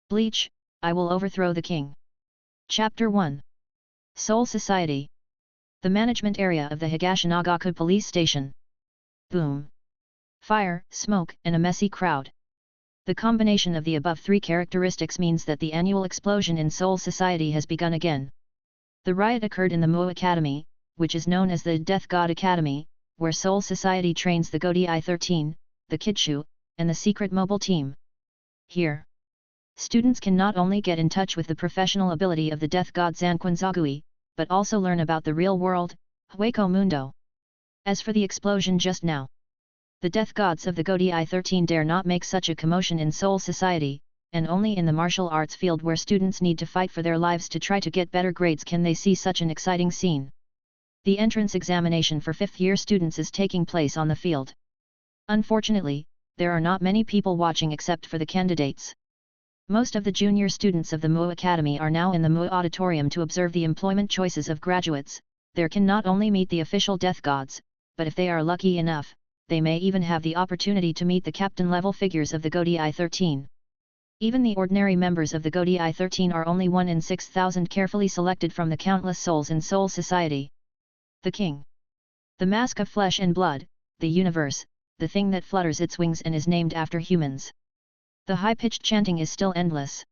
Bleach, I will overthrow the king. Chapter 1. Seoul Society. The management area of the Higashinagaku police station. Boom. Fire, smoke, and a messy crowd. The combination of the above three characteristics means that the annual explosion in Seoul Society has begun again. The riot occurred in the Mo Academy, which is known as the Death God Academy, where Seoul Society trains the Godi I-13, the Kidshu, and the secret mobile team. Here, students can not only get in touch with the professional ability of the Death God Zanquanzagui, but also learn about the real world, Hueco Mundo. As for the explosion just now, the death gods of the Godi I-13 dare not make such a commotion in Seoul Society, and only in the martial arts field where students need to fight for their lives to try to get better grades can they see such an exciting scene. The entrance examination for 5th-year students is taking place on the field. Unfortunately, there are not many people watching except for the candidates. Most of the junior students of the Mo Academy are now in the Mo Auditorium to observe the employment choices of graduates. There can not only meet the official death gods, but if they are lucky enough, they may even have the opportunity to meet the captain-level figures of the Godi I-13. Even the ordinary members of the Godi I-13 are only 1 in 6,000 carefully selected from the countless souls in Seoul Society. The king. The mask of flesh and blood, the universe, the thing that flutters its wings and is named after humans. The high-pitched chanting is still endless.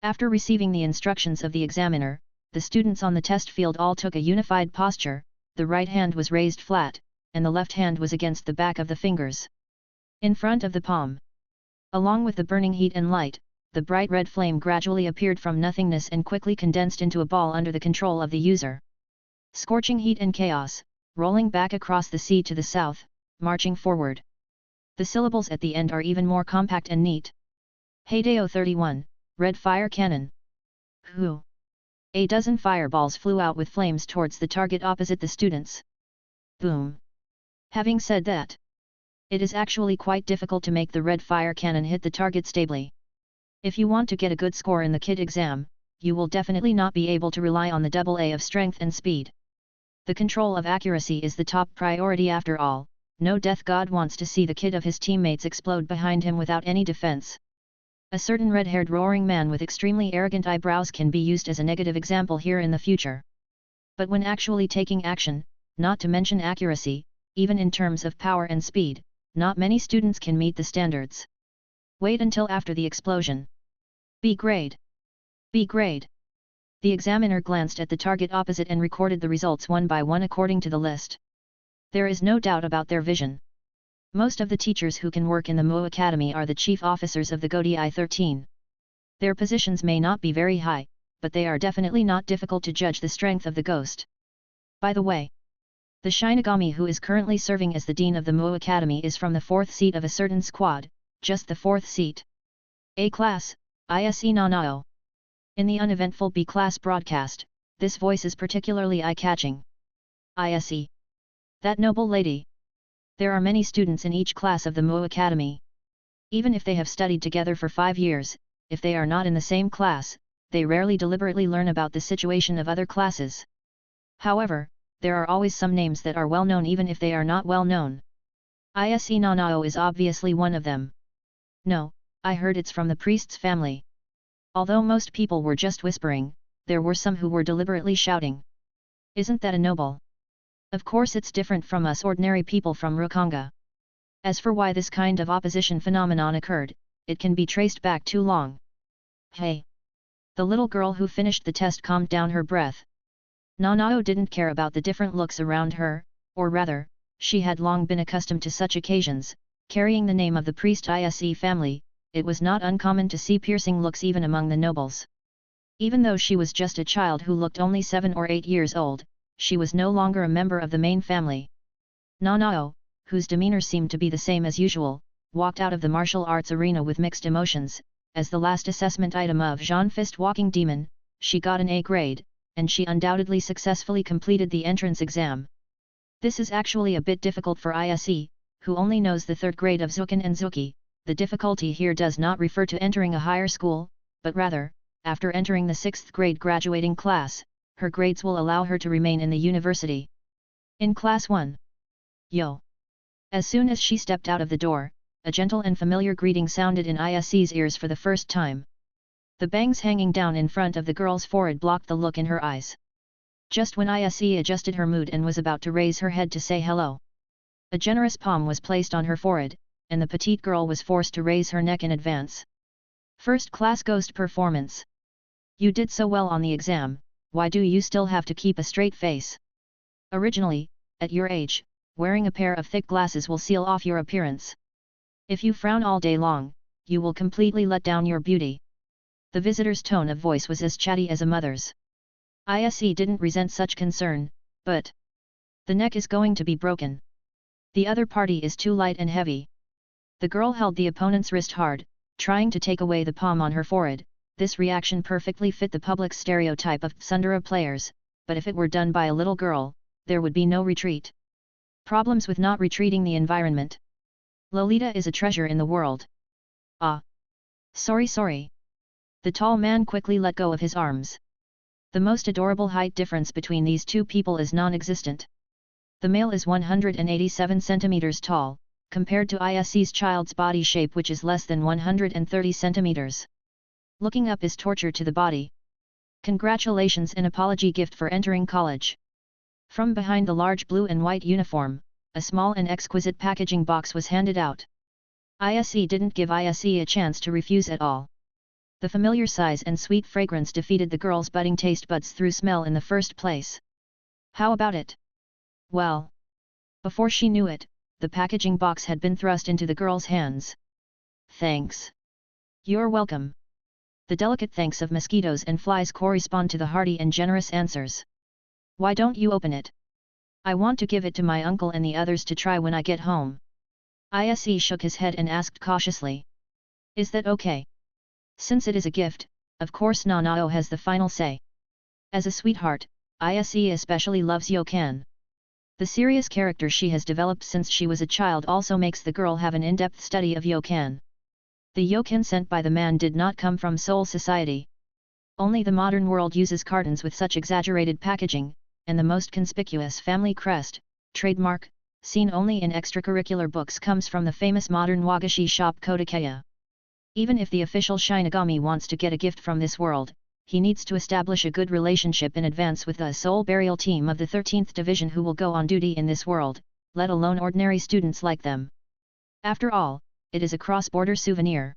After receiving the instructions of the examiner, the students on the test field all took a unified posture. The right hand was raised flat, and the left hand was against the back of the fingers. In front of the palm. Along with the burning heat and light, the bright red flame gradually appeared from nothingness and quickly condensed into a ball under the control of the user. Scorching heat and chaos, rolling back across the sea to the south, marching forward. The syllables at the end are even more compact and neat. Herido 31, red fire cannon. Hoo! A dozen fireballs flew out with flames towards the target opposite the students. Boom! Having said that, it is actually quite difficult to make the red fire cannon hit the target stably. If you want to get a good score in the KID exam, you will definitely not be able to rely on the AA of strength and speed. The control of accuracy is the top priority after all. No death god wants to see the KID of his teammates explode behind him without any defense. A certain red-haired roaring man with extremely arrogant eyebrows can be used as a negative example here in the future. But when actually taking action, not to mention accuracy, even in terms of power and speed, not many students can meet the standards. Wait until after the explosion. B grade. B grade. The examiner glanced at the target opposite and recorded the results one by one according to the list. There is no doubt about their vision. Most of the teachers who can work in the Mo Academy are the chief officers of the Godi I-13. Their positions may not be very high, but they are definitely not difficult to judge the strength of the ghost. By the way, the Shinigami who is currently serving as the dean of the Mo Academy is from the 4th seat of a certain squad, just the 4th seat. A class, ISE Nanao. In the uneventful B-class broadcast, this voice is particularly eye-catching. ISE. That noble lady. There are many students in each class of the Mo Academy. Even if they have studied together for 5 years, if they are not in the same class, they rarely deliberately learn about the situation of other classes. However, there are always some names that are well known even if they are not well known. ISE Nanao is obviously one of them. No, I heard it's from the priest's family. Although most people were just whispering, there were some who were deliberately shouting. Isn't that a noble? Of course it's different from us ordinary people from Rukanga. As for why this kind of opposition phenomenon occurred, it can be traced back too long. Hey! The little girl who finished the test calmed down her breath. Nanao didn't care about the different looks around her, or rather, she had long been accustomed to such occasions. Carrying the name of the priest ISE family, it was not uncommon to see piercing looks even among the nobles. Even though she was just a child who looked only 7 or 8 years old, she was no longer a member of the main family. Nanao, whose demeanor seemed to be the same as usual, walked out of the martial arts arena with mixed emotions. As the last assessment item of Jean Fist Walking Demon, she got an A grade, and she undoubtedly successfully completed the entrance exam. This is actually a bit difficult for ISE, who only knows the 3rd grade of Zukin and Zuki. The difficulty here does not refer to entering a higher school, but rather, after entering the 6th grade graduating class, her grades will allow her to remain in the university. In Class 1. Yo! As soon as she stepped out of the door, a gentle and familiar greeting sounded in ISE's ears for the first time. The bangs hanging down in front of the girl's forehead blocked the look in her eyes. Just when Ayaka adjusted her mood and was about to raise her head to say hello, a generous palm was placed on her forehead, and the petite girl was forced to raise her neck in advance. First-class ghost performance. You did so well on the exam, why do you still have to keep a straight face? Originally, at your age, wearing a pair of thick glasses will seal off your appearance. If you frown all day long, you will completely let down your beauty. The visitor's tone of voice was as chatty as a mother's. Ayaka didn't resent such concern, but the neck is going to be broken. The other party is too light and heavy. The girl held the opponent's wrist hard, trying to take away the palm on her forehead. This reaction perfectly fit the public stereotype of tsundere players, but if it were done by a little girl, there would be no retreat. Problems with not retreating the environment. Lolita is a treasure in the world. Ah. Sorry. The tall man quickly let go of his arms. The most adorable height difference between these two people is non-existent. The male is 187 centimeters tall, compared to Ayaka's child's body shape which is less than 130 centimeters. Looking up is torture to the body. Congratulations, an apology gift for entering college. From behind the large blue and white uniform, a small and exquisite packaging box was handed out. Ayaka didn't give Ayaka a chance to refuse at all. The familiar size and sweet fragrance defeated the girl's budding taste buds through smell in the first place. How about it? Well. Before she knew it, the packaging box had been thrust into the girl's hands. Thanks. You're welcome. The delicate thanks of mosquitoes and flies correspond to the hearty and generous answers. Why don't you open it? I want to give it to my uncle and the others to try when I get home. Ayaka shook his head and asked cautiously. Is that okay? Since it is a gift, of course Nanao has the final say. As a sweetheart, Ayaka especially loves Yokan. The serious character she has developed since she was a child also makes the girl have an in-depth study of Yokan. The Yokan sent by the man did not come from Seoul society. Only the modern world uses cartons with such exaggerated packaging, and the most conspicuous family crest, trademark, seen only in extracurricular books comes from the famous modern wagashi shop Kodakeya. Even if the official Shinigami wants to get a gift from this world, he needs to establish a good relationship in advance with the soul burial team of the 13th Division who will go on duty in this world, let alone ordinary students like them. After all, it is a cross-border souvenir.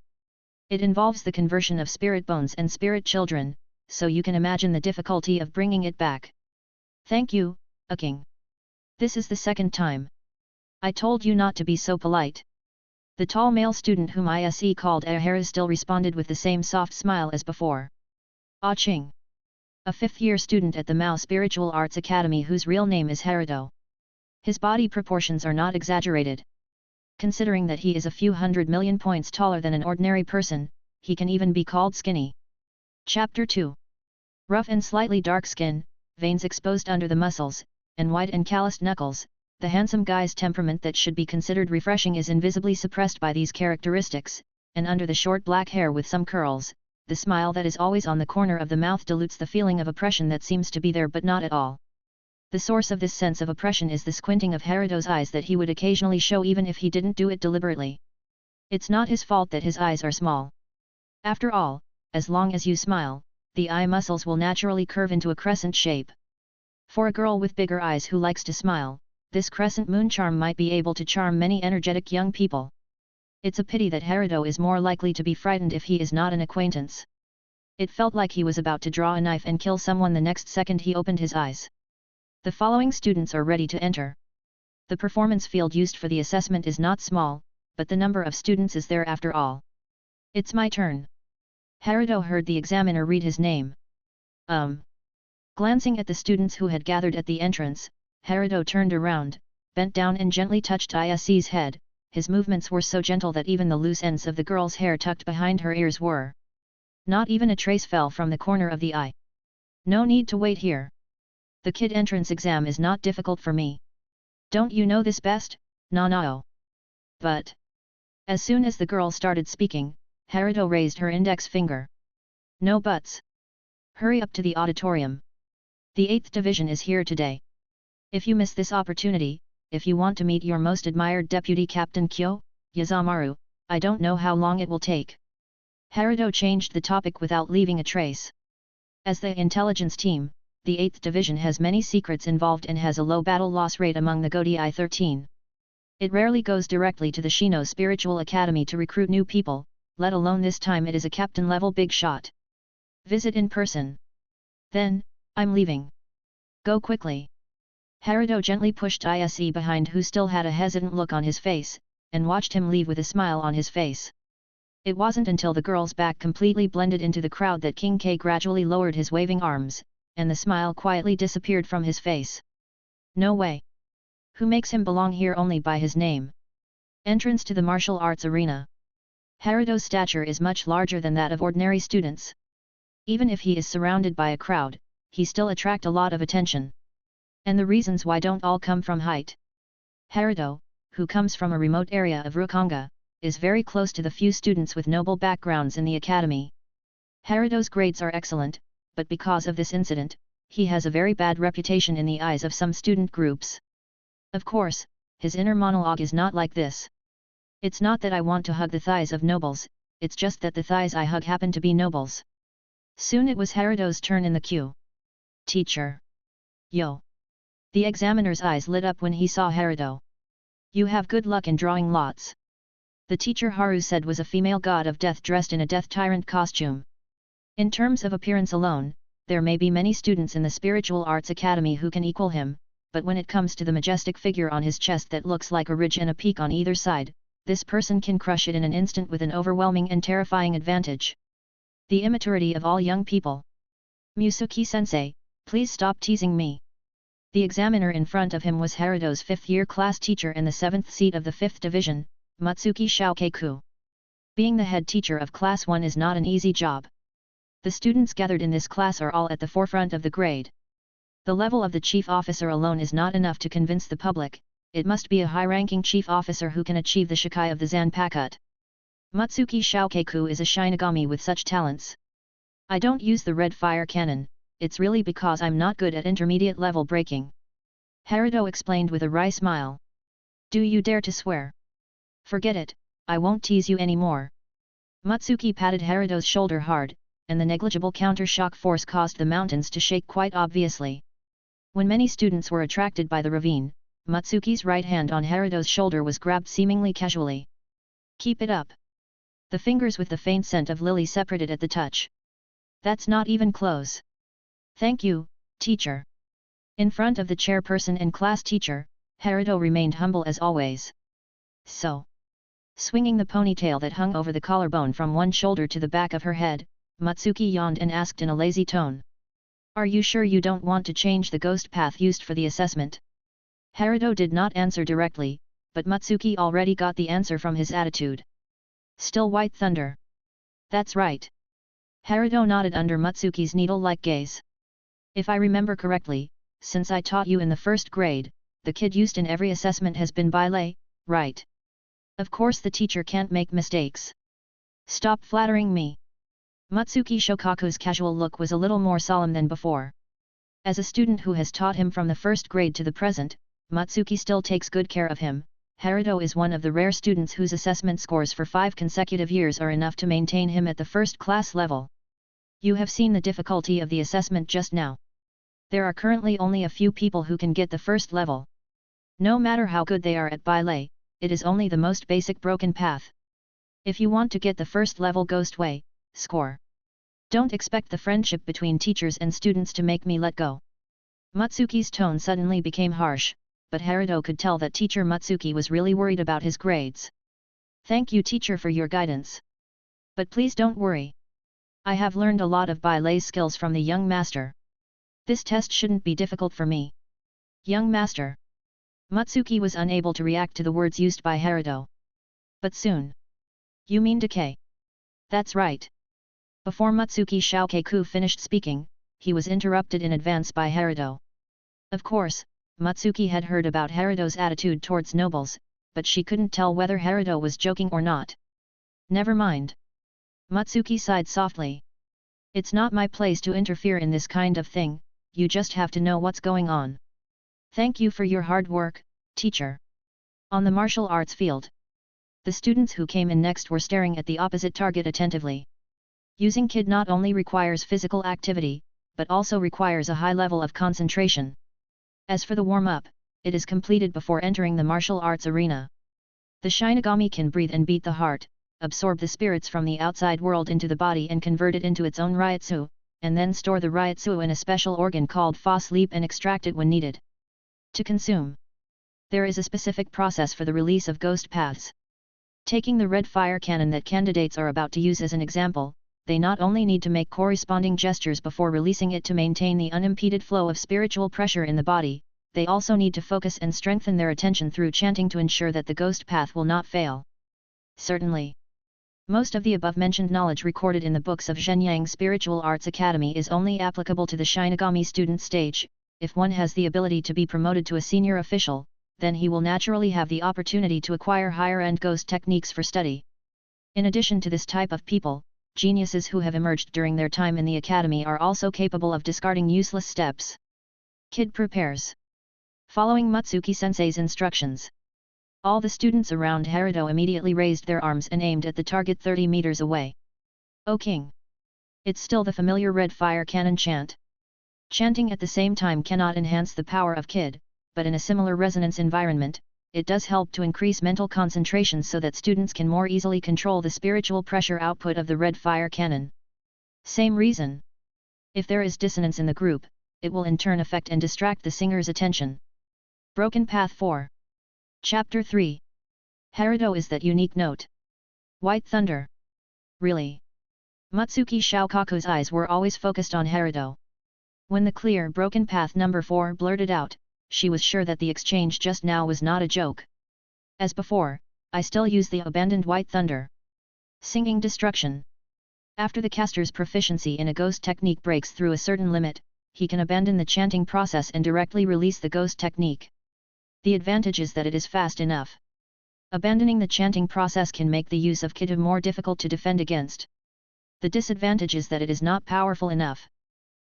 It involves the conversion of spirit bones and spirit children, so you can imagine the difficulty of bringing it back. Thank you, king. This is the second time. I told you not to be so polite. The tall male student whom Ayaka called Herido still responded with the same soft smile as before. Ah Ching. A fifth-year student at the Mao Spiritual Arts Academy whose real name is Herido. His body proportions are not exaggerated. Considering that he is a few 100 million points taller than an ordinary person, he can even be called skinny. Chapter 2. Rough and slightly dark skin, veins exposed under the muscles, and white and calloused knuckles, the handsome guy's temperament that should be considered refreshing is invisibly suppressed by these characteristics, and under the short black hair with some curls, the smile that is always on the corner of the mouth dilutes the feeling of oppression that seems to be there but not at all. The source of this sense of oppression is the squinting of Herido's eyes that he would occasionally show even if he didn't do it deliberately. It's not his fault that his eyes are small. After all, as long as you smile, the eye muscles will naturally curve into a crescent shape. For a girl with bigger eyes who likes to smile, this crescent moon charm might be able to charm many energetic young people. It's a pity that Herido is more likely to be frightened if he is not an acquaintance. It felt like he was about to draw a knife and kill someone the next second he opened his eyes. The following students are ready to enter. The performance field used for the assessment is not small, but the number of students is there after all. It's my turn. Herido heard the examiner read his name. Glancing at the students who had gathered at the entrance, Herido turned around, bent down and gently touched Ayaka's head. His movements were so gentle that even the loose ends of the girl's hair tucked behind her ears were. Not even a trace fell from the corner of the eye. No need to wait here. The kid entrance exam is not difficult for me. Don't you know this best, Nanao? But. As soon as the girl started speaking, Herido raised her index finger. No buts. Hurry up to the auditorium. The 8th Division is here today. If you miss this opportunity, if you want to meet your most admired Deputy Captain Kyo, Yazamaru, I don't know how long it will take. Herido changed the topic without leaving a trace. As the intelligence team, the 8th Division has many secrets involved and has a low battle loss rate among the Godi I-13. It rarely goes directly to the Shino Spiritual Academy to recruit new people, let alone this time it is a captain-level big shot. Visit in person. Then, I'm leaving. Go quickly. Herido gently pushed Ise behind, who still had a hesitant look on his face, and watched him leave with a smile on his face. It wasn't until the girl's back completely blended into the crowd that King K gradually lowered his waving arms, and the smile quietly disappeared from his face. No way. Who makes him belong here only by his name? Entrance to the martial arts arena. Herido's stature is much larger than that of ordinary students. Even if he is surrounded by a crowd, he still attracts a lot of attention. And the reasons why don't all come from height. Herido, who comes from a remote area of Rukonga, is very close to the few students with noble backgrounds in the academy. Herido's grades are excellent, but because of this incident, he has a very bad reputation in the eyes of some student groups. Of course, his inner monologue is not like this. It's not that I want to hug the thighs of nobles, it's just that the thighs I hug happen to be nobles. Soon it was Herido's turn in the queue. Teacher. Yo. The examiner's eyes lit up when he saw Herido. You have good luck in drawing lots. The teacher Haru said was a female god of death dressed in a death tyrant costume. In terms of appearance alone, there may be many students in the Spiritual Arts Academy who can equal him, but when it comes to the majestic figure on his chest that looks like a ridge and a peak on either side, this person can crush it in an instant with an overwhelming and terrifying advantage. The immaturity of all young people. Musuki-sensei, please stop teasing me. The examiner in front of him was Herido's 5th-year class teacher and the 7th seat of the 5th Division, Matsuki Shaokeiku. Being the head teacher of Class 1 is not an easy job. The students gathered in this class are all at the forefront of the grade. The level of the chief officer alone is not enough to convince the public, it must be a high-ranking chief officer who can achieve the Shikai of the Zanpakuto. Matsuki Shaokeiku is a Shinigami with such talents. I don't use the red fire cannon, it's really because I'm not good at intermediate level breaking. Herido explained with a wry smile. Do you dare to swear? Forget it, I won't tease you anymore. Matsuki patted Herido's shoulder hard, and the negligible counter-shock force caused the mountains to shake quite obviously. When many students were attracted by the ravine, Matsuki's right hand on Herido's shoulder was grabbed seemingly casually. Keep it up. The fingers with the faint scent of lily separated at the touch. That's not even close. Thank you, teacher. In front of the chairperson and class teacher, Herido remained humble as always. So. Swinging the ponytail that hung over the collarbone from one shoulder to the back of her head, Matsuki yawned and asked in a lazy tone. Are you sure you don't want to change the ghost path used for the assessment? Herido did not answer directly, but Matsuki already got the answer from his attitude. Still white thunder. That's right. Herido nodded under Matsuki's needle-like gaze. If I remember correctly, since I taught you in the 1st grade, the kid used in every assessment has been Baile, right? Of course the teacher can't make mistakes. Stop flattering me. Matsuki Shokaku's casual look was a little more solemn than before. As a student who has taught him from the 1st grade to the present, Matsuki still takes good care of him. Herido is one of the rare students whose assessment scores for 5 consecutive years are enough to maintain him at the 1st class level. You have seen the difficulty of the assessment just now. There are currently only a few people who can get the 1st level. No matter how good they are at Baile, it is only the most basic broken path. If you want to get the 1st level Ghost Way, score. Don't expect the friendship between teachers and students to make me let go. Matsuki's tone suddenly became harsh, but Herido could tell that teacher Matsuki was really worried about his grades. Thank you teacher for your guidance. But please don't worry. I have learned a lot of Bailei's skills from the young master. This test shouldn't be difficult for me. Young master. Matsuki was unable to react to the words used by Herido. But soon. You mean decay? That's right. Before Matsuki Shaokeiku finished speaking, he was interrupted in advance by Herido. Of course, Matsuki had heard about Herido's attitude towards nobles, but she couldn't tell whether Herido was joking or not. Never mind. Matsuki sighed softly. It's not my place to interfere in this kind of thing, you just have to know what's going on. Thank you for your hard work, teacher. On the martial arts field. The students who came in next were staring at the opposite target attentively. Using Kid not only requires physical activity, but also requires a high level of concentration. As for the warm-up, it is completed before entering the martial arts arena. The Shinigami can breathe and beat the heart, absorb the spirits from the outside world into the body and convert it into its own Ryotsu, and then store the Ryotsu in a special organ called Fa Sleep and extract it when needed. To consume. There is a specific process for the release of ghost paths. Taking the red fire cannon that candidates are about to use as an example, they not only need to make corresponding gestures before releasing it to maintain the unimpeded flow of spiritual pressure in the body, they also need to focus and strengthen their attention through chanting to ensure that the ghost path will not fail. Certainly. Most of the above-mentioned knowledge recorded in the books of Zhenyang Spiritual Arts Academy is only applicable to the Shinigami student stage. If one has the ability to be promoted to a senior official, then he will naturally have the opportunity to acquire higher-end ghost techniques for study. In addition to this type of people, geniuses who have emerged during their time in the academy are also capable of discarding useless steps. Kid prepares. Following Mutsuki-sensei's instructions, all the students around Herido immediately raised their arms and aimed at the target 30 meters away. "O King!" It's still the familiar red fire cannon chant. Chanting at the same time cannot enhance the power of Kid, but in a similar resonance environment, it does help to increase mental concentration so that students can more easily control the spiritual pressure output of the red fire cannon. Same reason. If there is dissonance in the group, it will in turn affect and distract the singer's attention. Broken Path 4. Chapter 3. Herido is that unique note. White Thunder. Really? Mutsuki Shokaku's eyes were always focused on Herido. When the clear Broken Path number 4 blurted out, she was sure that the exchange just now was not a joke. As before, I still use the abandoned White Thunder. Singing Destruction. After the caster's proficiency in a ghost technique breaks through a certain limit, he can abandon the chanting process and directly release the ghost technique. The advantage is that it is fast enough. Abandoning the chanting process can make the use of Kid more difficult to defend against. The disadvantage is that it is not powerful enough.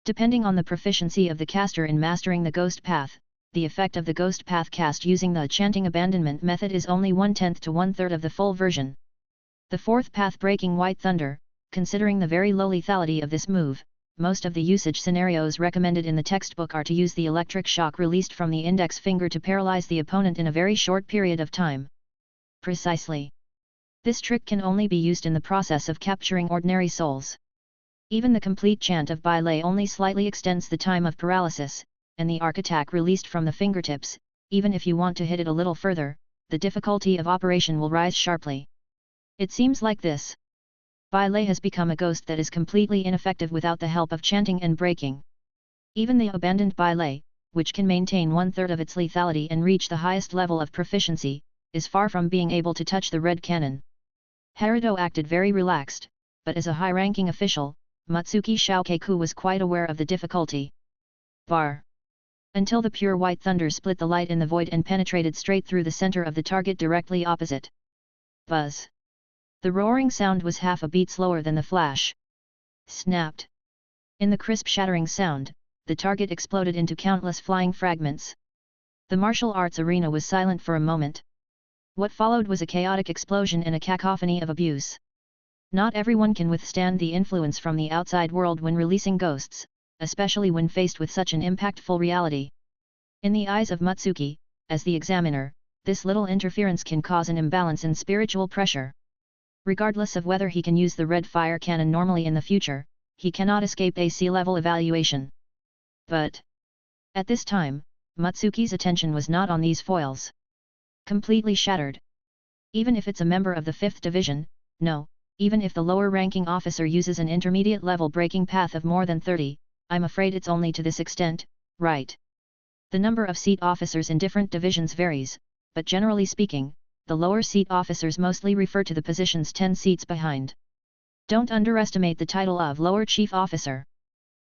Depending on the proficiency of the caster in mastering the ghost path, the effect of the ghost path cast using the chanting abandonment method is only 1/10 to 1/3 of the full version. The fourth path breaking White Thunder, considering the very low lethality of this move, most of the usage scenarios recommended in the textbook are to use the electric shock released from the index finger to paralyze the opponent in a very short period of time. Precisely. This trick can only be used in the process of capturing ordinary souls. Even the complete chant of Byakia only slightly extends the time of paralysis, and the arc attack released from the fingertips, even if you want to hit it a little further, the difficulty of operation will rise sharply. It seems like this. Byakia has become a ghost that is completely ineffective without the help of chanting and breaking. Even the abandoned Byakia, which can maintain 1/3 of its lethality and reach the highest level of proficiency, is far from being able to touch the red cannon. Herido acted very relaxed, but as a high-ranking official, Mutsuki Shokaku was quite aware of the difficulty. Bar. Until the pure White Thunder split the light in the void and penetrated straight through the center of the target directly opposite. Buzz. The roaring sound was half a beat slower than the flash. Snapped. In the crisp shattering sound, the target exploded into countless flying fragments. The martial arts arena was silent for a moment. What followed was a chaotic explosion and a cacophony of abuse. Not everyone can withstand the influence from the outside world when releasing ghosts, especially when faced with such an impactful reality. In the eyes of Mutsuki, as the examiner, this little interference can cause an imbalance in spiritual pressure. Regardless of whether he can use the red fire cannon normally in the future, he cannot escape a sea-level evaluation. But at this time, Mutsuki's attention was not on these foils. Completely shattered. Even if it's a member of the 5th Division, no, even if the lower-ranking officer uses an intermediate-level breaking path of more than 30, I'm afraid it's only to this extent, right? The number of seat officers in different divisions varies, but generally speaking, the lower seat officers mostly refer to the positions 10 seats behind. Don't underestimate the title of lower chief officer.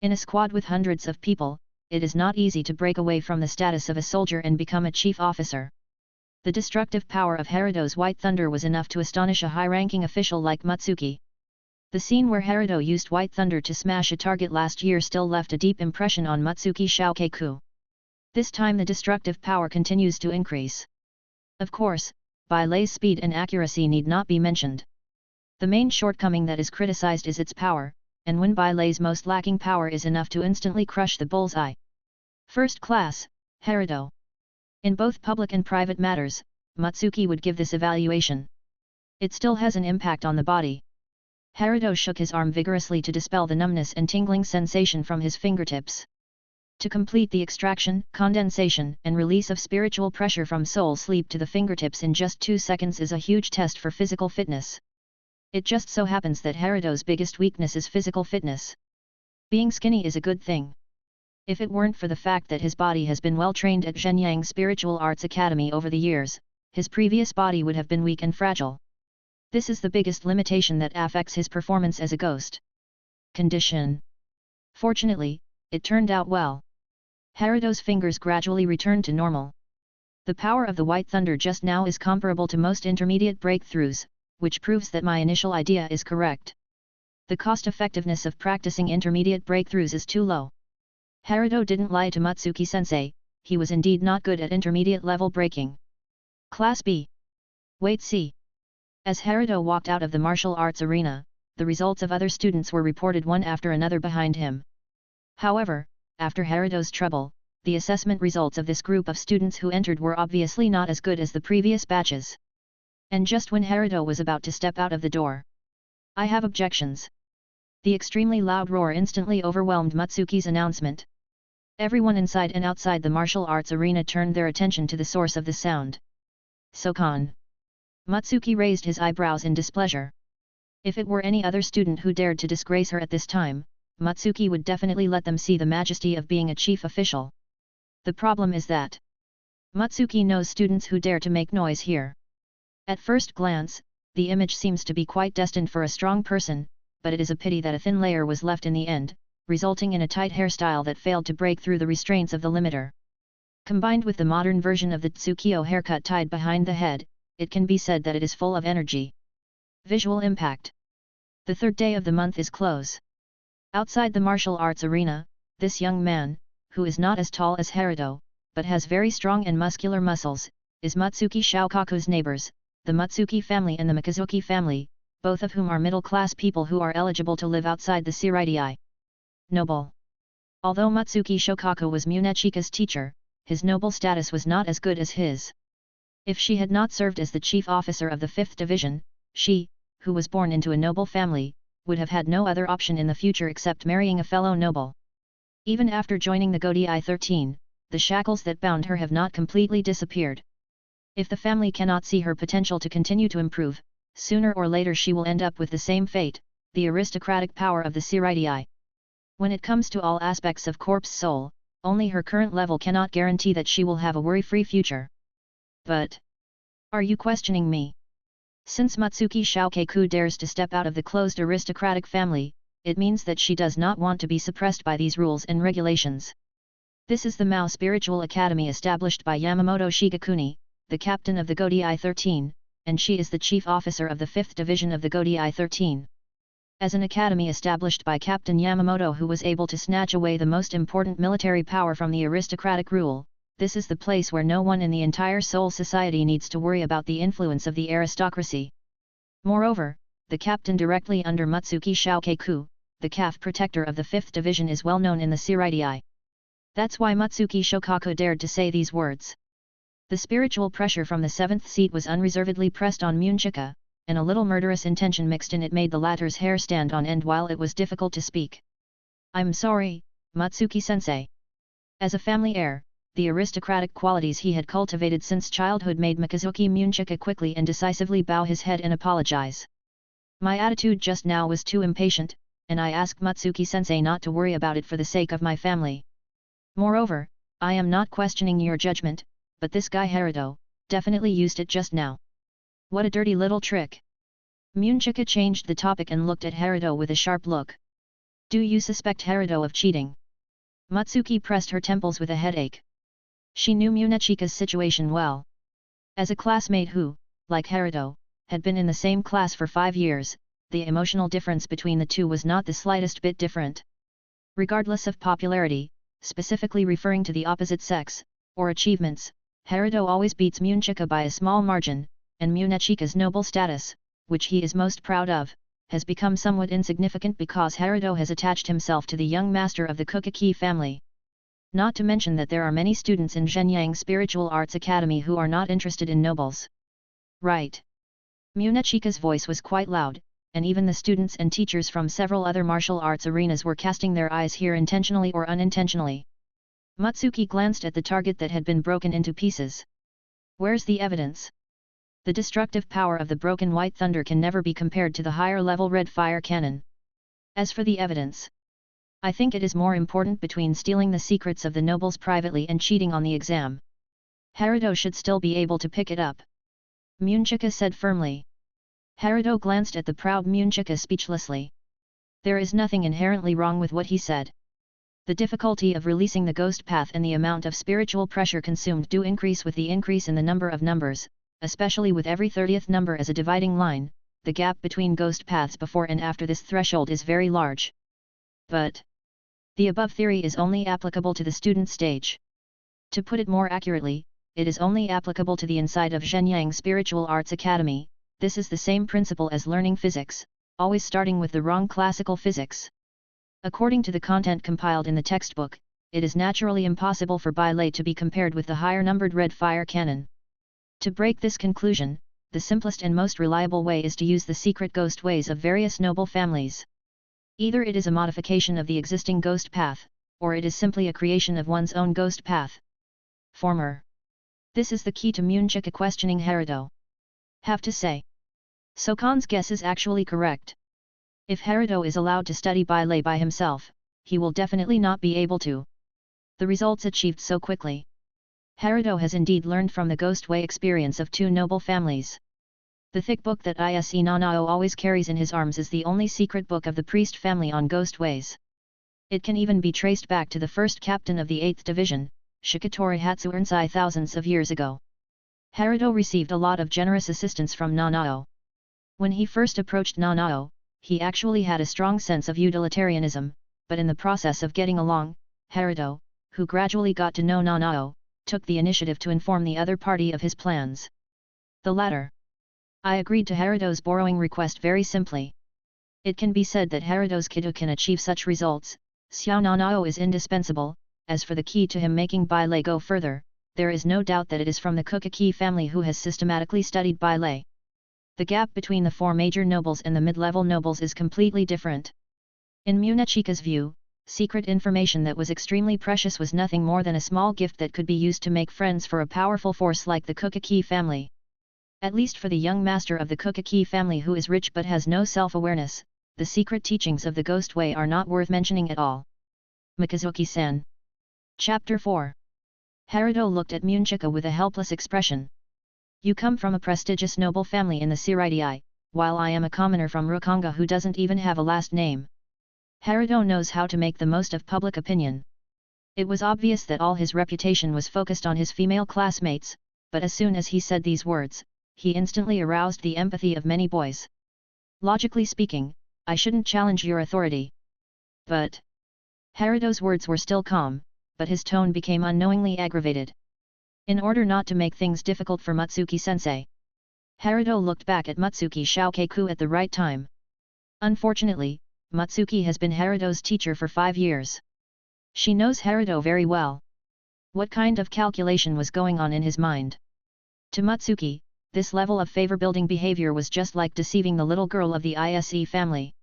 In a squad with hundreds of people, it is not easy to break away from the status of a soldier and become a chief officer. The destructive power of Herido's White Thunder was enough to astonish a high-ranking official like Mutsuki. The scene where Herido used White Thunder to smash a target last year still left a deep impression on Mutsuki Shokaku. This time the destructive power continues to increase. Of course, Byakia's speed and accuracy need not be mentioned. The main shortcoming that is criticized is its power, and when Bailei's most lacking power is enough to instantly crush the bullseye. First class, Herido. In both public and private matters, Matsuki would give this evaluation. It still has an impact on the body. Herido shook his arm vigorously to dispel the numbness and tingling sensation from his fingertips. To complete the extraction, condensation, and release of spiritual pressure from soul sleep to the fingertips in just 2 seconds is a huge test for physical fitness. It just so happens that Herido's biggest weakness is physical fitness. Being skinny is a good thing. If it weren't for the fact that his body has been well trained at Zhenyang Spiritual Arts Academy over the years, his previous body would have been weak and fragile. This is the biggest limitation that affects his performance as a ghost condition. Fortunately, it turned out well. Herido's fingers gradually returned to normal. The power of the White Thunder just now is comparable to most intermediate breakthroughs, which proves that my initial idea is correct. The cost-effectiveness of practicing intermediate breakthroughs is too low. Herido didn't lie to Matsuki-sensei, he was indeed not good at intermediate level breaking. Class B. Wait, see. As Herido walked out of the martial arts arena, the results of other students were reported one after another behind him. However, after Herido's trouble, the assessment results of this group of students who entered were obviously not as good as the previous batches. And just when Herido was about to step out of the door, I have objections. The extremely loud roar instantly overwhelmed Matsuki's announcement. Everyone inside and outside the martial arts arena turned their attention to the source of the sound. Sokan. Matsuki raised his eyebrows in displeasure. If it were any other student who dared to disgrace her at this time, Matsuki would definitely let them see the majesty of being a chief official. The problem is that Matsuki knows students who dare to make noise here. At first glance, the image seems to be quite destined for a strong person, but it is a pity that a thin layer was left in the end, resulting in a tight hairstyle that failed to break through the restraints of the limiter. Combined with the modern version of the Tsukio haircut tied behind the head, it can be said that it is full of energy. Visual impact. The third day of the month is close. Outside the martial arts arena, this young man, who is not as tall as Herido, but has very strong and muscular muscles, is Matsuki Shokaku's neighbors, the Matsuki family and the Mikazuki family, both of whom are middle-class people who are eligible to live outside the Shirai. Noble. Although Matsuki Shokaku was Munechika's teacher, his noble status was not as good as his. If she had not served as the chief officer of the 5th Division, she, who was born into a noble family, would have had no other option in the future except marrying a fellow noble. Even after joining the Godai 13, the shackles that bound her have not completely disappeared. If the family cannot see her potential to continue to improve, sooner or later she will end up with the same fate, the aristocratic power of the Shirai. When it comes to all aspects of corpse soul, only her current level cannot guarantee that she will have a worry-free future. But are you questioning me? Since Matsuki Shokaku dares to step out of the closed aristocratic family, it means that she does not want to be suppressed by these rules and regulations. This is the Mao Spiritual Academy established by Yamamoto Shigekuni, the captain of the Godai 13, and she is the chief officer of the 5th Division of the Godai 13. As an academy established by Captain Yamamoto who was able to snatch away the most important military power from the aristocratic rule, this is the place where no one in the entire Soul Society needs to worry about the influence of the aristocracy. Moreover, the captain directly under Matsuki Shokaku, the calf protector of the 5th Division, is well known in the Shirai. That's why Matsuki Shokaku dared to say these words. The spiritual pressure from the 7th seat was unreservedly pressed on Munchuka, and a little murderous intention mixed in it made the latter's hair stand on end while it was difficult to speak. I'm sorry, Matsuki-sensei. As a family heir, the aristocratic qualities he had cultivated since childhood made Mikazuki Munchuka quickly and decisively bow his head and apologize. My attitude just now was too impatient, and I asked Matsuki-sensei not to worry about it for the sake of my family. Moreover, I am not questioning your judgment, but this guy Herido definitely used it just now. What a dirty little trick. Munchuka changed the topic and looked at Herido with a sharp look. Do you suspect Herido of cheating? Matsuki pressed her temples with a headache. She knew Munechika's situation well. As a classmate who, like Herido, had been in the same class for 5 years, the emotional difference between the two was not the slightest bit different. Regardless of popularity, specifically referring to the opposite sex, or achievements, Herido always beats Munchuka by a small margin, and Munechika's noble status, which he is most proud of, has become somewhat insignificant because Herido has attached himself to the young master of the Kukaki family. Not to mention that there are many students in Zhenyang Spiritual Arts Academy who are not interested in nobles. Right. Munchuka's voice was quite loud, and even the students and teachers from several other martial arts arenas were casting their eyes here intentionally or unintentionally. Mutsuki glanced at the target that had been broken into pieces. Where's the evidence? The destructive power of the broken white thunder can never be compared to the higher-level red fire cannon. As for the evidence, I think it is more important between stealing the secrets of the nobles privately and cheating on the exam. Herido should still be able to pick it up. Munchuka said firmly. Herido glanced at the proud Munchuka speechlessly. There is nothing inherently wrong with what he said. The difficulty of releasing the ghost path and the amount of spiritual pressure consumed do increase with the increase in the number of numbers, especially with every 30th number as a dividing line. The gap between ghost paths before and after this threshold is very large. But the above theory is only applicable to the student stage. To put it more accurately, it is only applicable to the inside of Zhenyang Spiritual Arts Academy. This is the same principle as learning physics, always starting with the wrong classical physics. According to the content compiled in the textbook, it is naturally impossible for Bylay to be compared with the higher-numbered red fire cannon. To break this conclusion, the simplest and most reliable way is to use the secret ghost ways of various noble families. Either it is a modification of the existing ghost path, or it is simply a creation of one's own ghost path. Former. This is the key to Munchuka questioning Herido. Have to say, Sokan's guess is actually correct. If Herido is allowed to study Bylay by himself, he will definitely not be able to. The results achieved so quickly. Herido has indeed learned from the ghost way experience of two noble families. The thick book that Ise Nanao always carries in his arms is the only secret book of the priest family on ghost ways. It can even be traced back to the first captain of the 8th Division, Shikatori Hatsuurnsai, thousands of years ago. Herido received a lot of generous assistance from Nanao. When he first approached Nanao, he actually had a strong sense of utilitarianism, but in the process of getting along, Herido, who gradually got to know Nanao, took the initiative to inform the other party of his plans. The latter. I agreed to Herido's borrowing request very simply. It can be said that Herido's Kido can achieve such results. Xiao Nanao is indispensable. As for the key to him making Bylay go further, there is no doubt that it is from the Kukaki family who has systematically studied Bylay. The gap between the four major nobles and the mid-level nobles is completely different. In Munchuka's view, secret information that was extremely precious was nothing more than a small gift that could be used to make friends for a powerful force like the Kukaki family. At least for the young master of the Kukaki family who is rich but has no self-awareness, the secret teachings of the Ghost Way are not worth mentioning at all. Mikazuki-san. Chapter 4. Herido looked at Munchuka with a helpless expression. You come from a prestigious noble family in the Siraidii, while I am a commoner from Rukonga who doesn't even have a last name. Herido knows how to make the most of public opinion. It was obvious that all his reputation was focused on his female classmates, but as soon as he said these words, he instantly aroused the empathy of many boys. Logically speaking, I shouldn't challenge your authority. But Herido's words were still calm, but his tone became unknowingly aggravated. In order not to make things difficult for Mutsuki-sensei, Herido looked back at Mutsuki Shoukeiku at the right time. Unfortunately, Mutsuki has been Herido's teacher for 5 years. She knows Herido very well. What kind of calculation was going on in his mind? To Mutsuki, this level of favor-building behavior was just like deceiving the little girl of the Ise family.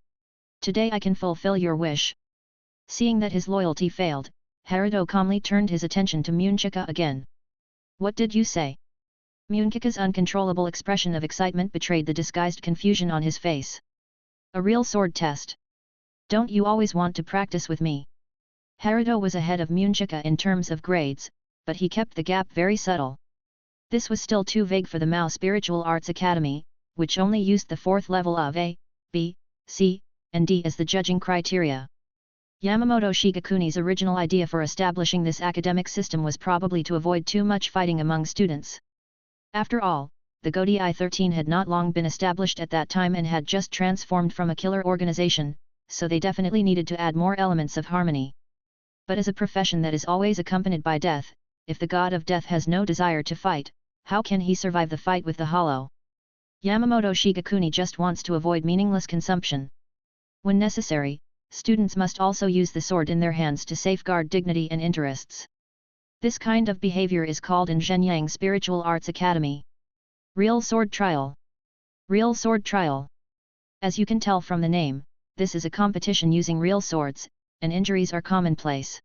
Today I can fulfill your wish. Seeing that his loyalty failed, Herido calmly turned his attention to Munchuka again. What did you say? Munchuka's uncontrollable expression of excitement betrayed the disguised confusion on his face. A real sword test. Don't you always want to practice with me? Herido was ahead of Munchuka in terms of grades, but he kept the gap very subtle. This was still too vague for the Mao Spiritual Arts Academy, which only used the 4th level of A, B, C, and D as the judging criteria. Yamamoto Shigekuni's original idea for establishing this academic system was probably to avoid too much fighting among students. After all, the Godei 13 had not long been established at that time and had just transformed from a killer organization, so they definitely needed to add more elements of harmony. But as a profession that is always accompanied by death, if the god of death has no desire to fight, how can he survive the fight with the hollow? Yamamoto Shigekuni just wants to avoid meaningless consumption. When necessary, students must also use the sword in their hands to safeguard dignity and interests. This kind of behavior is called in Zhenyang Spiritual Arts Academy Real Sword Trial. Real Sword Trial. As you can tell from the name, this is a competition using real swords, and injuries are commonplace.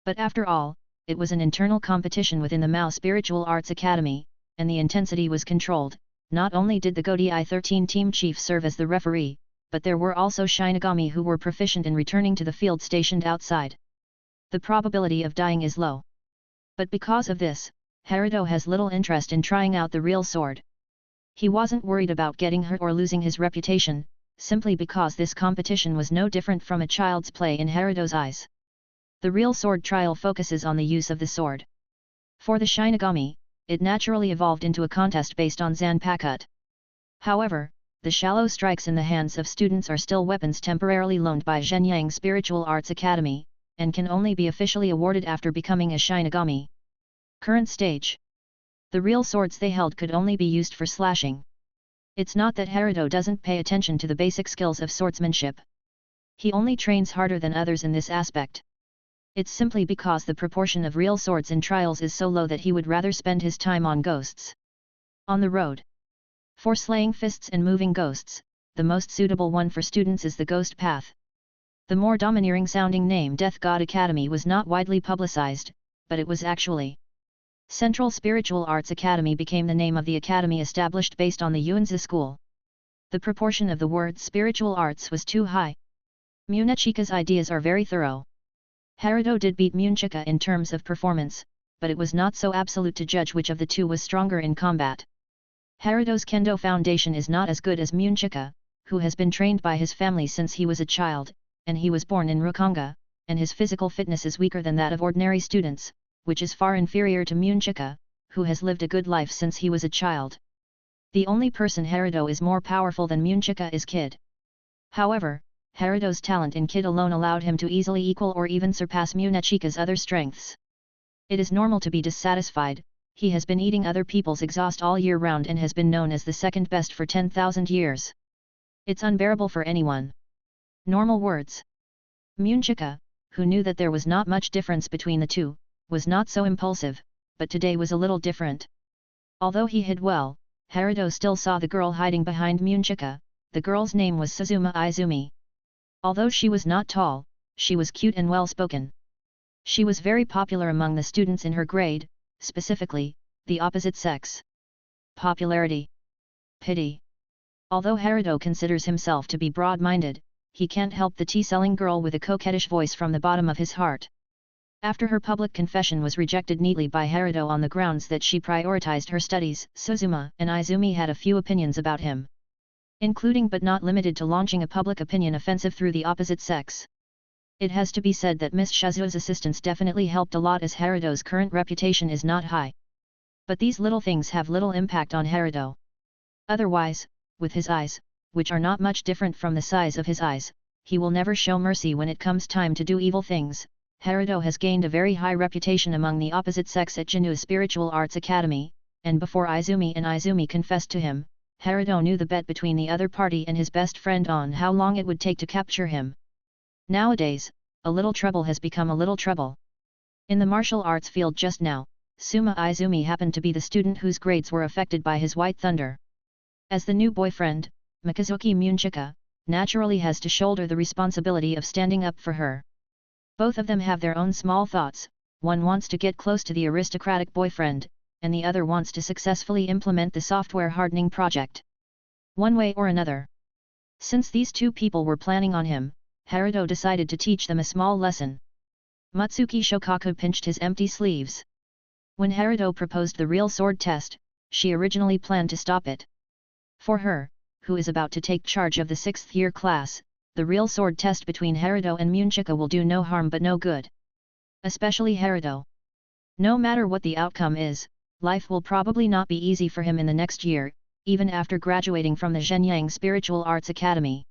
But after all, it was an internal competition within the Mao Spiritual Arts Academy, and the intensity was controlled. Not only did the Godai 13 team chief serve as the referee, but there were also Shinigami who were proficient in returning to the field stationed outside. The probability of dying is low. But because of this, Herido has little interest in trying out the real sword. He wasn't worried about getting hurt or losing his reputation, simply because this competition was no different from a child's play in Herido's eyes. The real sword trial focuses on the use of the sword. For the Shinigami, it naturally evolved into a contest based on Zanpakuto. However, the shallow strikes in the hands of students are still weapons temporarily loaned by Zhenyang Spiritual Arts Academy, and can only be officially awarded after becoming a Shinigami. Current stage. The real swords they held could only be used for slashing. It's not that Herido doesn't pay attention to the basic skills of swordsmanship. He only trains harder than others in this aspect. It's simply because the proportion of real swords in trials is so low that he would rather spend his time on ghosts. On the road. For slaying fists and moving ghosts, the most suitable one for students is the Ghost Path. The more domineering sounding name Death God Academy was not widely publicized, but it was actually. Central Spiritual Arts Academy became the name of the academy established based on the Yuanzi school. The proportion of the word spiritual arts was too high. Munchuka's ideas are very thorough. Herido did beat Munchuka in terms of performance, but it was not so absolute to judge which of the two was stronger in combat. Herido's kendo foundation is not as good as Munchuka, who has been trained by his family since he was a child, and he was born in Rukanga, and his physical fitness is weaker than that of ordinary students, which is far inferior to Munchuka, who has lived a good life since he was a child. The only person Herido is more powerful than Munchuka is Kid. However, Herido's talent in Kid alone allowed him to easily equal or even surpass Munchuka's other strengths. It is normal to be dissatisfied. He has been eating other people's exhaust all year round and has been known as the second best for 10,000 years. It's unbearable for anyone. Normal words. Munchuka, who knew that there was not much difference between the two, was not so impulsive, but today was a little different. Although he hid well, Herido still saw the girl hiding behind Munchuka. The girl's name was Suzuma Izumi. Although she was not tall, she was cute and well-spoken. She was very popular among the students in her grade, specifically, the opposite sex. Popularity. Pity. Although Herido considers himself to be broad-minded, he can't help the tea-selling girl with a coquettish voice from the bottom of his heart. After her public confession was rejected neatly by Herido on the grounds that she prioritized her studies, Suzuma and Izumi had a few opinions about him, including but not limited to launching a public opinion offensive through the opposite sex. It has to be said that Miss Shazuo's assistance definitely helped a lot as Herido's current reputation is not high. But these little things have little impact on Herido. Otherwise, with his eyes, which are not much different from the size of his eyes, he will never show mercy when it comes time to do evil things. Herido has gained a very high reputation among the opposite sex at Jinnu's Spiritual Arts Academy, and before Izumi confessed to him, Herido knew the bet between the other party and his best friend on how long it would take to capture him. Nowadays, a little trouble has become a little trouble. In the martial arts field just now, Suma Izumi happened to be the student whose grades were affected by his White Thunder. As the new boyfriend, Mikazuki Munchuka naturally has to shoulder the responsibility of standing up for her. Both of them have their own small thoughts. One wants to get close to the aristocratic boyfriend, and the other wants to successfully implement the software hardening project. One way or another. Since these two people were planning on him, Herido decided to teach them a small lesson. Mutsuki Shokaku pinched his empty sleeves. When Herido proposed the real sword test, she originally planned to stop it. For her, who is about to take charge of the 6th year class, the real sword test between Herido and Munchuka will do no harm but no good. Especially Herido. No matter what the outcome is, life will probably not be easy for him in the next year, even after graduating from the Zhenyang Spiritual Arts Academy.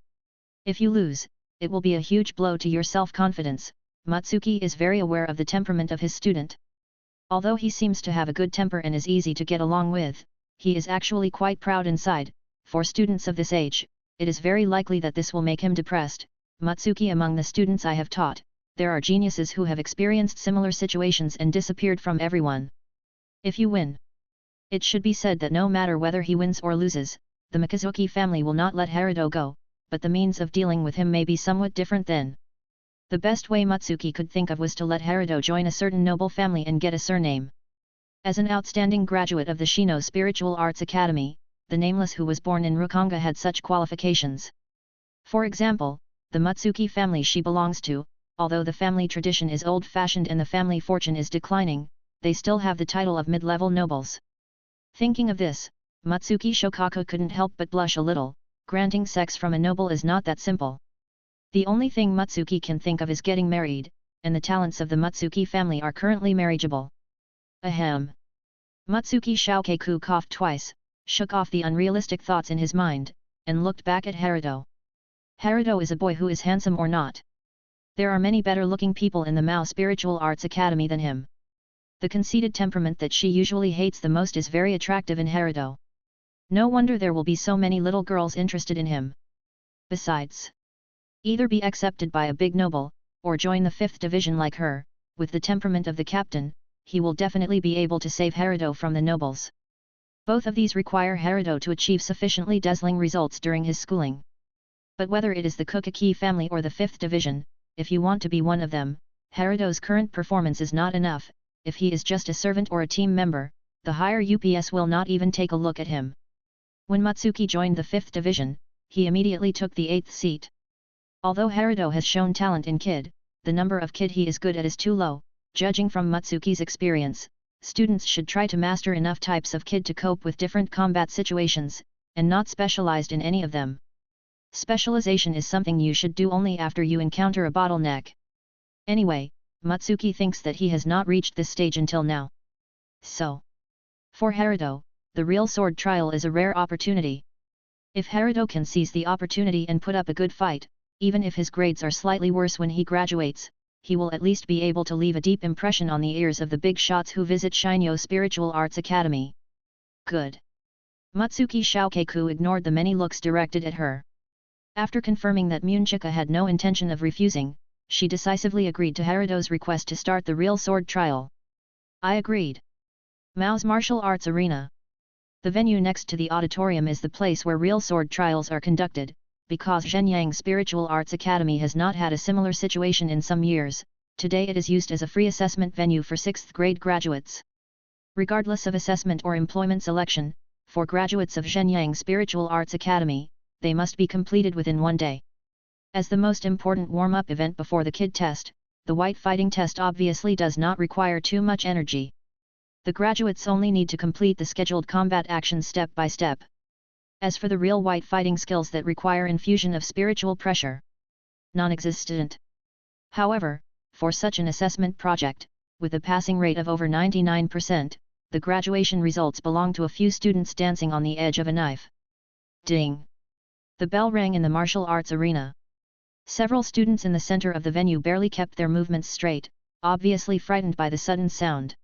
If you lose, it will be a huge blow to your self-confidence. Mutsuki is very aware of the temperament of his student. Although he seems to have a good temper and is easy to get along with, he is actually quite proud inside. for students of this age, it is very likely that this will make him depressed. Mutsuki, among the students I have taught, there are geniuses who have experienced similar situations and disappeared from everyone. If you win. It should be said that no matter whether he wins or loses, the Mikazuki family will not let Herido go, but the means of dealing with him may be somewhat different then. The best way Mutsuki could think of was to let Herido join a certain noble family and get a surname. As an outstanding graduate of the Shino Spiritual Arts Academy, the nameless who was born in Rukanga had such qualifications. For example, the Mutsuki family she belongs to, although the family tradition is old-fashioned and the family fortune is declining, they still have the title of mid-level nobles. Thinking of this, Mutsuki Shokaku couldn't help but blush a little. Granting sex from a noble is not that simple. The only thing Mutsuki can think of is getting married, and the talents of the Mutsuki family are currently marriageable. Ahem. Mutsuki Shokaku coughed twice, shook off the unrealistic thoughts in his mind, and looked back at Herido. Herido is a boy who is handsome or not. There are many better-looking people in the Mao Spiritual Arts Academy than him. The conceited temperament that she usually hates the most is very attractive in Herido. No wonder there will be so many little girls interested in him. Besides, either be accepted by a big noble, or join the 5th division like her. With the temperament of the captain, he will definitely be able to save Herido from the nobles. Both of these require Herido to achieve sufficiently dazzling results during his schooling. But whether it is the Kukaki family or the 5th division, if you want to be one of them, Herido's current performance is not enough. If he is just a servant or a team member, the higher UPS will not even take a look at him. When Mutsuki joined the 5th division, he immediately took the 8th seat. Although Herido has shown talent in Kid, the number of Kid he is good at is too low. Judging from Mutsuki's experience, students should try to master enough types of Kid to cope with different combat situations, and not specialized in any of them. Specialization is something you should do only after you encounter a bottleneck. Anyway, Mutsuki thinks that he has not reached this stage until now. So, for Herido, the real sword trial is a rare opportunity. If Herido can seize the opportunity and put up a good fight, even if his grades are slightly worse when he graduates, he will at least be able to leave a deep impression on the ears of the big shots who visit Shinyo Spiritual Arts Academy. Good. Mutsuki Shokaku ignored the many looks directed at her. After confirming that Munchuka had no intention of refusing, she decisively agreed to Herido's request to start the real sword trial. I agreed. Mao's Martial Arts Arena. The venue next to the auditorium is the place where real sword trials are conducted. Because Zhenyang Spiritual Arts Academy has not had a similar situation in some years, today it is used as a free assessment venue for 6th grade graduates. Regardless of assessment or employment selection, for graduates of Zhenyang Spiritual Arts Academy, they must be completed within 1 day. As the most important warm-up event before the Kid test, the white fighting test obviously does not require too much energy. The graduates only need to complete the scheduled combat actions step by step. As for the real white fighting skills that require infusion of spiritual pressure, non-existent. However, for such an assessment project, with a passing rate of over 99%, the graduation results belong to a few students dancing on the edge of a knife. Ding! The bell rang in the martial arts arena. Several students in the center of the venue barely kept their movements straight, obviously frightened by the sudden sound.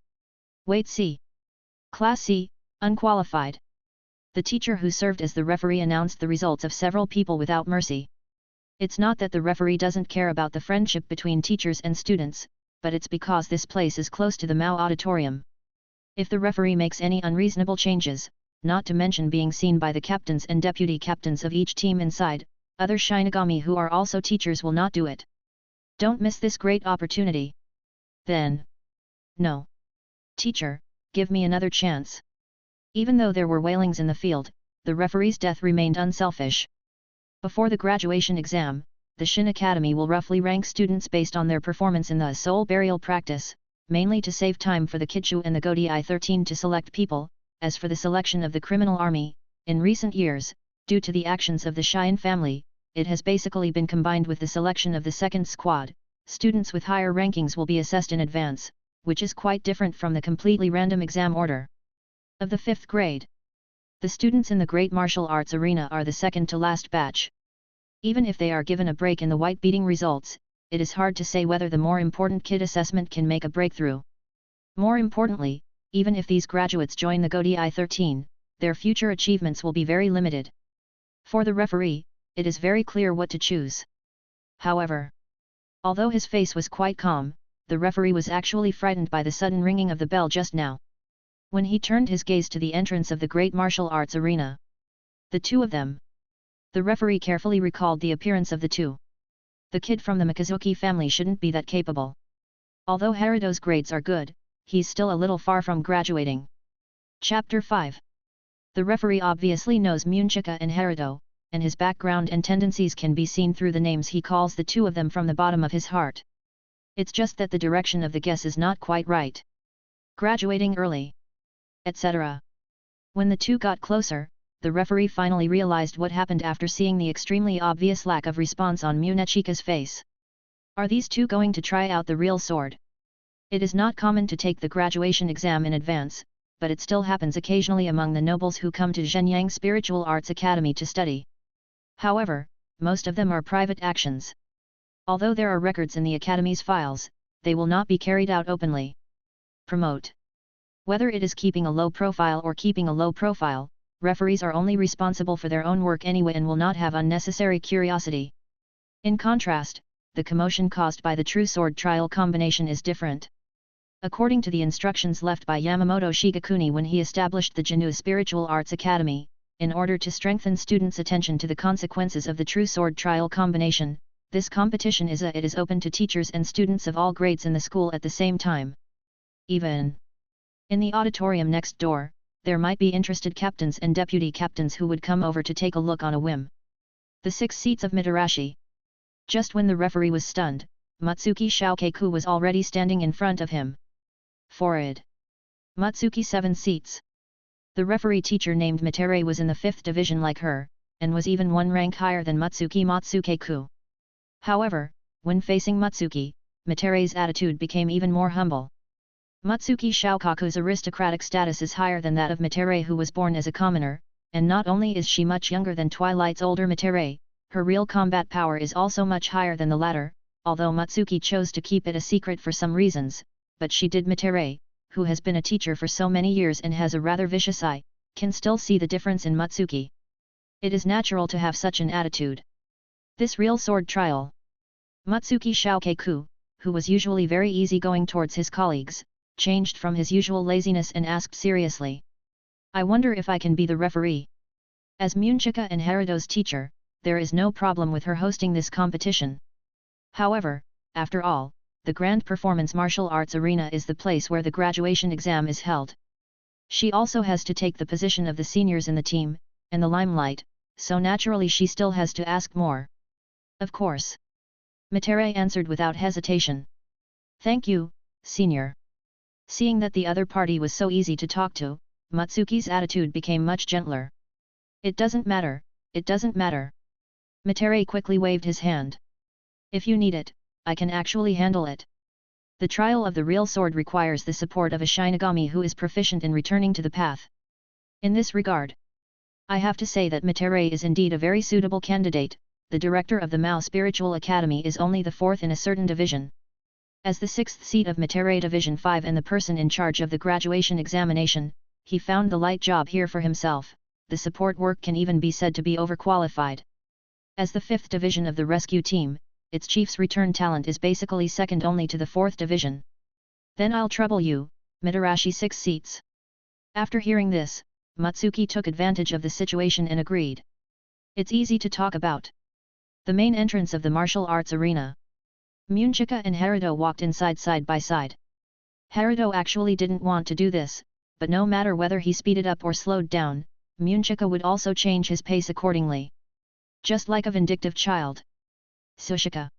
Wait, C. Class C, unqualified. The teacher who served as the referee announced the results of several people without mercy. It's not that the referee doesn't care about the friendship between teachers and students, but it's because this place is close to the Mao Auditorium. If the referee makes any unreasonable changes, not to mention being seen by the captains and deputy captains of each team inside, other Shinigami who are also teachers will not do it. Don't miss this great opportunity. Then. No. Teacher, give me another chance. Even though there were wailings in the field, the referee's death remained unselfish. Before the graduation exam, the Shin Academy will roughly rank students based on their performance in the soul burial practice, mainly to save time for the Kichu and the Godi I-13 to select people. As for the selection of the criminal army, in recent years, due to the actions of the Cheyenne family, it has basically been combined with the selection of the second squad. Students with higher rankings will be assessed in advance, which is quite different from the completely random exam order. Of the 5th grade, the students in the Great Martial Arts Arena are the second to last batch. Even if they are given a break in the white beating results, it is hard to say whether the more important Kid assessment can make a breakthrough. More importantly, even if these graduates join the Godi I-13, their future achievements will be very limited. For the referee, it is very clear what to choose. However, although his face was quite calm, the referee was actually frightened by the sudden ringing of the bell just now. When he turned his gaze to the entrance of the great martial arts arena. The two of them. The referee carefully recalled the appearance of the two. The kid from the Mikazuki family shouldn't be that capable. Although Herido's grades are good, he's still a little far from graduating. Chapter 5. The referee obviously knows Munchuka and Herido, and his background and tendencies can be seen through the names he calls the two of them from the bottom of his heart. It's just that the direction of the guess is not quite right. Graduating early, etc. When the two got closer, the referee finally realized what happened after seeing the extremely obvious lack of response on Munchuka's face. Are these two going to try out the real sword? It is not common to take the graduation exam in advance, but it still happens occasionally among the nobles who come to Zhenyang Spiritual Arts Academy to study. However, most of them are private actions. Although there are records in the Academy's files, they will not be carried out openly. Promote. Whether it is keeping a low profile or keeping a low profile, referees are only responsible for their own work anyway and will not have unnecessary curiosity. In contrast, the commotion caused by the true sword trial combination is different. According to the instructions left by Yamamoto Shigekuni when he established the Jinnu Spiritual Arts Academy, in order to strengthen students' attention to the consequences of the true sword trial combination, this competition is open to teachers and students of all grades in the school at the same time. Even in the auditorium next door, there might be interested captains and deputy captains who would come over to take a look on a whim. The 6 seats of Mitarashi. Just when the referee was stunned, Matsuki Shoukeiku was already standing in front of him. Forward. Matsuki 7 seats. The referee teacher named Mitere was in the 5th division like her, and was even 1 rank higher than Matsukeiku. However, when facing Matsuki, Mitere's attitude became even more humble. Matsuki Shoukaku's aristocratic status is higher than that of Mitere, who was born as a commoner, and not only is she much younger than Twilight's older Mitere, her real combat power is also much higher than the latter, although Matsuki chose to keep it a secret for some reasons, but she did. Mitere, who has been a teacher for so many years and has a rather vicious eye, can still see the difference in Matsuki. It is natural to have such an attitude. This real sword trial. Matsuki Shoukeiku, who was usually very easygoing towards his colleagues, changed from his usual laziness and asked seriously. I wonder if I can be the referee. As Munchuka and Herido's teacher, there is no problem with her hosting this competition. However, after all, the Grand Performance Martial Arts Arena is the place where the graduation exam is held. She also has to take the position of the seniors in the team, and the limelight, so naturally she still has to ask more. Of course. Mitere answered without hesitation. Thank you, senior. Seeing that the other party was so easy to talk to, Matsuki's attitude became much gentler. It doesn't matter, it doesn't matter. Mitere quickly waved his hand. If you need it, I can actually handle it. The trial of the real sword requires the support of a Shinigami who is proficient in returning to the path. In this regard, I have to say that Mitere is indeed a very suitable candidate. The director of the Mao Spiritual Academy is only the 4th in a certain division. As the 6th seat of Mitere Division 5 and the person in charge of the graduation examination, he found the light job here for himself. The support work can even be said to be overqualified. As the 5th division of the rescue team, its chief's return talent is basically second only to the 4th division. Then I'll trouble you, Mitarashi 6 seats. After hearing this, Matsuki took advantage of the situation and agreed. It's easy to talk about. The main entrance of the martial arts arena. Munchuka and Herido walked inside side by side. Herido actually didn't want to do this, but no matter whether he speeded up or slowed down, Munchuka would also change his pace accordingly. Just like a vindictive child. Sushika.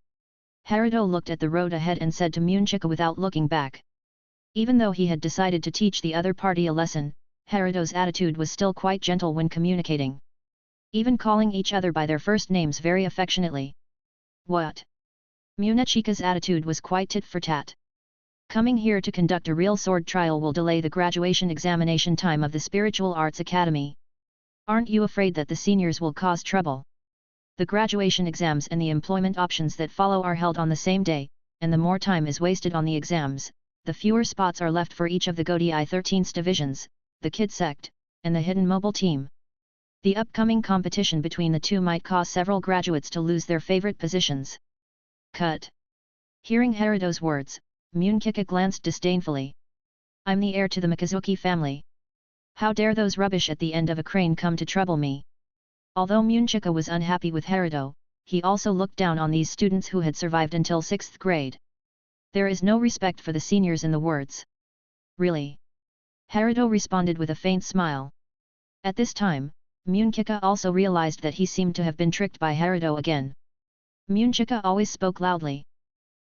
Herido looked at the road ahead and said to Munchuka without looking back. Even though he had decided to teach the other party a lesson, Herido's attitude was still quite gentle when communicating. Even calling each other by their first names very affectionately. What? Munchuka's attitude was quite tit for tat. Coming here to conduct a real sword trial will delay the graduation examination time of the Spiritual Arts Academy. Aren't you afraid that the seniors will cause trouble? The graduation exams and the employment options that follow are held on the same day, and the more time is wasted on the exams, the fewer spots are left for each of the Godei 13's divisions, the Kid Sect, and the Hidden Mobile Team. The upcoming competition between the two might cause several graduates to lose their favorite positions. Cut. Hearing Herido's words, Munchuka glanced disdainfully. I'm the heir to the Mikazuki family. How dare those rubbish at the end of a crane come to trouble me? Although Munchuka was unhappy with Herido, he also looked down on these students who had survived until 6th grade. There is no respect for the seniors in the words. Really? Herido responded with a faint smile. At this time, Munchuka also realized that he seemed to have been tricked by Herido again. Munchuka always spoke loudly.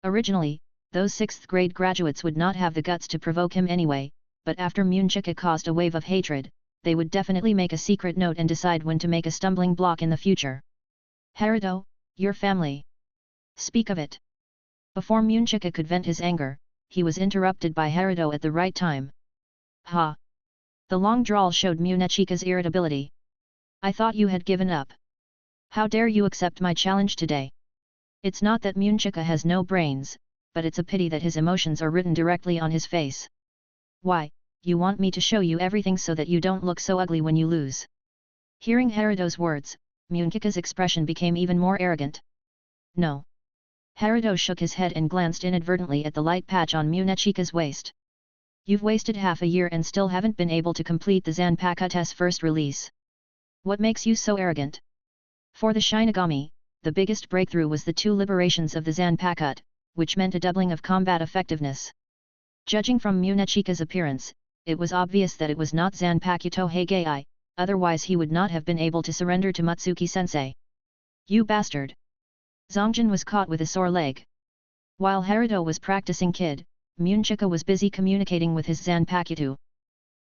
Originally, those 6th grade graduates would not have the guts to provoke him anyway, but after Munchuka caused a wave of hatred, they would definitely make a secret note and decide when to make a stumbling block in the future. Herido, your family. Speak of it. Before Munchuka could vent his anger, he was interrupted by Herido at the right time. Ha! The long drawl showed Munchuka's irritability. I thought you had given up. How dare you accept my challenge today? It's not that Munchuka has no brains, but it's a pity that his emotions are written directly on his face. Why, you want me to show you everything so that you don't look so ugly when you lose. Hearing Herido's words, Munchuka's expression became even more arrogant. No. Herido shook his head and glanced inadvertently at the light patch on Munchuka's waist. You've wasted half a year and still haven't been able to complete the Zanpakute's first release. What makes you so arrogant? For the Shinigami, the biggest breakthrough was the 2 liberations of the Zanpakute, which meant a doubling of combat effectiveness. Judging from Munchuka's appearance, it was obvious that it was not Zanpakuto Hegai, otherwise he would not have been able to surrender to Mutsuki-sensei. You bastard! Zongjin was caught with a sore leg. While Herido was practicing Kid, Munchuka was busy communicating with his Zanpakuto.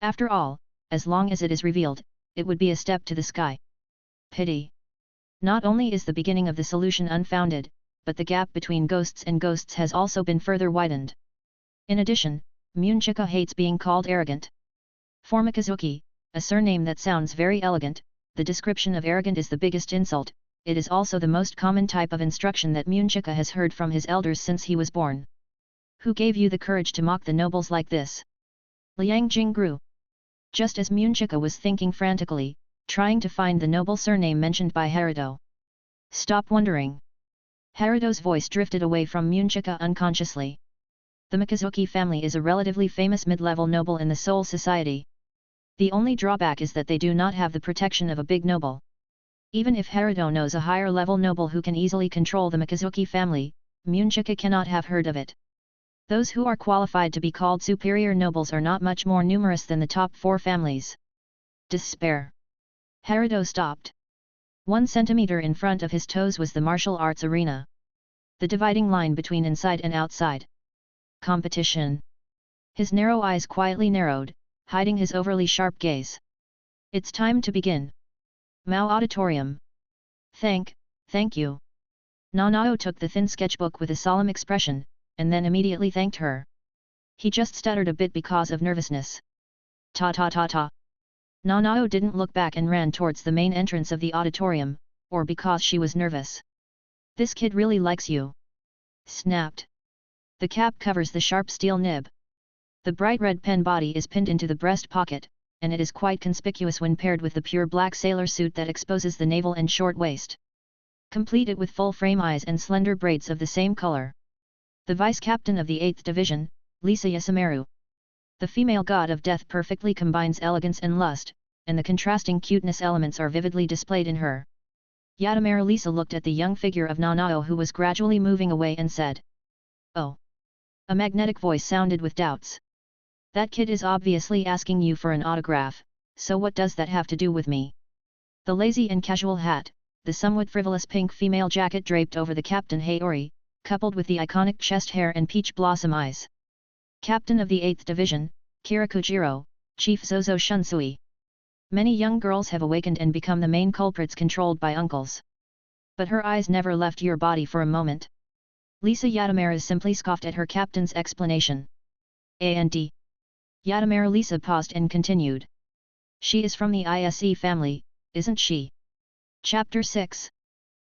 After all, as long as it is revealed, it would be a step to the sky. Pity. Not only is the beginning of the solution unfounded, but the gap between ghosts and ghosts has also been further widened. In addition, Munchuka hates being called arrogant. For Mikazuki, a surname that sounds very elegant, the description of arrogant is the biggest insult. It is also the most common type of instruction that Munchuka has heard from his elders since he was born. Who gave you the courage to mock the nobles like this? Liang Jing grew. Just as Munchuka was thinking frantically, trying to find the noble surname mentioned by Herido. Stop wondering. Herido's voice drifted away from Munchuka unconsciously. The Mikazuki family is a relatively famous mid-level noble in the Soul Society. The only drawback is that they do not have the protection of a big noble. Even if Herido knows a higher-level noble who can easily control the Mikazuki family, Munchuka cannot have heard of it. Those who are qualified to be called superior nobles are not much more numerous than the top 4 families. Despair. Herido stopped. 1 centimeter in front of his toes was the martial arts arena. The dividing line between inside and outside. Competition. His narrow eyes quietly narrowed, hiding his overly sharp gaze. It's time to begin. Mao Auditorium. Thank you. Nanao took the thin sketchbook with a solemn expression, and then immediately thanked her. He just stuttered a bit because of nervousness. Ta ta ta ta. Nanao didn't look back and ran towards the main entrance of the auditorium, or because she was nervous. This kid really likes you. Snapped. The cap covers the sharp steel nib. The bright red pen body is pinned into the breast pocket, and it is quite conspicuous when paired with the pure black sailor suit that exposes the navel and short waist. Complete it with full frame eyes and slender braids of the same color. The vice-captain of the 8th Division, Lisa Yasumaru. The female god of death perfectly combines elegance and lust, and the contrasting cuteness elements are vividly displayed in her. Yasumaru Lisa looked at the young figure of Nanao who was gradually moving away and said, "Oh." A magnetic voice sounded with doubts. That kid is obviously asking you for an autograph, so what does that have to do with me? The lazy and casual hat, the somewhat frivolous pink female jacket draped over the Captain Hayori, coupled with the iconic chest hair and peach blossom eyes. Captain of the 8th Division, Kirakujiro, Chief Zozo Shunsui. Many young girls have awakened and become the main culprits controlled by uncles. But her eyes never left your body for a moment. Lisa Yasumaru simply scoffed at her captain's explanation. And Yasumaru Lisa paused and continued. She is from the ISE family, isn't she? Chapter 6.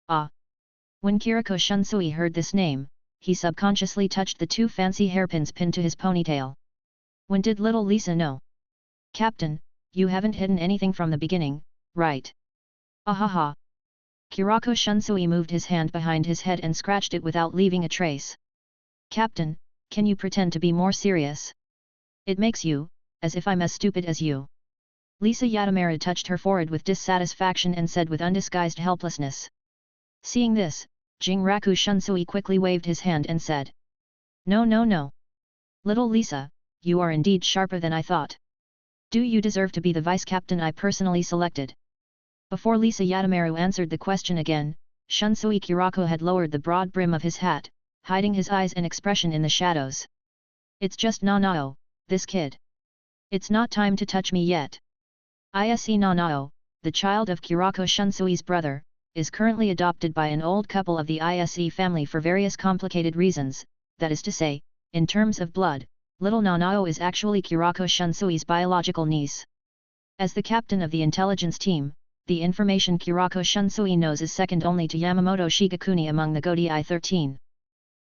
Ah. When Kiriko Shunsui heard this name, he subconsciously touched the 2 fancy hairpins pinned to his ponytail. When did little Lisa know? Captain, you haven't hidden anything from the beginning, right? Ahaha. Kurako Shunsui moved his hand behind his head and scratched it without leaving a trace. Captain, can you pretend to be more serious? It makes you, as if I'm as stupid as you. Lisa Yatamura touched her forehead with dissatisfaction and said with undisguised helplessness. Seeing this, Jinraku Shunsui quickly waved his hand and said. No no no. Little Lisa, you are indeed sharper than I thought. Do you deserve to be the vice-captain I personally selected? Before Lisa Yatamura answered the question again, Shunsui Kurako had lowered the broad brim of his hat, hiding his eyes and expression in the shadows. It's just Nanao, this kid. It's not time to touch me yet. Ise Nanao, the child of Kurako Shunsui's brother, is currently adopted by an old couple of the Ise family for various complicated reasons, that is to say, in terms of blood, little Nanao is actually Kurako Shunsui's biological niece. As the captain of the intelligence team, the information Kurako Shunsui knows is second only to Yamamoto Shigakuni among the Godei 13.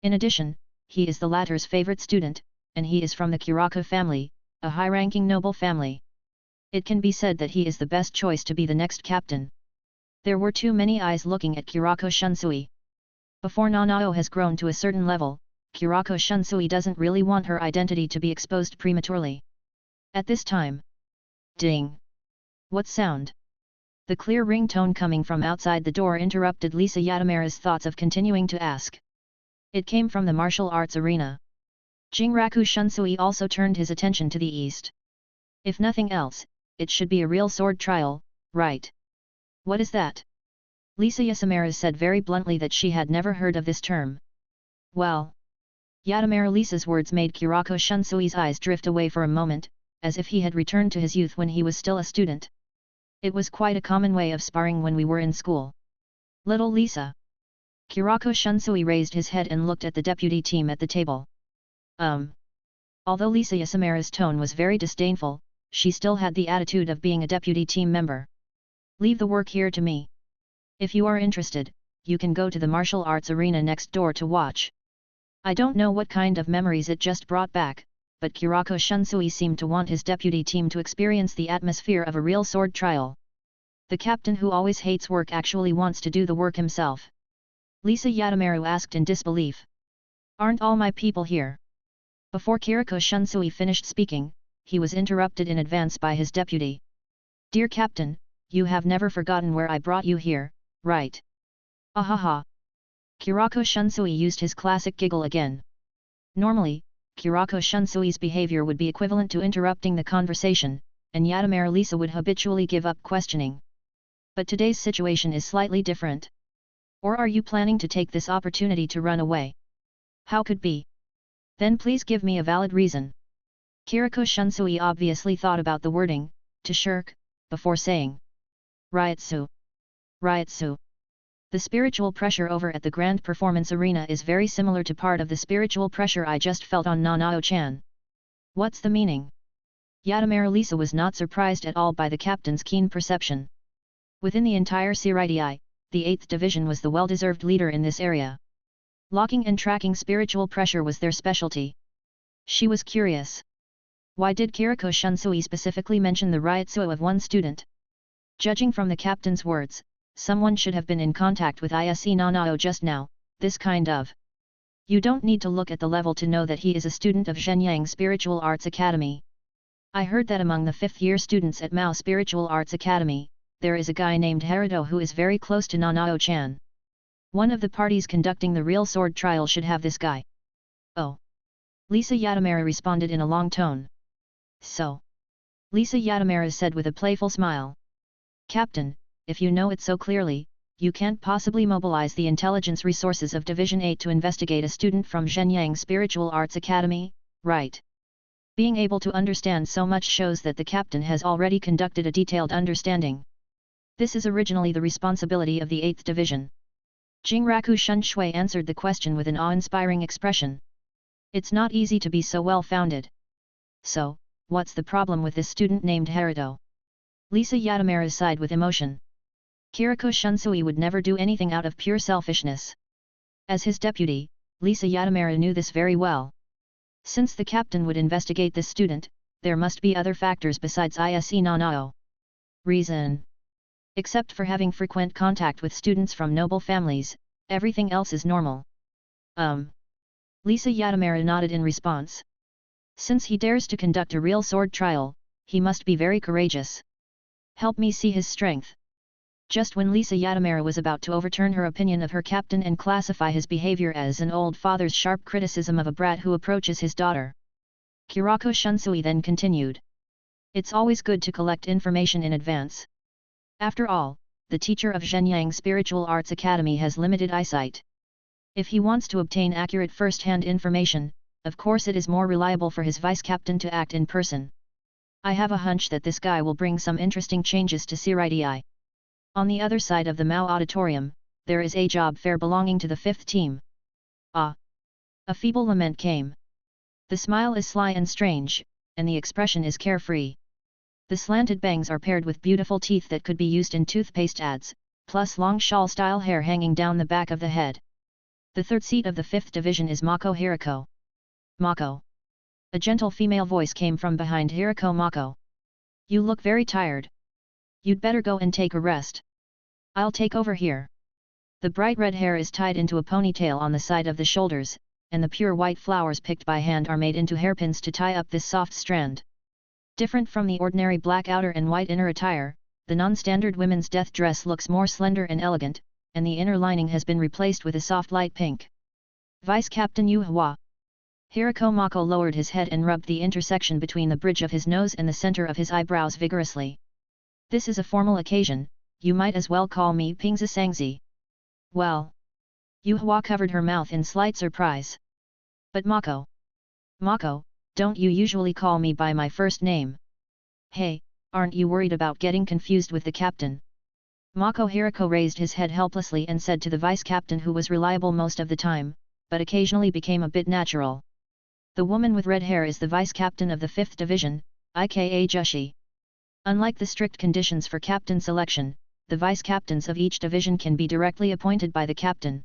In addition, he is the latter's favorite student, and he is from the Kurako family, a high-ranking noble family. It can be said that he is the best choice to be the next captain. There were too many eyes looking at Kurako Shunsui. Before Nanao has grown to a certain level, Kurako Shunsui doesn't really want her identity to be exposed prematurely. At this time. Ding! What sound? The clear ringtone coming from outside the door interrupted Lisa Yatamura's thoughts of continuing to ask. It came from the martial arts arena. Jinraku Shunsui also turned his attention to the east. If nothing else, it should be a real sword trial, right? What is that? Lisa Yatamura said very bluntly that she had never heard of this term. Well. Yatamura Lisa's words made Kurako Shunsui's eyes drift away for a moment, as if he had returned to his youth when he was still a student. It was quite a common way of sparring when we were in school. Little Lisa. Kurako Shunsui raised his head and looked at the deputy team at the table. Although Lisa Yasamura's tone was very disdainful, she still had the attitude of being a deputy team member. Leave the work here to me. If you are interested, you can go to the martial arts arena next door to watch. I don't know what kind of memories it just brought back, but Kurako Shunsui seemed to want his deputy team to experience the atmosphere of a real sword trial. The captain who always hates work actually wants to do the work himself. Lisa Yatamura asked in disbelief. Aren't all my people here? Before Kurako Shunsui finished speaking, he was interrupted in advance by his deputy. Dear Captain, you have never forgotten where I brought you here, right? Ahaha. Kurako Shunsui used his classic giggle again. Normally, Kurako Shunsui's behavior would be equivalent to interrupting the conversation, and Yatamura Lisa would habitually give up questioning. But today's situation is slightly different. Or are you planning to take this opportunity to run away? How could be? Then please give me a valid reason. Kurako Shunsui obviously thought about the wording, to shirk, before saying. Ryutsu. Ryutsu. The spiritual pressure over at the Grand Performance Arena is very similar to part of the spiritual pressure I just felt on Nanao-chan. What's the meaning? Yatamura Lisa was not surprised at all by the captain's keen perception. Within the entire Seireitei, the 8th Division was the well-deserved leader in this area. Locking and tracking spiritual pressure was their specialty. She was curious. Why did Kurako Shunsui specifically mention the Ryutsu of one student? Judging from the captain's words, someone should have been in contact with Ise Nanao just now, this kind of. You don't need to look at the level to know that he is a student of Shenyang Spiritual Arts Academy. I heard that among the 5th-year students at Mao Spiritual Arts Academy, there is a guy named Herido who is very close to Nanao-chan. One of the parties conducting the real sword trial should have this guy. Oh. Lisa Yatamura responded in a long tone. So. Lisa Yatamura said with a playful smile. Captain, if you know it so clearly, you can't possibly mobilize the intelligence resources of Division 8 to investigate a student from Shenyang Spiritual Arts Academy, right? Being able to understand so much shows that the captain has already conducted a detailed understanding. This is originally the responsibility of the 8th Division. Jinraku Shunsui answered the question with an awe-inspiring expression. It's not easy to be so well-founded. So, what's the problem with this student named Herido? Lisa Yatamura sighed with emotion. Kurako Shunsui would never do anything out of pure selfishness. As his deputy, Lisa Yatamura knew this very well. Since the captain would investigate this student, there must be other factors besides Ise Nanao. Reason. Except for having frequent contact with students from noble families, everything else is normal. Lisa Yatamura nodded in response. Since he dares to conduct a real sword trial, he must be very courageous. Help me see his strength. Just when Lisa Yatamura was about to overturn her opinion of her captain and classify his behavior as an old father's sharp criticism of a brat who approaches his daughter, Kirako Shunsui then continued. It's always good to collect information in advance. After all, the teacher of Zhenyang Spiritual Arts Academy has limited eyesight. If he wants to obtain accurate first-hand information, of course it is more reliable for his vice-captain to act in person. I have a hunch that this guy will bring some interesting changes to Siriti. On the other side of the Mao Auditorium, there is a job fair belonging to the 5th team. Ah! A feeble lament came. The smile is sly and strange, and the expression is carefree. The slanted bangs are paired with beautiful teeth that could be used in toothpaste ads, plus long shawl-style hair hanging down the back of the head. The 3rd seat of the 5th division is Mako Hiriko. Mako. A gentle female voice came from behind Hiriko Mako. You look very tired. You'd better go and take a rest. I'll take over here. The bright red hair is tied into a ponytail on the side of the shoulders, and the pure white flowers picked by hand are made into hairpins to tie up this soft strand. Different from the ordinary black outer and white inner attire, the non-standard women's death dress looks more slender and elegant, and the inner lining has been replaced with a soft light pink. Vice Captain Yu Hua. Hiriko Mako lowered his head and rubbed the intersection between the bridge of his nose and the center of his eyebrows vigorously. This is a formal occasion, you might as well call me Pingzi Sangzi. Well. Yu Hua covered her mouth in slight surprise. But Mako. Mako, don't you usually call me by my first name? Hey, aren't you worried about getting confused with the captain? Mako Hiriko raised his head helplessly and said to the vice-captain, who was reliable most of the time, but occasionally became a bit natural. The woman with red hair is the vice-captain of the 5th division, aka Jushi. Unlike the strict conditions for captain selection, the vice-captains of each division can be directly appointed by the captain.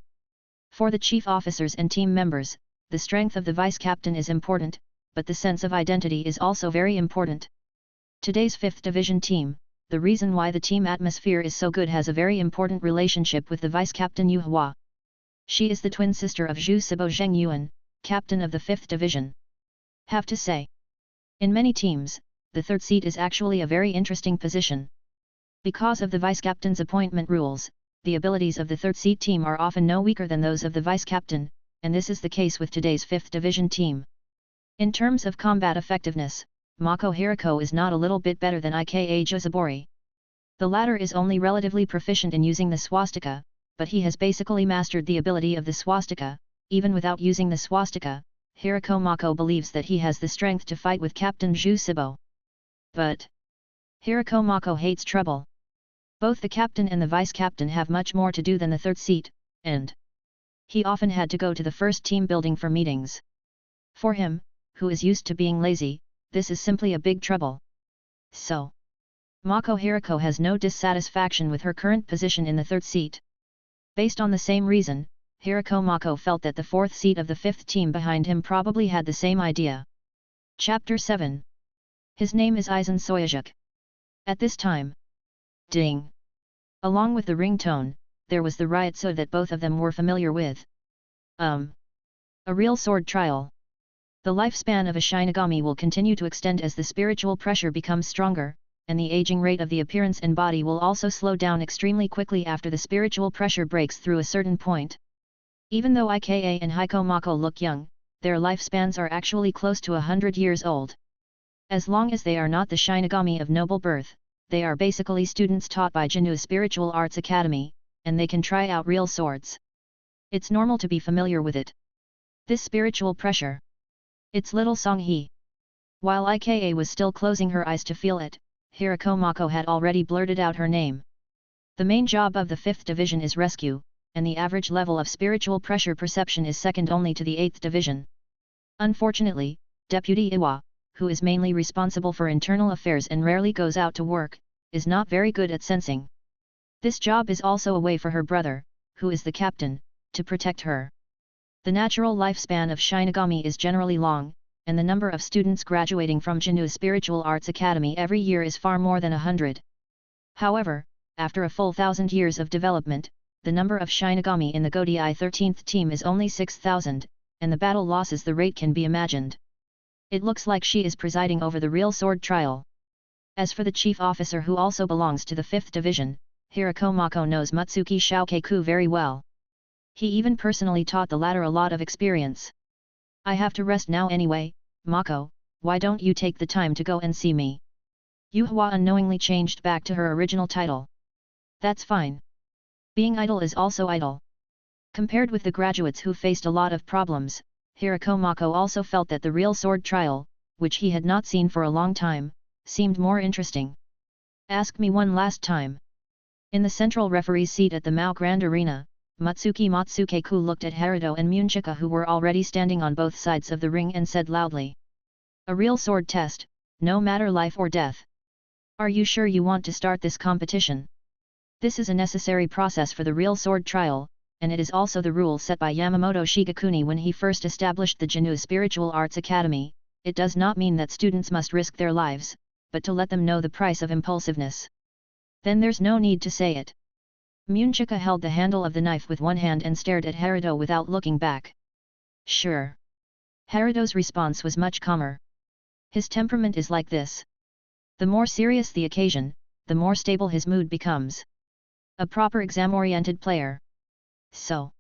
For the chief officers and team members, the strength of the vice-captain is important, but the sense of identity is also very important. Today's 5th division team, the reason why the team atmosphere is so good has a very important relationship with the vice-captain Yu Hua. She is the twin sister of Zhu Sibo Zheng Yuan, captain of the 5th division. Have to say, in many teams, the 3rd seat is actually a very interesting position. Because of the vice-captain's appointment rules, the abilities of the 3rd seat team are often no weaker than those of the vice-captain, and this is the case with today's 5th division team. In terms of combat effectiveness, Mako Hiriko is not a little bit better than Ika Josabori. The latter is only relatively proficient in using the swastika, but he has basically mastered the ability of the swastika. Even without using the swastika, Hiriko Mako believes that he has the strength to fight with Captain Zhu Sibo. But Hiriko Mako hates trouble. Both the captain and the vice-captain have much more to do than the 3rd seat, and he often had to go to the 1st team building for meetings. For him, who is used to being lazy, this is simply a big trouble. So, Mako Hiriko has no dissatisfaction with her current position in the 3rd seat. Based on the same reason, Hiriko Mako felt that the 4th seat of the 5th team behind him probably had the same idea. Chapter 7. His name is Aizen Soyajuk. At this time, ding! Along with the ringtone, there was the ryotsu that both of them were familiar with. A real sword trial. The lifespan of a Shinigami will continue to extend as the spiritual pressure becomes stronger, and the aging rate of the appearance and body will also slow down extremely quickly after the spiritual pressure breaks through a certain point. Even though Ika and Hiko Mako look young, their lifespans are actually close to 100 years old. As long as they are not the Shinigami of noble birth, they are basically students taught by Jinnu Spiritual Arts Academy, and they can try out real swords. It's normal to be familiar with it. This spiritual pressure. It's little Songhi. While Ika was still closing her eyes to feel it, Hiriko Mako had already blurted out her name. The main job of the 5th division is rescue, and the average level of spiritual pressure perception is second only to the 8th division. Unfortunately, Deputy Iwa, who is mainly responsible for internal affairs and rarely goes out to work, is not very good at sensing. This job is also a way for her brother, who is the captain, to protect her. The natural lifespan of Shinigami is generally long, and the number of students graduating from Jinnu Spiritual Arts Academy every year is far more than 100. However, after a full 1,000 years of development, the number of Shinigami in the Godei 13th team is only 6,000, and the battle losses the rate can be imagined. It looks like she is presiding over the real sword trial. As for the chief officer who also belongs to the 5th division, Hirako Mako knows Mutsuki Shoukeiku very well. He even personally taught the latter a lot of experience. I have to rest now anyway, Mako, why don't you take the time to go and see me? Yuhua unknowingly changed back to her original title. That's fine. Being idle is also idle. Compared with the graduates who faced a lot of problems, Hirako Mako also felt that the real sword trial, which he had not seen for a long time, seemed more interesting. Ask me one last time. In the central referee's seat at the Mao Grand Arena, Mutsuki Matsukeku looked at Herido and Munchuka who were already standing on both sides of the ring and said loudly. A real sword test, no matter life or death. Are you sure you want to start this competition? This is a necessary process for the real sword trial, and it is also the rule set by Yamamoto Shigekuni when he first established the Jinu Spiritual Arts Academy. It does not mean that students must risk their lives, but to let them know the price of impulsiveness. Then there's no need to say it. Munchuka held the handle of the knife with one hand and stared at Herido without looking back. Sure. Herido's response was much calmer. His temperament is like this. The more serious the occasion, the more stable his mood becomes. A proper exam-oriented player. So.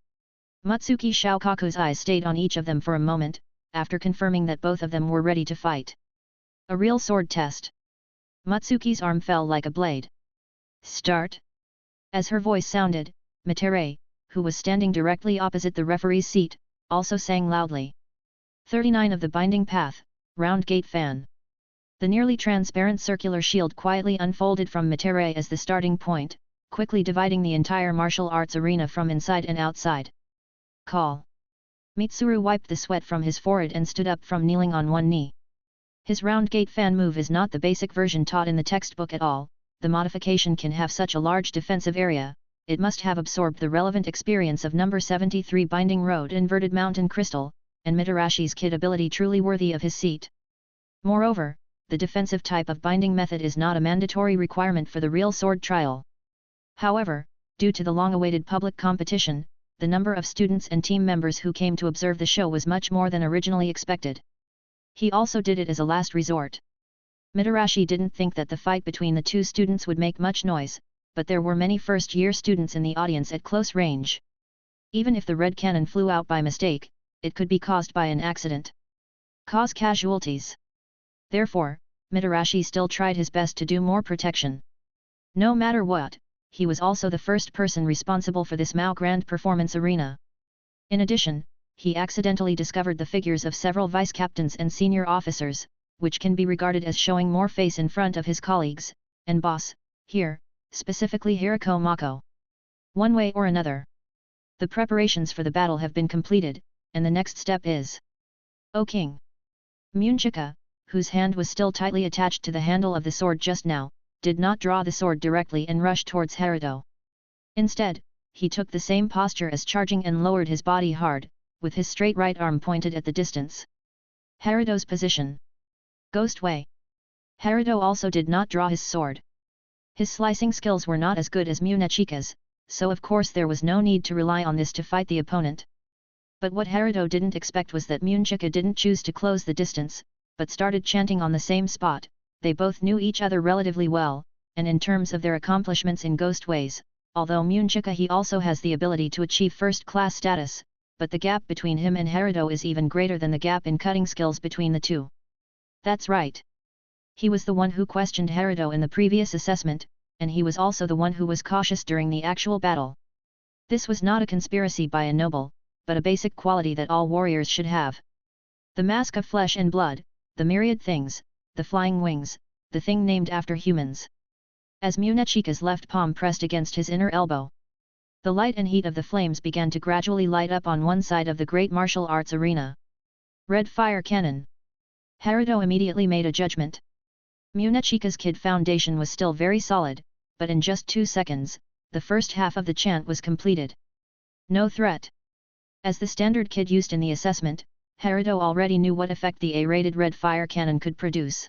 Mutsuki Shoukeicu's eyes stayed on each of them for a moment, after confirming that both of them were ready to fight. A real sword test. Mutsuki's arm fell like a blade. Start. As her voice sounded, Mitere, who was standing directly opposite the referee's seat, also sang loudly. 39 of the binding path, round gate fan. The nearly transparent circular shield quietly unfolded from Mitere as the starting point, quickly dividing the entire martial arts arena from inside and outside. Call. Mitsuru wiped the sweat from his forehead and stood up from kneeling on one knee. His round gate fan move is not the basic version taught in the textbook at all. The modification can have such a large defensive area, it must have absorbed the relevant experience of number 73 Binding Road Inverted Mountain Crystal, and Mitarashi's kid ability truly worthy of his seat. Moreover, the defensive type of binding method is not a mandatory requirement for the real sword trial. However, due to the long-awaited public competition, the number of students and team members who came to observe the show was much more than originally expected. He also did it as a last resort. Mitarashi didn't think that the fight between the two students would make much noise, but there were many first-year students in the audience at close range. Even if the red cannon flew out by mistake, it could be caused by an accident. Cause casualties. Therefore, Mitarashi still tried his best to do more protection. No matter what, he was also the first person responsible for this Mao Grand Performance Arena. In addition, he accidentally discovered the figures of several vice-captains and senior officers, which can be regarded as showing more face in front of his colleagues, and boss, here, specifically Hirako Mako. One way or another. The preparations for the battle have been completed, and the next step is... O King! Munchuka, whose hand was still tightly attached to the handle of the sword just now, did not draw the sword directly and rush towards Herido. Instead, he took the same posture as charging and lowered his body hard, with his straight right arm pointed at the distance. Herido's position. Ghost Way. Herido also did not draw his sword. His slicing skills were not as good as Munchuka's, so of course there was no need to rely on this to fight the opponent. But what Herido didn't expect was that Munchuka didn't choose to close the distance, but started chanting on the same spot. They both knew each other relatively well, and in terms of their accomplishments in ghost ways, although Munchuka he also has the ability to achieve first-class status, but the gap between him and Herido is even greater than the gap in cutting skills between the two. That's right. He was the one who questioned Herido in the previous assessment, and he was also the one who was cautious during the actual battle. This was not a conspiracy by a noble, but a basic quality that all warriors should have. The mask of flesh and blood, the myriad things, the flying wings, the thing named after humans. As Munchuka's left palm pressed against his inner elbow, the light and heat of the flames began to gradually light up on one side of the great martial arts arena. Red fire cannon. Herido immediately made a judgment. Munchuka's kid foundation was still very solid, but in just 2 seconds, the first half of the chant was completed. No threat. As the standard kid used in the assessment, Herido already knew what effect the A-rated red fire cannon could produce.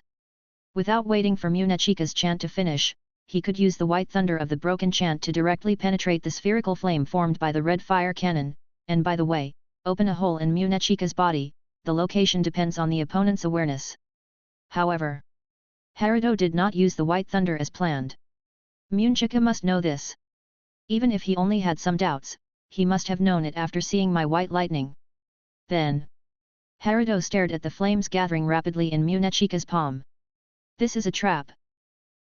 Without waiting for Munchuka's chant to finish, he could use the white thunder of the broken chant to directly penetrate the spherical flame formed by the red fire cannon, and by the way, open a hole in Munchuka's body. The location depends on the opponent's awareness. However, Herido did not use the white thunder as planned. Munchuka must know this. Even if he only had some doubts, he must have known it after seeing my white lightning. Then, Herido stared at the flames gathering rapidly in Munchuka's palm. This is a trap.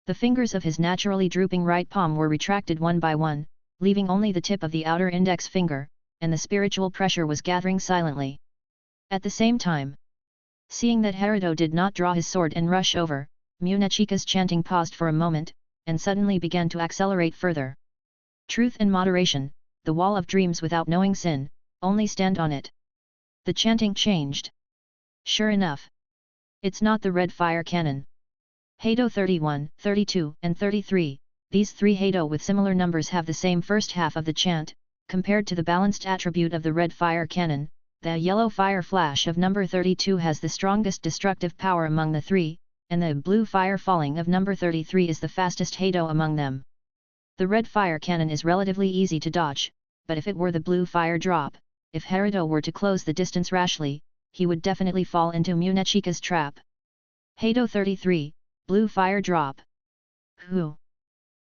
The fingers of his naturally drooping right palm were retracted one by one, leaving only the tip of the outer index finger, and the spiritual pressure was gathering silently. At the same time, seeing that Herido did not draw his sword and rush over, Munchuka's chanting paused for a moment, and suddenly began to accelerate further. Truth and moderation, the wall of dreams without knowing sin, only stand on it. The chanting changed. Sure enough. It's not the red fire cannon. Herido 31, 32, and 33, these three Herido with similar numbers have the same first half of the chant, compared to the balanced attribute of the red fire cannon. The yellow fire flash of number 32 has the strongest destructive power among the three, and the blue fire falling of number 33 is the fastest Herido among them. The red fire cannon is relatively easy to dodge, but if it were the blue fire drop, if Herido were to close the distance rashly, he would definitely fall into Munchuka's trap. Herido 33, blue fire drop. Who?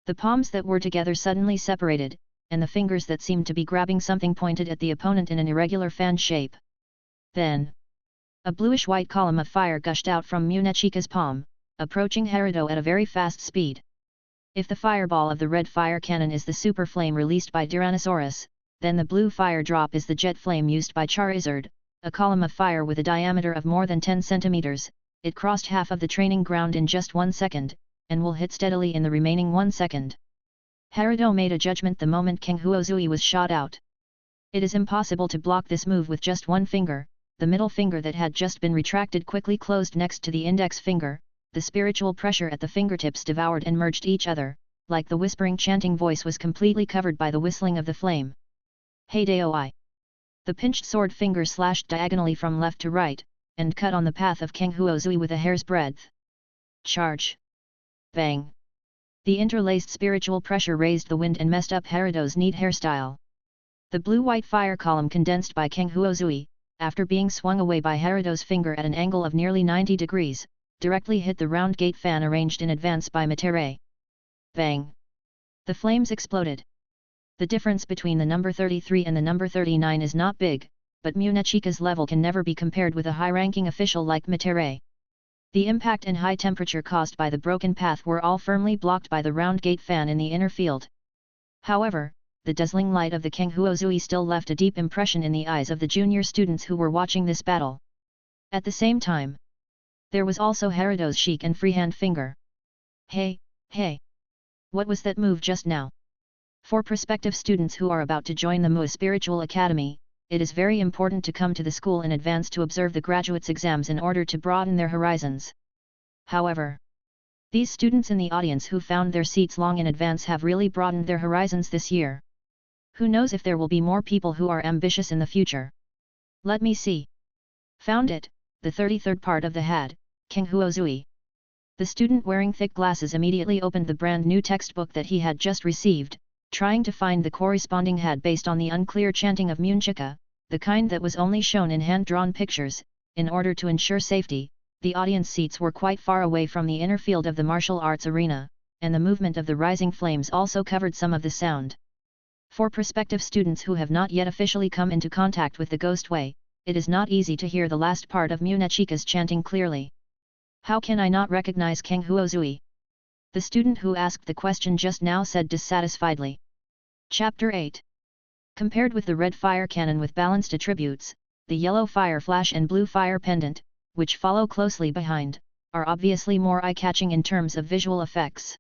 The palms that were together suddenly separated, and the fingers that seemed to be grabbing something pointed at the opponent in an irregular fan shape. Then, a bluish-white column of fire gushed out from Munchuka's palm, approaching Herido at a very fast speed. If the fireball of the red fire cannon is the super flame released by Tyrannosaurus, then the blue fire drop is the jet flame used by Charizard, a column of fire with a diameter of more than 10 centimeters. It crossed half of the training ground in just 1 second, and will hit steadily in the remaining 1 second. Herido made a judgment the moment King Huozui was shot out. It is impossible to block this move with just one finger. The middle finger that had just been retracted quickly closed next to the index finger. The spiritual pressure at the fingertips devoured and merged each other, like the whispering chanting voice was completely covered by the whistling of the flame. Heidoi. The pinched sword finger slashed diagonally from left to right, and cut on the path of King Huozui with a hair's breadth. Charge! Bang! The interlaced spiritual pressure raised the wind and messed up Herido's neat hairstyle. The blue-white fire column condensed by King Huozui, after being swung away by Herido's finger at an angle of nearly 90 degrees, directly hit the round gate fan arranged in advance by Matere. Bang! The flames exploded. The difference between the number 33 and the number 39 is not big, but Munchuka's level can never be compared with a high-ranking official like Matere. The impact and high temperature caused by the broken path were all firmly blocked by the round gate fan in the inner field. However, the dazzling light of the King Huozui still left a deep impression in the eyes of the junior students who were watching this battle. At the same time, there was also Herido's chic and freehand finger. Hey! What was that move just now? For prospective students who are about to join the MUA Spiritual Academy, it is very important to come to the school in advance to observe the graduates' exams in order to broaden their horizons. However, these students in the audience who found their seats long in advance have really broadened their horizons this year. Who knows if there will be more people who are ambitious in the future? Let me see. Found it, the 33rd part of the had, King Huozui. The student wearing thick glasses immediately opened the brand new textbook that he had just received, trying to find the corresponding had based on the unclear chanting of Munchuka, the kind that was only shown in hand-drawn pictures. In order to ensure safety, the audience seats were quite far away from the inner field of the martial arts arena, and the movement of the rising flames also covered some of the sound. For prospective students who have not yet officially come into contact with the Ghost Way, it is not easy to hear the last part of Munchuka's chanting clearly. How can I not recognize King Huozui? The student who asked the question just now said dissatisfiedly. Chapter 8. Compared with the red fire cannon with balanced attributes, the yellow fire flash and blue fire pendant, which follow closely behind, are obviously more eye-catching in terms of visual effects.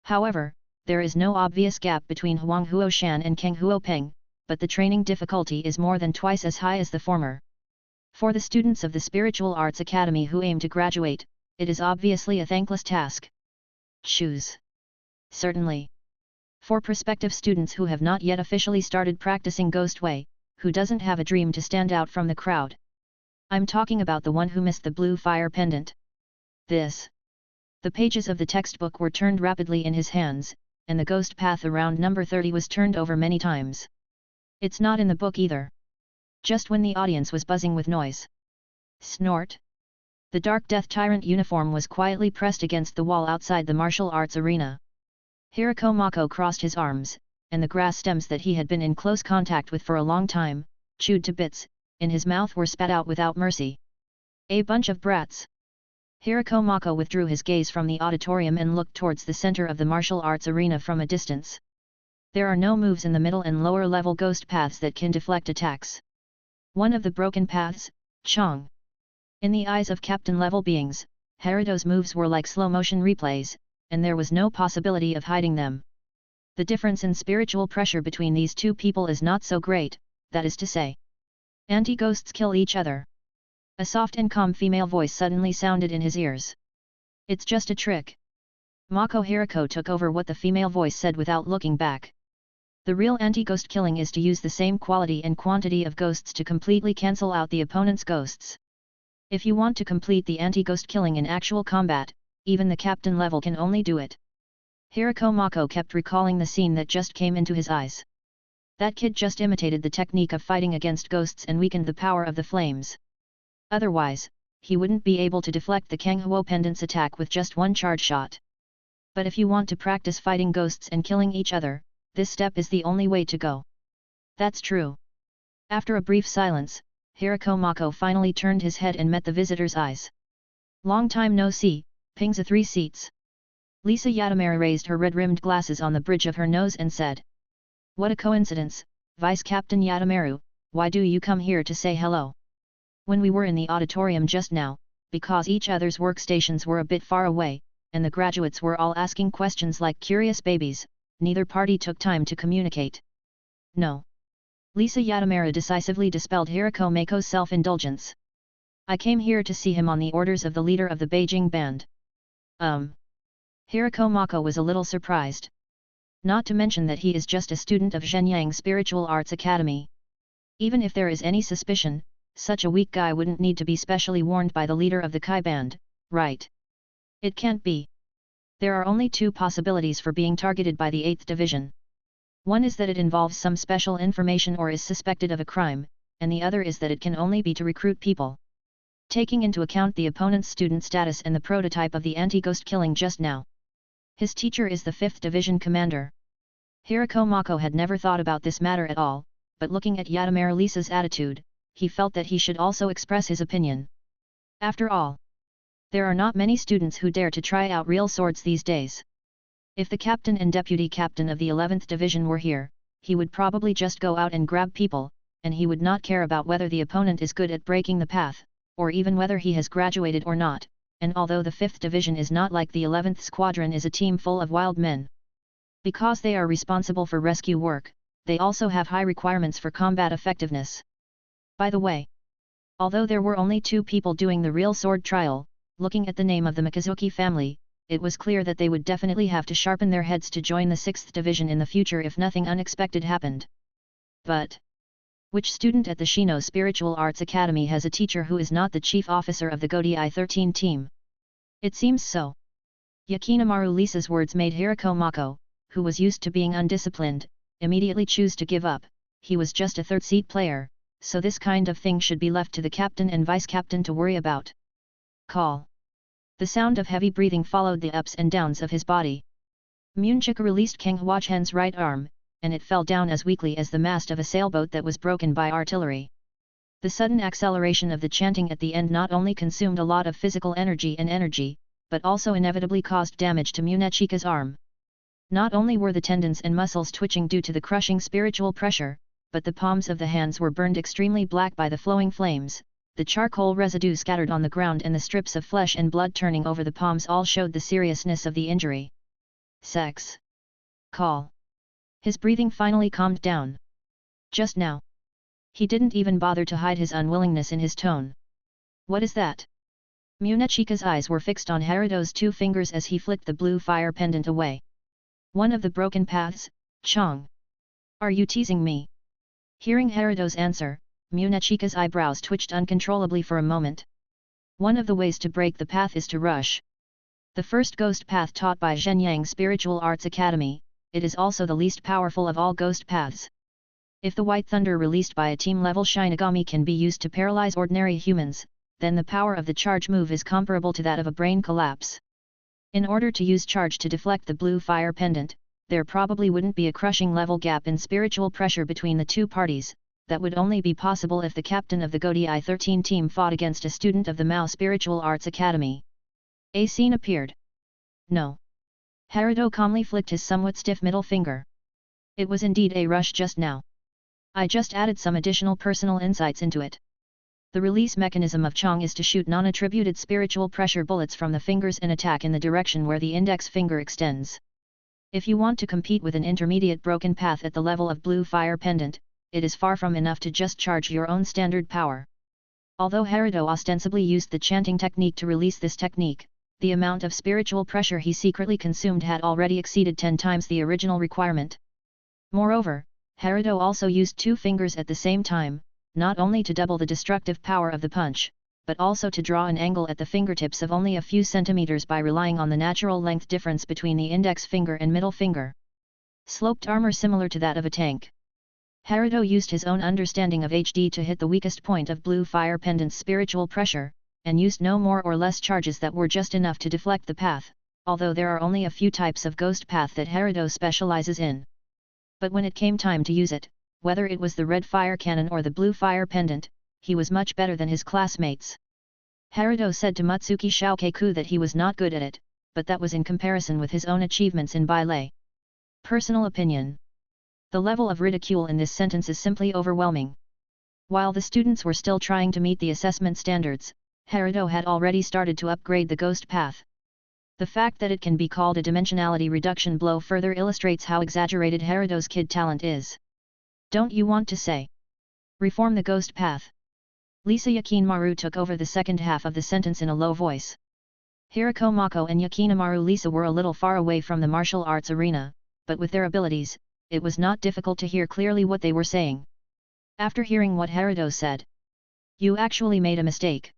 However, there is no obvious gap between Huang Huoshan and King Huopeng, but the training difficulty is more than twice as high as the former. For the students of the Spiritual Arts Academy who aim to graduate, it is obviously a thankless task. Choose. Certainly. For prospective students who have not yet officially started practicing Ghost Way, who doesn't have a dream to stand out from the crowd. I'm talking about the one who missed the blue fire pendant. This The pages of the textbook were turned rapidly in his hands, and the ghost path around number 30 was turned over many times. It's not in the book either. Just when the audience was buzzing with noise. Snort. The Dark Death Tyrant uniform was quietly pressed against the wall outside the martial arts arena. Hirako Mako crossed his arms, and the grass stems that he had been in close contact with for a long time, chewed to bits, in his mouth were spat out without mercy. A bunch of brats. Hirako Mako withdrew his gaze from the auditorium and looked towards the center of the martial arts arena from a distance. There are no moves in the middle and lower level ghost paths that can deflect attacks. One of the broken paths, Chong. In the eyes of captain-level beings, Herido's moves were like slow-motion replays, and there was no possibility of hiding them. The difference in spiritual pressure between these two people is not so great, that is to say. Anti-ghosts kill each other. A soft and calm female voice suddenly sounded in his ears. It's just a trick. Mako Hirako took over what the female voice said without looking back. The real anti-ghost killing is to use the same quality and quantity of ghosts to completely cancel out the opponent's ghosts. If you want to complete the anti-ghost killing in actual combat, even the captain level can only do it. Hirako Mako kept recalling the scene that just came into his eyes. That kid just imitated the technique of fighting against ghosts and weakened the power of the flames. Otherwise, he wouldn't be able to deflect the Kanghuo Pendant's attack with just one charge shot. But if you want to practice fighting ghosts and killing each other, this step is the only way to go. That's true. After a brief silence, Hirako Mako finally turned his head and met the visitor's eyes. Long time no see, Pingza 3 seats. Lisa Yatamura raised her red-rimmed glasses on the bridge of her nose and said. What a coincidence, Vice Captain Yatamura, why do you come here to say hello? When we were in the auditorium just now, because each other's workstations were a bit far away, and the graduates were all asking questions like curious babies, neither party took time to communicate. No. Lisa Yatamura decisively dispelled Hirako Mako's self-indulgence. I came here to see him on the orders of the leader of the Beijing band. Hirako Mako was a little surprised. Not to mention that he is just a student of Shenyang Spiritual Arts Academy. Even if there is any suspicion, such a weak guy wouldn't need to be specially warned by the leader of the Kai band, right? It can't be. There are only two possibilities for being targeted by the 8th Division. One is that it involves some special information or is suspected of a crime, and the other is that it can only be to recruit people. Taking into account the opponent's student status and the prototype of the anti-ghost killing just now. His teacher is the 5th Division commander. Hirako Mako had never thought about this matter at all, but looking at Yatamura Lisa's attitude, he felt that he should also express his opinion. After all, there are not many students who dare to try out real swords these days. If the captain and deputy captain of the 11th Division were here, he would probably just go out and grab people, and he would not care about whether the opponent is good at breaking the path, or even whether he has graduated or not, and although the 5th Division is not like the 11th Squadron is a team full of wild men. Because they are responsible for rescue work, they also have high requirements for combat effectiveness. By the way, although there were only 2 people doing the real sword trial, looking at the name of the Mikazuki family, it was clear that they would definitely have to sharpen their heads to join the 6th Division in the future if nothing unexpected happened. But which student at the Shino Spiritual Arts Academy has a teacher who is not the chief officer of the Godi I-13 team? It seems so. Yakinamaru Lisa's words made Hirako Mako, who was used to being undisciplined, immediately choose to give up. He was just a third-seat player, so this kind of thing should be left to the captain and vice-captain to worry about. Call. The sound of heavy breathing followed the ups and downs of his body. Munchuka released Kang Huachen's right arm, and it fell down as weakly as the mast of a sailboat that was broken by artillery. The sudden acceleration of the chanting at the end not only consumed a lot of physical energy, but also inevitably caused damage to Munechika's arm. Not only were the tendons and muscles twitching due to the crushing spiritual pressure, but the palms of the hands were burned extremely black by the flowing flames. The charcoal residue scattered on the ground and the strips of flesh and blood turning over the palms all showed the seriousness of the injury. Sex. Call. His breathing finally calmed down. Just now. He didn't even bother to hide his unwillingness in his tone. What is that? Munechika's eyes were fixed on Herido's 2 fingers as he flicked the blue fire pendant away. One of the broken paths, Chong. Are you teasing me? Hearing Herido's answer, Munechika's eyebrows twitched uncontrollably for a moment. One of the ways to break the path is to rush. The first ghost path taught by Zhenyang Spiritual Arts Academy, it is also the least powerful of all ghost paths. If the white thunder released by a team-level Shinigami can be used to paralyze ordinary humans, then the power of the charge move is comparable to that of a brain collapse. In order to use charge to deflect the blue fire pendant, there probably wouldn't be a crushing level gap in spiritual pressure between the two parties. That would only be possible if the captain of the Godi I-13 team fought against a student of the Mao Spiritual Arts Academy. A scene appeared. No. Herido calmly flicked his somewhat stiff middle finger. It was indeed a rush just now. I just added some additional personal insights into it. The release mechanism of Chong is to shoot non-attributed spiritual pressure bullets from the fingers and attack in the direction where the index finger extends. If you want to compete with an intermediate broken path at the level of blue fire pendant, it is far from enough to just charge your own standard power. Although Herido ostensibly used the chanting technique to release this technique, the amount of spiritual pressure he secretly consumed had already exceeded 10 times the original requirement. Moreover, Herido also used 2 fingers at the same time, not only to double the destructive power of the punch, but also to draw an angle at the fingertips of only a few centimeters by relying on the natural length difference between the index finger and middle finger. Sloped armor similar to that of a tank. Herido used his own understanding of HD to hit the weakest point of blue fire pendant's spiritual pressure, and used no more or less charges that were just enough to deflect the path, although there are only a few types of ghost path that Herido specializes in. But when it came time to use it, whether it was the red fire cannon or the blue fire pendant, he was much better than his classmates. Herido said to Mutsuki Shoukeiku that he was not good at it, but that was in comparison with his own achievements in ballet. Personal opinion. The level of ridicule in this sentence is simply overwhelming. While the students were still trying to meet the assessment standards, Herido had already started to upgrade the ghost path. The fact that it can be called a dimensionality reduction blow further illustrates how exaggerated Herido's kid talent is. Don't you want to say? Reform the ghost path. Lisa Yakinmaru took over the second half of the sentence in a low voice. Hirako Mako and Yakinamaru Lisa were a little far away from the martial arts arena, but with their abilities, it was not difficult to hear clearly what they were saying. After hearing what Herido said, "You actually made a mistake."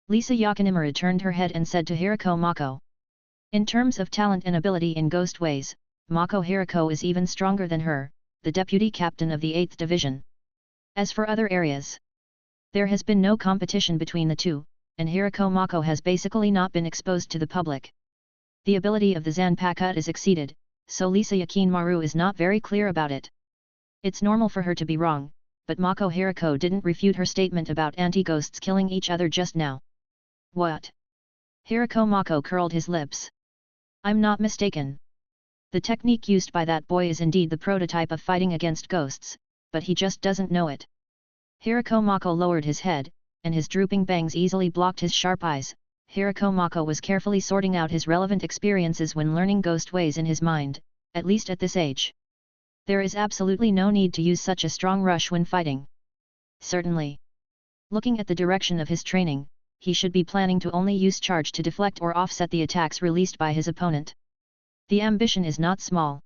Lisa Yakinamaru turned her head and said to Hirako Mako. In terms of talent and ability in ghost ways, Mako Hirako is even stronger than her, the deputy captain of the 8th Division. As for other areas, there has been no competition between the two, and Hirako Mako has basically not been exposed to the public. The ability of the Zanpakuta is exceeded, so Lisa Yakinmaru is not very clear about it. It's normal for her to be wrong, but Mako Hirako didn't refute her statement about anti-ghosts killing each other just now. What? Hirako Mako curled his lips. I'm not mistaken. The technique used by that boy is indeed the prototype of fighting against ghosts, but he just doesn't know it. Hirako Mako lowered his head, and his drooping bangs easily blocked his sharp eyes. Hirako Mako was carefully sorting out his relevant experiences when learning ghost ways in his mind, at least at this age. There is absolutely no need to use such a strong rush when fighting. Certainly. Looking at the direction of his training, he should be planning to only use charge to deflect or offset the attacks released by his opponent. The ambition is not small.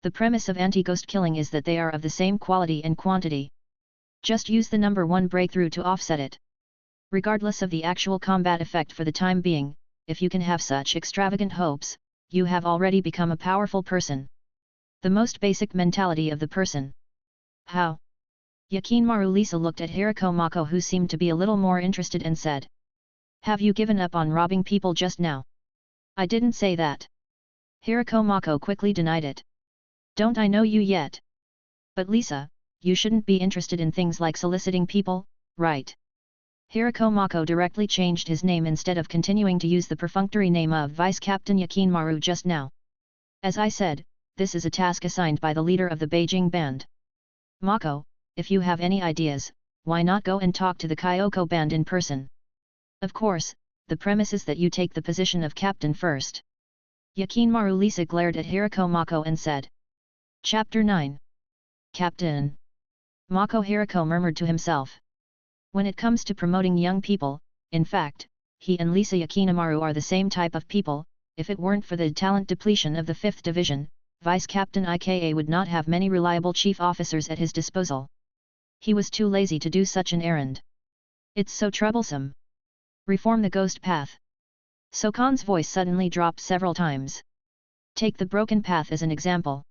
The premise of anti-ghost killing is that they are of the same quality and quantity. Just use the number 1 breakthrough to offset it. Regardless of the actual combat effect for the time being, if you can have such extravagant hopes, you have already become a powerful person. The most basic mentality of the person. How? Yakinmaru Lisa looked at Hirako Mako, who seemed to be a little more interested, and said. Have you given up on robbing people just now? I didn't say that. Hirako Mako quickly denied it. Don't I know you yet? But Lisa, you shouldn't be interested in things like soliciting people, right? Hirako Mako directly changed his name instead of continuing to use the perfunctory name of Vice Captain Yakinmaru just now. As I said, this is a task assigned by the leader of the Beijing band. Mako, if you have any ideas, why not go and talk to the Kyoko band in person? Of course, the premise is that you take the position of captain first. Yakinmaru Lisa glared at Hirako Mako and said. Chapter 9. Captain. Mako Hirako murmured to himself. When it comes to promoting young people, in fact, he and Lisa Yakinamaru are the same type of people. If it weren't for the talent depletion of the 5th Division, Vice Captain Ika would not have many reliable chief officers at his disposal. He was too lazy to do such an errand. It's so troublesome. Reform the ghost path. Sokan's voice suddenly dropped several times. Take the broken path as an example.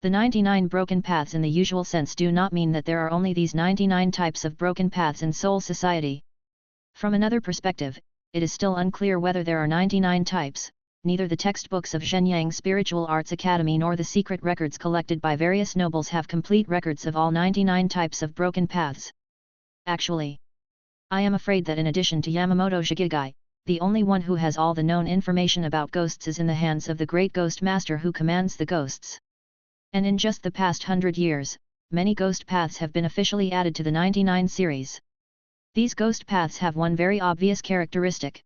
The 99 broken paths in the usual sense do not mean that there are only these 99 types of broken paths in Soul Society. From another perspective, it is still unclear whether there are 99 types. Neither the textbooks of Shenyang Spiritual Arts Academy nor the secret records collected by various nobles have complete records of all 99 types of broken paths. Actually, I am afraid that in addition to Yamamoto Shikigai, the only one who has all the known information about ghosts is in the hands of the great ghost master who commands the ghosts. And in just the past 100 years, many ghost paths have been officially added to the 99 series. These ghost paths have one very obvious characteristic.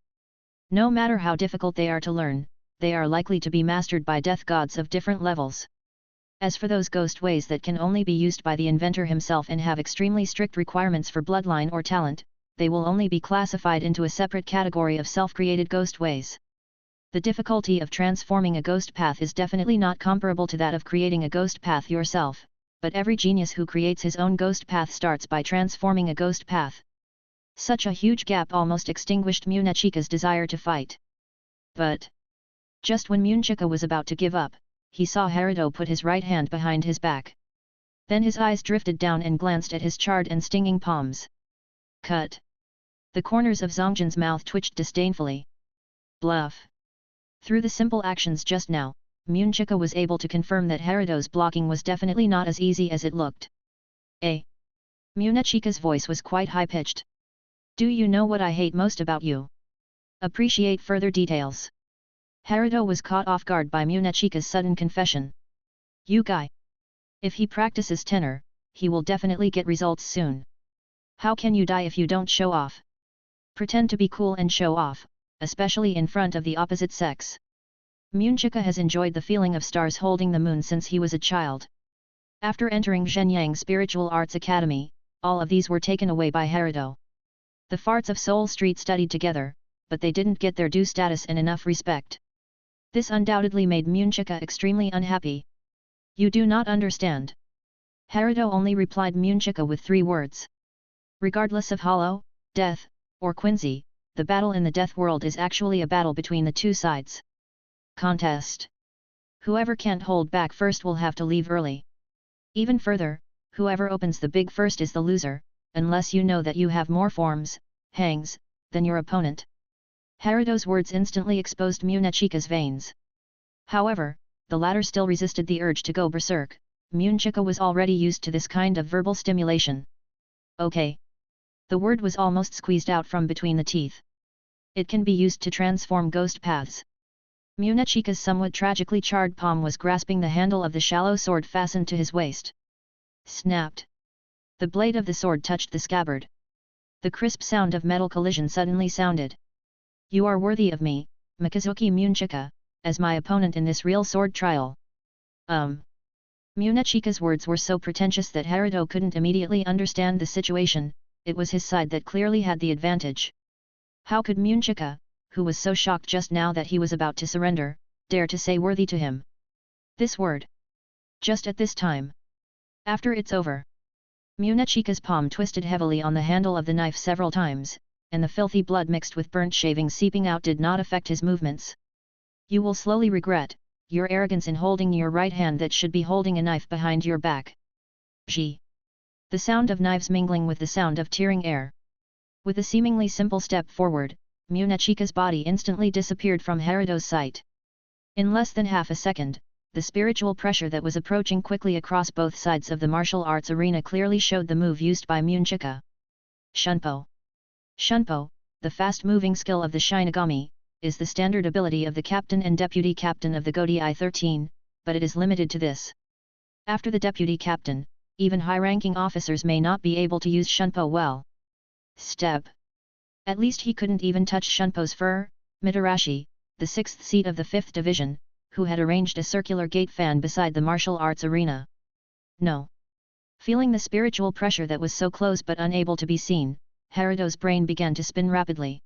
No matter how difficult they are to learn, they are likely to be mastered by death gods of different levels. As for those ghost ways that can only be used by the inventor himself and have extremely strict requirements for bloodline or talent, they will only be classified into a separate category of self-created ghost ways. The difficulty of transforming a ghost path is definitely not comparable to that of creating a ghost path yourself, but every genius who creates his own ghost path starts by transforming a ghost path. Such a huge gap almost extinguished Munchuka's desire to fight. But just when Munchuka was about to give up, he saw Herido put his right hand behind his back. Then his eyes drifted down and glanced at his charred and stinging palms. Cut! The corners of Zongjin's mouth twitched disdainfully. Bluff! Through the simple actions just now, Munchuka was able to confirm that Herido's blocking was definitely not as easy as it looked. Munchuka's voice was quite high-pitched. Do you know what I hate most about you? Appreciate further details. Herido was caught off guard by Munchuka's sudden confession. You guy! If he practices tenor, he will definitely get results soon. How can you die if you don't show off? Pretend to be cool and show off, especially in front of the opposite sex. Munchuka has enjoyed the feeling of stars holding the moon since he was a child. After entering Shenyang Spiritual Arts Academy, all of these were taken away by Herido. The farts of Seoul Street studied together, but they didn't get their due status and enough respect. This undoubtedly made Munchuka extremely unhappy. You do not understand. Herido only replied Munchuka with 3 words. Regardless of Hollow, Death, or Quincy, the battle in the Death World is actually a battle between the two sides. Contest. Whoever can't hold back first will have to leave early. Even further, whoever opens the big first is the loser, unless you know that you have more forms, hangs, than your opponent. Herido's words instantly exposed Munchuka's veins. However, the latter still resisted the urge to go berserk. Munchuka was already used to this kind of verbal stimulation. Okay. The word was almost squeezed out from between the teeth. It can be used to transform ghost paths. Munchuka's somewhat tragically charred palm was grasping the handle of the shallow sword fastened to his waist. Snapped. The blade of the sword touched the scabbard. The crisp sound of metal collision suddenly sounded. You are worthy of me, Mikazuki Munchuka, as my opponent in this real sword trial. Munchuka's words were so pretentious that Herido couldn't immediately understand the situation. It was his side that clearly had the advantage. How could Munchuka, who was so shocked just now that he was about to surrender, dare to say worthy to him this word? Just at this time. After it's over. Munchuka's palm twisted heavily on the handle of the knife several times, and the filthy blood mixed with burnt shavings seeping out did not affect his movements. You will slowly regret your arrogance in holding your right hand that should be holding a knife behind your back. Gee! The sound of knives mingling with the sound of tearing air. With a seemingly simple step forward, Munchuka's body instantly disappeared from Herido's sight. In less than half a second, the spiritual pressure that was approaching quickly across both sides of the martial arts arena clearly showed the move used by Munchuka. Shunpo. Shunpo, the fast-moving skill of the Shinigami, is the standard ability of the captain and deputy captain of the Godai 13, but it is limited to this. After the deputy captain, even high-ranking officers may not be able to use Shunpo well. Step. At least he couldn't even touch Shunpo's fur. Mitarashi, the 6th seat of the 5th division, who had arranged a circular gate fan beside the martial arts arena. No. Feeling the spiritual pressure that was so close but unable to be seen, Herido's brain began to spin rapidly.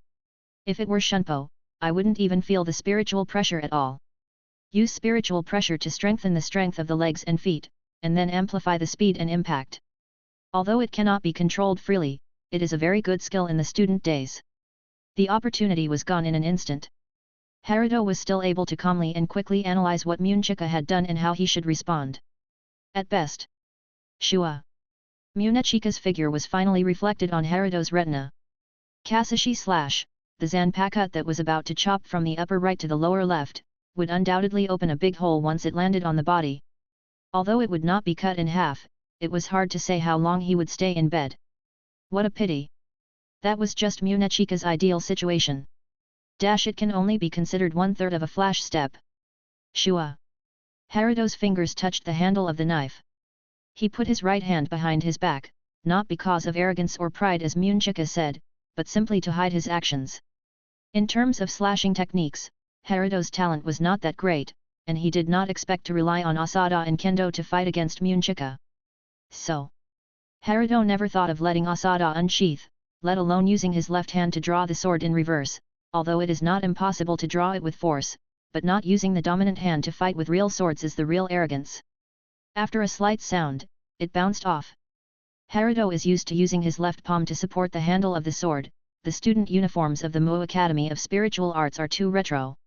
If it were Shunpo, I wouldn't even feel the spiritual pressure at all. Use spiritual pressure to strengthen the strength of the legs and feet, and then amplify the speed and impact. Although it cannot be controlled freely, it is a very good skill in the student days. The opportunity was gone in an instant. Herido was still able to calmly and quickly analyze what Munchuka had done and how he should respond. At best. Shua. Munchuka's figure was finally reflected on Herido's retina. Kasashi / the zanpakuto that was about to chop from the upper right to the lower left, would undoubtedly open a big hole once it landed on the body. Although it would not be cut in half, it was hard to say how long he would stay in bed. What a pity. That was just Munchuka's ideal situation. It can only be considered 1/3 of a flash step. Shua. Herido's fingers touched the handle of the knife. He put his right hand behind his back, not because of arrogance or pride as Munchuka said, but simply to hide his actions. In terms of slashing techniques, Herido's talent was not that great, and he did not expect to rely on Asada and Kendo to fight against Munchuka. So, Herido never thought of letting Asada unsheath, let alone using his left hand to draw the sword in reverse, although it is not impossible to draw it with force, but not using the dominant hand to fight with real swords is the real arrogance. After a slight sound, it bounced off. Herido is used to using his left palm to support the handle of the sword. The student uniforms of the Mu Academy of Spiritual Arts are too retro.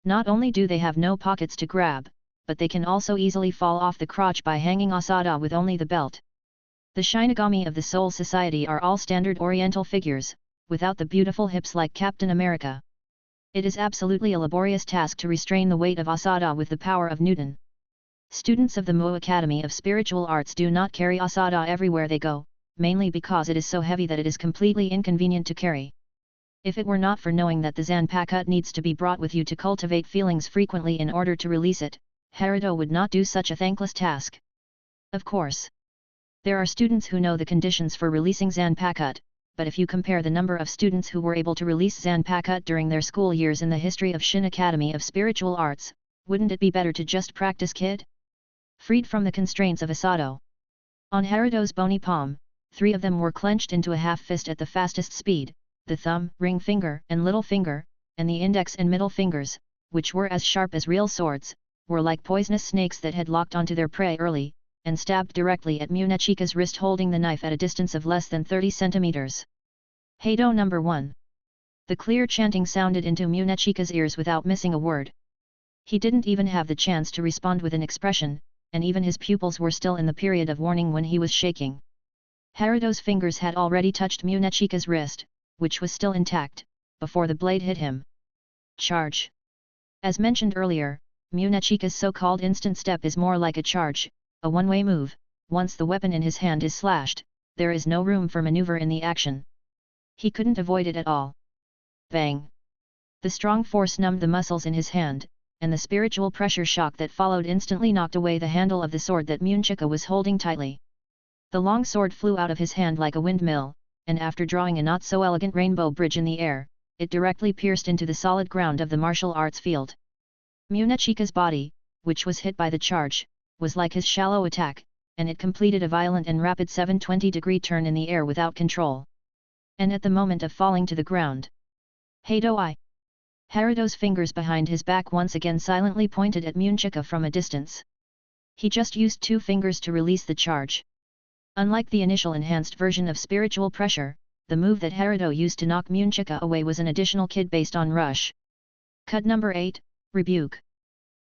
Not only do they have no pockets to grab, but they can also easily fall off the crotch by hanging Asada with only the belt. The Shinigami of the Soul Society are all standard oriental figures, without the beautiful hips like Captain America. It is absolutely a laborious task to restrain the weight of Asada with the power of Newton. Students of the Mu Academy of Spiritual Arts do not carry Asada everywhere they go, mainly because it is so heavy that it is completely inconvenient to carry. If it were not for knowing that the zanpakuto needs to be brought with you to cultivate feelings frequently in order to release it, Herido would not do such a thankless task. Of course, there are students who know the conditions for releasing zanpakuto, but if you compare the number of students who were able to release zanpakuto during their school years in the history of Shin Academy of Spiritual Arts, wouldn't it be better to just practice kid? Freed from the constraints of Asado. On Herido's bony palm, 3 of them were clenched into a half fist at the fastest speed, the thumb, ring finger and little finger, and the index and middle fingers, which were as sharp as real swords, were like poisonous snakes that had locked onto their prey early, and stabbed directly at Munchuka's wrist holding the knife at a distance of less than 30 centimeters. Heido number 1. The clear chanting sounded into Munchuka's ears without missing a word. He didn't even have the chance to respond with an expression, and even his pupils were still in the period of warning when he was shaking. Herido's fingers had already touched Munchuka's wrist, which was still intact, before the blade hit him. Charge. As mentioned earlier, Munchuka's so-called instant step is more like a charge, a one-way move. Once the weapon in his hand is slashed, there is no room for maneuver in the action. He couldn't avoid it at all. Bang! The strong force numbed the muscles in his hand, and the spiritual pressure shock that followed instantly knocked away the handle of the sword that Munchuka was holding tightly. The long sword flew out of his hand like a windmill, and after drawing a not-so-elegant rainbow bridge in the air, it directly pierced into the solid ground of the martial arts field. Munchuka's body, which was hit by the charge, was like his shallow attack, and it completed a violent and rapid 720-degree turn in the air without control. And at the moment of falling to the ground, Heido I. Herido's fingers behind his back once again silently pointed at Munchuka from a distance. He just used 2 fingers to release the charge. Unlike the initial enhanced version of spiritual pressure, the move that Herido used to knock Munchuka away was an additional kid based on rush. Cut number 8, Rebuke.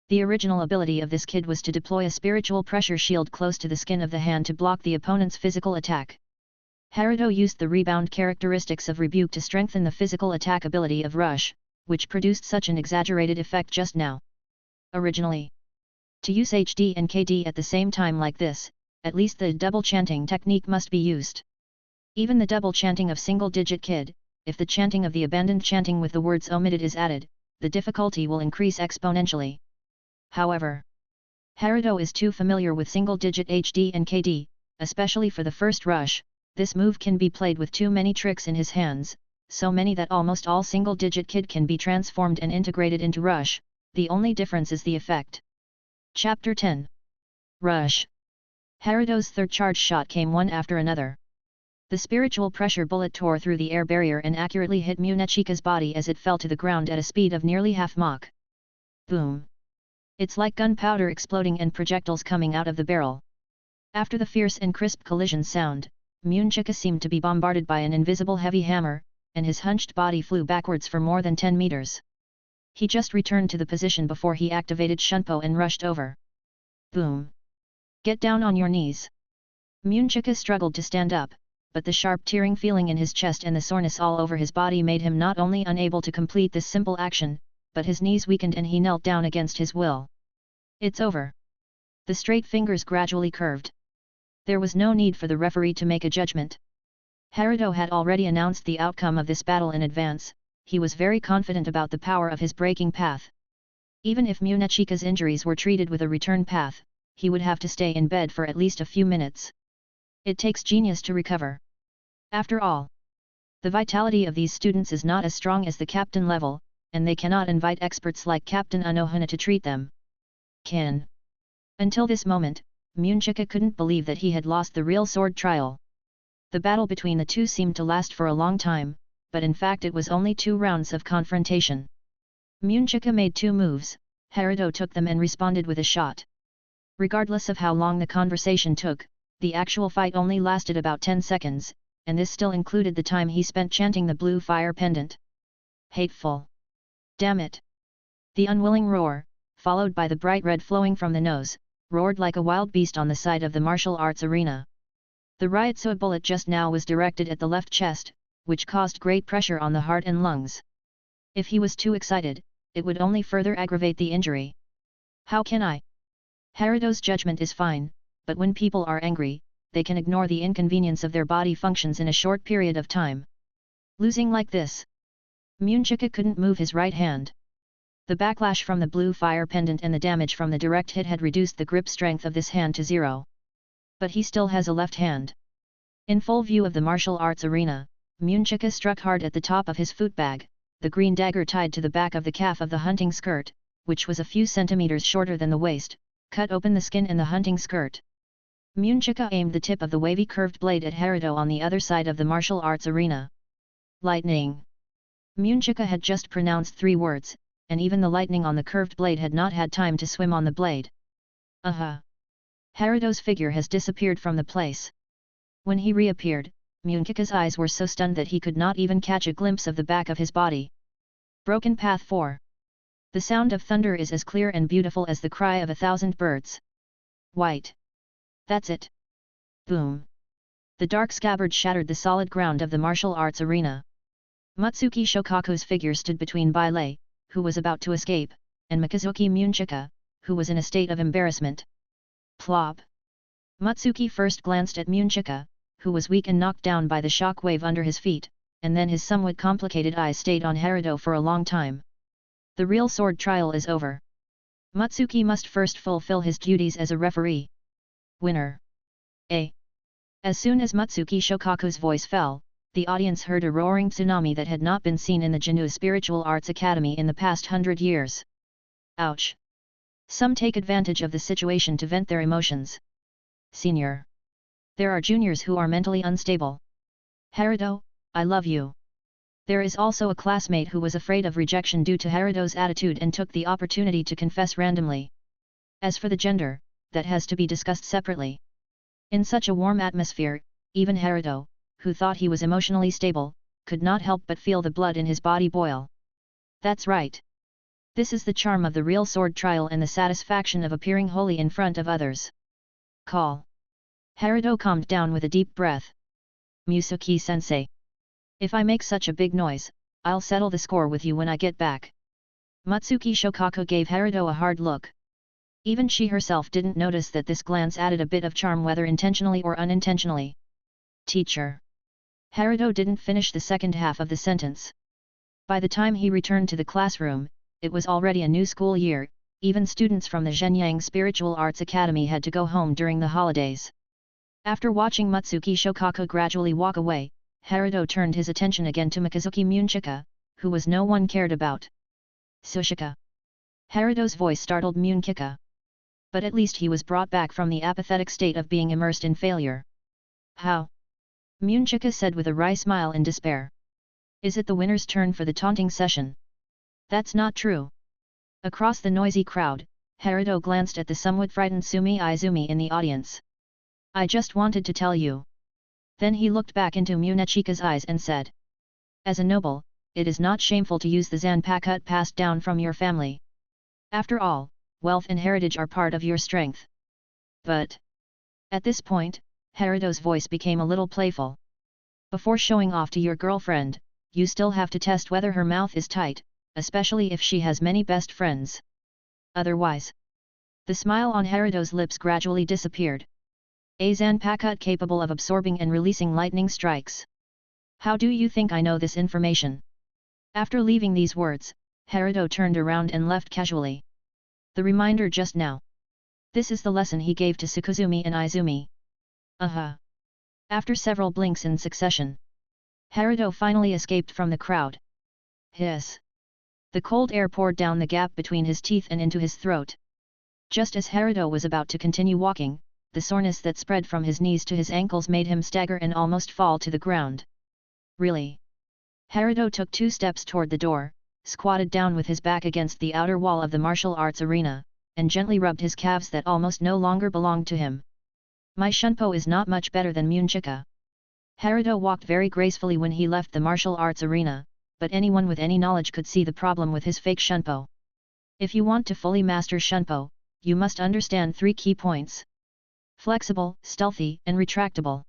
The original ability of this kid was to deploy a spiritual pressure shield close to the skin of the hand to block the opponent's physical attack. Herido used the rebound characteristics of Rebuke to strengthen the physical attack ability of Rush, which produced such an exaggerated effect just now. Originally, to use HD and KD at the same time like this, at least the double chanting technique must be used. Even the double chanting of single-digit kid, if the chanting of the abandoned chanting with the words omitted is added, the difficulty will increase exponentially. However, Herido is too familiar with single-digit HD and KD, especially for the first rush. This move can be played with too many tricks in his hands, so many that almost all single-digit kid can be transformed and integrated into Rush. The only difference is the effect. Chapter 10. Rush. Herido's third charge shot came one after another. The spiritual pressure bullet tore through the air barrier and accurately hit Munchuka's body as it fell to the ground at a speed of nearly half Mach. Boom. It's like gunpowder exploding and projectiles coming out of the barrel. After the fierce and crisp collision sound, Munchuka seemed to be bombarded by an invisible heavy hammer, and his hunched body flew backwards for more than 10 meters. He just returned to the position before he activated Shunpo and rushed over. Boom! Get down on your knees! Munchuka struggled to stand up, but the sharp tearing feeling in his chest and the soreness all over his body made him not only unable to complete this simple action, but his knees weakened and he knelt down against his will. It's over. The straight fingers gradually curved. There was no need for the referee to make a judgment. Herido had already announced the outcome of this battle in advance. He was very confident about the power of his breaking path. Even if Munchuka's injuries were treated with a return path, he would have to stay in bed for at least a few minutes. It takes genius to recover. After all, the vitality of these students is not as strong as the captain level, and they cannot invite experts like Captain Anohana to treat them. Until this moment, Munchuka couldn't believe that he had lost the real sword trial. The battle between the two seemed to last for a long time, but in fact it was only 2 rounds of confrontation. Munchuka made 2 moves, Herido took them and responded with a shot. Regardless of how long the conversation took, the actual fight only lasted about 10 seconds, and this still included the time he spent chanting the blue fire pendant. Hateful! Damn it! The unwilling roar, followed by the bright red flowing from the nose, roared like a wild beast on the side of the martial arts arena. The Ryotsuo bullet just now was directed at the left chest, which caused great pressure on the heart and lungs. If he was too excited, it would only further aggravate the injury. How can I? Herido's judgment is fine, but when people are angry, they can ignore the inconvenience of their body functions in a short period of time. Losing like this. Munchuka couldn't move his right hand. The backlash from the blue fire pendant and the damage from the direct hit had reduced the grip strength of this hand to 0. But he still has a left hand. In full view of the martial arts arena, Munchuka struck hard at the top of his footbag, the green dagger tied to the back of the calf of the hunting skirt, which was a few centimeters shorter than the waist, cut open the skin in the hunting skirt. Munchuka aimed the tip of the wavy curved blade at Herido on the other side of the martial arts arena. Lightning! Munchuka had just pronounced 3 words, and even the lightning on the curved blade had not had time to swim on the blade. Aha! Herido's figure has disappeared from the place. When he reappeared, Munchuka's eyes were so stunned that he could not even catch a glimpse of the back of his body. Broken Path 4. The sound of thunder is as clear and beautiful as the cry of 1,000 birds. White. That's it. Boom. The dark scabbard shattered the solid ground of the martial arts arena. Mutsuki Shokaku's figure stood between Bailei, who was about to escape, and Mikazuki Munchuka, who was in a state of embarrassment. Plop. Mutsuki first glanced at Munchuka, who was weak and knocked down by the shock wave under his feet, and then his somewhat complicated eyes stayed on Herido for a long time. The real sword trial is over. Mutsuki must first fulfill his duties as a referee. Winner. A. As soon as Mutsuki Shokaku's voice fell, the audience heard a roaring tsunami that had not been seen in the Jinnu Spiritual Arts Academy in the past 100 years. Ouch! Some take advantage of the situation to vent their emotions. Senior. There are juniors who are mentally unstable. Herido, I love you. There is also a classmate who was afraid of rejection due to Herido's attitude and took the opportunity to confess randomly. As for the gender, that has to be discussed separately. In such a warm atmosphere, even Herido, who thought he was emotionally stable, could not help but feel the blood in his body boil. That's right. This is the charm of the real sword trial and the satisfaction of appearing holy in front of others. Call. Herido calmed down with a deep breath. Musuki-sensei. If I make such a big noise, I'll settle the score with you when I get back. Mutsuki Shokaku gave Herido a hard look. Even she herself didn't notice that this glance added a bit of charm whether intentionally or unintentionally. Teacher. Herido didn't finish the second half of the sentence. By the time he returned to the classroom, it was already a new school year, even students from the Zhenyang Spiritual Arts Academy had to go home during the holidays. After watching Mutsuki Shokaku gradually walk away, Herido turned his attention again to Mikazuki Munchuka, who was no one cared about. Sushika. Herido's voice startled Munchuka. But at least he was brought back from the apathetic state of being immersed in failure. How? Munchuka said with a wry smile in despair. Is it the winner's turn for the taunting session? That's not true. Across the noisy crowd, Herido glanced at the somewhat frightened Sumi Izumi in the audience. I just wanted to tell you. Then he looked back into Munchuka's eyes and said. As a noble, it is not shameful to use the zanpakut passed down from your family. After all, wealth and heritage are part of your strength. But at this point, Herido's voice became a little playful. Before showing off to your girlfriend, you still have to test whether her mouth is tight, especially if she has many best friends. Otherwise. The smile on Herido's lips gradually disappeared. A zanpakut capable of absorbing and releasing lightning strikes. How do you think I know this information? After leaving these words, Herido turned around and left casually. The reminder just now. This is the lesson he gave to Sukuzumi and Izumi. After several blinks in succession, Herido finally escaped from the crowd. Hiss. The cold air poured down the gap between his teeth and into his throat. Just as Herido was about to continue walking, the soreness that spread from his knees to his ankles made him stagger and almost fall to the ground. Really? Herido took 2 steps toward the door, squatted down with his back against the outer wall of the martial arts arena, and gently rubbed his calves that almost no longer belonged to him. My shunpo is not much better than Munchuka. Herido walked very gracefully when he left the martial arts arena, but anyone with any knowledge could see the problem with his fake shunpo. If you want to fully master shunpo, you must understand 3 key points. Flexible, stealthy, and retractable.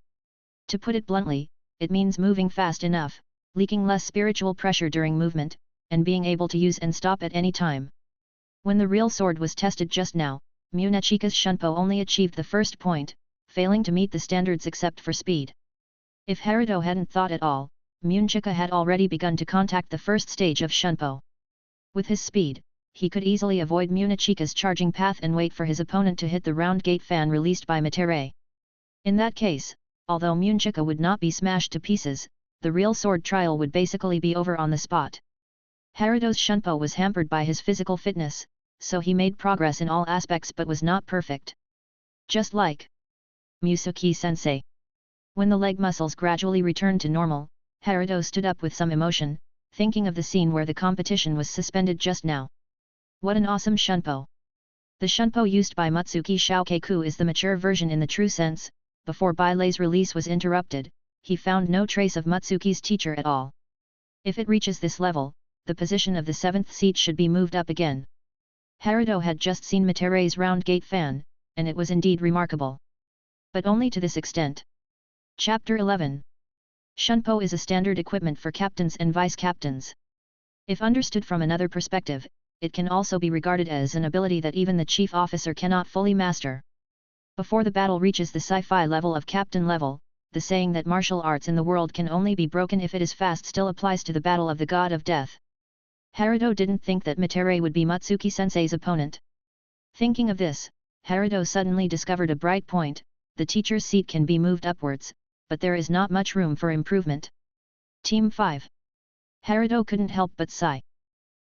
To put it bluntly, it means moving fast enough, leaking less spiritual pressure during movement, and being able to use and stop at any time. When the real sword was tested just now, Munchuka's shunpo only achieved the first point, failing to meet the standards except for speed. If Herido hadn't thought at all, Munchuka had already begun to contact the first stage of shunpo. With his speed, he could easily avoid Munchuka's charging path and wait for his opponent to hit the round gate fan released by Materai. In that case, although Munchuka would not be smashed to pieces, the real sword trial would basically be over on the spot. Herido's shunpo was hampered by his physical fitness, so he made progress in all aspects but was not perfect. Just like Musuki-sensei. When the leg muscles gradually returned to normal, Herido stood up with some emotion, thinking of the scene where the competition was suspended just now. What an awesome shunpo! The shunpo used by Mutsuki Shoukeiku is the mature version in the true sense. Before Bailei's release was interrupted, he found no trace of Mutsuki's teacher at all. If it reaches this level, the position of the 7th seat should be moved up again. Herido had just seen Materai's round gate fan, and it was indeed remarkable. But only to this extent. Chapter 11. Shunpo is a standard equipment for captains and vice-captains. If understood from another perspective, it can also be regarded as an ability that even the chief officer cannot fully master. Before the battle reaches the sci-fi level of captain level, the saying that martial arts in the world can only be broken if it is fast still applies to the battle of the god of death. Herido didn't think that Materai would be Mutsuki-sensei's opponent. Thinking of this, Herido suddenly discovered a bright point: the teacher's seat can be moved upwards, but there is not much room for improvement. Team 5. Herido couldn't help but sigh.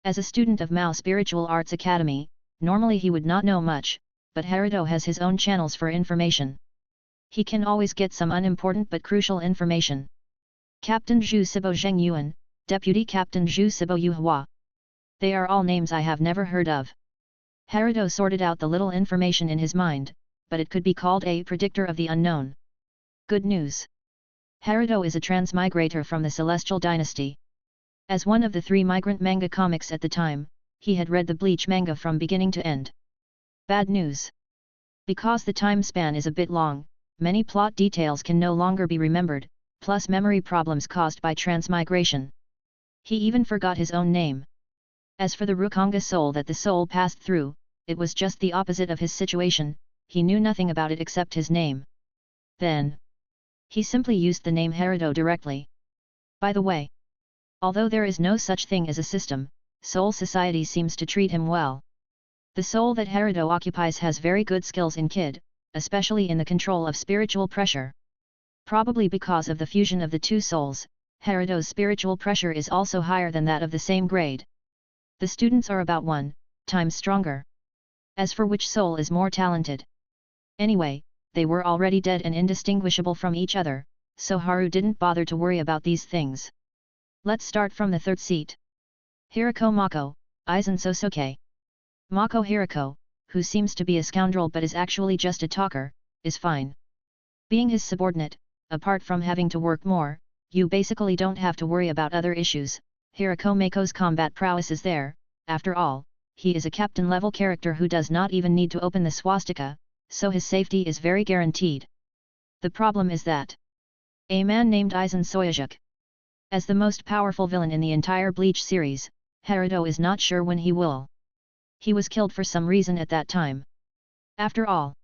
As a student of Mao Spiritual Arts Academy, normally he would not know much, but Herido has his own channels for information. He can always get some unimportant but crucial information. Captain Zhu Sibo Zheng Yuan, Deputy Captain Zhu Sibo Yuhua. They are all names I have never heard of. Herido sorted out the little information in his mind, but it could be called a predictor of the unknown. Good news. Herido is a transmigrator from the Celestial Dynasty. As one of the 3 migrant manga comics at the time, he had read the Bleach manga from beginning to end. Bad news. Because the time span is a bit long, many plot details can no longer be remembered, plus memory problems caused by transmigration. He even forgot his own name. As for the Rukanga soul that the soul passed through, it was just the opposite of his situation. He knew nothing about it except his name. Then he simply used the name Herido directly. By the way, although there is no such thing as a system, Soul Society seems to treat him well. The soul that Herido occupies has very good skills in Kid, especially in the control of spiritual pressure. Probably because of the fusion of the 2 souls, Herido's spiritual pressure is also higher than that of the same grade. The students are about 1 time stronger. As for which soul is more talented. Anyway, they were already dead and indistinguishable from each other, so Haru didn't bother to worry about these things. Let's start from the 3rd seat. Hiriko Mako, Aizen Sosuke. Mako Hiriko, who seems to be a scoundrel but is actually just a talker, is fine. Being his subordinate, apart from having to work more, you basically don't have to worry about other issues, Hirikomeko's combat prowess is there, after all, he is a captain-level character who does not even need to open the swastika, so his safety is very guaranteed. The problem is that a man named Aizen Soyajuk. As the most powerful villain in the entire Bleach series, Herido is not sure when he will. He was killed for some reason at that time. After all,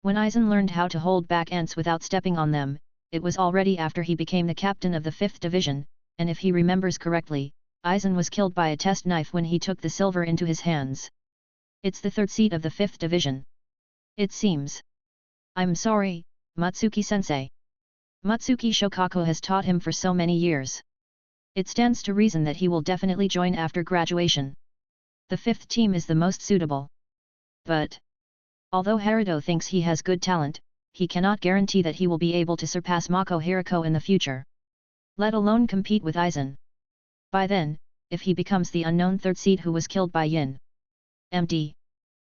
when Aizen learned how to hold back ants without stepping on them, it was already after he became the captain of the 5th Division, and if he remembers correctly, Aizen was killed by a test knife when he took the silver into his hands. It's the 3rd seat of the 5th Division. It seems. I'm sorry, Matsuki-sensei. Matsuki Shokaku has taught him for so many years. It stands to reason that he will definitely join after graduation. The 5th team is the most suitable. But although Herido thinks he has good talent, he cannot guarantee that he will be able to surpass Mako Hiriko in the future. Let alone compete with Aizen. By then, if he becomes the unknown 3rd seed who was killed by Yin. MD.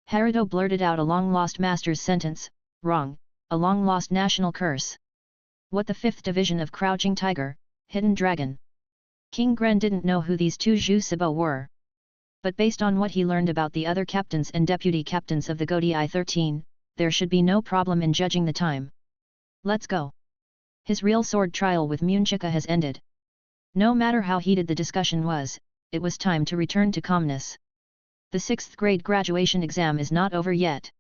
Herido blurted out a long-lost master's sentence, wrong, a long-lost national curse. What the 5th division of Crouching Tiger, Hidden Dragon? King Gren didn't know who these two Zhu Sibo were. But based on what he learned about the other captains and deputy captains of the Godi I-13, there should be no problem in judging the time. Let's go. His real sword trial with Munchuka has ended. No matter how heated the discussion was, it was time to return to calmness. The 6th grade graduation exam is not over yet.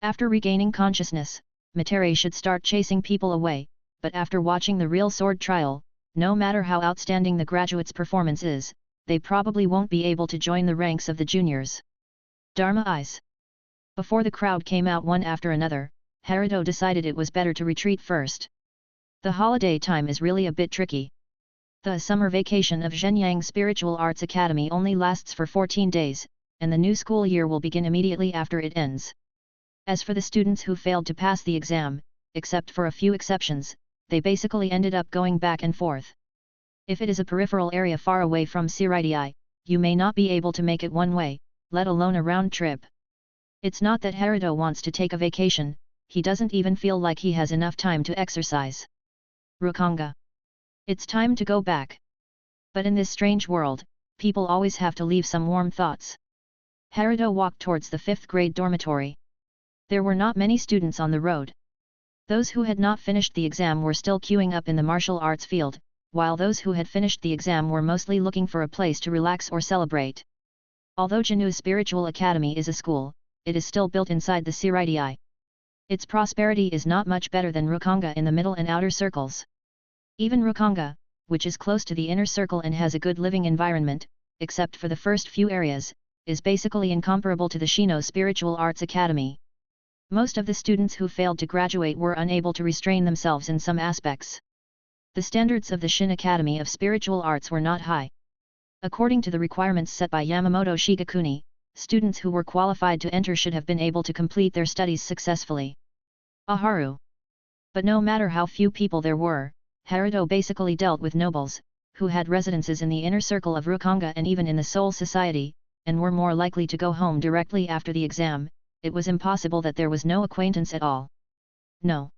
After regaining consciousness, Matere should start chasing people away, but after watching the real sword trial, no matter how outstanding the graduates' performance is, they probably won't be able to join the ranks of the juniors. Dharma eyes. Before the crowd came out one after another, Herido decided it was better to retreat first. The holiday time is really a bit tricky. The summer vacation of Zhenyang Spiritual Arts Academy only lasts for 14 days, and the new school year will begin immediately after it ends. As for the students who failed to pass the exam, except for a few exceptions, they basically ended up going back and forth. If it is a peripheral area far away from Siritii, you may not be able to make it one way, let alone a round trip. It's not that Herido wants to take a vacation, he doesn't even feel like he has enough time to exercise. Rukanga. It's time to go back. But in this strange world, people always have to leave some warm thoughts. Herido walked towards the 5th grade dormitory. There were not many students on the road. Those who had not finished the exam were still queuing up in the martial arts field, while those who had finished the exam were mostly looking for a place to relax or celebrate. Although Janu's Spiritual Academy is a school, it is still built inside the Siritii. Its prosperity is not much better than Rukanga in the middle and outer circles. Even Rukanga, which is close to the inner circle and has a good living environment, except for the first few areas, is basically incomparable to the Shino Spiritual Arts Academy. Most of the students who failed to graduate were unable to restrain themselves in some aspects. The standards of the Shin Academy of Spiritual Arts were not high. According to the requirements set by Yamamoto Shigekuni, students who were qualified to enter should have been able to complete their studies successfully. Aharu. But no matter how few people there were, Herido basically dealt with nobles, who had residences in the inner circle of Rukanga and even in the Soul Society, and were more likely to go home directly after the exam. It was impossible that there was no acquaintance at all. No.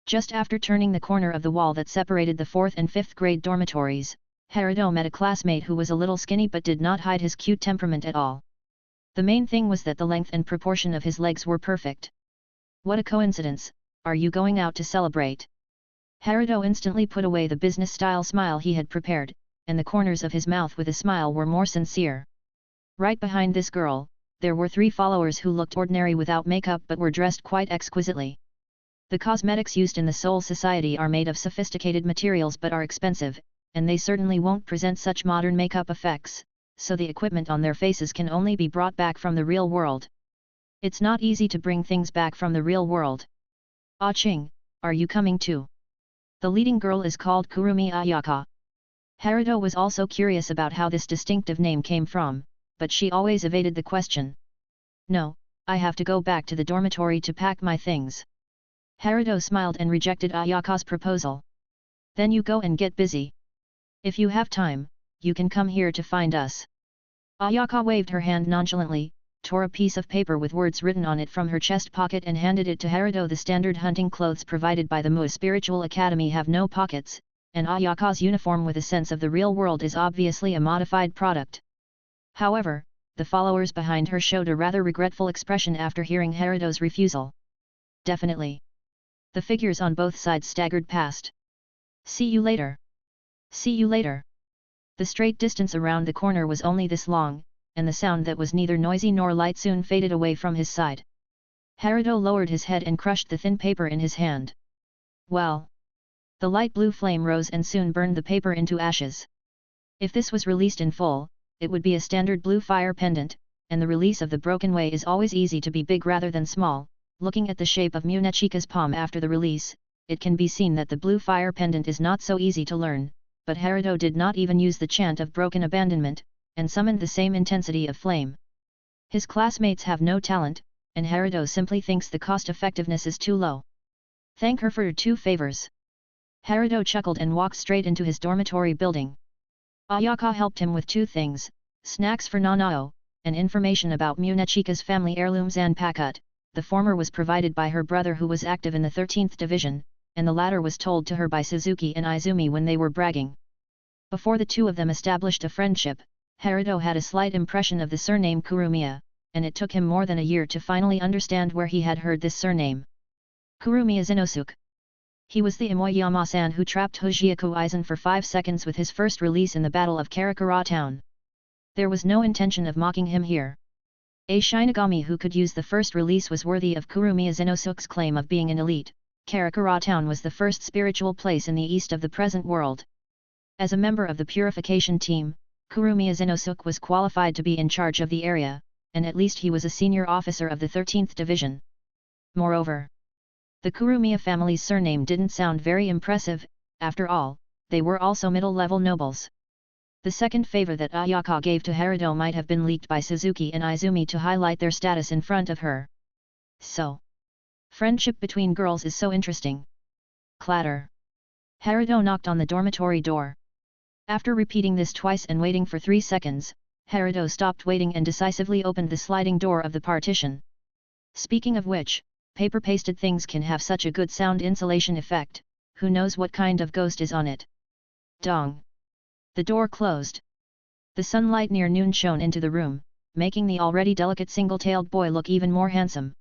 Just after turning the corner of the wall that separated the 4th and 5th grade dormitories, Herido met a classmate who was a little skinny but did not hide his cute temperament at all. The main thing was that the length and proportion of his legs were perfect. What a coincidence, are you going out to celebrate? Herido instantly put away the business-style smile he had prepared, and the corners of his mouth with a smile were more sincere. Right behind this girl, there were 3 followers who looked ordinary without makeup but were dressed quite exquisitely. The cosmetics used in the Soul Society are made of sophisticated materials but are expensive, and they certainly won't present such modern makeup effects, so the equipment on their faces can only be brought back from the real world. It's not easy to bring things back from the real world. Ah Ching, are you coming too? The leading girl is called Kurumi Ayaka. Herido was also curious about how this distinctive name came from, but she always evaded the question. No, I have to go back to the dormitory to pack my things. Herido smiled and rejected Ayaka's proposal. Then you go and get busy. If you have time, you can come here to find us. Ayaka waved her hand nonchalantly, tore a piece of paper with words written on it from her chest pocket and handed it to Herido. The standard hunting clothes provided by the Mu Spiritual Academy have no pockets, and Ayaka's uniform with a sense of the real world is obviously a modified product. However, the followers behind her showed a rather regretful expression after hearing Herido's refusal. Definitely. The figures on both sides staggered past. See you later. See you later. The straight distance around the corner was only this long, and the sound that was neither noisy nor light soon faded away from his side. Herido lowered his head and crushed the thin paper in his hand. Well. The light blue flame rose and soon burned the paper into ashes. If this was released in full, it would be a standard blue fire pendant, and the release of the broken way is always easy to be big rather than small. Looking at the shape of Munchuka's palm after the release, it can be seen that the blue fire pendant is not so easy to learn, but Herido did not even use the chant of broken abandonment, and summoned the same intensity of flame. His classmates have no talent, and Herido simply thinks the cost-effectiveness is too low. Thank her for her 2 favors. Herido chuckled and walked straight into his dormitory building. Ayaka helped him with 2 things, snacks for Nanao, and information about Munchuka's family heirloom Zanpakut. The former was provided by her brother who was active in the 13th Division, and the latter was told to her by Suzuki and Izumi when they were bragging. Before the 2 of them established a friendship, Herido had a slight impression of the surname Kurumiya, and it took him more than a year to finally understand where he had heard this surname. Kurumiya Zenosuke. He was the Imoyama-san who trapped Hojiaku Aizen for 5 seconds with his first release in the Battle of Karakura Town. There was no intention of mocking him here. A Shinigami who could use the first release was worthy of Kurumiya Zenosuke's claim of being an elite. Karakura Town was the first spiritual place in the east of the present world. As a member of the purification team, Kurumiya Zenosuke was qualified to be in charge of the area, and at least he was a senior officer of the 13th Division. Moreover, the Kurumiya family's surname didn't sound very impressive. After all, they were also middle-level nobles. The second favor that Ayaka gave to Herido might have been leaked by Suzuki and Izumi to highlight their status in front of her. So, friendship between girls is so interesting. Clatter. Herido knocked on the dormitory door. After repeating this twice and waiting for 3 seconds, Herido stopped waiting and decisively opened the sliding door of the partition. Speaking of which, paper-pasted things can have such a good sound insulation effect, who knows what kind of ghost is on it. Dong. The door closed. The sunlight near noon shone into the room, making the already delicate single-tailed boy look even more handsome.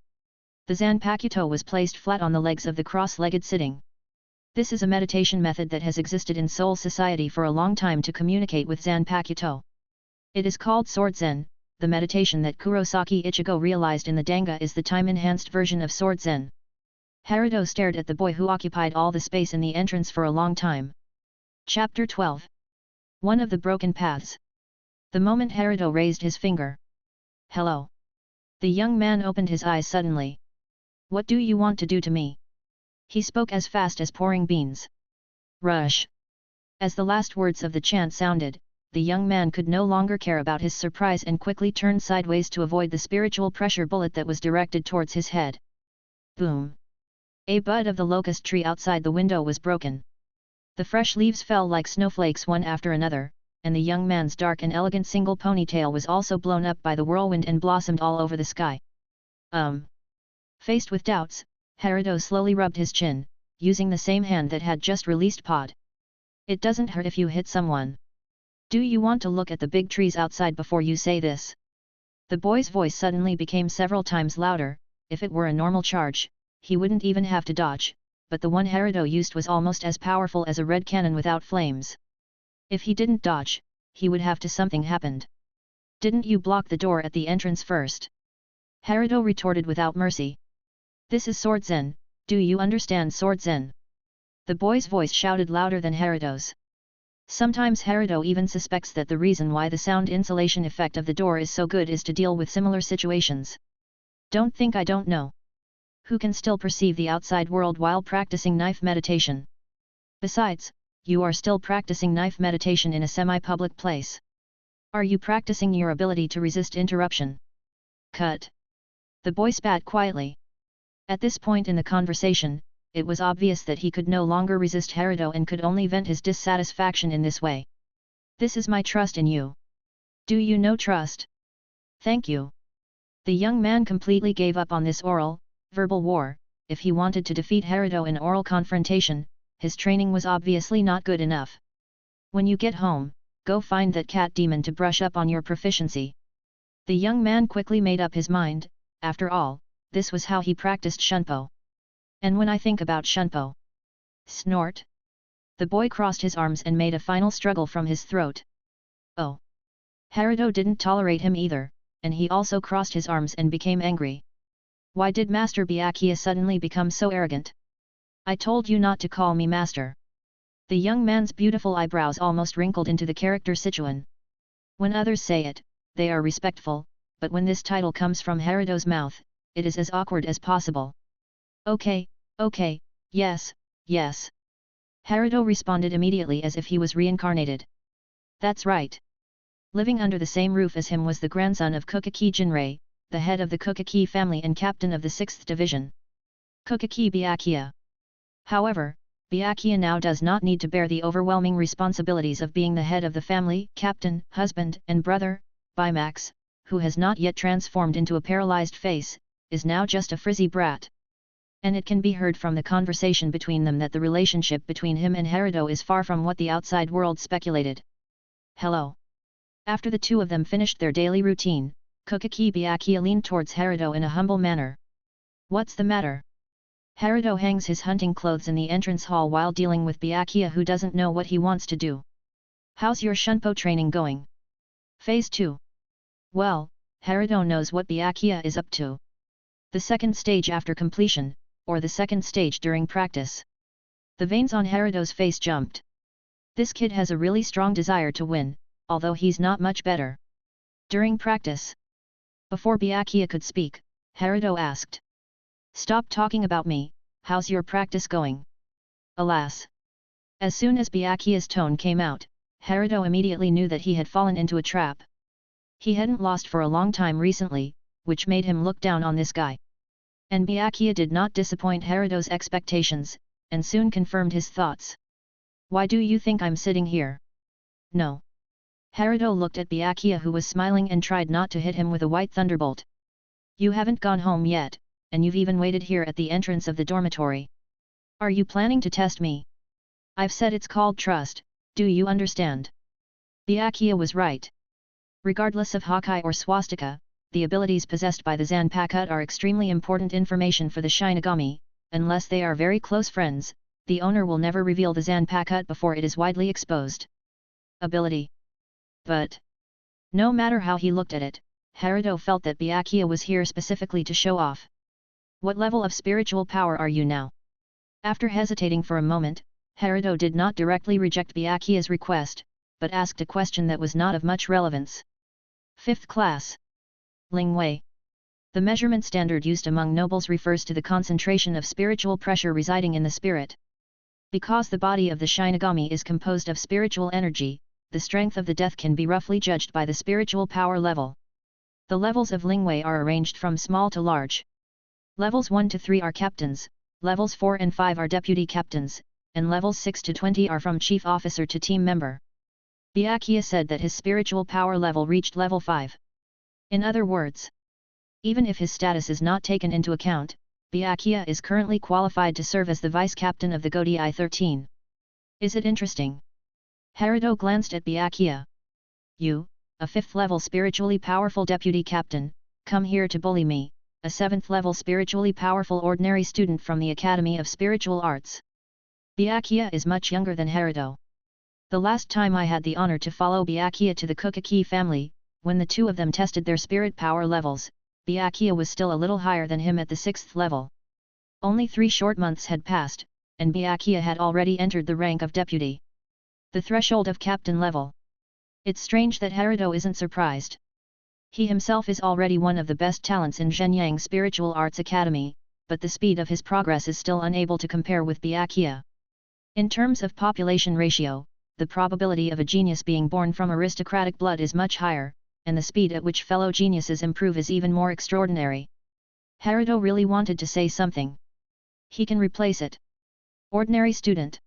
The Zanpakuto was placed flat on the legs of the cross-legged sitting. This is a meditation method that has existed in Seoul society for a long time to communicate with Zanpakuto. It is called Sword Zen. The meditation that Kurosaki Ichigo realized in the Danga is the time-enhanced version of Sword Zen. Herido stared at the boy who occupied all the space in the entrance for a long time. Chapter 12. One of the Broken Paths. The moment Herido raised his finger. Hello. The young man opened his eyes suddenly. What do you want to do to me? He spoke as fast as pouring beans. Rush. As the last words of the chant sounded, the young man could no longer care about his surprise and quickly turned sideways to avoid the spiritual pressure bullet that was directed towards his head. Boom! A bud of the locust tree outside the window was broken. The fresh leaves fell like snowflakes one after another, and the young man's dark and elegant single ponytail was also blown up by the whirlwind and blossomed all over the sky. Faced with doubts, Herido slowly rubbed his chin, using the same hand that had just released Pod. It doesn't hurt if you hit someone. Do you want to look at the big trees outside before you say this? The boy's voice suddenly became several times louder. If it were a normal charge, he wouldn't even have to dodge, but the one Herido used was almost as powerful as a red cannon without flames. If he didn't dodge, he would have to. Something happened. Didn't you block the door at the entrance first? Herido retorted without mercy. This is Sword Zen, do you understand Sword Zen? The boy's voice shouted louder than Herido's. Sometimes Herido even suspects that the reason why the sound insulation effect of the door is so good is to deal with similar situations. Don't think I don't know. Who can still perceive the outside world while practicing knife meditation? Besides, you are still practicing knife meditation in a semi-public place. Are you practicing your ability to resist interruption? Cut. The boy spat quietly. At this point in the conversation, it was obvious that he could no longer resist Herido and could only vent his dissatisfaction in this way. This is my trust in you. Do you know trust? Thank you. The young man completely gave up on this verbal war. If he wanted to defeat Herido in oral confrontation, his training was obviously not good enough. When you get home, go find that cat demon to brush up on your proficiency. The young man quickly made up his mind, after all, this was how he practiced Shunpo. And when I think about Shunpo... Snort. The boy crossed his arms and made a final struggle from his throat. Oh. Herido didn't tolerate him either, and he also crossed his arms and became angry. Why did Master Byakia suddenly become so arrogant? I told you not to call me master. The young man's beautiful eyebrows almost wrinkled into the character Sichuan. When others say it, they are respectful, but when this title comes from Herido's mouth, it is as awkward as possible. Okay, yes, yes. Herido responded immediately as if he was reincarnated. That's right. Living under the same roof as him was the grandson of Kukaki Jinrei, the head of the Kukaki family and captain of the 6th Division. Kukaki Byakia. However, Byakia now does not need to bear the overwhelming responsibilities of being the head of the family, captain, husband, and brother. Bimax, who has not yet transformed into a paralyzed face, is now just a frizzy brat. And it can be heard from the conversation between them that the relationship between him and Herido is far from what the outside world speculated. Hello. After the two of them finished their daily routine, Kukaki Byakia leaned towards Herido in a humble manner. What's the matter? Herido hangs his hunting clothes in the entrance hall while dealing with Byakia, who doesn't know what he wants to do. How's your Shunpo training going? Phase 2. Well, Herido knows what Byakia is up to. The second stage after completion, or the second stage during practice. The veins on Herido's face jumped. This kid has a really strong desire to win, although he's not much better. During practice. Before Byakia could speak, Herido asked. Stop talking about me, how's your practice going? Alas. As soon as Byakia's tone came out, Herido immediately knew that he had fallen into a trap. He hadn't lost for a long time recently, which made him look down on this guy. And Byakia did not disappoint Herido's expectations, and soon confirmed his thoughts. Why do you think I'm sitting here? No. Herido looked at Byakia, who was smiling, and tried not to hit him with a white thunderbolt. You haven't gone home yet, and you've even waited here at the entrance of the dormitory. Are you planning to test me? I've said it's called trust, do you understand? Byakia was right. Regardless of Hawkeye or Swastika, the abilities possessed by the Zanpakuto are extremely important information for the Shinigami. Unless they are very close friends, the owner will never reveal the Zanpakuto before it is widely exposed. Ability. But no matter how he looked at it, Herido felt that Byakia was here specifically to show off. What level of spiritual power are you now? After hesitating for a moment, Herido did not directly reject Byakia's request, but asked a question that was not of much relevance. 5th class. Lingwei. The measurement standard used among nobles refers to the concentration of spiritual pressure residing in the spirit. Because the body of the Shinigami is composed of spiritual energy, the strength of the death can be roughly judged by the spiritual power level. The levels of Lingwei are arranged from small to large. Levels 1 to 3 are captains, levels 4 and 5 are deputy captains, and levels 6 to 20 are from chief officer to team member. Byakia said that his spiritual power level reached level 5. In other words, even if his status is not taken into account, Byakia is currently qualified to serve as the vice captain of the Godi I-13. Is it interesting? Herido glanced at Byakia. You, a 5th level spiritually powerful deputy captain, come here to bully me, a 7th level spiritually powerful ordinary student from the Academy of Spiritual Arts. Byakia is much younger than Herido. The last time I had the honor to follow Byakia to the Kukaki family, when the two of them tested their spirit power levels, Byakia was still a little higher than him at the 6th level. Only 3 short months had passed, and Byakia had already entered the rank of deputy. The threshold of captain level. It's strange that Herido isn't surprised. He himself is already one of the best talents in Zhenyang Spiritual Arts Academy, but the speed of his progress is still unable to compare with Byakia. In terms of population ratio, the probability of a genius being born from aristocratic blood is much higher, and the speed at which fellow geniuses improve is even more extraordinary. Herido really wanted to say something. He can replace it. Ordinary student.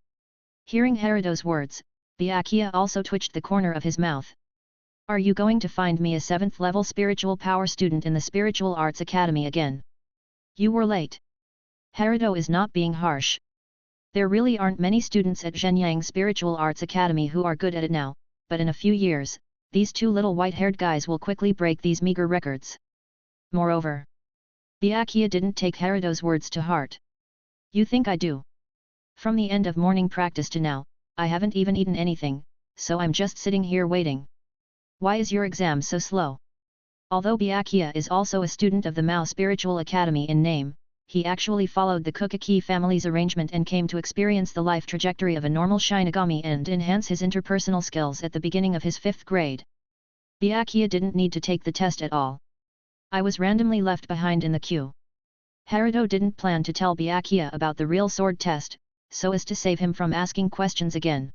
Hearing Herido's words, Byakia also twitched the corner of his mouth. Are you going to find me a 7th level spiritual power student in the Spiritual Arts Academy again? You were late. Herido is not being harsh. There really aren't many students at Zhenyang Spiritual Arts Academy who are good at it now, but in a few years, these two little white-haired guys will quickly break these meager records. Moreover, Byakia didn't take Herido's words to heart. You think I do? From the end of morning practice to now, I haven't even eaten anything, so I'm just sitting here waiting. Why is your exam so slow? Although Byakia is also a student of the Mao Spiritual Academy in name, he actually followed the Kukaki family's arrangement and came to experience the life trajectory of a normal Shinigami and enhance his interpersonal skills at the beginning of his 5th grade. Byakia didn't need to take the test at all. I was randomly left behind in the queue. Herido didn't plan to tell Byakia about the real sword test, so as to save him from asking questions again.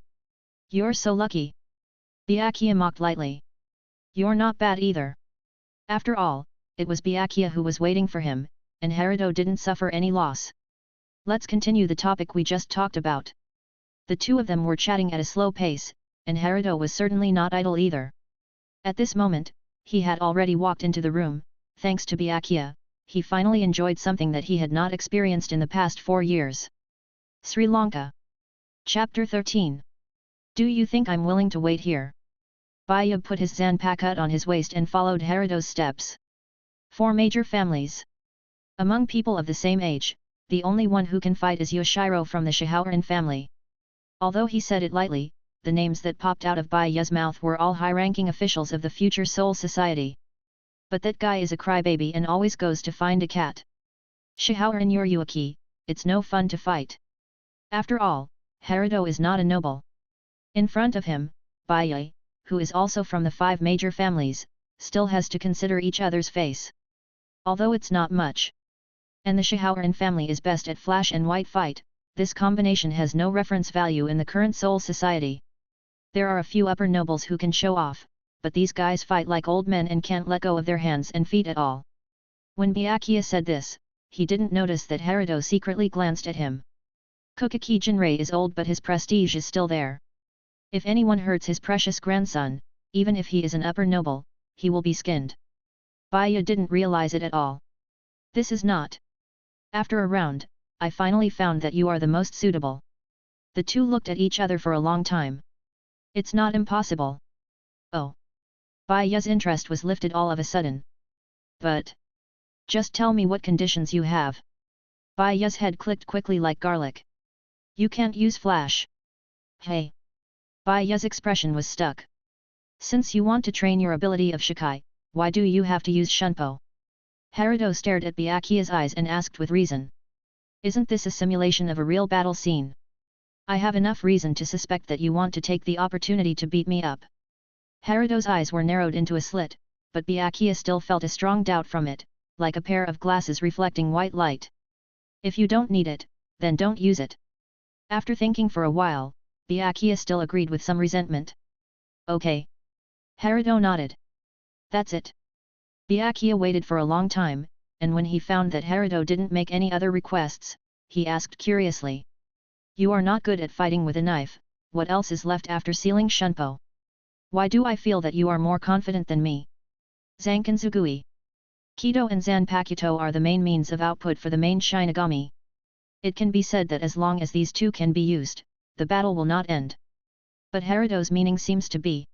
You're so lucky. Byakia mocked lightly. You're not bad either. After all, it was Byakia who was waiting for him, and Herido didn't suffer any loss. Let's continue the topic we just talked about. The two of them were chatting at a slow pace, and Herido was certainly not idle either. At this moment, he had already walked into the room. Thanks to Byakia, he finally enjoyed something that he had not experienced in the past 4 years. Sri Lanka. Chapter 13. Do you think I'm willing to wait here? Byakia put his zanpakut on his waist and followed Herido's steps. 4 major families. Among people of the same age, the only one who can fight is Yoshiwara from the Shihaoran family. Although he said it lightly, the names that popped out of Byakia's mouth were all high-ranking officials of the future Soul Society. But that guy is a crybaby and always goes to find a cat. Shihaoran Yuryuaki, it's no fun to fight. After all, Herido is not a noble. In front of him, Byakia, who is also from the 5 major families, still has to consider each other's face. Although it's not much. And the Shihaoran family is best at flash and white fight, this combination has no reference value in the current Soul Society. There are a few upper nobles who can show off, but these guys fight like old men and can't let go of their hands and feet at all. When Byakia said this, he didn't notice that Herido secretly glanced at him. Kukaki Jinrei is old but his prestige is still there. If anyone hurts his precious grandson, even if he is an upper noble, he will be skinned. Byakia didn't realize it at all. This is not. After a round, I finally found that you are the most suitable. The two looked at each other for a long time. It's not impossible. Oh. Byakia's interest was lifted all of a sudden. But. Just tell me what conditions you have. Byakia's head clicked quickly like garlic. You can't use flash. Hey. Byakia's expression was stuck. Since you want to train your ability of Shikai, why do you have to use Shunpo? Herido stared at Byakia's eyes and asked with reason. Isn't this a simulation of a real battle scene? I have enough reason to suspect that you want to take the opportunity to beat me up. Herido's eyes were narrowed into a slit, but Byakia still felt a strong doubt from it, like a pair of glasses reflecting white light. If you don't need it, then don't use it. After thinking for a while, Byakia still agreed with some resentment. Okay. Herido nodded. That's it. Byakia waited for a long time, and when he found that Herido didn't make any other requests, he asked curiously. You are not good at fighting with a knife, what else is left after sealing Shunpo? Why do I feel that you are more confident than me? Zankanzugui. Kido and Zanpakuto are the main means of output for the main Shinigami. It can be said that as long as these two can be used, the battle will not end. But Herido's meaning seems to be.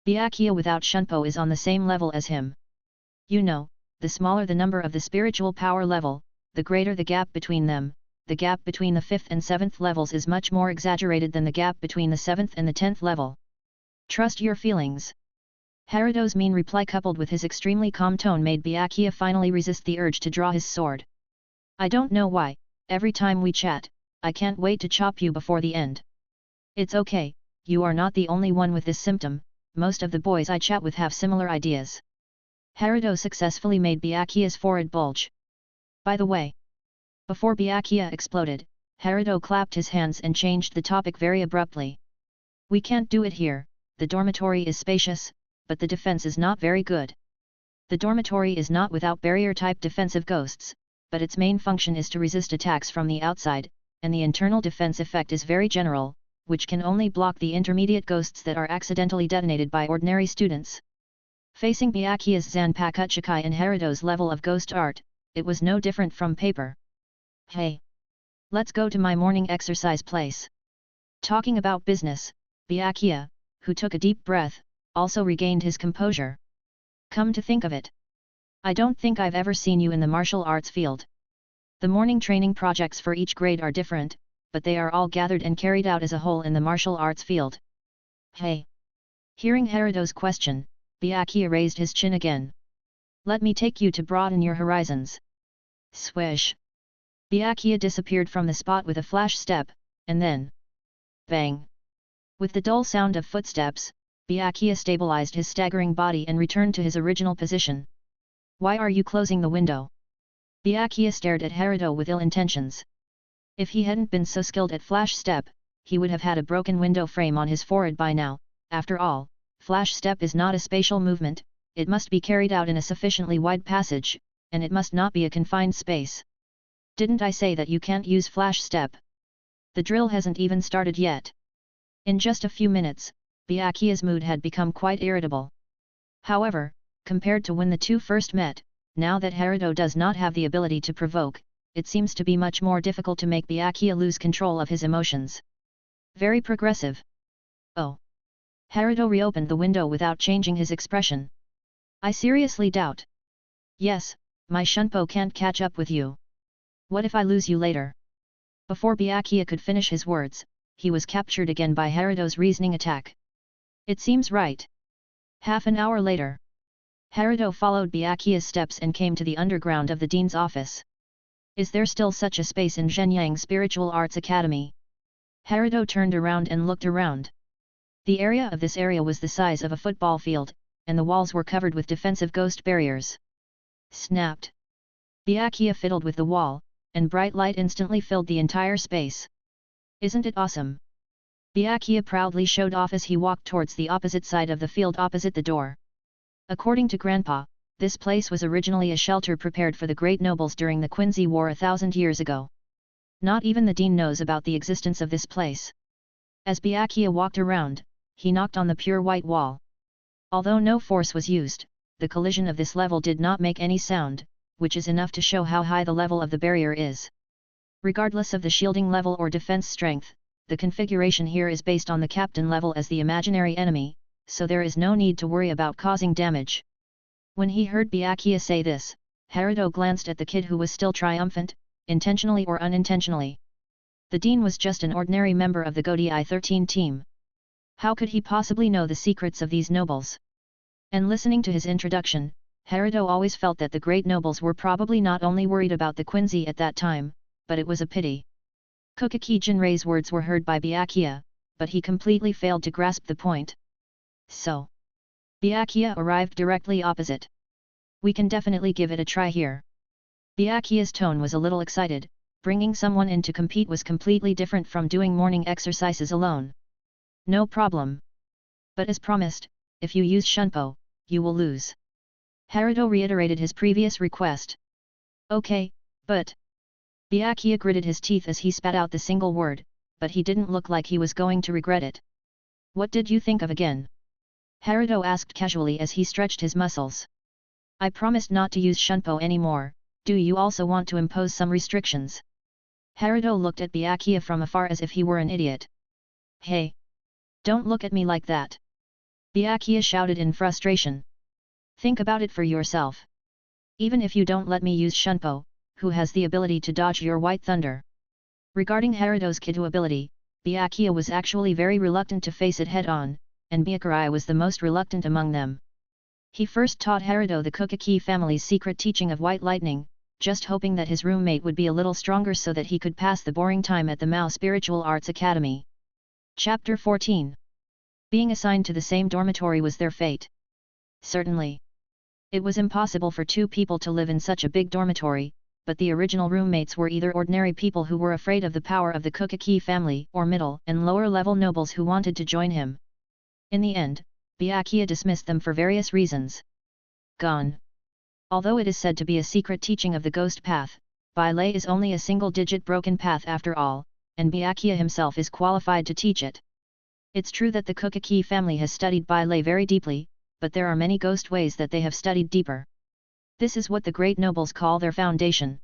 Byakia without Shunpo is on the same level as him. You know, the smaller the number of the spiritual power level, the greater the gap between them. The gap between the 5th and 7th levels is much more exaggerated than the gap between the 7th and the 10th level. Trust your feelings. Herido's mean reply coupled with his extremely calm tone made Byakia finally resist the urge to draw his sword. I don't know why, every time we chat, I can't wait to chop you before the end. It's okay, you are not the only one with this symptom, most of the boys I chat with have similar ideas. Herido successfully made Byakia's forehead bulge. By the way. Before Byakia exploded, Herido clapped his hands and changed the topic very abruptly. We can't do it here, the dormitory is spacious, but the defense is not very good. The dormitory is not without barrier-type defensive ghosts, but its main function is to resist attacks from the outside, and the internal defense effect is very general, which can only block the intermediate ghosts that are accidentally detonated by ordinary students. Facing Byakia's Zanpakuto Shikai and Herido's level of ghost art, it was no different from paper. Hey! Let's go to my morning exercise place. Talking about business, Byakia, who took a deep breath, also regained his composure. Come to think of it, I don't think I've ever seen you in the martial arts field. The morning training projects for each grade are different, but they are all gathered and carried out as a whole in the martial arts field. Hey! Hearing Herido's question, Byakia raised his chin again. Let me take you to broaden your horizons. Swish! Byakia disappeared from the spot with a flash step, and then... bang! With the dull sound of footsteps, Byakia stabilized his staggering body and returned to his original position. Why are you closing the window? Byakia stared at Herido with ill intentions. If he hadn't been so skilled at flash step, he would have had a broken window frame on his forehead by now. After all, flash step is not a spatial movement, it must be carried out in a sufficiently wide passage, and it must not be a confined space. Didn't I say that you can't use flash step? The drill hasn't even started yet. In just a few minutes, Byakia's mood had become quite irritable. However, compared to when the two first met, now that Herido does not have the ability to provoke, it seems to be much more difficult to make Byakia lose control of his emotions. Very progressive. Oh. Herido reopened the window without changing his expression. I seriously doubt. Yes, my shunpo can't catch up with you. What if I lose you later? Before Byakia could finish his words, he was captured again by Herido's reasoning attack. It seems right. Half an hour later, Herido followed Byakia's steps and came to the underground of the dean's office. Is there still such a space in Zhenyang Spiritual Arts Academy? Herido turned around and looked around. The area of this area was the size of a football field, and the walls were covered with defensive ghost barriers. Snapped! Byakia fiddled with the wall, and bright light instantly filled the entire space. Isn't it awesome? Byakia proudly showed off as he walked towards the opposite side of the field opposite the door. According to Grandpa, this place was originally a shelter prepared for the great nobles during the Quincy War 1,000 years ago. Not even the dean knows about the existence of this place. As Byakia walked around, he knocked on the pure white wall. Although no force was used, the collision of this level did not make any sound, which is enough to show how high the level of the barrier is. Regardless of the shielding level or defense strength, the configuration here is based on the captain level as the imaginary enemy, so there is no need to worry about causing damage. When he heard Byakia say this, Herido glanced at the kid who was still triumphant, intentionally or unintentionally. The dean was just an ordinary member of the Godi 13 team. How could he possibly know the secrets of these nobles? And listening to his introduction, Herido always felt that the great nobles were probably not only worried about the Quincy at that time, but it was a pity. Kokaki Jinrei's words were heard by Byakia, but he completely failed to grasp the point. So, Byakia arrived directly opposite. We can definitely give it a try here. Byakia's tone was a little excited, bringing someone in to compete was completely different from doing morning exercises alone. No problem. But as promised, if you use shunpo, you will lose. Herido reiterated his previous request. Okay, but... Byakia gritted his teeth as he spat out the single word, but he didn't look like he was going to regret it. What did you think of again? Herido asked casually as he stretched his muscles. I promised not to use shunpo anymore, do you also want to impose some restrictions? Herido looked at Byakia from afar as if he were an idiot. Hey! Don't look at me like that! Byakia shouted in frustration. Think about it for yourself. Even if you don't let me use shunpo, who has the ability to dodge your white thunder? Regarding Herido's Kido ability, Byakia was actually very reluctant to face it head-on, and Byakurai was the most reluctant among them. He first taught Herido the Kokaki family's secret teaching of white lightning, just hoping that his roommate would be a little stronger so that he could pass the boring time at the Mao Spiritual Arts Academy. Chapter 14. Being assigned to the same dormitory was their fate. Certainly. It was impossible for two people to live in such a big dormitory, but the original roommates were either ordinary people who were afraid of the power of the Kokaki family or middle and lower level nobles who wanted to join him. In the end, Byakia dismissed them for various reasons. Gone. Although it is said to be a secret teaching of the ghost path, Bylay is only a single-digit broken path after all, and Byakia himself is qualified to teach it. It's true that the Kokaki family has studied Bylay very deeply, but there are many ghost ways that they have studied deeper. This is what the great nobles call their foundation.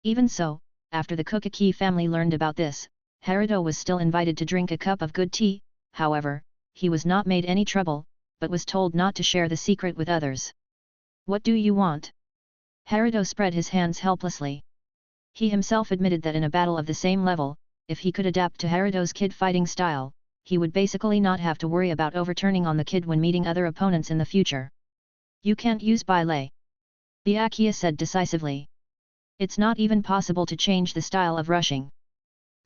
Even so, after the Kokaki family learned about this, Herido was still invited to drink a cup of good tea. However, he was not made any trouble, but was told not to share the secret with others. What do you want? Herido spread his hands helplessly. He himself admitted that in a battle of the same level, if he could adapt to Herido's kid fighting style, he would basically not have to worry about overturning on the kid when meeting other opponents in the future. You can't use ballet. Byakia said decisively. It's not even possible to change the style of rushing.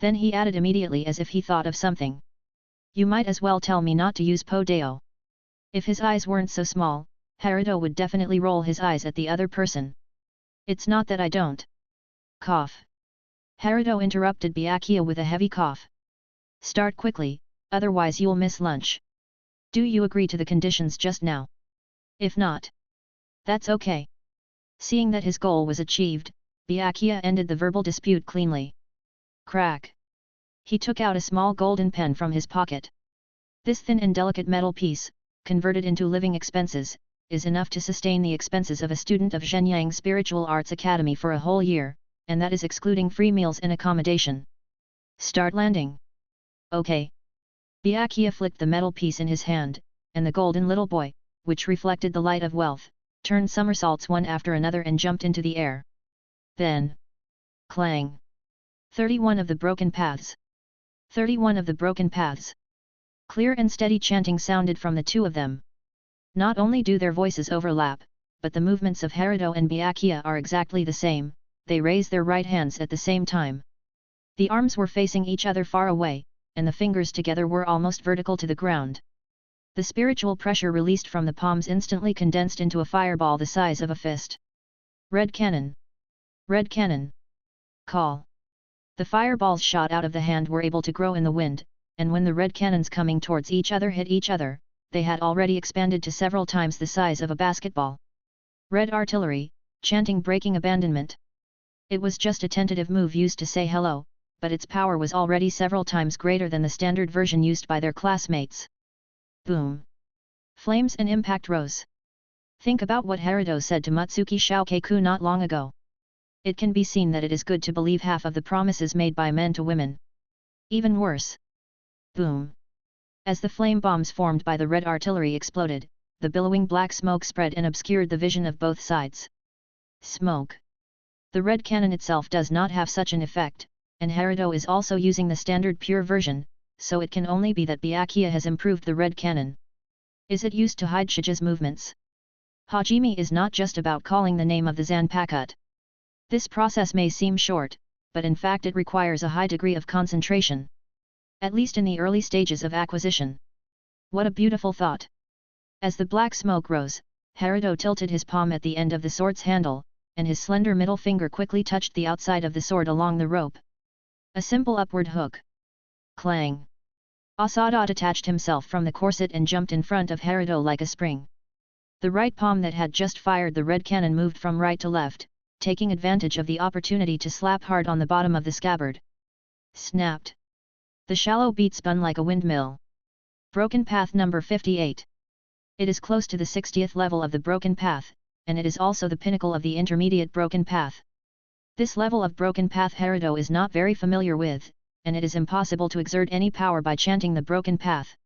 Then he added immediately as if he thought of something. You might as well tell me not to use podeo. If his eyes weren't so small, Herido would definitely roll his eyes at the other person. It's not that I don't. Cough. Herido interrupted Byakia with a heavy cough. Start quickly, otherwise you'll miss lunch. Do you agree to the conditions just now? If not, that's okay. Seeing that his goal was achieved, Byakia ended the verbal dispute cleanly. Crack. He took out a small golden pen from his pocket. This thin and delicate metal piece, converted into living expenses, is enough to sustain the expenses of a student of Zhenyang Spiritual Arts Academy for a whole year, and that is excluding free meals and accommodation. Start landing. Okay. Byakia flicked the metal piece in his hand, and the golden little boy, which reflected the light of wealth, turned somersaults one after another and jumped into the air. Then, clang. 31 of the broken paths. 31 of the broken paths. Clear and steady chanting sounded from the two of them. Not only do their voices overlap, but the movements of Herido and Byakia are exactly the same. They raise their right hands at the same time. The arms were facing each other far away, and the fingers together were almost vertical to the ground. The spiritual pressure released from the palms instantly condensed into a fireball the size of a fist. Red cannon! Red cannon! Call! The fireballs shot out of the hand were able to grow in the wind, and when the red cannons coming towards each other hit each other, they had already expanded to several times the size of a basketball. Red artillery, chanting breaking abandonment. It was just a tentative move used to say hello, but its power was already several times greater than the standard version used by their classmates. Boom! Flames and impact rose. Think about what Herido said to Mutsuki Shoukeiku not long ago. It can be seen that it is good to believe half of the promises made by men to women. Even worse. Boom! As the flame bombs formed by the red artillery exploded, the billowing black smoke spread and obscured the vision of both sides. Smoke. The red cannon itself does not have such an effect, and Herido is also using the standard pure version, so it can only be that Byakia has improved the red cannon. Is it used to hide Shige's movements? Hajime is not just about calling the name of the Zanpakuto. This process may seem short, but in fact it requires a high degree of concentration. At least in the early stages of acquisition. What a beautiful thought! As the black smoke rose, Herido tilted his palm at the end of the sword's handle, and his slender middle finger quickly touched the outside of the sword along the rope. A simple upward hook. Clang! Asada detached himself from the corset and jumped in front of Herido like a spring. The right palm that had just fired the red cannon moved from right to left, taking advantage of the opportunity to slap hard on the bottom of the scabbard. Snapped! The shallow beat spun like a windmill. Broken Path number 58. It is close to the 60th level of the Broken Path, and it is also the pinnacle of the intermediate Broken Path. This level of Broken Path Herido is not very familiar with, and it is impossible to exert any power by chanting the Broken Path.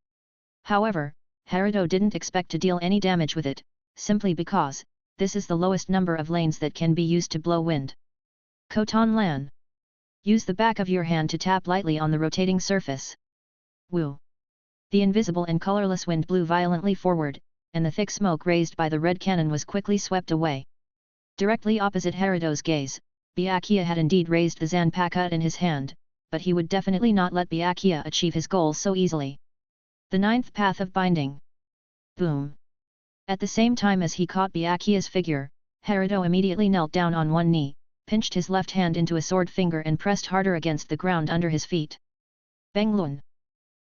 However, Herido didn't expect to deal any damage with it, simply because, this is the lowest number of lanes that can be used to blow wind. Koton Lan. Use the back of your hand to tap lightly on the rotating surface. Woo! The invisible and colorless wind blew violently forward, and the thick smoke raised by the red cannon was quickly swept away. Directly opposite Herido's gaze, Byakia had indeed raised the Zanpakuto in his hand, but he would definitely not let Byakia achieve his goal so easily. The 9th Path of Binding. Boom! At the same time as he caught Byakia's figure, Herido immediately knelt down on one knee, pinched his left hand into a sword finger and pressed harder against the ground under his feet. Benglun!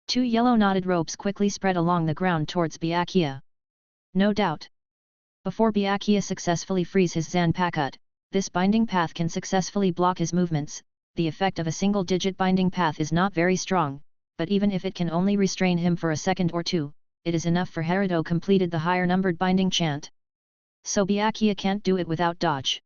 2 yellow knotted ropes quickly spread along the ground towards Byakia. No doubt. Before Byakia successfully frees his Zanpakuto, this binding path can successfully block his movements. The effect of a single-digit binding path is not very strong, but even if it can only restrain him for a second or two, it is enough for Herido completed the higher-numbered binding chant. So Byakia can't do it without dodge.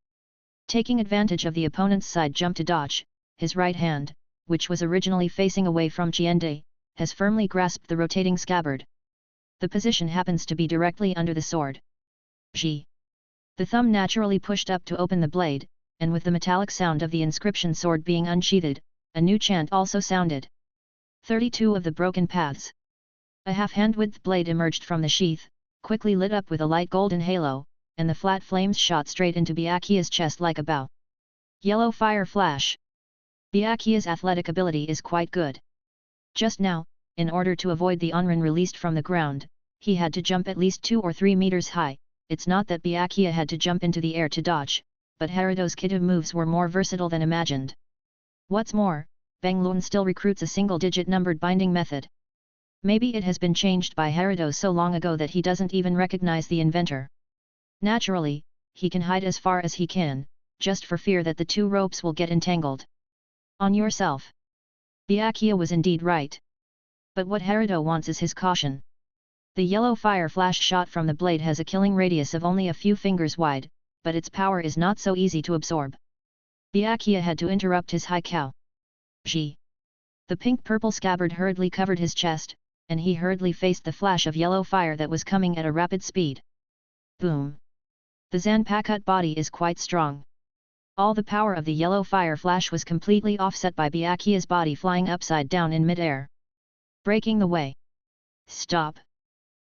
Taking advantage of the opponent's side jump to dodge, his right hand, which was originally facing away from Chiende, has firmly grasped the rotating scabbard. The position happens to be directly under the sword. Ji. The thumb naturally pushed up to open the blade, and with the metallic sound of the inscription sword being unsheathed, a new chant also sounded. 32 of the broken paths. A half-hand-width blade emerged from the sheath, quickly lit up with a light golden halo, and the flat flames shot straight into Byakia's chest like a bow. Yellow fire flash. Byakia's athletic ability is quite good. Just now, in order to avoid the Onrin released from the ground, he had to jump at least 2 or 3 meters high. It's not that Byakia had to jump into the air to dodge, but Herido's Kitu moves were more versatile than imagined. What's more, Banglun still recruits a single-digit numbered binding method. Maybe it has been changed by Herido so long ago that he doesn't even recognize the inventor. Naturally, he can hide as far as he can, just for fear that the 2 ropes will get entangled. On yourself. Byakia was indeed right. But what Herido wants is his caution. The yellow fire flash shot from the blade has a killing radius of only a few fingers wide, but its power is not so easy to absorb. Byakia had to interrupt his haikou. Ji. The pink-purple scabbard hurriedly covered his chest, and he hurriedly faced the flash of yellow fire that was coming at a rapid speed. Boom! The Zanpakut body is quite strong. All the power of the yellow fire flash was completely offset by Byakia's body flying upside down in mid-air. Breaking the way. Stop!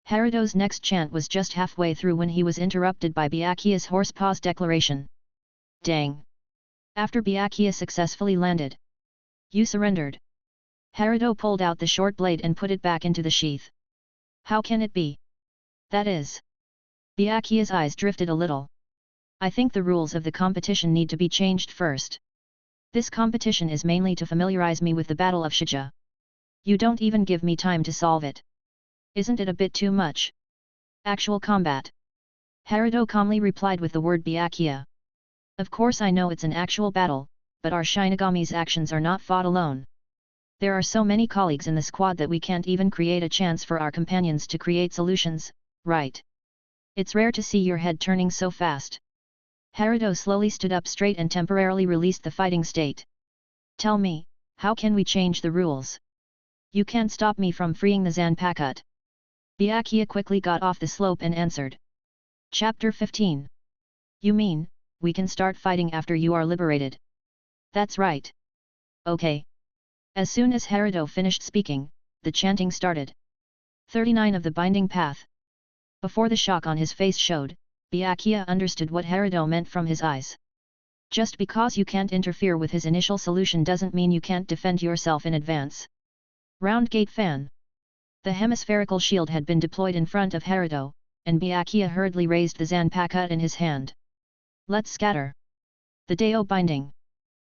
Herido's next chant was just halfway through when he was interrupted by Byakia's horsepaw's declaration. Dang! After Byakia successfully landed. You surrendered. Herido pulled out the short blade and put it back into the sheath. How can it be? That is. Byakia's eyes drifted a little. I think the rules of the competition need to be changed first. This competition is mainly to familiarize me with the Battle of Shija. You don't even give me time to solve it. Isn't it a bit too much? Actual combat. Herido calmly replied with the word Byakia. Of course I know it's an actual battle, but our Shinigami's actions are not fought alone. There are so many colleagues in the squad that we can't even create a chance for our companions to create solutions, right? It's rare to see your head turning so fast. Herido slowly stood up straight and temporarily released the fighting state. Tell me, how can we change the rules? You can't stop me from freeing the Zanpakut. Byakia quickly got off the slope and answered. Chapter 15. You mean, we can start fighting after you are liberated? That's right. Okay. As soon as Herido finished speaking, the chanting started. 39 of the binding path. Before the shock on his face showed, Byakia understood what Herido meant from his eyes. Just because you can't interfere with his initial solution doesn't mean you can't defend yourself in advance. Round gate fan. The hemispherical shield had been deployed in front of Herido, and Byakia hurriedly raised the Zanpakut in his hand. Let's scatter. The Deo binding.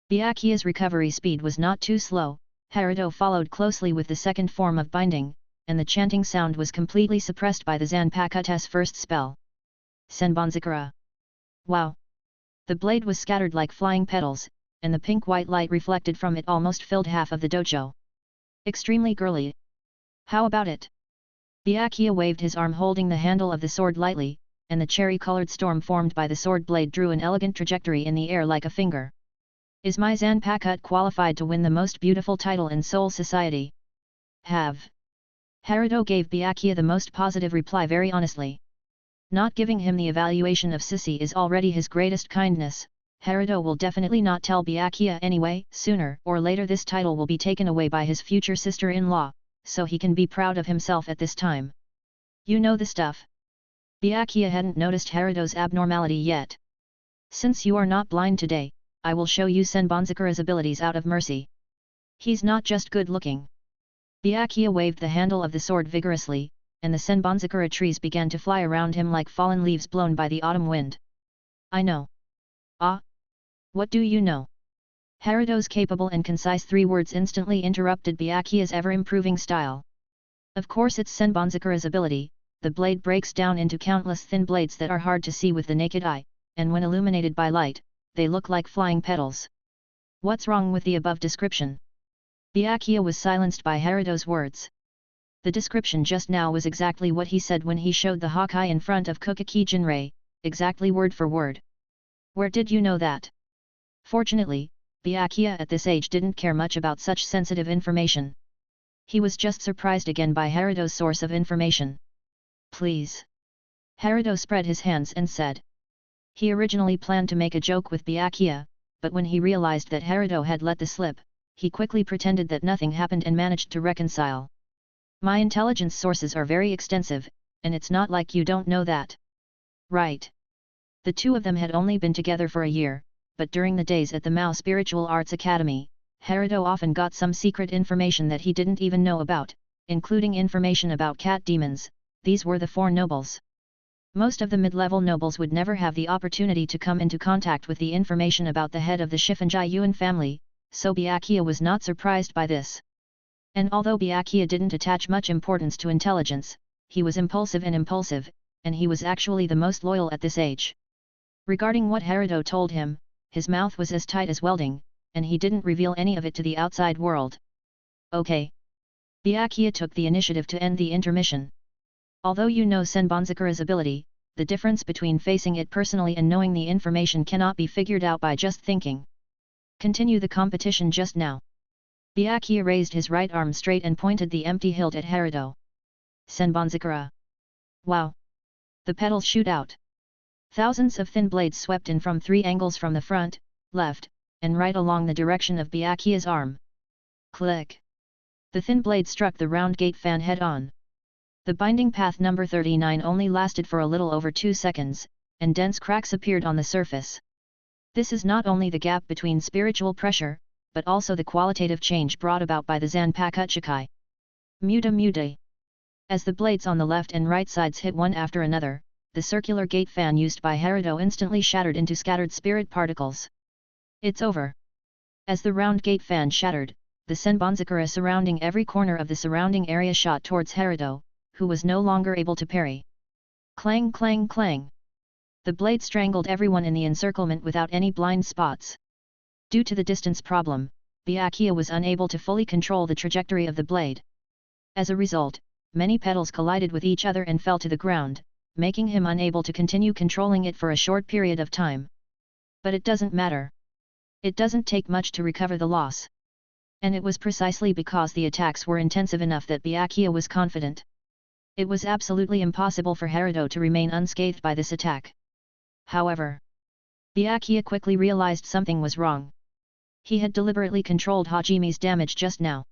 Byakia's recovery speed was not too slow. Herido followed closely with the second form of binding, and the chanting sound was completely suppressed by the Zanpakut's first spell. Senbonzakura. Wow! The blade was scattered like flying petals, and the pink-white light reflected from it almost filled half of the dojo. Extremely girly. How about it? Byakia waved his arm holding the handle of the sword lightly, and the cherry-colored storm formed by the sword blade drew an elegant trajectory in the air like a finger. Is my Zanpakut qualified to win the most beautiful title in Soul Society? Have. Herido gave Byakia the most positive reply very honestly. Not giving him the evaluation of sissy is already his greatest kindness. Herido will definitely not tell Byakia anyway. Sooner or later this title will be taken away by his future sister-in-law, so he can be proud of himself at this time. You know the stuff. Byakia hadn't noticed Herido's abnormality yet. Since you are not blind today, I will show you Senbonzakura's abilities out of mercy. He's not just good-looking. Byakia waved the handle of the sword vigorously, and the Senbonzakura trees began to fly around him like fallen leaves blown by the autumn wind. I know. Ah? What do you know? Herido's capable and concise 3 words instantly interrupted Byakia's ever-improving style. Of course it's Senbonzakura's ability. The blade breaks down into countless thin blades that are hard to see with the naked eye, and when illuminated by light, they look like flying petals. What's wrong with the above description? Byakia was silenced by Herido's words. The description just now was exactly what he said when he showed the Hawkeye in front of Kukaki Jinrei, exactly word for word. Where did you know that? Fortunately, Byakia at this age didn't care much about such sensitive information. He was just surprised again by Herido's source of information. Please. Herido spread his hands and said. He originally planned to make a joke with Byakia, but when he realized that Herido had let the slip, he quickly pretended that nothing happened and managed to reconcile. My intelligence sources are very extensive, and it's not like you don't know that. Right. The two of them had only been together for a year, but during the days at the Mao Spiritual Arts Academy, Herido often got some secret information that he didn't even know about, including information about cat demons. These were the four nobles. Most of the mid-level nobles would never have the opportunity to come into contact with the information about the head of the Shifunji Yuan family, so Byakia was not surprised by this. And although Byakia didn't attach much importance to intelligence, he was impulsive, and he was actually the most loyal at this age. Regarding what Herido told him, his mouth was as tight as welding, and he didn't reveal any of it to the outside world. Okay. Byakia took the initiative to end the intermission. Although you know Senbonzakura's ability, the difference between facing it personally and knowing the information cannot be figured out by just thinking. Continue the competition just now. Byakia raised his right arm straight and pointed the empty hilt at Herido. Senbonzakura. Wow! The petals shoot out. Thousands of thin blades swept in from three angles from the front, left, and right along the direction of Byakia's arm. Click! The thin blade struck the round gate fan head-on. The binding path number 39 only lasted for a little over 2 seconds, and dense cracks appeared on the surface. This is not only the gap between spiritual pressure, but also the qualitative change brought about by the Zanpakuchikai. Muda. As the blades on the left and right sides hit one after another, the circular gate fan used by Herido instantly shattered into scattered spirit particles. It's over. As the round gate fan shattered, the Senbonzakura surrounding every corner of the surrounding area shot towards Herido, who was no longer able to parry. Clang clang clang. The blade strangled everyone in the encirclement without any blind spots. Due to the distance problem, Byakia was unable to fully control the trajectory of the blade. As a result, many petals collided with each other and fell to the ground, making him unable to continue controlling it for a short period of time. But it doesn't matter. It doesn't take much to recover the loss. And it was precisely because the attacks were intensive enough that Byakia was confident. It was absolutely impossible for Herido to remain unscathed by this attack. However, Byakia quickly realized something was wrong. He had deliberately controlled Hajimi's damage just now.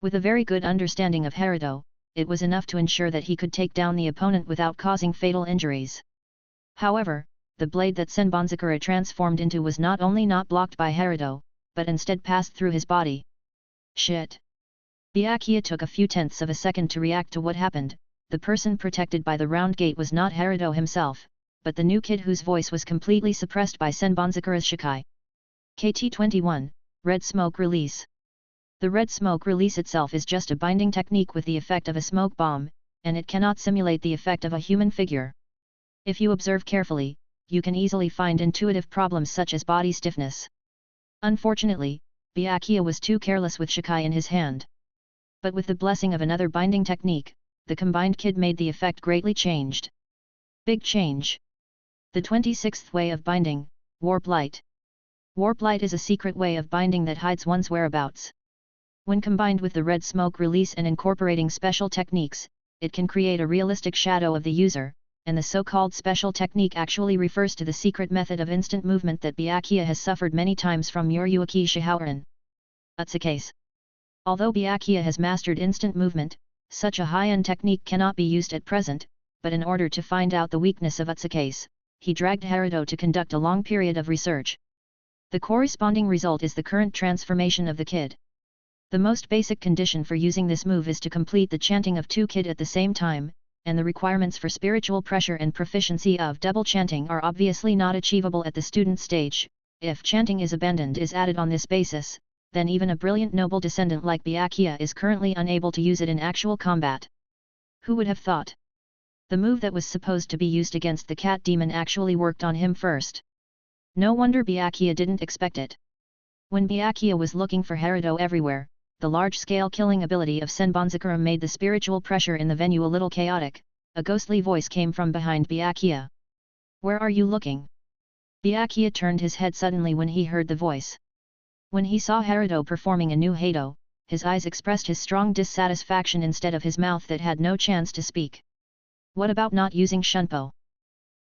With a very good understanding of Herido, it was enough to ensure that he could take down the opponent without causing fatal injuries. However, the blade that Senbonzakura transformed into was not only not blocked by Herido, but instead passed through his body. Shit! Byakia took a few tenths of a second to react to what happened. The person protected by the round gate was not Herido himself, but the new kid whose voice was completely suppressed by Senbonzakura's Shikai. KT-21, Red Smoke Release. The red smoke release itself is just a binding technique with the effect of a smoke bomb, and it cannot simulate the effect of a human figure. If you observe carefully, you can easily find intuitive problems such as body stiffness. Unfortunately, Byakia was too careless with Shikai in his hand. But with the blessing of another binding technique, the combined kid made the effect greatly changed. Big change. The 26th way of binding, Warp Light. Warp Light is a secret way of binding that hides one's whereabouts. When combined with the red smoke release and incorporating special techniques, it can create a realistic shadow of the user, and the so-called special technique actually refers to the secret method of instant movement that Byakia has suffered many times from Yoshiwara Shihoran. Utsukase. Although Byakia has mastered instant movement, such a high-end technique cannot be used at present, but in order to find out the weakness of Utsukase, he dragged Herido to conduct a long period of research. The corresponding result is the current transformation of the kid. The most basic condition for using this move is to complete the chanting of 2 kid at the same time, and the requirements for spiritual pressure and proficiency of double chanting are obviously not achievable at the student stage. If chanting is abandoned is added on this basis, then even a brilliant noble descendant like Byakia is currently unable to use it in actual combat. Who would have thought? The move that was supposed to be used against the cat demon actually worked on him first. No wonder Byakia didn't expect it. When Byakia was looking for Herido everywhere, the large-scale killing ability of Senbonzakura made the spiritual pressure in the venue a little chaotic. A ghostly voice came from behind Byakia. Where are you looking? Byakia turned his head suddenly when he heard the voice. When he saw Herido performing a new Hado, his eyes expressed his strong dissatisfaction instead of his mouth that had no chance to speak. What about not using Shunpo?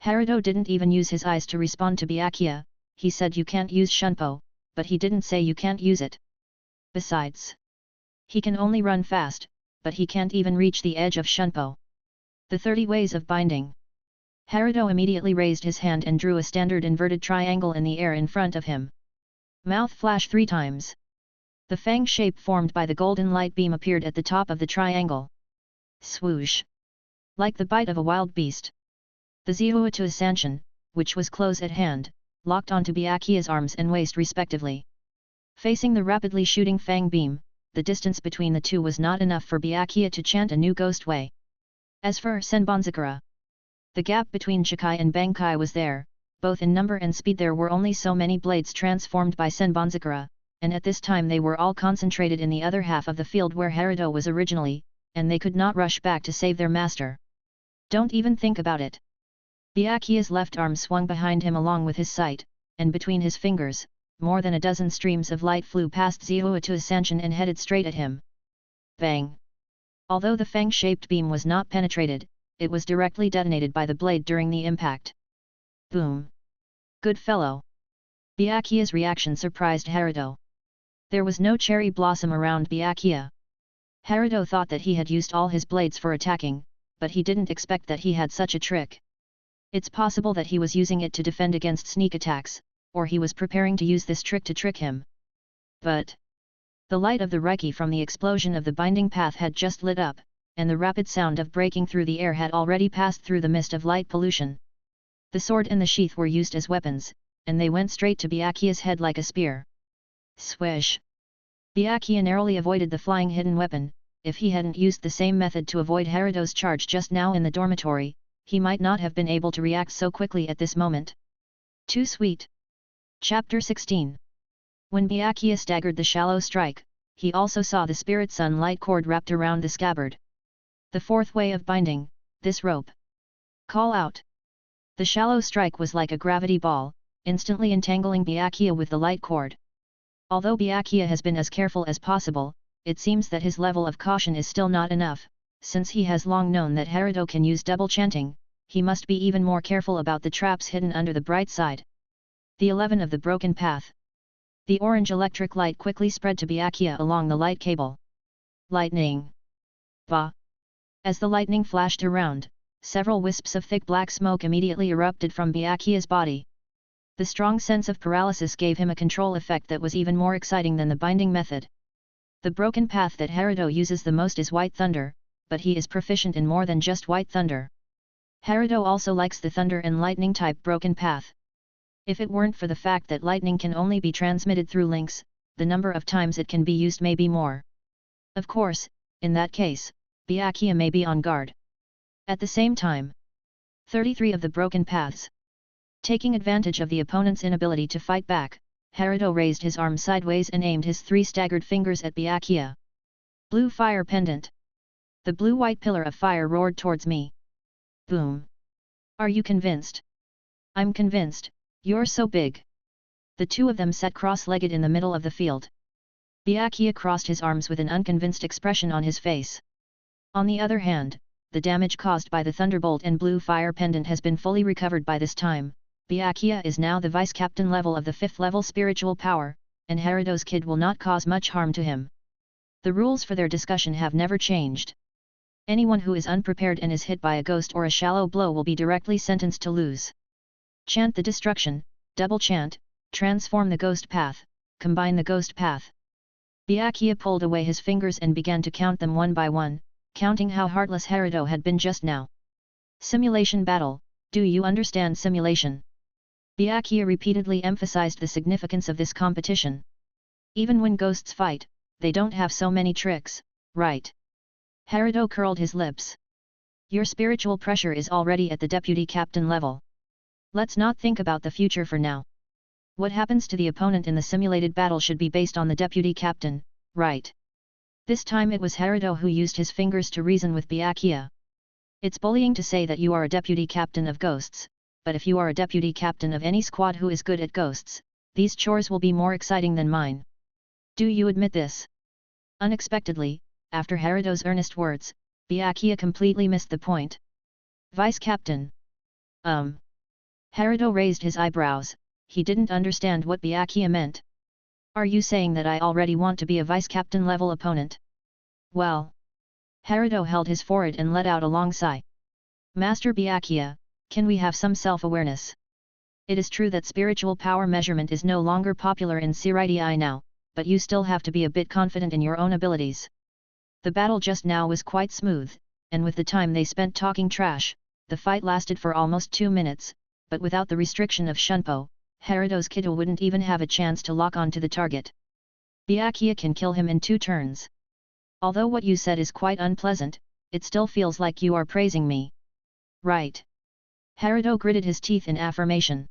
Herido didn't even use his eyes to respond to Byakia. He said you can't use Shunpo, but he didn't say you can't use it. Besides, he can only run fast, but he can't even reach the edge of Shunpo. The 30 ways of binding. Herido immediately raised his hand and drew a standard inverted triangle in the air in front of him. Mouth flash 3 times. The fang shape formed by the golden light beam appeared at the top of the triangle. Swoosh! Like the bite of a wild beast. The Zioatu Ascension, which was close at hand, locked onto Byakia's arms and waist respectively. Facing the rapidly shooting fang beam, the distance between the two was not enough for Byakia to chant a new ghost way. As for Senbonzakura, the gap between Chikai and Bankai was there, both in number and speed. There were only so many blades transformed by Senbonzakura, and at this time they were all concentrated in the other half of the field where Herido was originally, and they could not rush back to save their master. Don't even think about it. Byakia's left arm swung behind him along with his sight, and between his fingers, more than a dozen streams of light flew past Zioatu Ascension and headed straight at him. Bang! Although the fang-shaped beam was not penetrated, it was directly detonated by the blade during the impact. Boom! Good fellow! Byakia's reaction surprised Herido. There was no cherry blossom around Byakia. Herido thought that he had used all his blades for attacking, but he didn't expect that he had such a trick. It's possible that he was using it to defend against sneak attacks, or he was preparing to use this trick to trick him. But the light of the Reiki from the explosion of the binding path had just lit up, and the rapid sound of breaking through the air had already passed through the mist of light pollution. The sword and the sheath were used as weapons, and they went straight to Byakia's head like a spear. Swish! Byakia narrowly avoided the flying hidden weapon. If he hadn't used the same method to avoid Herido's charge just now in the dormitory, he might not have been able to react so quickly at this moment. Too sweet! Chapter 16. When Byakia staggered the shallow strike, he also saw the spirit sun light cord wrapped around the scabbard. The 4th way of binding, this rope. Call out! The shallow strike was like a gravity ball, instantly entangling Byakia with the light cord. Although Byakia has been as careful as possible, it seems that his level of caution is still not enough. Since he has long known that Herido can use double chanting, he must be even more careful about the traps hidden under the bright side. The 11 of the broken path. The orange electric light quickly spread to Byakia along the light cable. Lightning! Bah! As the lightning flashed around, several wisps of thick black smoke immediately erupted from Byakia's body. The strong sense of paralysis gave him a control effect that was even more exciting than the binding method. The broken path that Herido uses the most is White Thunder, but he is proficient in more than just White Thunder. Herido also likes the Thunder and Lightning type broken path. If it weren't for the fact that lightning can only be transmitted through links, the number of times it can be used may be more. Of course, in that case, Byakia may be on guard. At the same time, 33 of the broken paths. Taking advantage of the opponent's inability to fight back, Herido raised his arm sideways and aimed his 3 staggered fingers at Byakia. Blue fire pendant. The blue-white pillar of fire roared towards me. Boom! Are you convinced? I'm convinced, you're so big. The two of them sat cross-legged in the middle of the field. Byakia crossed his arms with an unconvinced expression on his face. On the other hand, the damage caused by the thunderbolt and blue fire pendant has been fully recovered by this time. Byakia is now the vice-captain level of the 5th level spiritual power, and Herido's kid will not cause much harm to him. The rules for their discussion have never changed. Anyone who is unprepared and is hit by a ghost or a shallow blow will be directly sentenced to lose. Chant the destruction, double chant, transform the ghost path, combine the ghost path. Byakia pulled away his fingers and began to count them one by one, counting how heartless Herido had been just now. Simulation battle, do you understand simulation? Byakia repeatedly emphasized the significance of this competition. Even when ghosts fight, they don't have so many tricks, right? Herido curled his lips. Your spiritual pressure is already at the deputy captain level. Let's not think about the future for now. What happens to the opponent in the simulated battle should be based on the deputy captain, right? This time it was Herido who used his fingers to reason with Byakia. It's bullying to say that you are a deputy captain of ghosts, but if you are a deputy captain of any squad who is good at ghosts, these chores will be more exciting than mine. Do you admit this? Unexpectedly, after Herido's earnest words, Byakia completely missed the point. Vice Captain. Herido raised his eyebrows, he didn't understand what Byakia meant. Are you saying that I already want to be a vice captain level opponent? Well. Herido held his forehead and let out a long sigh. Master Byakia, can we have some self-awareness? It is true that spiritual power measurement is no longer popular in Siridii now, but you still have to be a bit confident in your own abilities. The battle just now was quite smooth, and with the time they spent talking trash, the fight lasted for almost 2 minutes, but without the restriction of Shunpo, Herido's Kido wouldn't even have a chance to lock on to the target. Byakia can kill him in 2 turns. Although what you said is quite unpleasant, it still feels like you are praising me. Right. Herido gritted his teeth in affirmation.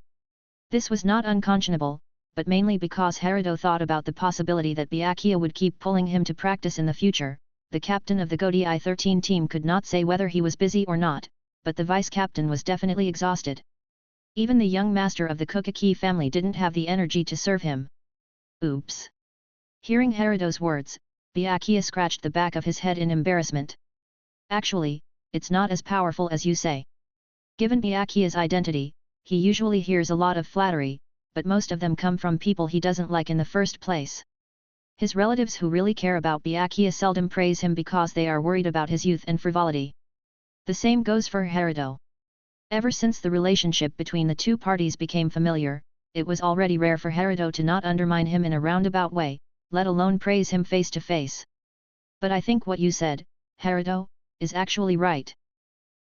This was not unconscionable, but mainly because Herido thought about the possibility that Byakia would keep pulling him to practice in the future. The captain of the Godii 13 team could not say whether he was busy or not, but the vice-captain was definitely exhausted. Even the young master of the Kokaki family didn't have the energy to serve him. Oops. Hearing Herido's words, Byakia scratched the back of his head in embarrassment. Actually, it's not as powerful as you say. Given Byakia's identity, he usually hears a lot of flattery, but most of them come from people he doesn't like in the first place. His relatives who really care about Byakia seldom praise him because they are worried about his youth and frivolity. The same goes for Herido. Ever since the relationship between the two parties became familiar, it was already rare for Herido to not undermine him in a roundabout way, let alone praise him face to face. But I think what you said, Herido, is actually right.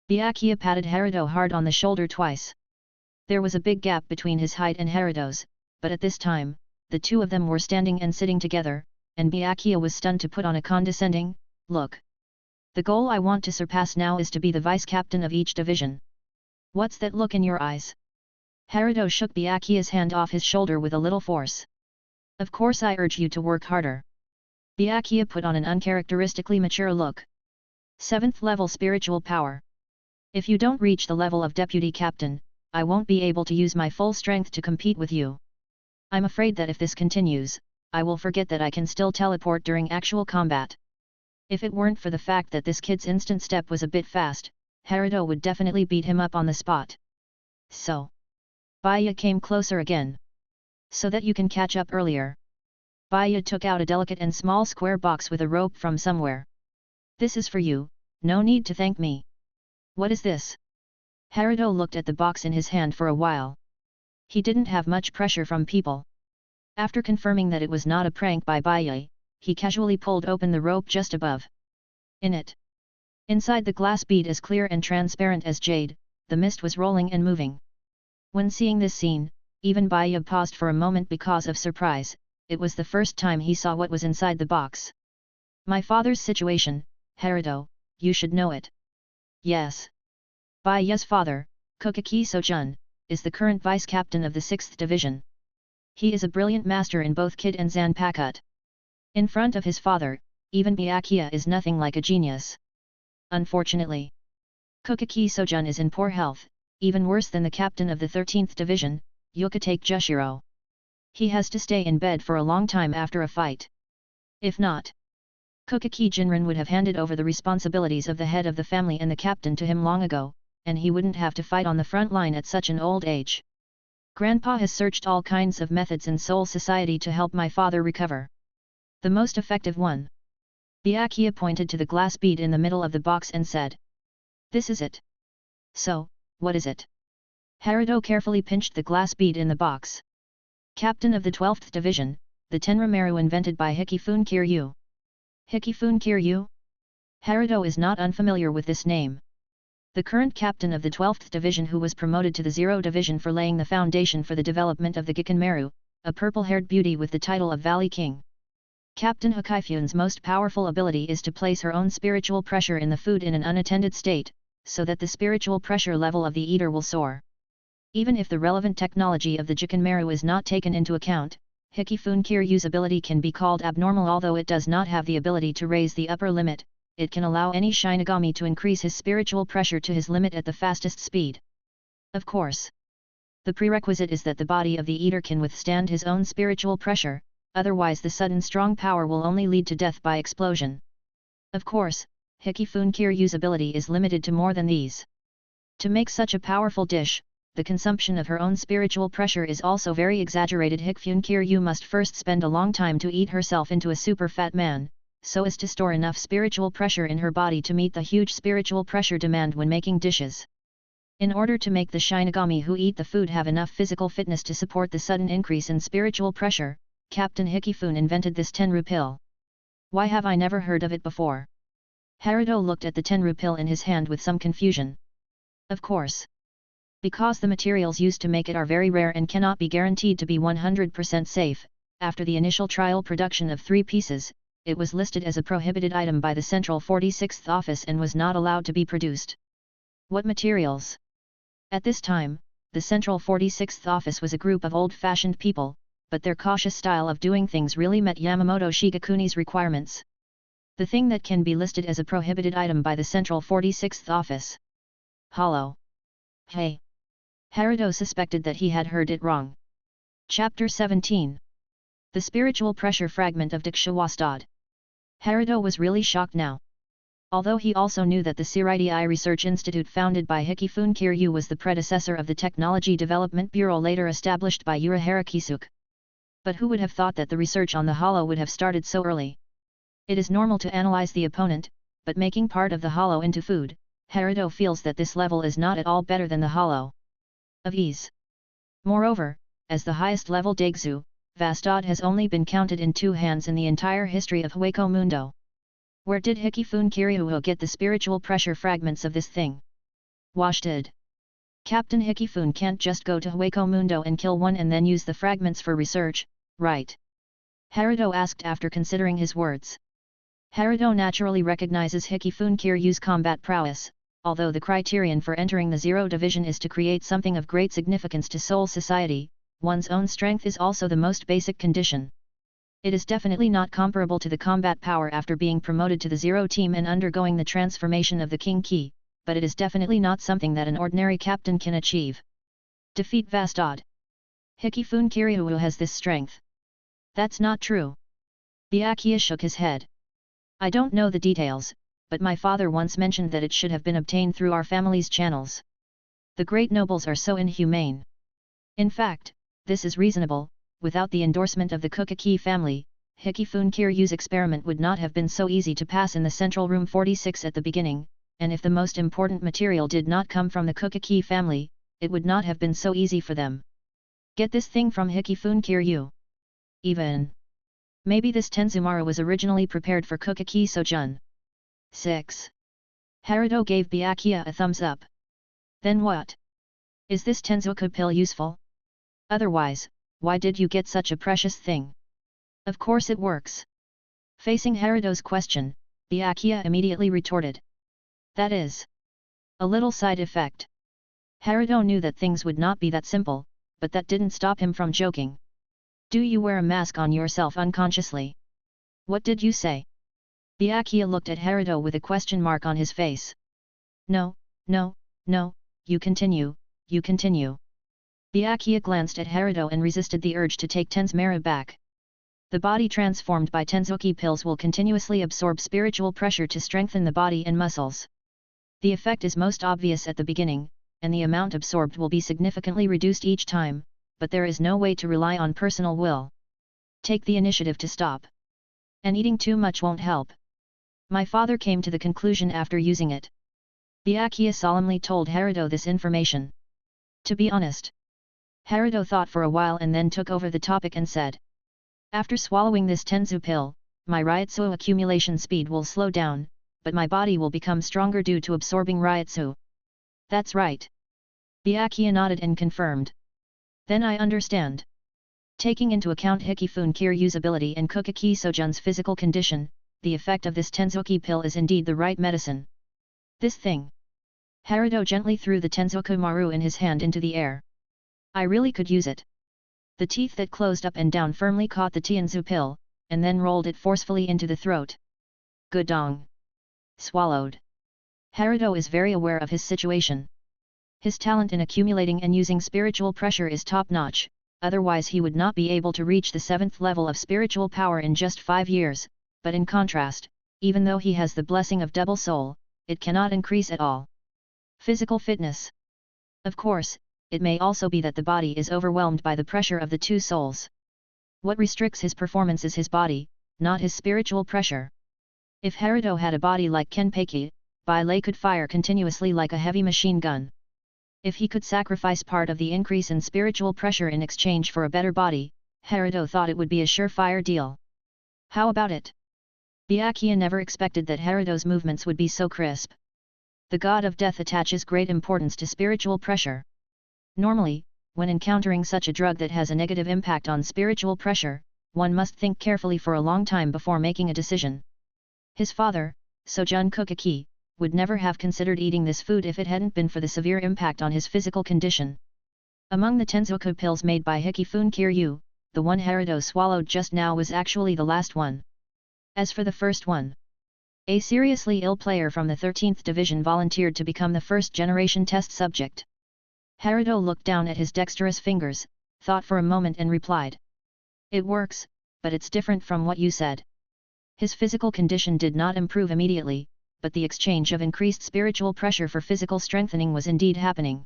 Byakia patted Herido hard on the shoulder twice. There was a big gap between his height and Herido's, but at this time, the two of them were standing and sitting together, and Byakia was stunned to put on a condescending look. The goal I want to surpass now is to be the vice-captain of each division. What's that look in your eyes? Herido shook Byakia's hand off his shoulder with a little force. Of course I urge you to work harder. Byakia put on an uncharacteristically mature look. 7th level spiritual power. If you don't reach the level of deputy captain, I won't be able to use my full strength to compete with you. I'm afraid that if this continues, I will forget that I can still teleport during actual combat. If it weren't for the fact that this kid's instant step was a bit fast, Herido would definitely beat him up on the spot. So. Byakia came closer again. So that you can catch up earlier. Byakia took out a delicate and small square box with a rope from somewhere. This is for you, no need to thank me. What is this? Herido looked at the box in his hand for a while. He didn't have much pressure from people. After confirming that it was not a prank by Byakia, he casually pulled open the rope just above. In it. Inside the glass bead as clear and transparent as jade, the mist was rolling and moving. When seeing this scene, even Byakia paused for a moment because of surprise. It was the first time he saw what was inside the box. My father's situation, Herido, you should know it. Yes. Byakia's father, Kokaki Sojun, is the current vice-captain of the 6th division. He is a brilliant master in both Kid and Zanpakuto. In front of his father, even Byakia is nothing like a genius. Unfortunately, Kokaki Sojun is in poor health, even worse than the captain of the 13th division, Yokotake Jushiro. He has to stay in bed for a long time after a fight. If not, Kokaki Jinran would have handed over the responsibilities of the head of the family and the captain to him long ago, and he wouldn't have to fight on the front line at such an old age. Grandpa has searched all kinds of methods in Soul Society to help my father recover. The most effective one. Byakia pointed to the glass bead in the middle of the box and said. This is it. So, what is it? Herido carefully pinched the glass bead in the box. Captain of the 12th division, the Tenryumeru invented by Hikifune Kiryu. Hikifune Kiryu? Herido is not unfamiliar with this name. The current captain of the 12th division who was promoted to the 0 division for laying the foundation for the development of the Gikenmeru, a purple-haired beauty with the title of Valley King. Captain Hikifune's most powerful ability is to place her own spiritual pressure in the food in an unattended state, so that the spiritual pressure level of the eater will soar. Even if the relevant technology of the Gikenmeru is not taken into account, Hikifune Kiryu's ability can be called abnormal. Although it does not have the ability to raise the upper limit, it can allow any Shinigami to increase his spiritual pressure to his limit at the fastest speed. Of course, the prerequisite is that the body of the eater can withstand his own spiritual pressure, otherwise the sudden strong power will only lead to death by explosion. Of course, Hikifun Kiryu's ability is limited to more than these. To make such a powerful dish, the consumption of her own spiritual pressure is also very exaggerated. Hikifun Kiryu must first spend a long time to eat herself into a super fat man, so as to store enough spiritual pressure in her body to meet the huge spiritual pressure demand when making dishes. In order to make the Shinigami who eat the food have enough physical fitness to support the sudden increase in spiritual pressure, Captain Hikifun invented this Tenru pill. Why have I never heard of it before? Herido looked at the Tenru pill in his hand with some confusion. Of course. Because the materials used to make it are very rare and cannot be guaranteed to be 100% safe, after the initial trial production of 3 pieces, it was listed as a prohibited item by the Central 46th Office and was not allowed to be produced. What materials? At this time, the Central 46th Office was a group of old-fashioned people, but their cautious style of doing things really met Yamamoto Shigekuni's requirements. The thing that can be listed as a prohibited item by the Central 46th Office. Hollow. Hey! Herido suspected that he had heard it wrong. Chapter 17. The Spiritual Pressure Fragment of Dikshawastad. Herido was really shocked now. Although he also knew that the Siraidi Research Institute founded by Hikifun Kiryu was the predecessor of the Technology Development Bureau later established by Urahara Kisuke. But who would have thought that the research on the hollow would have started so early? It is normal to analyze the opponent, but making part of the hollow into food, Herido feels that this level is not at all better than the hollow of ease. Moreover, as the highest level Daigzu, Vastad has only been counted in 2 hands in the entire history of Hueco Mundo. Where did Hikifun Kiryu get the spiritual pressure fragments of this thing? Washed. Captain Hikifun can't just go to Hueco Mundo and kill one and then use the fragments for research, right? Herido asked after considering his words. Herido naturally recognizes Hikifun Kiryu's combat prowess, although the criterion for entering the Zero Division is to create something of great significance to Soul Society, one's own strength is also the most basic condition. It is definitely not comparable to the combat power after being promoted to the Zero Team and undergoing the transformation of the King Key, but it is definitely not something that an ordinary captain can achieve. Defeat Vastad. Hikifun Kiryu has this strength. That's not true. Byakia shook his head. I don't know the details, but my father once mentioned that it should have been obtained through our family's channels. The great nobles are so inhumane. In fact, this is reasonable. Without the endorsement of the Kukaki family, Hikifun Kiryu's experiment would not have been so easy to pass in the Central Room 46 at the beginning, and if the most important material did not come from the Kukaki family, it would not have been so easy for them. Get this thing from Hikifun Kiryu. Even. Maybe this Tenzumara was originally prepared for Kukaki Sojun. 6. Herido gave Byakia a thumbs up. Then what? Is this Tenzuka pill useful? Otherwise, why did you get such a precious thing? Of course it works. Facing Herido's question, Byakia immediately retorted. That is a little side effect. Herido knew that things would not be that simple, but that didn't stop him from joking. Do you wear a mask on yourself unconsciously? What did you say? Byakia looked at Herido with a question mark on his face. No, you continue. Byakia glanced at Herido and resisted the urge to take Tenzumara back. The body transformed by Tenzuki pills will continuously absorb spiritual pressure to strengthen the body and muscles. The effect is most obvious at the beginning, and the amount absorbed will be significantly reduced each time, but there is no way to rely on personal will. Take the initiative to stop. And eating too much won't help. My father came to the conclusion after using it. Byakia solemnly told Herido this information. To be honest. Herido thought for a while and then took over the topic and said. After swallowing this Tenzu pill, my Ryotsu accumulation speed will slow down, but my body will become stronger due to absorbing Ryotsu. That's right. Byakia nodded and confirmed. Then I understand. Taking into account Hikifun Kiryu's ability and Kukaki Sojun's physical condition, the effect of this Tenzuki pill is indeed the right medicine. This thing. Herido gently threw the Tenzoku Maru in his hand into the air. I really could use it. The teeth that closed up and down firmly caught the Tianzu pill, and then rolled it forcefully into the throat. Gudong. Swallowed. Herido is very aware of his situation. His talent in accumulating and using spiritual pressure is top-notch, otherwise he would not be able to reach the 7th level of spiritual power in just 5 years, but in contrast, even though he has the blessing of double soul, it cannot increase at all. Physical fitness. Of course, it may also be that the body is overwhelmed by the pressure of the two souls. What restricts his performance is his body, not his spiritual pressure. If Herido had a body like Kenpeki, Byakia could fire continuously like a heavy machine gun. If he could sacrifice part of the increase in spiritual pressure in exchange for a better body, Herido thought it would be a surefire deal. How about it? Byakia never expected that Herido's movements would be so crisp. The god of death attaches great importance to spiritual pressure. Normally, when encountering such a drug that has a negative impact on spiritual pressure, one must think carefully for a long time before making a decision. His father, Sojun Kokaki, would never have considered eating this food if it hadn't been for the severe impact on his physical condition. Among the Tenzu pills made by Hikifun Kiryu, the one Herido swallowed just now was actually the last one. As for the first one, a seriously ill player from the 13th Division volunteered to become the first-generation test subject. Herido looked down at his dexterous fingers, thought for a moment and replied. It works, but it's different from what you said. His physical condition did not improve immediately, but the exchange of increased spiritual pressure for physical strengthening was indeed happening.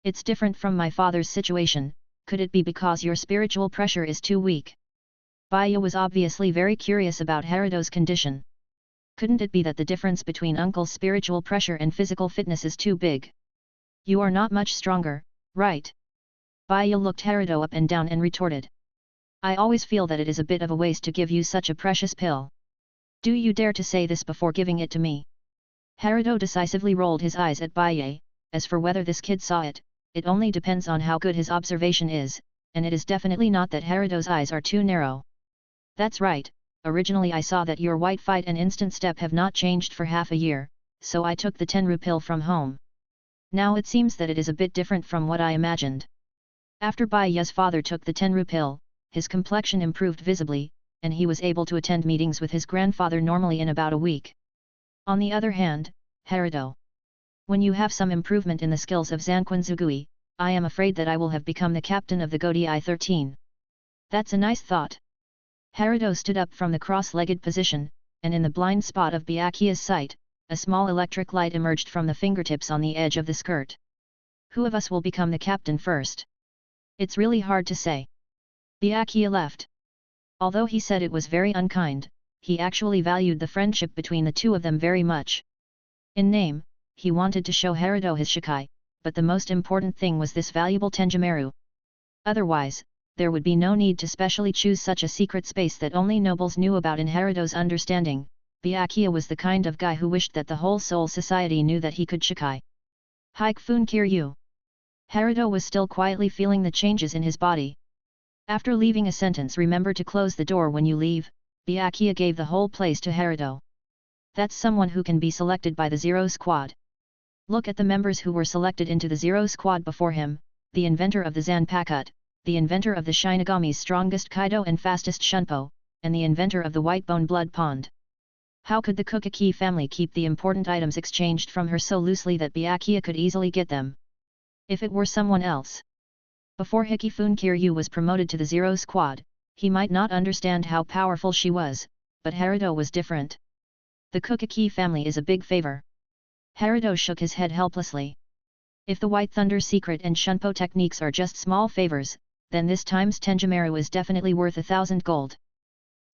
It's different from my father's situation. Could it be because your spiritual pressure is too weak? Byakia was obviously very curious about Herido's condition. Couldn't it be that the difference between uncle's spiritual pressure and physical fitness is too big? You are not much stronger, right? Byakia looked Herido up and down and retorted. I always feel that it is a bit of a waste to give you such a precious pill. Do you dare to say this before giving it to me? Herido decisively rolled his eyes at Byakia. As for whether this kid saw it, it only depends on how good his observation is, and it is definitely not that Herido's eyes are too narrow. That's right, originally I saw that your white fight and instant step have not changed for half a year, so I took the Tenru pill from home. Now it seems that it is a bit different from what I imagined. After Byakia's father took the Tenru pill, his complexion improved visibly, and he was able to attend meetings with his grandfather normally in about a week. On the other hand, Herido, when you have some improvement in the skills of Zanquan Zugui, I am afraid that I will have become the captain of the Godi I-13. That's a nice thought. Herido stood up from the cross-legged position, and in the blind spot of Byakia's sight, a small electric light emerged from the fingertips on the edge of the skirt. Who of us will become the captain first? It's really hard to say. Byakia left. Although he said it was very unkind, he actually valued the friendship between the two of them very much. In name, he wanted to show Herido his shikai, but the most important thing was this valuable Tenjimeru. Otherwise, there would be no need to specially choose such a secret space that only nobles knew about. In Herido's understanding, Byakia was the kind of guy who wished that the whole Soul Society knew that he could shikai. Hikifun Kiryu. Herido was still quietly feeling the changes in his body. After leaving a sentence, remember to close the door when you leave, Byakia gave the whole place to Herido. That's someone who can be selected by the Zero Squad. Look at the members who were selected into the Zero Squad before him: the inventor of the Zanpakut, the inventor of the Shinigami's strongest Kaido and fastest Shunpo, and the inventor of the Whitebone Blood Pond. How could the Kokaki family keep the important items exchanged from her so loosely that Byakia could easily get them? If it were someone else. Before Hikifun Kiryu was promoted to the Zero Squad, he might not understand how powerful she was, but Herido was different. The Kokaki family is a big favor. Herido shook his head helplessly. If the White Thunder secret and Shunpo techniques are just small favors, then this time's Tenjimeru is definitely worth 1,000 gold.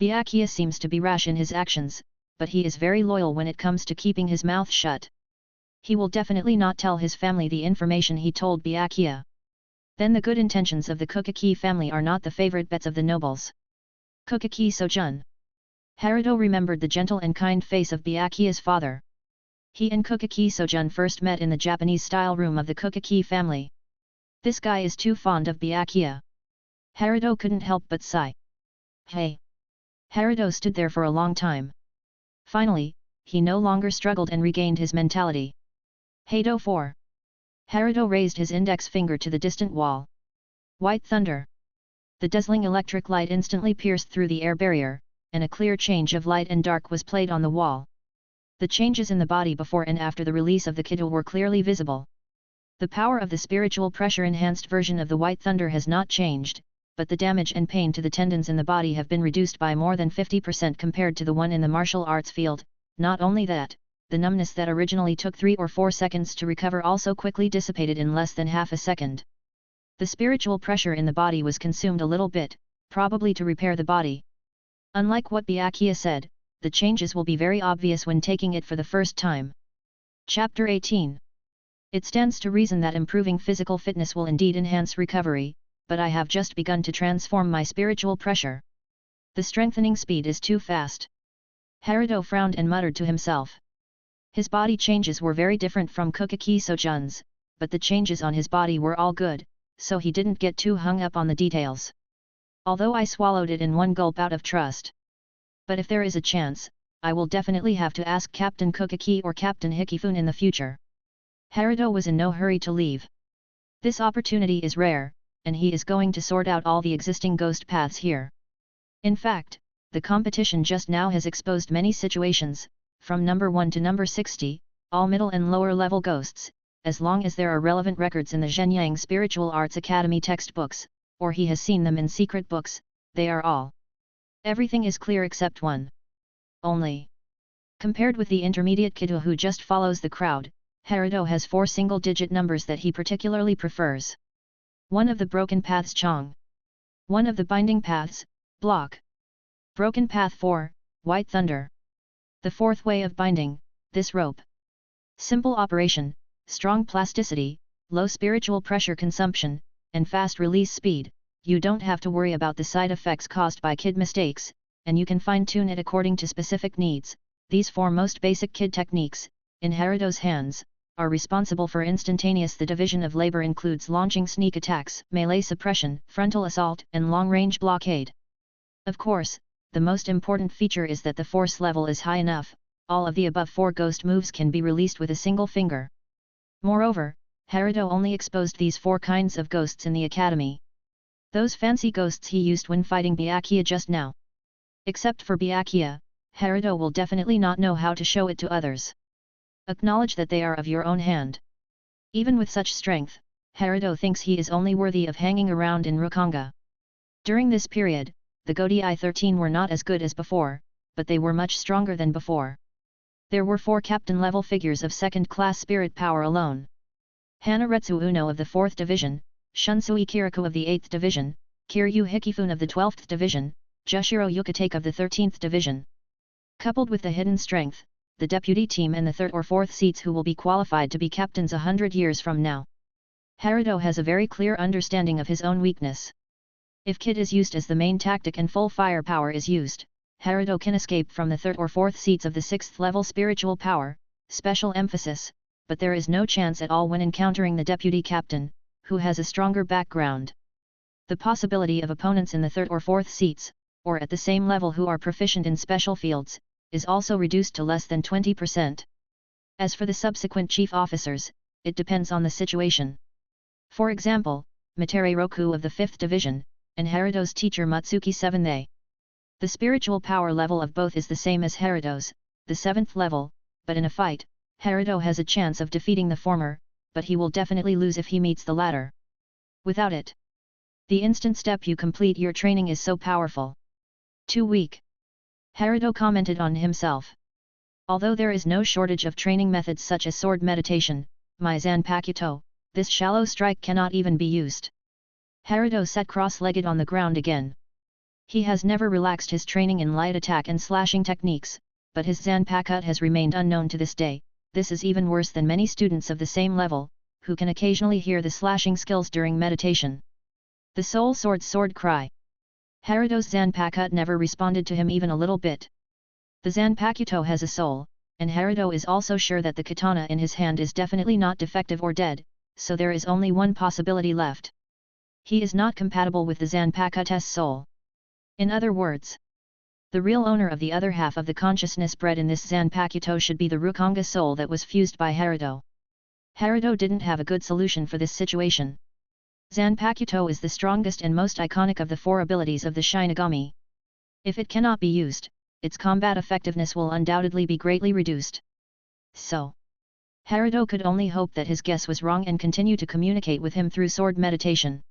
Byakia seems to be rash in his actions, but he is very loyal when it comes to keeping his mouth shut. He will definitely not tell his family the information he told Byakia. Then the good intentions of the Kokaki family are not the favorite bets of the nobles. Kokaki Sojun. Herido remembered the gentle and kind face of Byakia's father. He and Kokaki Sojun first met in the Japanese-style room of the Kokaki family. This guy is too fond of Byakia. Herido couldn't help but sigh. Hey! Herido stood there for a long time. Finally, he no longer struggled and regained his mentality. Heido 4. Herido raised his index finger to the distant wall. White thunder. The dazzling electric light instantly pierced through the air barrier, and a clear change of light and dark was played on the wall. The changes in the body before and after the release of the Kiddo were clearly visible. The power of the spiritual pressure enhanced version of the White Thunder has not changed, but the damage and pain to the tendons in the body have been reduced by more than 50% compared to the one in the martial arts field. Not only that, the numbness that originally took 3 or 4 seconds to recover also quickly dissipated in less than half a second. The spiritual pressure in the body was consumed a little bit, probably to repair the body. Unlike what Byakia said, the changes will be very obvious when taking it for the first time. Chapter 18. It stands to reason that improving physical fitness will indeed enhance recovery, but I have just begun to transform my spiritual pressure. The strengthening speed is too fast. Herido frowned and muttered to himself. His body changes were very different from Kukaki Sojun's, but the changes on his body were all good, so he didn't get too hung up on the details. Although I swallowed it in one gulp out of trust. But if there is a chance, I will definitely have to ask Captain Kukaki or Captain Hikifun in the future. Herido was in no hurry to leave. This opportunity is rare, and he is going to sort out all the existing ghost paths here. In fact, the competition just now has exposed many situations, from number 1 to number 60, all middle and lower level ghosts, as long as there are relevant records in the Zhenyang Spiritual Arts Academy textbooks, or he has seen them in secret books, they are all. Everything is clear except one. Only. Compared with the intermediate kid who just follows the crowd, Herido has 4 single-digit numbers that he particularly prefers. One of the broken paths Chong. One of the binding paths, Block. Broken path 4, White Thunder. The 4th way of binding, this rope. Simple operation, strong plasticity, low spiritual pressure consumption, and fast release speed. You don't have to worry about the side effects caused by kid mistakes, and you can fine-tune it according to specific needs. These 4 most basic kid techniques, in Herido's hands, are responsible for instantaneous. The division of labor includes launching sneak attacks, melee suppression, frontal assault, and long-range blockade. Of course, the most important feature is that the force level is high enough. All of the above 4 ghost moves can be released with a single finger. Moreover, Herido only exposed these 4 kinds of ghosts in the academy. Those fancy ghosts he used when fighting Byakia just now. Except for Byakia, Herido will definitely not know how to show it to others. Acknowledge that they are of your own hand. Even with such strength, Herido thinks he is only worthy of hanging around in Rukanga. During this period, the Godi 13 were not as good as before, but they were much stronger than before. There were 4 captain-level figures of second-class spirit power alone. Hanaretsu Uno of the 4th Division, Shunsui Kirikou of the 8th Division, Kiryu Hikifun of the 12th Division, Jushiro Yukitake of the 13th Division. Coupled with the hidden strength, the deputy team and the 3rd or 4th seats who will be qualified to be captains 100 years from now. Herido has a very clear understanding of his own weakness. If Kid is used as the main tactic and full firepower is used, Herido can escape from the 3rd or 4th seats of the 6th level spiritual power, special emphasis, but there is no chance at all when encountering the deputy captain, who has a stronger background. The possibility of opponents in the 3rd or 4th seats, or at the same level who are proficient in special fields, is also reduced to less than 20%. As for the subsequent chief officers, it depends on the situation. For example, Matere Roku of the 5th Division, and Herido's teacher Matsuki 7th. The spiritual power level of both is the same as Herido's, the 7th level, but in a fight, Herido has a chance of defeating the former, but he will definitely lose if he meets the latter. Without it, the instant step you complete your training is so powerful. Too weak. Herido commented on himself. Although there is no shortage of training methods such as sword meditation, Zanpakuto, this shallow strike cannot even be used. Herido sat cross-legged on the ground again. He has never relaxed his training in light attack and slashing techniques, but his Zanpakut has remained unknown to this day. This is even worse than many students of the same level, who can occasionally hear the slashing skills during meditation. The soul sword cry. Herido's Zanpakut never responded to him even a little bit. The Zanpakuto has a soul, and Herido is also sure that the katana in his hand is definitely not defective or dead, so there is only one possibility left. He is not compatible with the Zanpakut's soul. In other words, the real owner of the other half of the consciousness bred in this Zanpakuto should be the Rukanga soul that was fused by Herido. Herido didn't have a good solution for this situation. Zanpakuto is the strongest and most iconic of the 4 abilities of the Shinigami. If it cannot be used, its combat effectiveness will undoubtedly be greatly reduced. So, Herido could only hope that his guess was wrong and continue to communicate with him through sword meditation.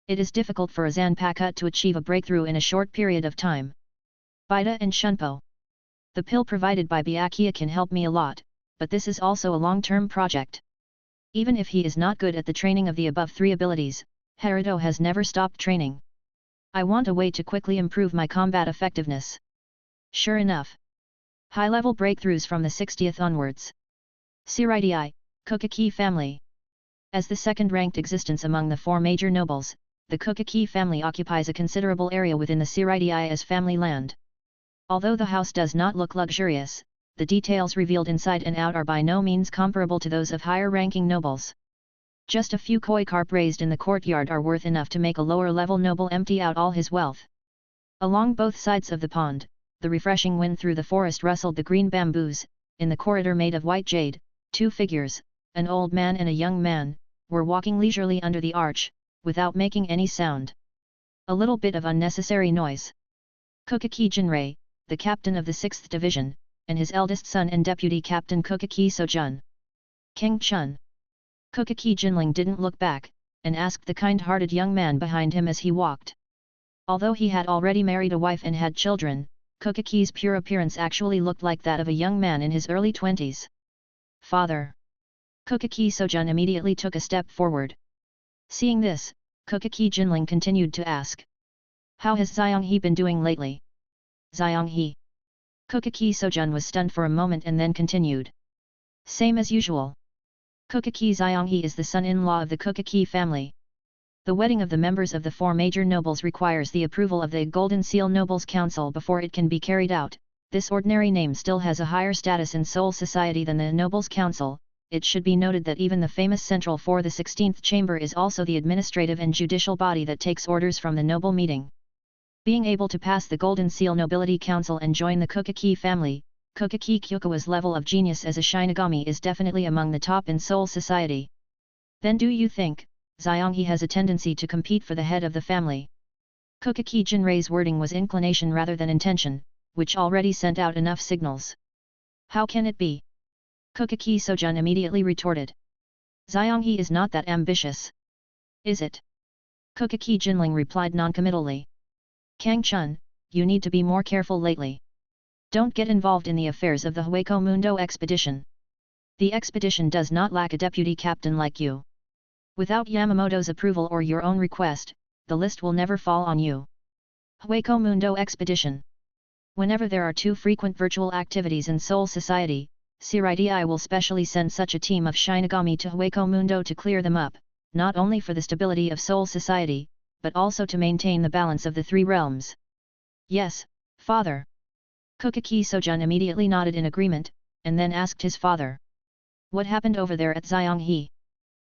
It is difficult for a Zanpakuta to achieve a breakthrough in a short period of time. Bida and Shunpo. The pill provided by Byakia can help me a lot, but this is also a long-term project. Even if he is not good at the training of the above three abilities, Herido has never stopped training. I want a way to quickly improve my combat effectiveness. Sure enough. High-level breakthroughs from the 60th onwards. Shiridai, Kokaki family. As the second-ranked existence among the four major nobles, the Kokaki family occupies a considerable area within the Shiridai as family land. Although the house does not look luxurious, the details revealed inside and out are by no means comparable to those of higher-ranking nobles. Just a few koi carp raised in the courtyard are worth enough to make a lower-level noble empty out all his wealth. Along both sides of the pond, the refreshing wind through the forest rustled the green bamboos. In the corridor made of white jade, two figures, an old man and a young man, were walking leisurely under the arch, without making any sound. A little bit of unnecessary noise. Kokaki Jinrei, the captain of the 6th Division, and his eldest son and deputy captain Kokaki Sojun. King Chun. Kokaki Jinling didn't look back, and asked the kind-hearted young man behind him as he walked. Although he had already married a wife and had children, Kokaki's pure appearance actually looked like that of a young man in his early 20s. Father. Kokaki Sojun immediately took a step forward. Seeing this, Kokaki Jinling continued to ask. How has Xianghe been doing lately? Xianghe. Kokaki Sojun was stunned for a moment and then continued. Same as usual. Kokaki Xianghe is the son-in-law of the Kokaki family. The wedding of the members of the four major nobles requires the approval of the Golden Seal Nobles Council before it can be carried out. This ordinary name still has a higher status in Seoul society than the Nobles Council. It should be noted that even the famous Central for the 16th Chamber is also the administrative and judicial body that takes orders from the noble meeting. Being able to pass the Golden Seal Nobility Council and join the Kokaki family, Kokaki Kyokawa's level of genius as a Shinigami is definitely among the top in Seoul society. Then do you think Xianghe has a tendency to compete for the head of the family? Kokaki Jinrei's wording was inclination rather than intention, which already sent out enough signals. How can it be? Kokaki Sojun immediately retorted. Xianghe is not that ambitious. Is it? Kokaki Jinling replied noncommittally. Kang Chun, you need to be more careful lately. Don't get involved in the affairs of the Hueco Mundo expedition. The expedition does not lack a deputy captain like you. Without Yamamoto's approval or your own request, the list will never fall on you. Hueco Mundo expedition. Whenever there are too frequent virtual activities in Seoul society, Shiridai will specially send such a team of Shinigami to Hueco Mundo to clear them up, not only for the stability of Seoul society, but also to maintain the balance of the three realms. Yes, father. Kokaki Sojun immediately nodded in agreement, and then asked his father. What happened over there at Xianghe?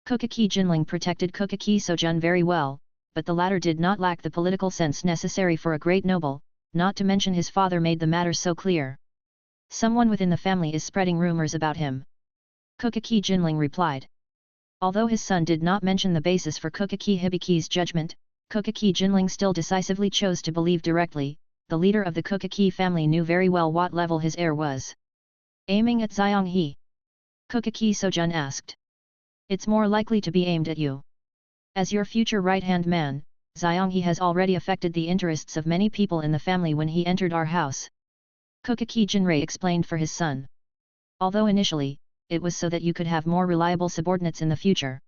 Kokaki Jinling protected Kokaki Sojun very well, but the latter did not lack the political sense necessary for a great noble, not to mention his father made the matter so clear. Someone within the family is spreading rumors about him. Kokaki Jinling replied. Although his son did not mention the basis for Kokaki Hibiki's judgment, Kokaki Jinling still decisively chose to believe directly. The leader of the Kokaki family knew very well what level his heir was. Aiming at Xianghe? Kokaki Sojun asked. It's more likely to be aimed at you. As your future right-hand man, Xianghe has already affected the interests of many people in the family when he entered our house. Kokaki Jinrei explained for his son. Although initially, it was so that you could have more reliable subordinates in the future.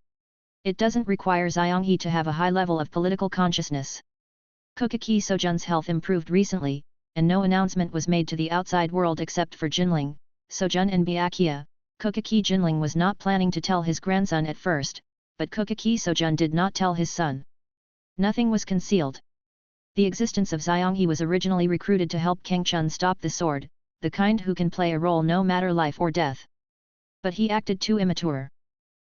It doesn't require Xianghe to have a high level of political consciousness. Kokaki Sojun's health improved recently, and no announcement was made to the outside world except for Jinling, Sojun and Byakia. Kokaki Jinling was not planning to tell his grandson at first, but Kokaki Sojun did not tell his son. Nothing was concealed. The existence of Xianghe was originally recruited to help Kang Chun stop the sword, the kind who can play a role no matter life or death. But he acted too immature.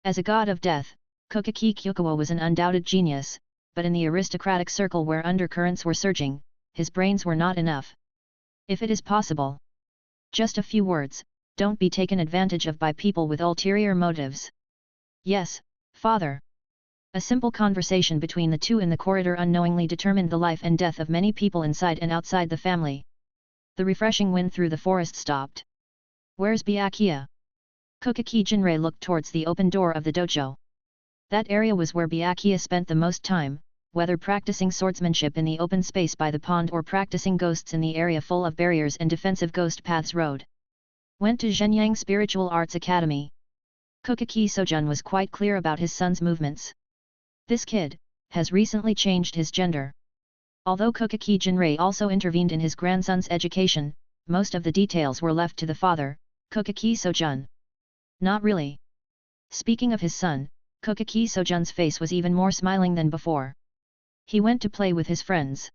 As a god of death, Kokaki Kyokawa was an undoubted genius, but in the aristocratic circle where undercurrents were surging, his brains were not enough. If it is possible. Just a few words, don't be taken advantage of by people with ulterior motives. Yes, father. A simple conversation between the two in the corridor unknowingly determined the life and death of many people inside and outside the family. The refreshing wind through the forest stopped. Where's Byakia? Kokaki Jinrei looked towards the open door of the dojo. That area was where Byakia spent the most time, whether practicing swordsmanship in the open space by the pond or practicing ghosts in the area full of barriers and defensive ghost paths road. Went to Zhenyang Spiritual Arts Academy. Kokaki Sojun was quite clear about his son's movements. This kid has recently changed his gender. Although Kokaki Jinrei also intervened in his grandson's education, most of the details were left to the father, Kokaki Sojun. Not really. Speaking of his son, Kokaki Sojun's face was even more smiling than before. He went to play with his friends.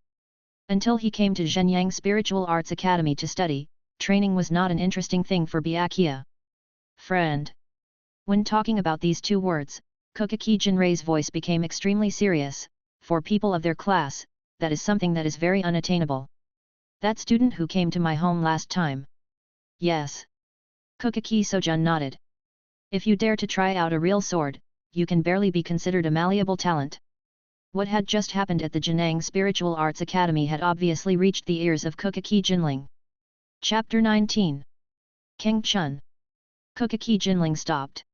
Until he came to Zhenyang Spiritual Arts Academy to study, training was not an interesting thing for Byakia. Friend. When talking about these two words, Kokaki Jinrei's voice became extremely serious. For people of their class, that is something that is very unattainable. That student who came to my home last time. Yes. Kokaki Sojun nodded. If you dare to try out a real sword, you can barely be considered a malleable talent. What had just happened at the Zhenyang Spiritual Arts Academy had obviously reached the ears of Kokaki Jinling. Chapter 19. King Chun. Kokaki Jinling stopped.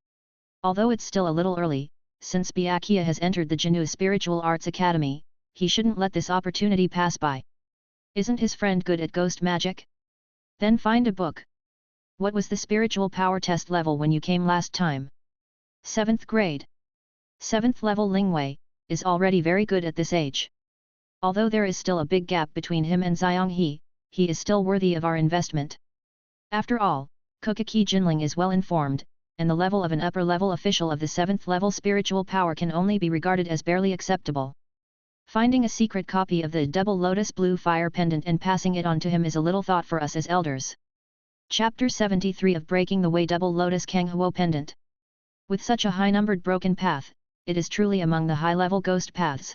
Although it's still a little early, since Byakia has entered the Jinnu Spiritual Arts Academy, he shouldn't let this opportunity pass by. Isn't his friend good at ghost magic? Then find a book. What was the spiritual power test level when you came last time? 7th grade. 7th level Lingwei is already very good at this age. Although there is still a big gap between him and Xianghe, he is still worthy of our investment. After all, Kokaki Jinling is well informed, and the level of an upper-level official of the 7th level spiritual power can only be regarded as barely acceptable. Finding a secret copy of the double lotus blue fire pendant and passing it on to him is a little thought for us as elders. Chapter 73 of Breaking the Way Double Lotus Kanghuo Pendant. With such a high-numbered broken path, it is truly among the high-level ghost paths.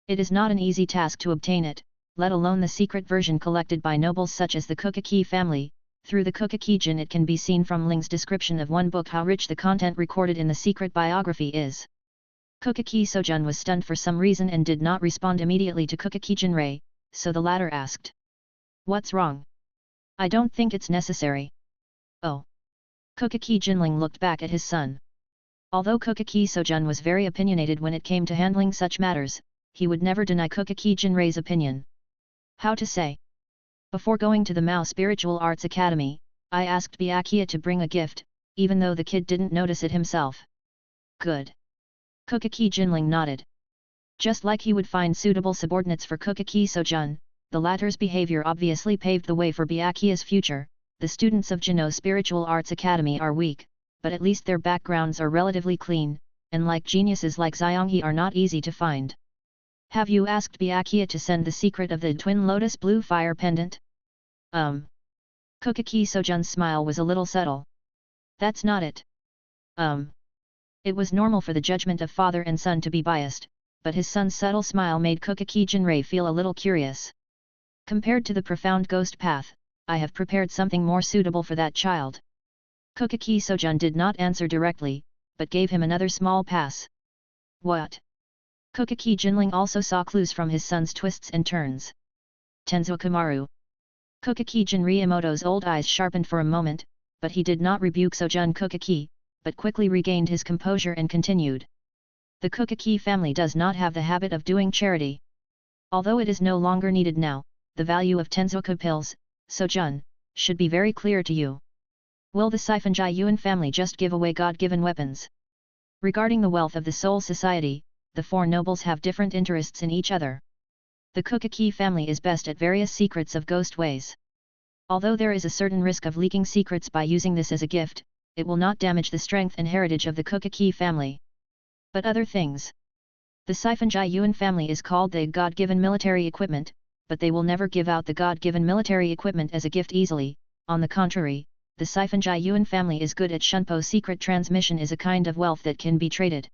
It is not an easy task to obtain it, let alone the secret version collected by nobles such as the Kokaki family. Through the Kokaki Jin it can be seen from Ling's description of one book how rich the content recorded in the secret biography is. Kokaki Sojun was stunned for some reason and did not respond immediately to Kokaki Jinrei, so the latter asked. What's wrong? I don't think it's necessary. Oh. Kokaki Jinling looked back at his son. Although Kokaki Sojun was very opinionated when it came to handling such matters, he would never deny Kokaki Jinrei's opinion. How to say? Before going to the Mao Spiritual Arts Academy, I asked Byakia to bring a gift, even though the kid didn't notice it himself. Good. Kokaki Jinling nodded. Just like he would find suitable subordinates for Kokaki Sojun, the latter's behavior obviously paved the way for Byakia's future. The students of Jinno Spiritual Arts Academy are weak, but at least their backgrounds are relatively clean, and like geniuses like Xianghe are not easy to find. Have you asked Byakia to send the secret of the Twin Lotus Blue Fire Pendant? Kokaki Sojun's smile was a little subtle. That's not it. It was normal for the judgment of father and son to be biased, but his son's subtle smile made Kokaki Jinrei feel a little curious. Compared to the profound ghost path, I have prepared something more suitable for that child. Kokaki Sojun did not answer directly, but gave him another small pass. What? Kokaki Jinling also saw clues from his son's twists and turns. Tenzu Kumaru. Kokaki Jinriemoto's old eyes sharpened for a moment, but he did not rebuke Sojun Kokaki, but quickly regained his composure and continued. The Kokaki family does not have the habit of doing charity. Although it is no longer needed now, the value of Tenzoku pills, Sojun, should be very clear to you. Will the Siphonjai Yuan family just give away God-given weapons? Regarding the wealth of the Soul Society, the four nobles have different interests in each other. The Kokaki family is best at various secrets of ghost ways. Although there is a certain risk of leaking secrets by using this as a gift, it will not damage the strength and heritage of the Kokaki family. But other things. The Siphonjai Yuan family is called the God-given military equipment, but they will never give out the God-given military equipment as a gift easily. On the contrary, the Siphonjai Yuan family is good at Shunpo secret transmission is a kind of wealth that can be traded.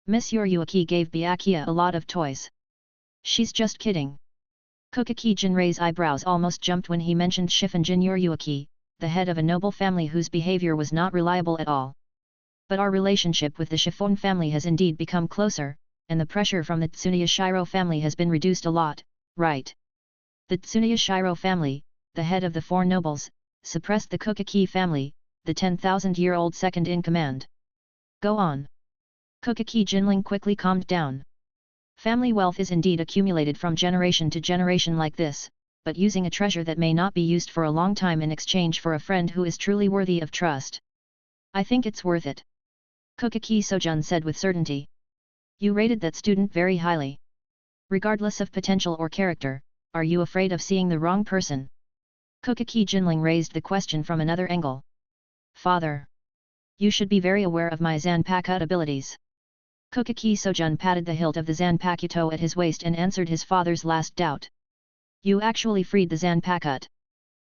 Miss Yoryuki gave Byakia a lot of toys. She's just kidding. Kokaki Jinrei's eyebrows almost jumped when he mentioned Shifunjin Yoryuki, the head of a noble family whose behavior was not reliable at all. But our relationship with the Chiffon family has indeed become closer, and the pressure from the Tsuneya Shiro family has been reduced a lot, right? The Tsuneya Shiro family, the head of the four nobles, suppressed the Kokaki family, the 10,000-year-old second in command. Go on. Kokaki Jinling quickly calmed down. Family wealth is indeed accumulated from generation to generation like this, but using a treasure that may not be used for a long time in exchange for a friend who is truly worthy of trust. I think it's worth it. Kokaki Sojun said with certainty. You rated that student very highly. Regardless of potential or character, are you afraid of seeing the wrong person? Kokaki Jinling raised the question from another angle. Father. You should be very aware of my Zanpakuto abilities. Kokaki Sojun patted the hilt of the Zanpakuto at his waist and answered his father's last doubt. You actually freed the Zanpakuto.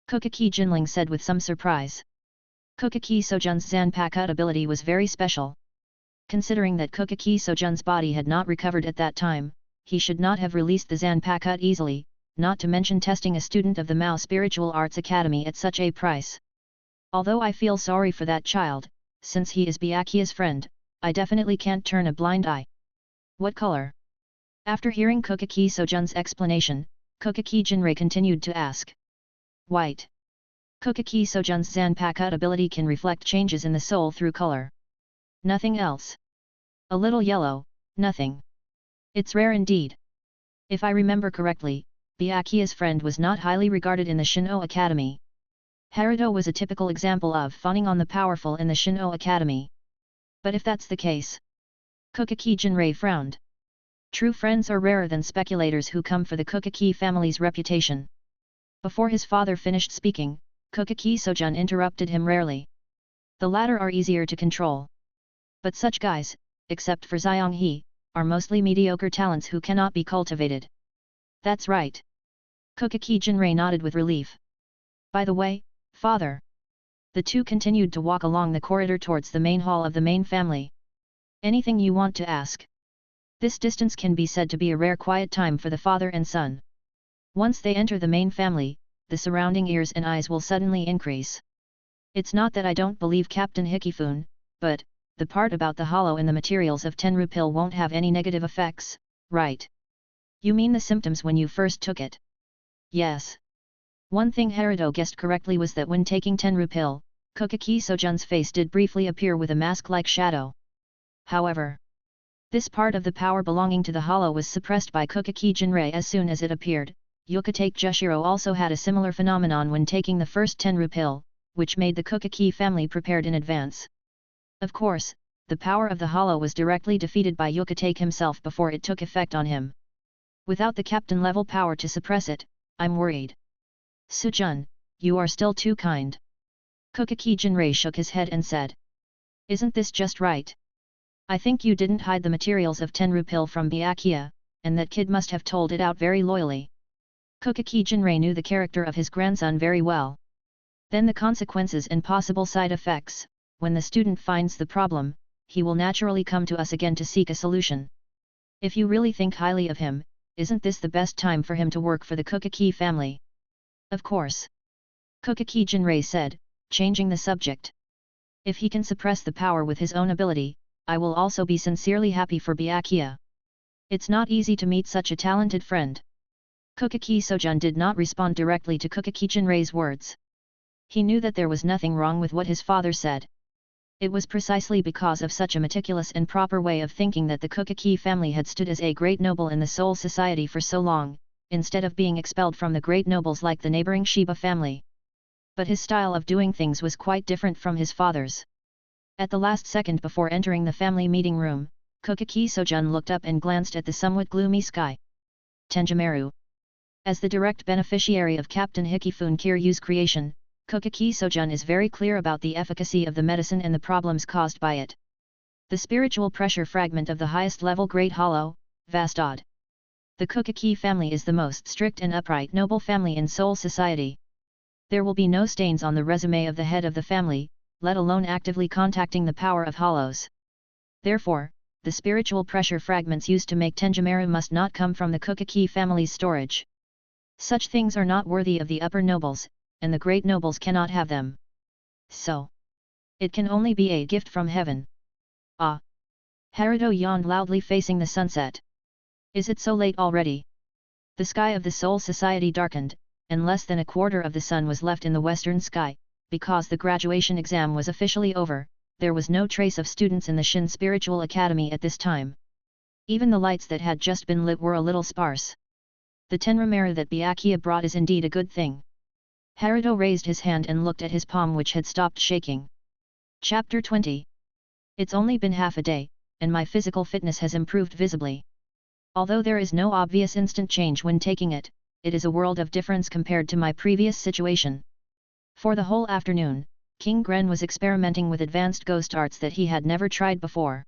Kokaki Jinling said with some surprise. Kokaki Sojun's Zanpakuto ability was very special. Considering that Kokaki Sojun's body had not recovered at that time, he should not have released the Zanpakuto easily, not to mention testing a student of the Mao Spiritual Arts Academy at such a price. Although I feel sorry for that child, since he is Byakia's friend, I definitely can't turn a blind eye. What color? After hearing Kokaki Sojun's explanation, Kokaki Jinrei continued to ask. White. Kokaki Sojun's Zanpakuto ability can reflect changes in the soul through color. Nothing else. A little yellow, nothing. It's rare indeed. If I remember correctly, Byakia's friend was not highly regarded in the Shino Academy. Herido was a typical example of fawning on the powerful in the Shino Academy. But if that's the case... Kokaki Jinrei frowned. True friends are rarer than speculators who come for the Kokaki family's reputation. Before his father finished speaking, Kokaki Sojun interrupted him rarely. The latter are easier to control. But such guys, except for Xianghe, are mostly mediocre talents who cannot be cultivated. That's right. Kokaki Jinrei nodded with relief. By the way, father. The two continued to walk along the corridor towards the main hall of the main family. Anything you want to ask? This distance can be said to be a rare quiet time for the father and son. Once they enter the main family, the surrounding ears and eyes will suddenly increase. It's not that I don't believe Captain Hikifun, but, the part about the hollow in the materials of Tenru pill won't have any negative effects, right? You mean the symptoms when you first took it? Yes. One thing Herido guessed correctly was that when taking Tenru pill, Kokaki Sojun's face did briefly appear with a mask-like shadow. However, this part of the power belonging to the hollow was suppressed by Kokaki Jinrei as soon as it appeared. Yokotake Jushiro also had a similar phenomenon when taking the first Tenru pill, which made the Kokaki family prepared in advance. Of course, the power of the hollow was directly defeated by Yokotake himself before it took effect on him. Without the captain-level power to suppress it, I'm worried. Sujun, you are still too kind. Kokaki Jinrei shook his head and said. Isn't this just right? I think you didn't hide the materials of Tenru pill from Byakia, and that kid must have told it out very loyally. Kokaki Jinrei knew the character of his grandson very well. Then the consequences and possible side effects, when the student finds the problem, he will naturally come to us again to seek a solution. If you really think highly of him, isn't this the best time for him to work for the Kokaki family? Of course. Kokaki Jinrei said, changing the subject. If he can suppress the power with his own ability, I will also be sincerely happy for Byakia. It's not easy to meet such a talented friend. Kokaki Sojun did not respond directly to Kokaki Jinrei's words. He knew that there was nothing wrong with what his father said. It was precisely because of such a meticulous and proper way of thinking that the Kokaki family had stood as a great noble in the Soul Society for so long, instead of being expelled from the great nobles like the neighboring Shiba family. But his style of doing things was quite different from his father's. At the last second before entering the family meeting room, Kokaki Sojun looked up and glanced at the somewhat gloomy sky. Tenjimaru. As the direct beneficiary of Captain Hikifun Kiryu's creation, Kokaki Sojun is very clear about the efficacy of the medicine and the problems caused by it. The spiritual pressure fragment of the highest level Great Hollow, Vastad. The Kokaki family is the most strict and upright noble family in Soul Society. There will be no stains on the resume of the head of the family, let alone actively contacting the power of hollows. Therefore, the spiritual pressure fragments used to make Tenjimaru must not come from the Kokaki family's storage. Such things are not worthy of the upper nobles, and the great nobles cannot have them. So, it can only be a gift from heaven. Ah! Herido yawned loudly facing the sunset. Is it so late already? The sky of the Soul Society darkened, and less than a quarter of the sun was left in the western sky, because the graduation exam was officially over, there was no trace of students in the Shin Spiritual Academy at this time. Even the lights that had just been lit were a little sparse. The tenramera that Byakia brought is indeed a good thing. Herido raised his hand and looked at his palm, which had stopped shaking. Chapter 20. It's only been half a day, and my physical fitness has improved visibly. Although there is no obvious instant change when taking it, it is a world of difference compared to my previous situation. For the whole afternoon, King Gren was experimenting with advanced ghost arts that he had never tried before.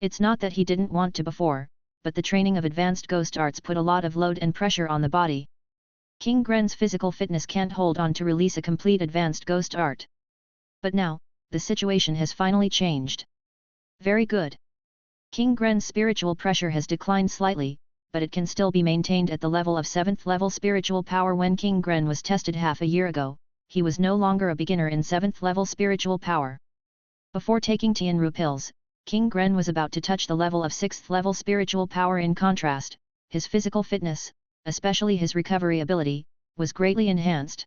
It's not that he didn't want to before, but the training of advanced ghost arts put a lot of load and pressure on the body. King Gren's physical fitness can't hold on to release a complete advanced ghost art. But now, the situation has finally changed. Very good. King Gren's spiritual pressure has declined slightly, but it can still be maintained at the level of 7th level spiritual power. When King Gren was tested half a year ago, he was no longer a beginner in 7th level spiritual power. Before taking Tianru pills, King Gren was about to touch the level of 6th level spiritual power. In contrast, his physical fitness, especially his recovery ability, was greatly enhanced.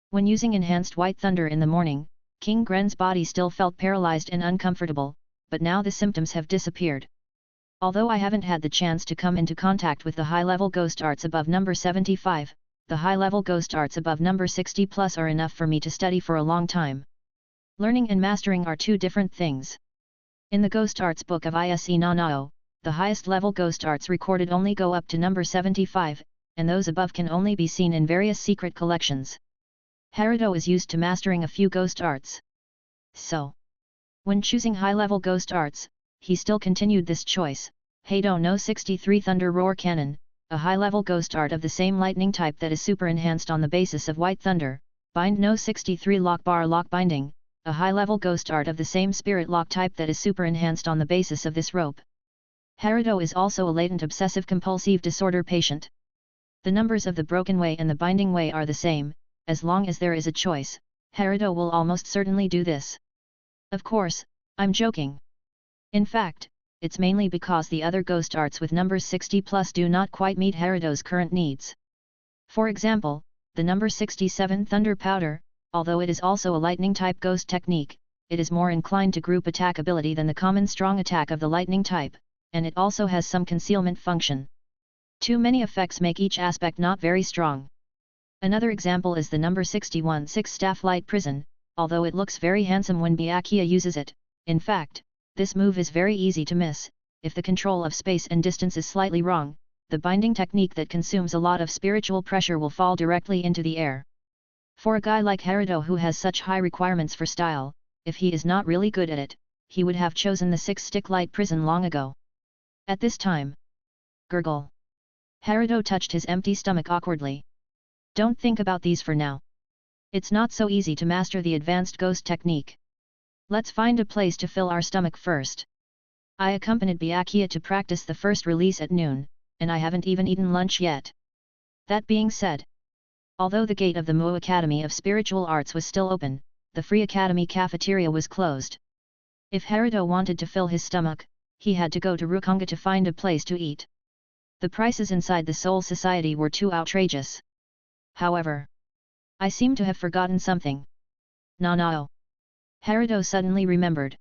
When using enhanced White Thunder in the morning, King Gren's body still felt paralyzed and uncomfortable, but now the symptoms have disappeared. Although I haven't had the chance to come into contact with the high-level ghost arts above number 75, the high-level ghost arts above number 60 plus are enough for me to study for a long time. Learning and mastering are two different things. In the Ghost Arts book of Ise Nanao, the highest level ghost arts recorded only go up to number 75, and those above can only be seen in various secret collections. Herido is used to mastering a few ghost arts. So, when choosing high-level ghost arts, he still continued this choice: Herido no 63 Thunder Roar Cannon, a high-level ghost art of the same lightning type that is super enhanced on the basis of White Thunder; Bind no 63 Lock Bar Lock Binding, a high-level ghost art of the same spirit lock type that is super enhanced on the basis of this rope. Herido is also a latent obsessive-compulsive disorder patient. The numbers of the broken way and the binding way are the same. As long as there is a choice, Herido will almost certainly do this. Of course, I'm joking. In fact, it's mainly because the other ghost arts with numbers 60 plus do not quite meet Herido's current needs. For example, the number 67 Thunder Powder, although it is also a lightning type ghost technique, it is more inclined to group attack ability than the common strong attack of the lightning type, and it also has some concealment function. Too many effects make each aspect not very strong. Another example is the number 61 Six Staff Light Prison, although it looks very handsome when Byakia uses it. In fact, this move is very easy to miss. If the control of space and distance is slightly wrong, the binding technique that consumes a lot of spiritual pressure will fall directly into the air. For a guy like Herido who has such high requirements for style, if he is not really good at it, he would have chosen the 6-stick light prison long ago. At this time, gurgle. Herido touched his empty stomach awkwardly. Don't think about these for now. It's not so easy to master the advanced ghost technique. Let's find a place to fill our stomach first. I accompanied Byakia to practice the first release at noon, and I haven't even eaten lunch yet. That being said, although the gate of the Mu Academy of Spiritual Arts was still open, the Free Academy cafeteria was closed. If Herido wanted to fill his stomach, he had to go to Rukonga to find a place to eat. The prices inside the Soul Society were too outrageous. However, I seem to have forgotten something. Nanao. Herido suddenly remembered.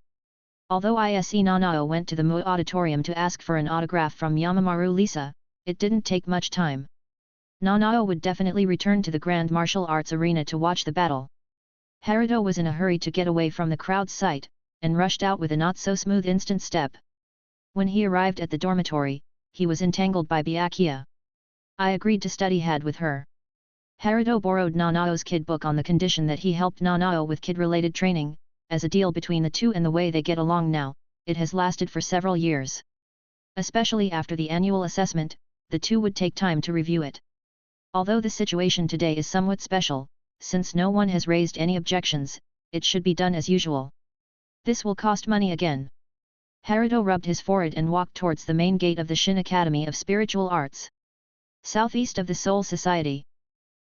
Although Ise Nanao went to the Mu auditorium to ask for an autograph from Yamamaru Lisa, it didn't take much time. Nanao would definitely return to the Grand Martial Arts Arena to watch the battle. Herido was in a hurry to get away from the crowd's sight, and rushed out with a not-so-smooth instant step. When he arrived at the dormitory, he was entangled by Byakia. I agreed to study HAD with her. Herido borrowed Nanao's kid book on the condition that he helped Nanao with kid-related training. As a deal between the two and the way they get along now, it has lasted for several years. Especially after the annual assessment, the two would take time to review it. Although the situation today is somewhat special, since no one has raised any objections, it should be done as usual. This will cost money again. Herido rubbed his forehead and walked towards the main gate of the Shin Academy of Spiritual Arts. Southeast of the Soul Society.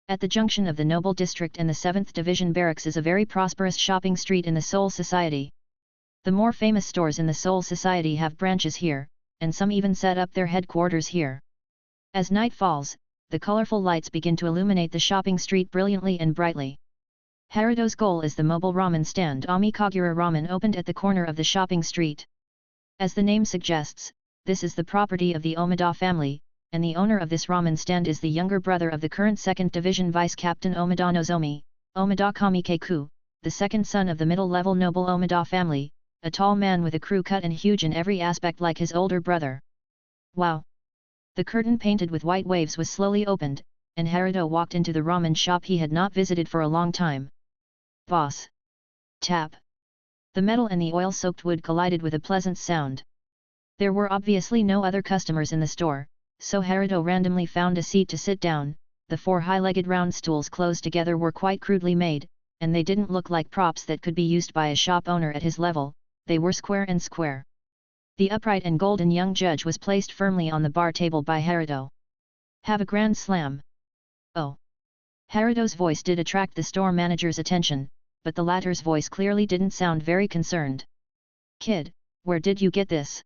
At the junction of the Noble District and the 7th Division Barracks is a very prosperous shopping street in the Soul Society. The more famous stores in the Soul Society have branches here, and some even set up their headquarters here. As night falls, the colorful lights begin to illuminate the shopping street brilliantly and brightly. Herido's goal is the mobile ramen stand. Kagura Ramen opened at the corner of the shopping street. As the name suggests, this is the property of the Omida family, and the owner of this ramen stand is the younger brother of the current 2nd Division Vice Captain Omida Nozomi, Omida Kamikeku, the second son of the middle-level noble Omida family, a tall man with a crew cut and huge in every aspect like his older brother. Wow! The curtain painted with white waves was slowly opened, and Herido walked into the ramen shop he had not visited for a long time. Boss! Tap! The metal and the oil-soaked wood collided with a pleasant sound. There were obviously no other customers in the store, so Herido randomly found a seat to sit down. The 4 high-legged round stools close together were quite crudely made, and they didn't look like props that could be used by a shop owner at his level, they were square and square. The upright and golden young judge was placed firmly on the bar table by Herido. Have a grand slam! Oh! Herido's voice did attract the store manager's attention, but the latter's voice clearly didn't sound very concerned. Kid, where did you get this?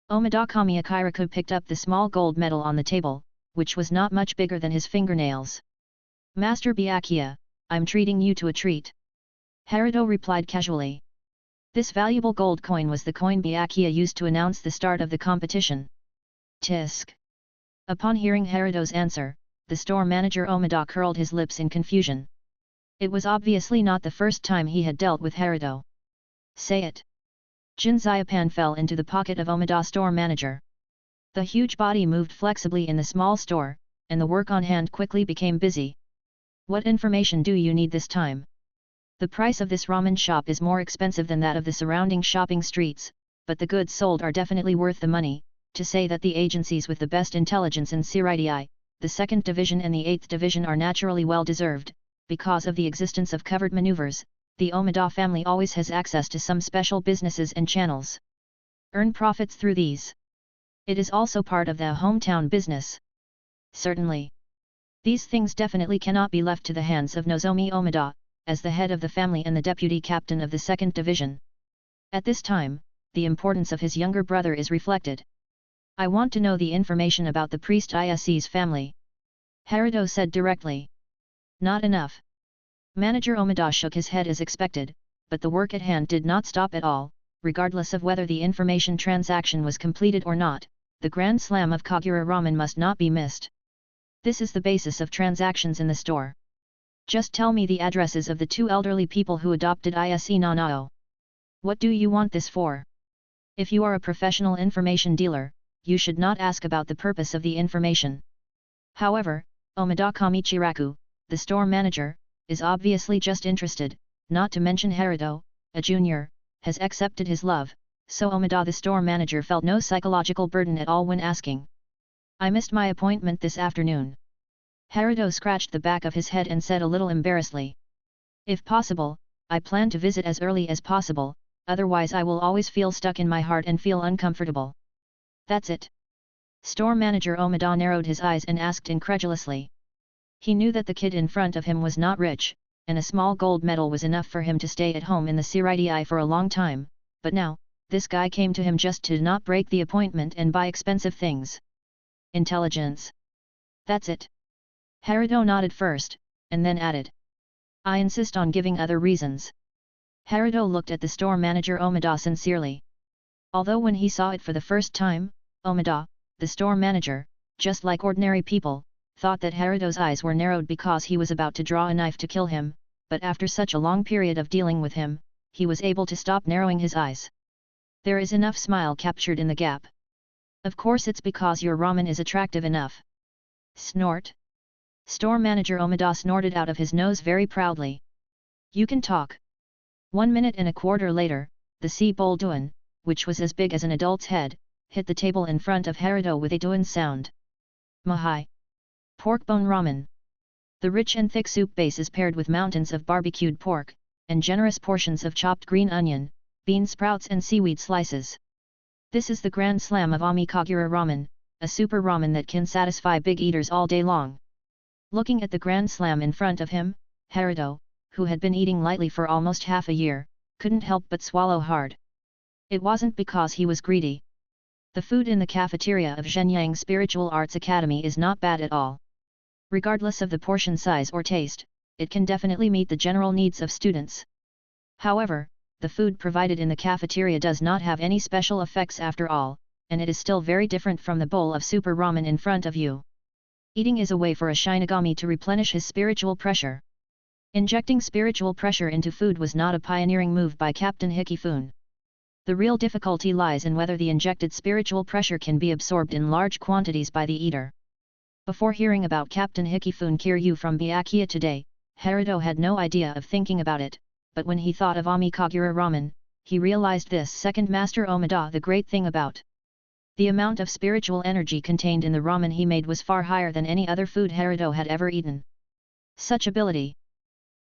Omida Kamiyakiraku picked up the small gold medal on the table, which was not much bigger than his fingernails. Master Byakia, I'm treating you to a treat. Herido replied casually. This valuable gold coin was the coin Byakia used to announce the start of the competition. Tisk. Upon hearing Herido's answer, the store manager Omida curled his lips in confusion. It was obviously not the first time he had dealt with Herido. Say it. Jin Xiaopan fell into the pocket of Omida store manager. The huge body moved flexibly in the small store, and the work on hand quickly became busy. What information do you need this time? The price of this ramen shop is more expensive than that of the surrounding shopping streets, but the goods sold are definitely worth the money. To say that the agencies with the best intelligence in Herido, the 2nd Division and the 8th Division are naturally well deserved, because of the existence of covered maneuvers, the Omida family always has access to some special businesses and channels. Earn profits through these. It is also part of the hometown business. Certainly. These things definitely cannot be left to the hands of Nozomi Omida, as the head of the family and the deputy captain of the 2nd Division. At this time, the importance of his younger brother is reflected. I want to know the information about the priest Ise's family. Herido said directly. Not enough. Manager Omida shook his head as expected, but the work at hand did not stop at all, regardless of whether the information transaction was completed or not. The grand slam of Kagura Ramen must not be missed. This is the basis of transactions in the store. Just tell me the addresses of the 2 elderly people who adopted Ise Nanao. What do you want this for? If you are a professional information dealer, you should not ask about the purpose of the information. However, Omida Kamichiraku, the store manager, is obviously just interested, not to mention Herido, a junior, has accepted his love, so Omida the store manager felt no psychological burden at all when asking. I missed my appointment this afternoon. Herido scratched the back of his head and said a little embarrassedly. If possible, I plan to visit as early as possible, otherwise I will always feel stuck in my heart and feel uncomfortable. That's it. Store manager Omida narrowed his eyes and asked incredulously. He knew that the kid in front of him was not rich, and a small gold medal was enough for him to stay at home in the Herido for a long time, but now, this guy came to him just to not break the appointment and buy expensive things. Intelligence. That's it. Herido nodded first, and then added. I insist on giving other reasons. Herido looked at the store manager Omida sincerely. Although when he saw it for the first time, Omida, the store manager, just like ordinary people, thought that Herido's eyes were narrowed because he was about to draw a knife to kill him, but after such a long period of dealing with him, he was able to stop narrowing his eyes. There is enough smile captured in the gap. Of course it's because your ramen is attractive enough. Snort. Store manager Omida snorted out of his nose very proudly. You can talk. 1 minute and a quarter later, the sea bowl duan, which was as big as an adult's head, hit the table in front of Herido with a duan sound. Mahai. Pork bone ramen. The rich and thick soup base is paired with mountains of barbecued pork, and generous portions of chopped green onion, bean sprouts and seaweed slices. This is the grand slam of Kagura Ramen, a super ramen that can satisfy big eaters all day long. Looking at the grand slam in front of him, Herido, who had been eating lightly for almost half a year, couldn't help but swallow hard. It wasn't because he was greedy. The food in the cafeteria of Zhenyang Spiritual Arts Academy is not bad at all. Regardless of the portion size or taste, it can definitely meet the general needs of students. However, the food provided in the cafeteria does not have any special effects after all, and it is still very different from the bowl of super ramen in front of you. Eating is a way for a Shinigami to replenish his spiritual pressure. Injecting spiritual pressure into food was not a pioneering move by Captain Hikifune. The real difficulty lies in whether the injected spiritual pressure can be absorbed in large quantities by the eater. Before hearing about Captain Hikifune Kiryu from Byakia today, Herido had no idea of thinking about it, but when he thought of Amikagura ramen, he realized this second master Omida the great thing about. The amount of spiritual energy contained in the ramen he made was far higher than any other food Herido had ever eaten. Such ability,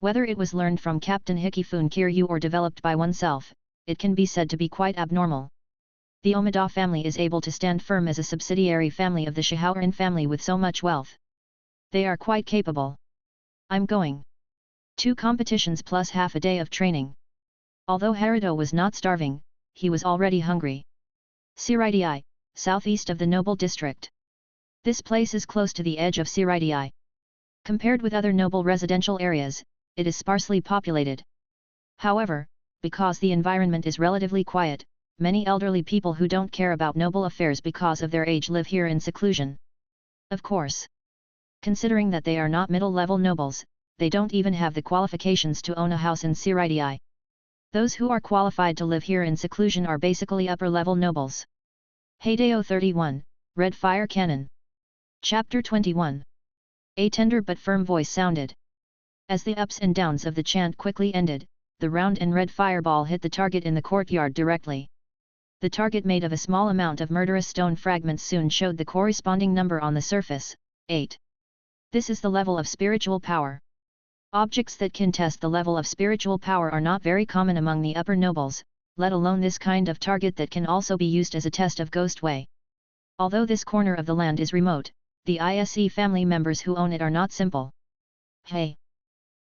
whether it was learned from Captain Hikifune Kiryu or developed by oneself, it can be said to be quite abnormal. The Omida family is able to stand firm as a subsidiary family of the Shihoran family with so much wealth. They are quite capable. I'm going. 2 competitions plus half a day of training. Although Herido was not starving, he was already hungry. Siraidai, southeast of the Noble District. This place is close to the edge of Siraidai. Compared with other noble residential areas, it is sparsely populated. However, because the environment is relatively quiet, many elderly people who don't care about noble affairs because of their age live here in seclusion. Of course, considering that they are not middle-level nobles, they don't even have the qualifications to own a house in Siraidai. Those who are qualified to live here in seclusion are basically upper-level nobles. Hideo 31, Red Fire Cannon. Chapter 21. A tender but firm voice sounded. As the ups and downs of the chant quickly ended, the round and red fireball hit the target in the courtyard directly. The target made of a small amount of murderous stone fragments soon showed the corresponding number on the surface, 8. This is the level of spiritual power. Objects that can test the level of spiritual power are not very common among the upper nobles, let alone this kind of target that can also be used as a test of ghost way. Although this corner of the land is remote, the ISE family members who own it are not simple. Hey!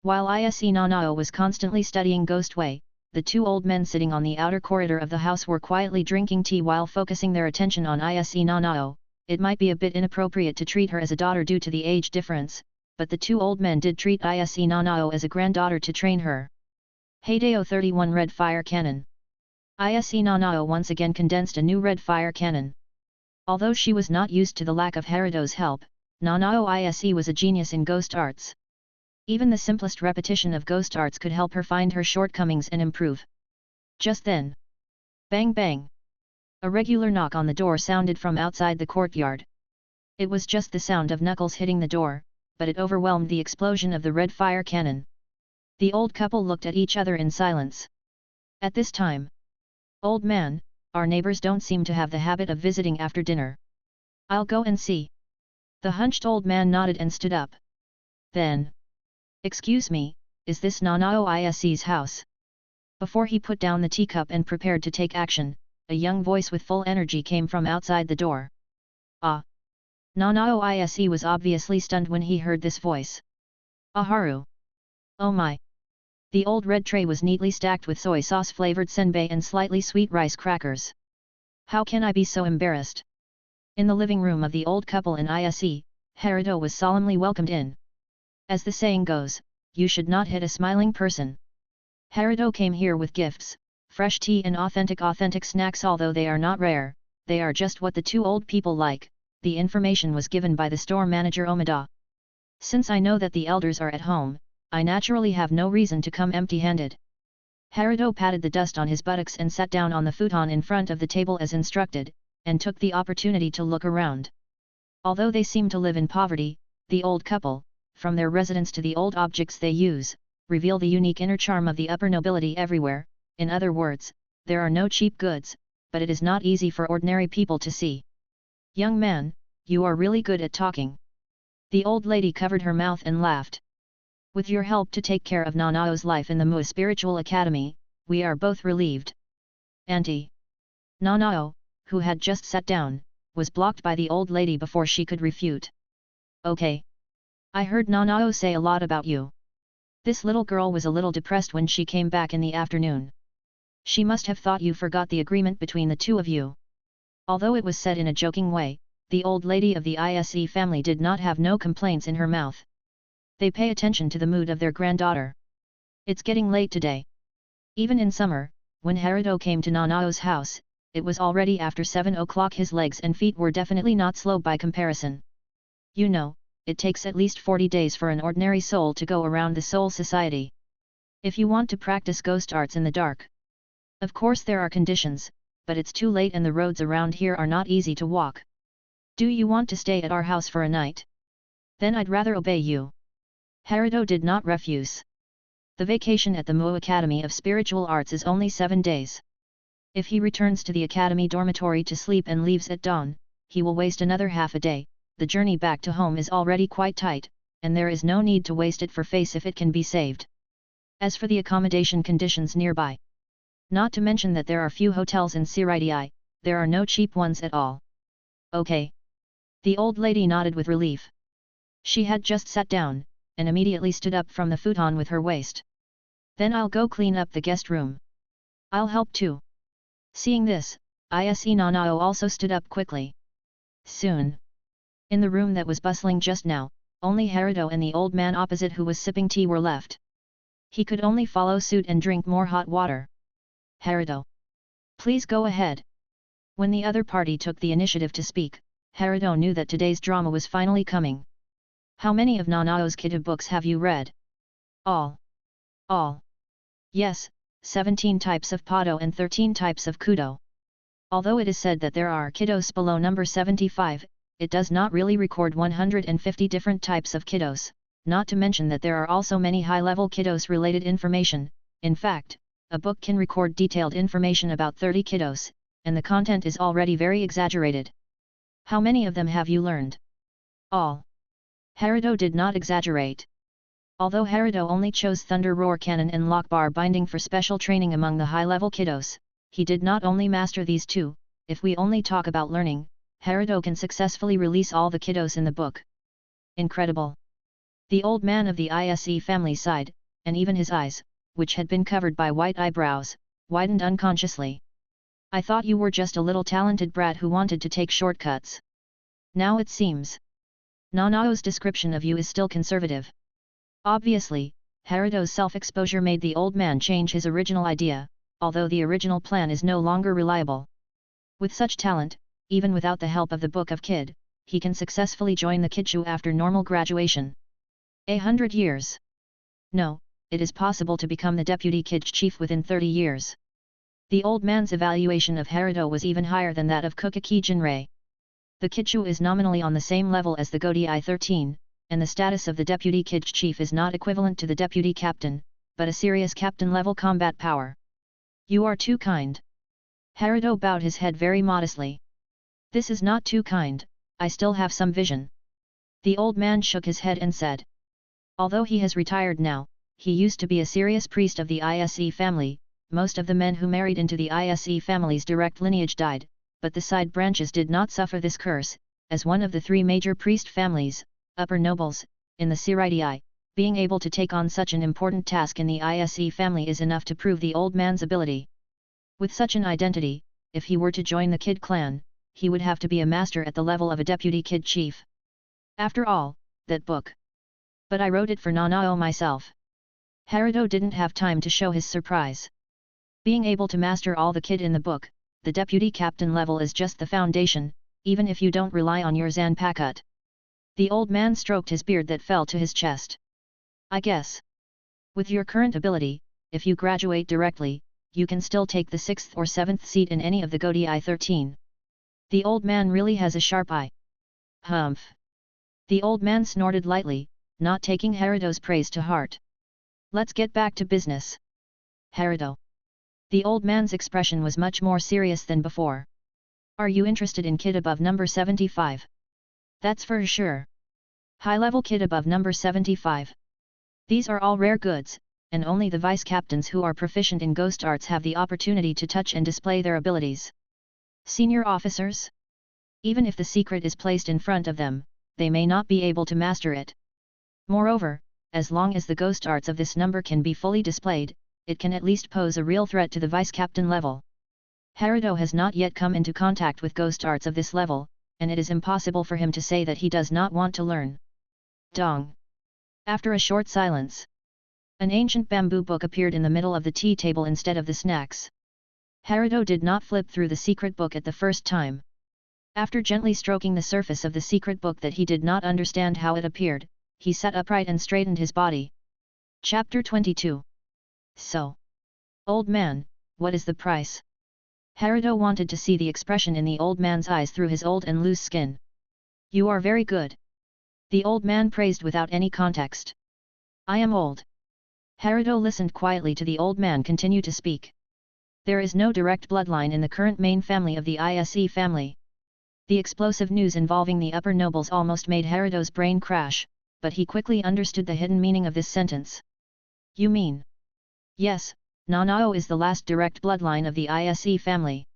While ISE Nanao was constantly studying ghost way, the 2 old men sitting on the outer corridor of the house were quietly drinking tea while focusing their attention on ISE Nanao. It might be a bit inappropriate to treat her as a daughter due to the age difference, but the 2 old men did treat ISE Nanao as a granddaughter to train her. Hideo 31 Red Fire Cannon. ISE Nanao once again condensed a new red fire cannon. Although she was not used to the lack of Herido's help, Nanao ISE was a genius in ghost arts. Even the simplest repetition of ghost arts could help her find her shortcomings and improve. Just then, bang bang! A regular knock on the door sounded from outside the courtyard. It was just the sound of knuckles hitting the door, but it overwhelmed the explosion of the red fire cannon. The old couple looked at each other in silence. At this time, "Old man, our neighbors don't seem to have the habit of visiting after dinner. I'll go and see." The hunched old man nodded and stood up. Then, "Excuse me, is this Nanao ISE's house?" Before he put down the teacup and prepared to take action, a young voice with full energy came from outside the door. Ah! Nanao ISE was obviously stunned when he heard this voice. Aharu! Oh my! The old red tray was neatly stacked with soy sauce-flavored senbei and slightly sweet rice crackers. How can I be so embarrassed? In the living room of the old couple in ISE, Herido was solemnly welcomed in. As the saying goes, you should not hit a smiling person. Herido came here with gifts, fresh tea and authentic snacks. Although they are not rare, they are just what the 2 old people like. The information was given by the store manager Omida. Since I know that the elders are at home, I naturally have no reason to come empty-handed. Herido patted the dust on his buttocks and sat down on the futon in front of the table as instructed, and took the opportunity to look around. Although they seem to live in poverty, the old couple, from their residence to the old objects they use, reveal the unique inner charm of the upper nobility everywhere. In other words, there are no cheap goods, but it is not easy for ordinary people to see. Young man, you are really good at talking. The old lady covered her mouth and laughed. With your help to take care of Nanao's life in the Mu Spiritual Academy, we are both relieved. Auntie. Nanao, who had just sat down, was blocked by the old lady before she could refute. Okay. I heard Nanao say a lot about you. This little girl was a little depressed when she came back in the afternoon. She must have thought you forgot the agreement between the 2 of you. Although it was said in a joking way, the old lady of the ISE family did not have no complaints in her mouth. They pay attention to the mood of their granddaughter. It's getting late today. Even in summer, when Herido came to Nanao's house, it was already after 7 o'clock. His legs and feet were definitely not slow by comparison. You know, it takes at least 40 days for an ordinary soul to go around the soul society. If you want to practice ghost arts in the dark. Of course there are conditions, but it's too late and the roads around here are not easy to walk. Do you want to stay at our house for a night? Then I'd rather obey you. Herido did not refuse. The vacation at the Mo Academy of Spiritual Arts is only 7 days. If he returns to the academy dormitory to sleep and leaves at dawn, he will waste another half a day. The journey back to home is already quite tight, and there is no need to waste it for face if it can be saved. As for the accommodation conditions nearby, not to mention that there are few hotels in Herido, there are no cheap ones at all. Okay. The old lady nodded with relief. She had just sat down, and immediately stood up from the futon with her waist. Then I'll go clean up the guest room. I'll help too. Seeing this, Ise Nanao also stood up quickly. Soon. In the room that was bustling just now, only Herido and the old man opposite who was sipping tea were left. He could only follow suit and drink more hot water. Herido. Please go ahead. When the other party took the initiative to speak, Herido knew that today's drama was finally coming. How many of Nanao's kiddie books have you read? All. All. Yes, 17 types of Pado and 13 types of Kudo. Although it is said that there are kiddos below number 75, it does not really record 150 different types of kiddos, not to mention that there are also many high-level kiddos related information. In fact, a book can record detailed information about 30 kiddos, and the content is already very exaggerated. How many of them have you learned? All. Herido did not exaggerate. Although Herido only chose Thunder Roar Cannon and Lockbar Binding for special training among the high-level kiddos, he did not only master these two. If we only talk about learning, Herido can successfully release all the kiddos in the book. Incredible! The old man of the Ise family sighed, and even his eyes, which had been covered by white eyebrows, widened unconsciously. I thought you were just a little talented brat who wanted to take shortcuts. Now it seems. Nanao's description of you is still conservative. Obviously, Herido's self-exposure made the old man change his original idea, although the original plan is no longer reliable. With such talent, even without the help of the Book of Kid, he can successfully join the Kidchu after normal graduation. 100 years. No, it is possible to become the deputy Kid chief within 30 years. The old man's evaluation of Herido was even higher than that of Kukaki Jinrei. The Kidchu is nominally on the same level as the Godi I-13, and the status of the deputy Kid chief is not equivalent to the deputy captain, but a serious captain-level combat power. You are too kind. Herido bowed his head very modestly. This is not too kind, I still have some vision. The old man shook his head and said. Although he has retired now, he used to be a serious priest of the Ise family. Most of the men who married into the Ise family's direct lineage died, but the side branches did not suffer this curse. As one of the 3 major priest families, upper nobles, in the Herido, being able to take on such an important task in the Ise family is enough to prove the old man's ability. With such an identity, if he were to join the Kid clan, he would have to be a master at the level of a deputy Kid chief. After all, that book. But I wrote it for Nanao myself. Herido didn't have time to show his surprise. Being able to master all the Kid in the book, the deputy captain level is just the foundation, even if you don't rely on your Zanpakuto. The old man stroked his beard that fell to his chest. I guess. With your current ability, if you graduate directly, you can still take the 6th or 7th seat in any of the Godi I-13. The old man really has a sharp eye. Humph. The old man snorted lightly, not taking Herido's praise to heart. Let's get back to business. Herido. The old man's expression was much more serious than before. Are you interested in kid above number 75? That's for sure. High-level kid above number 75. These are all rare goods, and only the vice-captains who are proficient in ghost arts have the opportunity to touch and display their abilities. Senior officers? Even if the secret is placed in front of them, they may not be able to master it. Moreover, as long as the ghost arts of this number can be fully displayed, it can at least pose a real threat to the vice-captain level. Herido has not yet come into contact with ghost arts of this level, and it is impossible for him to say that he does not want to learn. Dong. After a short silence, an ancient bamboo book appeared in the middle of the tea table instead of the snacks. Herido did not flip through the secret book at the first time. After gently stroking the surface of the secret book that he did not understand how it appeared, he sat upright and straightened his body. Chapter 22. So, old man, what is the price? Herido wanted to see the expression in the old man's eyes through his old and loose skin. You are very good. The old man praised without any context. I am old. Herido listened quietly to the old man continue to speak. There is no direct bloodline in the current main family of the ISE family. The explosive news involving the upper nobles almost made Herido's brain crash, but he quickly understood the hidden meaning of this sentence. You mean? Yes, Nanao is the last direct bloodline of the ISE family.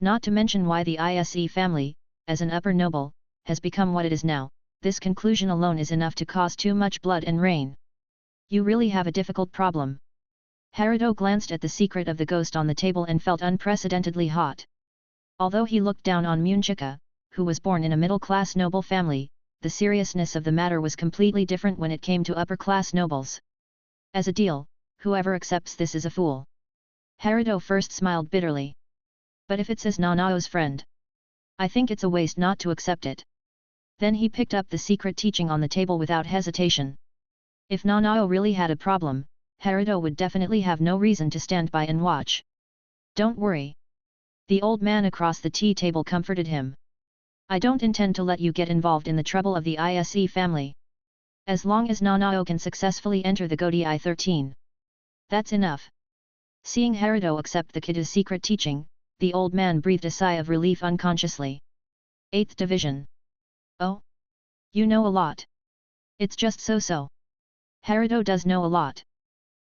Not to mention why the ISE family, as an upper noble, has become what it is now. This conclusion alone is enough to cause too much blood and rain. You really have a difficult problem. Herido glanced at the secret of the ghost on the table and felt unprecedentedly hot. Although he looked down on Munchuka, who was born in a middle-class noble family, the seriousness of the matter was completely different when it came to upper-class nobles. As a deal, whoever accepts this is a fool. Herido first smiled bitterly. But if it's as Nanao's friend, I think it's a waste not to accept it. Then he picked up the secret teaching on the table without hesitation. If Nanao really had a problem, Herido would definitely have no reason to stand by and watch. Don't worry. The old man across the tea table comforted him. I don't intend to let you get involved in the trouble of the ISE family. As long as Nanao can successfully enter the Godi I-13. That's enough. Seeing Herido accept the kid's secret teaching, the old man breathed a sigh of relief unconsciously. 8th Division. Oh? You know a lot. It's just so-so. Herido does know a lot.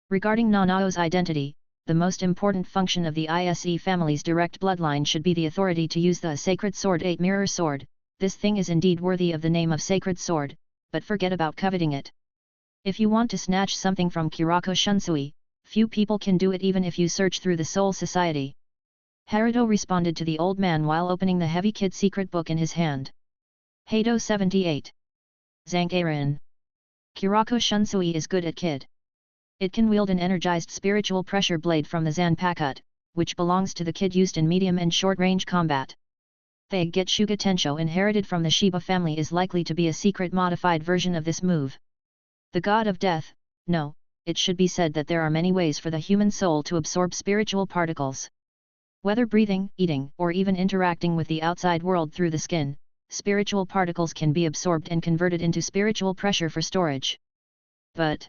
Regarding Nanao's identity, the most important function of the ISE family's direct bloodline should be the authority to use the sacred sword 8 mirror sword. This thing is indeed worthy of the name of sacred sword, but forget about coveting it. If you want to snatch something from Kurako Shunsui, few people can do it even if you search through the Soul Society. Herido responded to the old man while opening the heavy kid secret book in his hand. Heido 78. Zangarin. Kurako Shunsui is good at kid. It can wield an energized spiritual pressure blade from the Zanpakut, which belongs to the kid used in medium and short-range combat. The Getsuga Tensho inherited from the Shiba family is likely to be a secret modified version of this move. The god of death, no, it should be said that there are many ways for the human soul to absorb spiritual particles. Whether breathing, eating, or even interacting with the outside world through the skin, spiritual particles can be absorbed and converted into spiritual pressure for storage. But,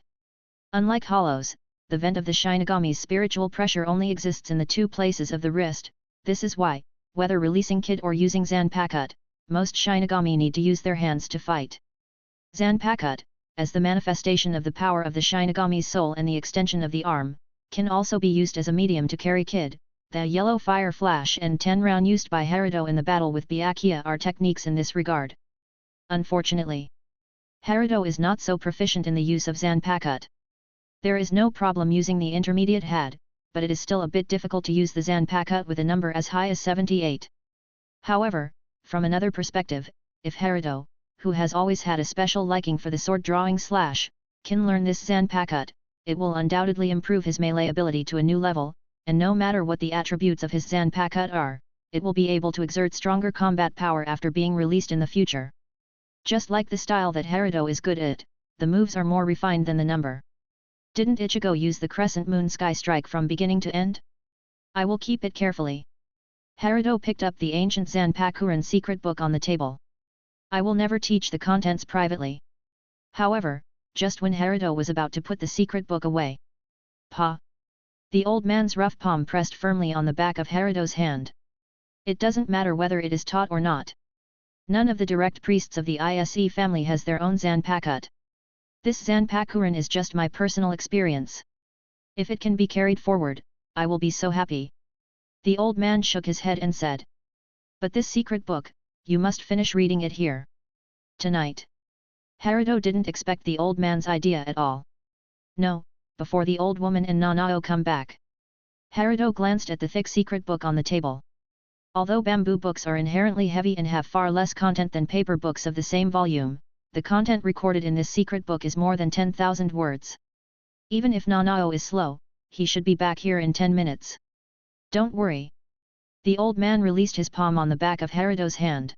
unlike hollows, the vent of the Shinigami's spiritual pressure only exists in the 2 places of the wrist. This is why, whether releasing kid or using Zanpakut, most Shinigami need to use their hands to fight. Zanpakut, as the manifestation of the power of the Shinigami's soul and the extension of the arm, can also be used as a medium to carry kid. The yellow fire flash and Tenran used by Herido in the battle with Byakia are techniques in this regard. Unfortunately, Herido is not so proficient in the use of Zanpakut. There is no problem using the intermediate had, but it is still a bit difficult to use the Zanpakut with a number as high as 78. However, from another perspective, if Herido, who has always had a special liking for the sword drawing slash, can learn this Zanpakut, it will undoubtedly improve his melee ability to a new level, and no matter what the attributes of his Zanpakut are, it will be able to exert stronger combat power after being released in the future. Just like the style that Herido is good at, the moves are more refined than the number. Didn't Ichigo use the Crescent Moon Sky Strike from beginning to end? I will keep it carefully. Herido picked up the ancient Zanpakuren secret book on the table. I will never teach the contents privately. However, just when Herido was about to put the secret book away. Pa! The old man's rough palm pressed firmly on the back of Herido's hand. It doesn't matter whether it is taught or not. None of the direct priests of the ISE family has their own Zanpakut. This Zanpakuren is just my personal experience. If it can be carried forward, I will be so happy. The old man shook his head and said. But this secret book, you must finish reading it here. Tonight. Herido didn't expect the old man's idea at all. No, before the old woman and Nanao come back. Herido glanced at the thick secret book on the table. Although bamboo books are inherently heavy and have far less content than paper books of the same volume, the content recorded in this secret book is more than 10,000 words. Even if Nanao is slow, he should be back here in 10 minutes. Don't worry. The old man released his palm on the back of Herido's hand.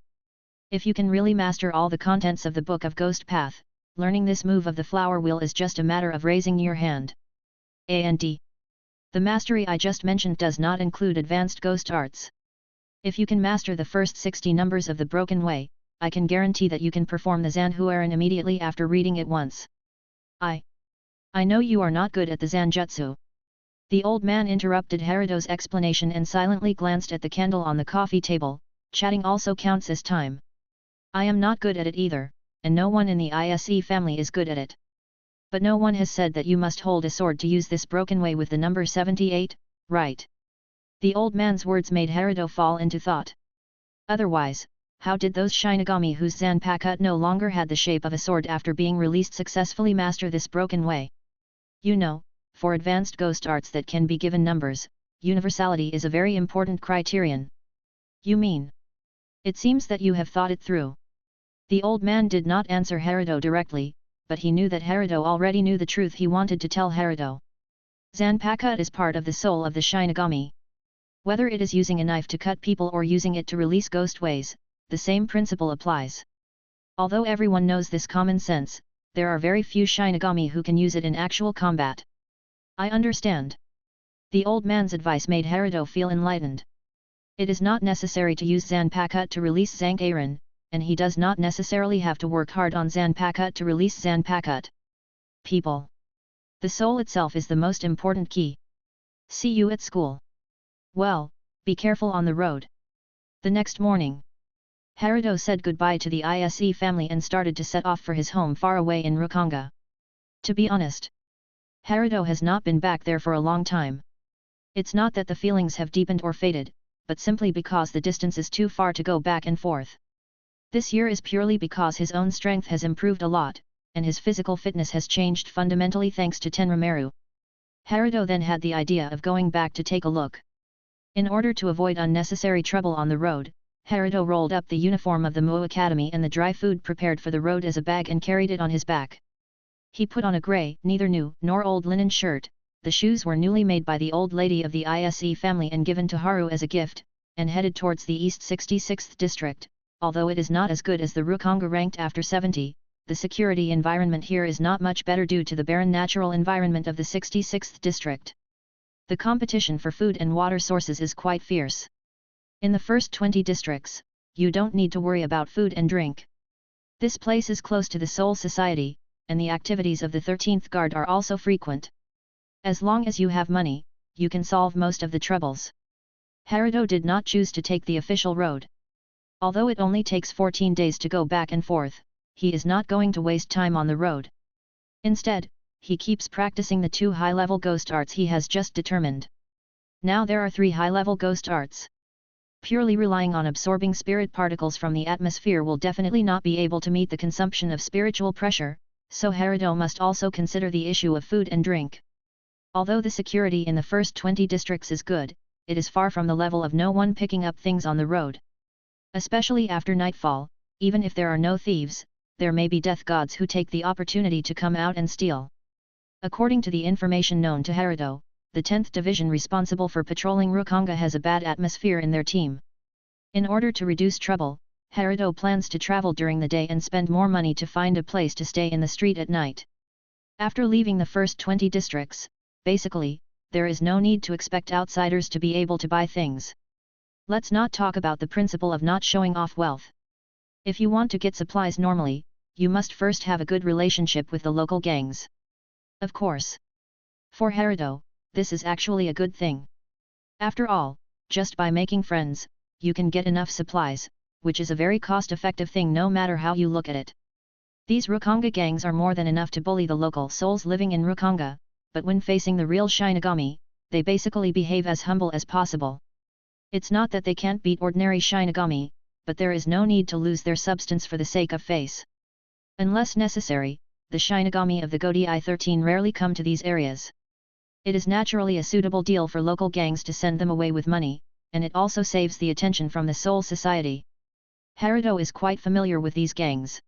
If you can really master all the contents of the Book of Ghost Path, learning this move of the flower wheel is just a matter of raising your hand. And the mastery I just mentioned does not include advanced ghost arts. If you can master the first 60 numbers of the Broken Way, I can guarantee that you can perform the Zanhuaren immediately after reading it once. I know you are not good at the Zanjutsu. The old man interrupted Herido's explanation and silently glanced at the candle on the coffee table. Chatting also counts as time. I am not good at it either, and no one in the ISE family is good at it. But no one has said that you must hold a sword to use this Broken Way with the number 78, right? The old man's words made Herido fall into thought. Otherwise, how did those Shinigami whose Zanpakuto no longer had the shape of a sword after being released successfully master this Broken Way? You know, for advanced ghost arts that can be given numbers, universality is a very important criterion. You mean? It seems that you have thought it through. The old man did not answer Herido directly, but he knew that Herido already knew the truth he wanted to tell Herido. Zanpakuto is part of the soul of the Shinigami. Whether it is using a knife to cut people or using it to release ghost ways, the same principle applies. Although everyone knows this common sense, there are very few Shinigami who can use it in actual combat. I understand. The old man's advice made Herido feel enlightened. It is not necessary to use Zanpakuto to release Zankaran, and he does not necessarily have to work hard on Zanpakuto to release Zanpakuto. People. The soul itself is the most important key. See you at school. Well, be careful on the road. The next morning, Herido said goodbye to the ISE family and started to set off for his home far away in Rukanga. To be honest, Herido has not been back there for a long time. It's not that the feelings have deepened or faded, but simply because the distance is too far to go back and forth. This year is purely because his own strength has improved a lot, and his physical fitness has changed fundamentally thanks to Tenrymaru. Herido then had the idea of going back to take a look. In order to avoid unnecessary trouble on the road, Herido rolled up the uniform of the Mu Academy and the dry food prepared for the road as a bag and carried it on his back. He put on a grey, neither new nor old linen shirt. The shoes were newly made by the old lady of the ISE family and given to Haru as a gift, and headed towards the East 66th district. Although it is not as good as the Rukanga ranked after 70, the security environment here is not much better due to the barren natural environment of the 66th district. The competition for food and water sources is quite fierce. In the first 20 districts, you don't need to worry about food and drink. This place is close to the Soul Society, and the activities of the 13th Guard are also frequent. As long as you have money, you can solve most of the troubles. Herido did not choose to take the official road. Although it only takes 14 days to go back and forth, he is not going to waste time on the road. Instead, he keeps practicing the 2 high-level ghost arts he has just determined. Now there are 3 high-level ghost arts. Purely relying on absorbing spirit particles from the atmosphere will definitely not be able to meet the consumption of spiritual pressure, so Herido must also consider the issue of food and drink. Although the security in the first 20 districts is good, it is far from the level of no one picking up things on the road. Especially after nightfall, even if there are no thieves, there may be death gods who take the opportunity to come out and steal. According to the information known to Herido, the 10th Division responsible for patrolling Rukanga has a bad atmosphere in their team. In order to reduce trouble, Herido plans to travel during the day and spend more money to find a place to stay in the street at night. After leaving the first 20 districts, basically, there is no need to expect outsiders to be able to buy things. Let's not talk about the principle of not showing off wealth. If you want to get supplies normally, you must first have a good relationship with the local gangs. Of course. For Herido, this is actually a good thing. After all, just by making friends, you can get enough supplies, which is a very cost-effective thing no matter how you look at it. These Rukanga gangs are more than enough to bully the local souls living in Rukanga, but when facing the real Shinigami, they basically behave as humble as possible. It's not that they can't beat ordinary Shinigami, but there is no need to lose their substance for the sake of face. Unless necessary, the Shinigami of the Godii 13 rarely come to these areas. It is naturally a suitable deal for local gangs to send them away with money, and it also saves the attention from the Soul Society. Herido is quite familiar with these gangs.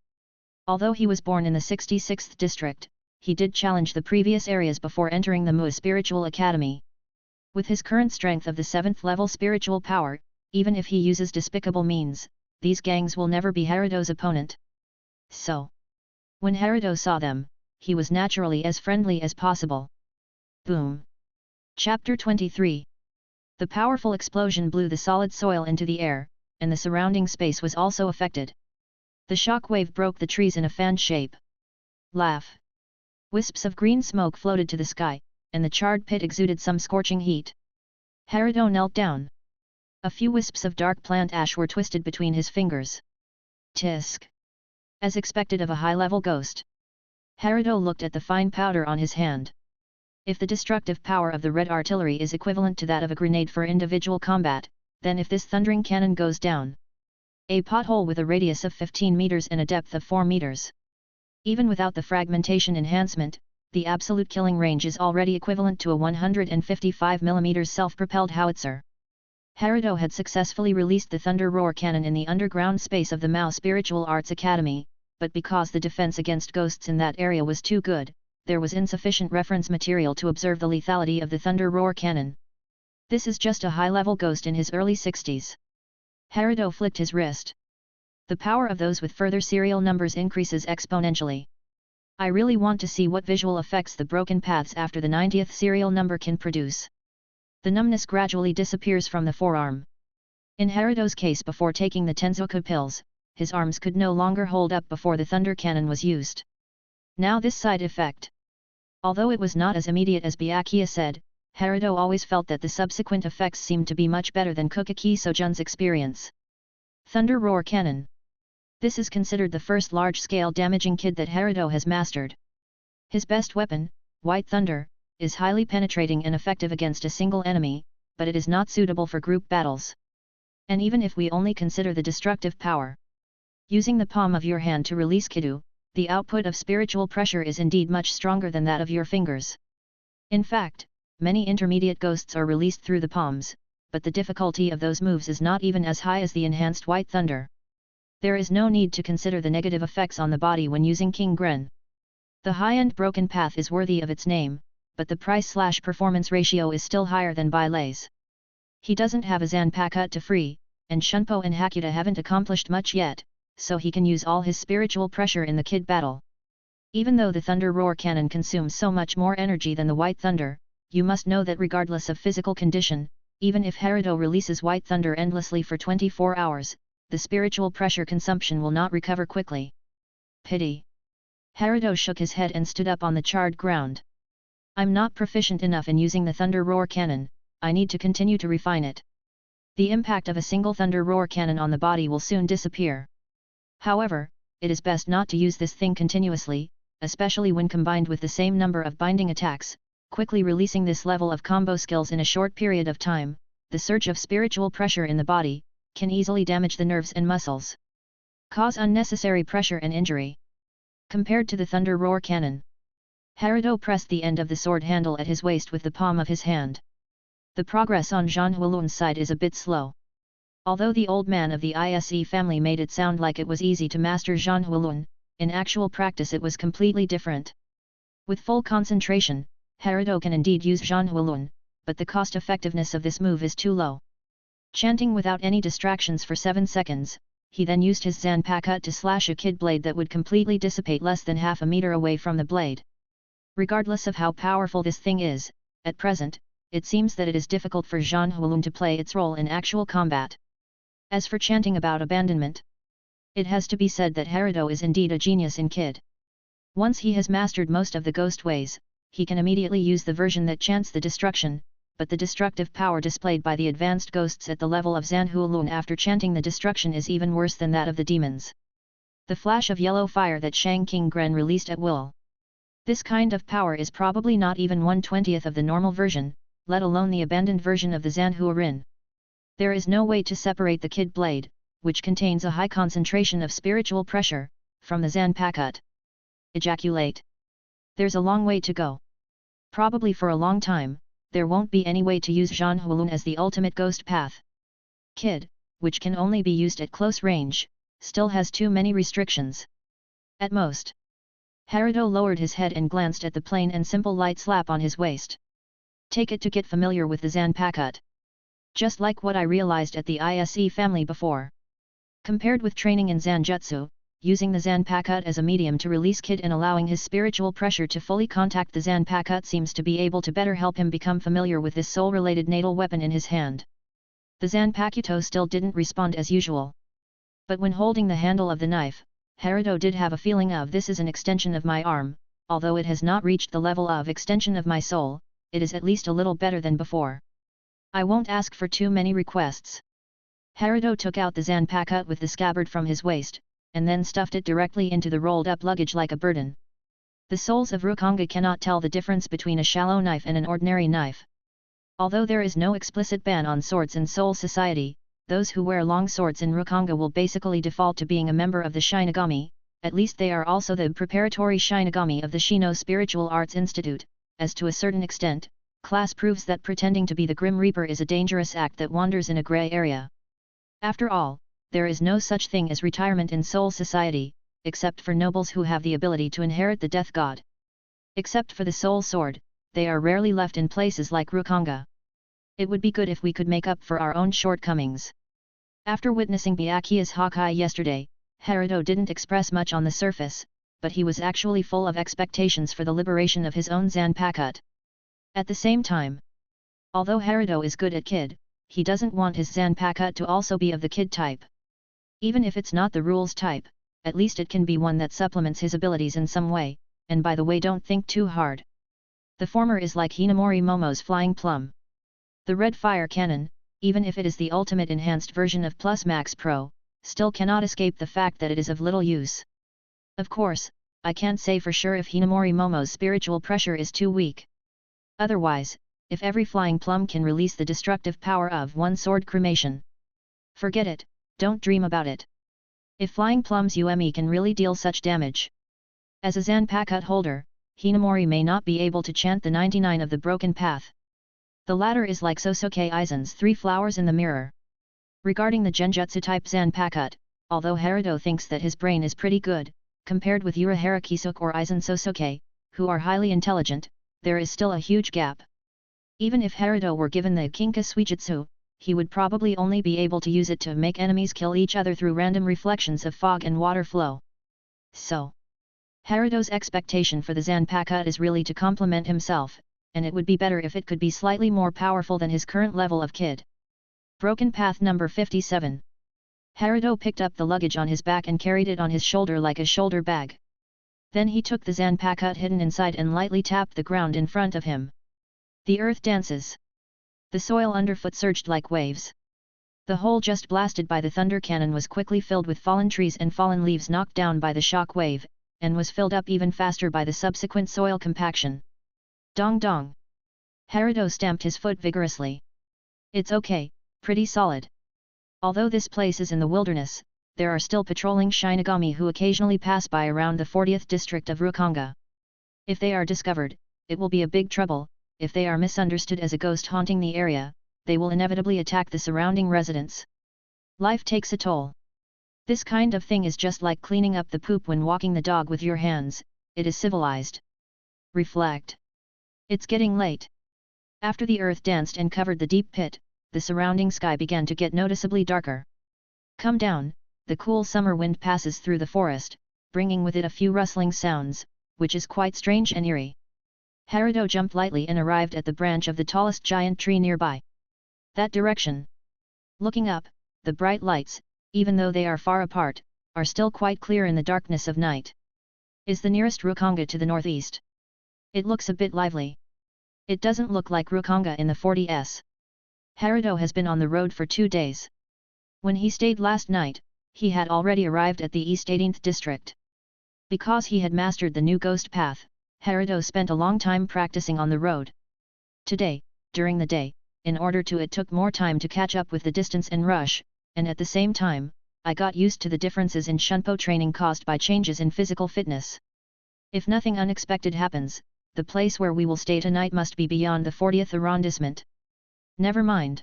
Although he was born in the 66th district, he did challenge the previous areas before entering the Mu Spiritual Academy. With his current strength of the 7th level spiritual power, even if he uses despicable means, these gangs will never be Herido's opponent. So, when Herido saw them, he was naturally as friendly as possible. Boom! Chapter 23. The powerful explosion blew the solid soil into the air, and the surrounding space was also affected. The shock wave broke the trees in a fan shape. Laugh! Wisps of green smoke floated to the sky, and the charred pit exuded some scorching heat. Herido knelt down. A few wisps of dark plant ash were twisted between his fingers. Tisk! As expected of a high-level ghost. Herido looked at the fine powder on his hand. If the destructive power of the red artillery is equivalent to that of a grenade for individual combat, then if this thundering cannon goes down, a pothole with a radius of 15 meters and a depth of 4 meters. Even without the fragmentation enhancement, the absolute killing range is already equivalent to a 155 mm self-propelled howitzer. Herido had successfully released the Thunder Roar cannon in the underground space of the Mao Spiritual Arts Academy, but because the defense against ghosts in that area was too good, there was insufficient reference material to observe the lethality of the Thunder Roar cannon. This is just a high-level ghost in his early 60s. Herido flicked his wrist. The power of those with further serial numbers increases exponentially. I really want to see what visual effects the broken paths after the 90th serial number can produce. The numbness gradually disappears from the forearm. In Herido's case, before taking the Tenzu pills, his arms could no longer hold up before the thunder cannon was used. Now this side effect. Although it was not as immediate as Byakia said, Herido always felt that the subsequent effects seemed to be much better than Kukaki Sojun's experience. Thunder Roar Cannon. This is considered the first large-scale damaging kid that Herido has mastered. His best weapon, White Thunder, is highly penetrating and effective against a single enemy, but it is not suitable for group battles. And even if we only consider the destructive power, using the palm of your hand to release Kidu, the output of spiritual pressure is indeed much stronger than that of your fingers. In fact, many intermediate ghosts are released through the palms, but the difficulty of those moves is not even as high as the enhanced White Thunder. There is no need to consider the negative effects on the body when using King Gren. The high-end broken path is worthy of its name, but the price/performance ratio is still higher than Bailei's. He doesn't have a Zanpakuto to free, and Shunpo and Hakuta haven't accomplished much yet, so he can use all his spiritual pressure in the kid battle. Even though the Thunder Roar cannon consumes so much more energy than the White Thunder, you must know that regardless of physical condition, even if Herido releases White Thunder endlessly for 24 hours, the spiritual pressure consumption will not recover quickly. Pity. Herido shook his head and stood up on the charred ground. I'm not proficient enough in using the Thunder Roar cannon, I need to continue to refine it. The impact of a single Thunder Roar cannon on the body will soon disappear. However, it is best not to use this thing continuously, especially when combined with the same number of binding attacks. Quickly releasing this level of combo skills in a short period of time, the surge of spiritual pressure in the body, can easily damage the nerves and muscles. Cause unnecessary pressure and injury. Compared to the Thunder Roar cannon, Herido pressed the end of the sword handle at his waist with the palm of his hand. The progress on Zhang Huilun's side is a bit slow. Although the old man of the ISE family made it sound like it was easy to master Zhang Huilun, in actual practice it was completely different. With full concentration, Herido can indeed use Zhang Huilun, but the cost-effectiveness of this move is too low. Chanting without any distractions for 7 seconds, he then used his Zanpakuto to slash a kid blade that would completely dissipate less than half a meter away from the blade. Regardless of how powerful this thing is, at present, it seems that it is difficult for Zhang Huilun to play its role in actual combat. As for chanting about abandonment, it has to be said that Herido is indeed a genius in kid. Once he has mastered most of the ghost ways, he can immediately use the version that chants the destruction, but the destructive power displayed by the advanced ghosts at the level of Zhang Huilun after chanting the destruction is even worse than that of the demons. The flash of yellow fire that Shang King Gren released at will. This kind of power is probably not even 1/20th of the normal version, let alone the abandoned version of the Zan Huarin. There is no way to separate the kid blade, which contains a high concentration of spiritual pressure, from the Zanpakuto. Ejaculate. There's a long way to go. Probably for a long time, there won't be any way to use Zhang Huilun as the ultimate ghost path. Kid, which can only be used at close range, still has too many restrictions. At most. Herido lowered his head and glanced at the plain and simple light slap on his waist. Take it to get familiar with the Zanpakuto. Just like what I realized at the ISE family before. Compared with training in Zanjutsu, using the Zanpakuto as a medium to release Kid and allowing his spiritual pressure to fully contact the Zanpakuto seems to be able to better help him become familiar with this soul-related natal weapon in his hand. The Zanpakuto still didn't respond as usual. But when holding the handle of the knife, Herido did have a feeling of this is an extension of my arm, although it has not reached the level of extension of my soul, it is at least a little better than before. I won't ask for too many requests. Herido took out the Zanpakuto with the scabbard from his waist, and then stuffed it directly into the rolled-up luggage like a burden. The souls of Reconnecting cannot tell the difference between a shallow knife and an ordinary knife. Although there is no explicit ban on swords in Soul Society, those who wear long swords in Reconnecting will basically default to being a member of the Shinigami, at least they are also the preparatory Shinigami of the Shino Spiritual Arts Institute, as to a certain extent, class proves that pretending to be the Grim Reaper is a dangerous act that wanders in a gray area. After all, there is no such thing as retirement in Soul Society, except for nobles who have the ability to inherit the Death God. Except for the Soul Sword, they are rarely left in places like Reconnecting. It would be good if we could make up for our own shortcomings. After witnessing Byakia's Hawkeye yesterday, Herido didn't express much on the surface, but he was actually full of expectations for the liberation of his own Zanpakuto. At the same time, although Herido is good at Kid, he doesn't want his Zanpakuto to also be of the Kid type. Even if it's not the rules type, at least it can be one that supplements his abilities in some way, and by the way don't think too hard. The former is like Hinamori Momo's Flying Plum. The red fire cannon, even if it is the ultimate enhanced version of Plus Max Pro, still cannot escape the fact that it is of little use. Of course, I can't say for sure if Hinamori Momo's spiritual pressure is too weak. Otherwise, if every flying plum can release the destructive power of one sword cremation. Forget it, don't dream about it. If flying plum's UME can really deal such damage. As a Zanpakuto holder, Hinamori may not be able to chant the 99 of the broken path. The latter is like Sosuke Aizen's 3 flowers in the mirror. Regarding the Genjutsu type Zanpakuto, although Herido thinks that his brain is pretty good, compared with Urahara Kisuke or Aizen Sosuke, who are highly intelligent, there is still a huge gap. Even if Herido were given the Kinka Suijutsu, he would probably only be able to use it to make enemies kill each other through random reflections of fog and water flow. So, Herido's expectation for the Zanpakuto is really to complement himself, and it would be better if it could be slightly more powerful than his current level of Kid. Broken Path number 57. Herido picked up the luggage on his back and carried it on his shoulder like a shoulder bag. Then he took the Zanpakuto hidden inside and lightly tapped the ground in front of him. The earth dances. The soil underfoot surged like waves. The hole just blasted by the thunder cannon was quickly filled with fallen trees and fallen leaves knocked down by the shock wave, and was filled up even faster by the subsequent soil compaction. Dong dong! Herido stamped his foot vigorously. It's okay, pretty solid. Although this place is in the wilderness, there are still patrolling Shinigami who occasionally pass by around the 40th district of Reconnecting. If they are discovered, it will be a big trouble. If they are misunderstood as a ghost haunting the area, they will inevitably attack the surrounding residents. Life takes a toll. This kind of thing is just like cleaning up the poop when walking the dog with your hands, it is civilized. Reflect. It's getting late. After the earth danced and covered the deep pit, the surrounding sky began to get noticeably darker. Come down, the cool summer wind passes through the forest, bringing with it a few rustling sounds, which is quite strange and eerie. Herido jumped lightly and arrived at the branch of the tallest giant tree nearby. That direction. Looking up, the bright lights, even though they are far apart, are still quite clear in the darkness of night. Is the nearest Reconnecting to the northeast? It looks a bit lively. It doesn't look like Reconnecting in the 40s. Herido has been on the road for 2 days. When he stayed last night, he had already arrived at the East 18th district. Because he had mastered the new ghost path, Herido spent a long time practicing on the road. Today, during the day, in order to it took more time to catch up with the distance and rush, and at the same time, I got used to the differences in Shunpo training caused by changes in physical fitness. If nothing unexpected happens, the place where we will stay tonight must be beyond the 40th arrondissement. Never mind.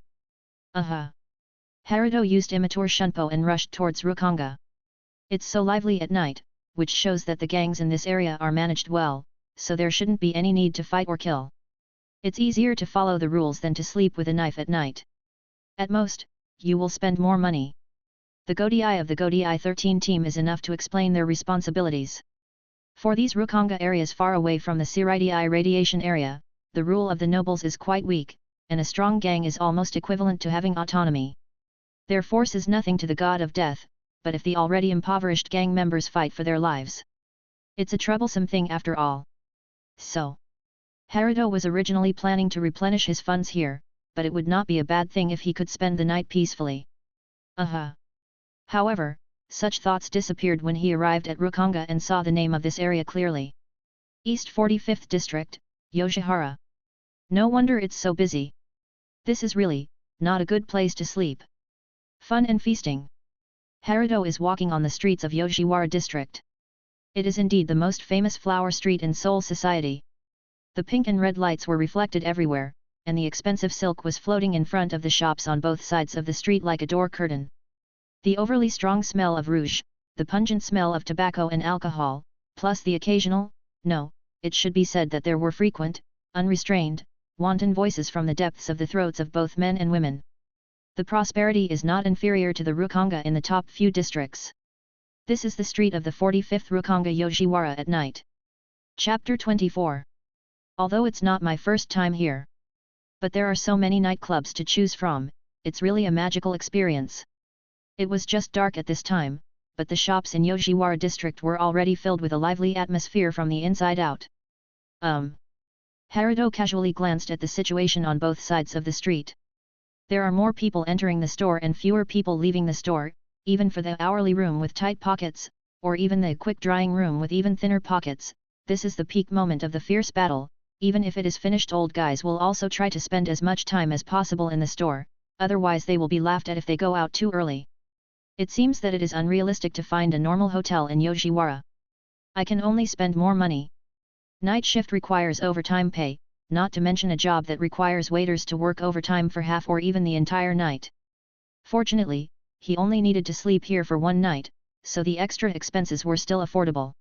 Herido used immature Shunpo and rushed towards Reconnecting. It's so lively at night, which shows that the gangs in this area are managed well, so there shouldn't be any need to fight or kill. It's easier to follow the rules than to sleep with a knife at night. At most, you will spend more money. The Godei of the Godei 13 team is enough to explain their responsibilities. For these Rukanga areas far away from the Siridei radiation area, the rule of the nobles is quite weak, and a strong gang is almost equivalent to having autonomy. Their force is nothing to the god of death, but if the already impoverished gang members fight for their lives, it's a troublesome thing after all. So, Herido was originally planning to replenish his funds here, but it would not be a bad thing if he could spend the night peacefully. However, such thoughts disappeared when he arrived at Rukanga and saw the name of this area clearly. East 45th District, Yoshiwara. No wonder it's so busy. This is really not a good place to sleep. Fun and feasting. Herido is walking on the streets of Yoshiwara district. It is indeed the most famous flower street in Seoul society. The pink and red lights were reflected everywhere, and the expensive silk was floating in front of the shops on both sides of the street like a door curtain. The overly strong smell of rouge, the pungent smell of tobacco and alcohol, plus the occasional, no, it should be said that there were frequent, unrestrained, wanton voices from the depths of the throats of both men and women. The prosperity is not inferior to the Rukanga in the top few districts. This is the street of the 45th Rukanga Yoshiwara at night. Chapter 24. Although it's not my first time here, but there are so many nightclubs to choose from, it's really a magical experience. It was just dark at this time, but the shops in Yoshiwara district were already filled with a lively atmosphere from the inside out. Herido casually glanced at the situation on both sides of the street. There are more people entering the store and fewer people leaving the store, even for the hourly room with tight pockets, or even the quick-drying room with even thinner pockets. This is the peak moment of the fierce battle. Even if it is finished, old guys will also try to spend as much time as possible in the store, otherwise they will be laughed at if they go out too early. It seems that it is unrealistic to find a normal hotel in Yoshiwara. I can only spend more money. Night shift requires overtime pay, not to mention a job that requires waiters to work overtime for half or even the entire night. Fortunately, he only needed to sleep here for one night, so the extra expenses were still affordable.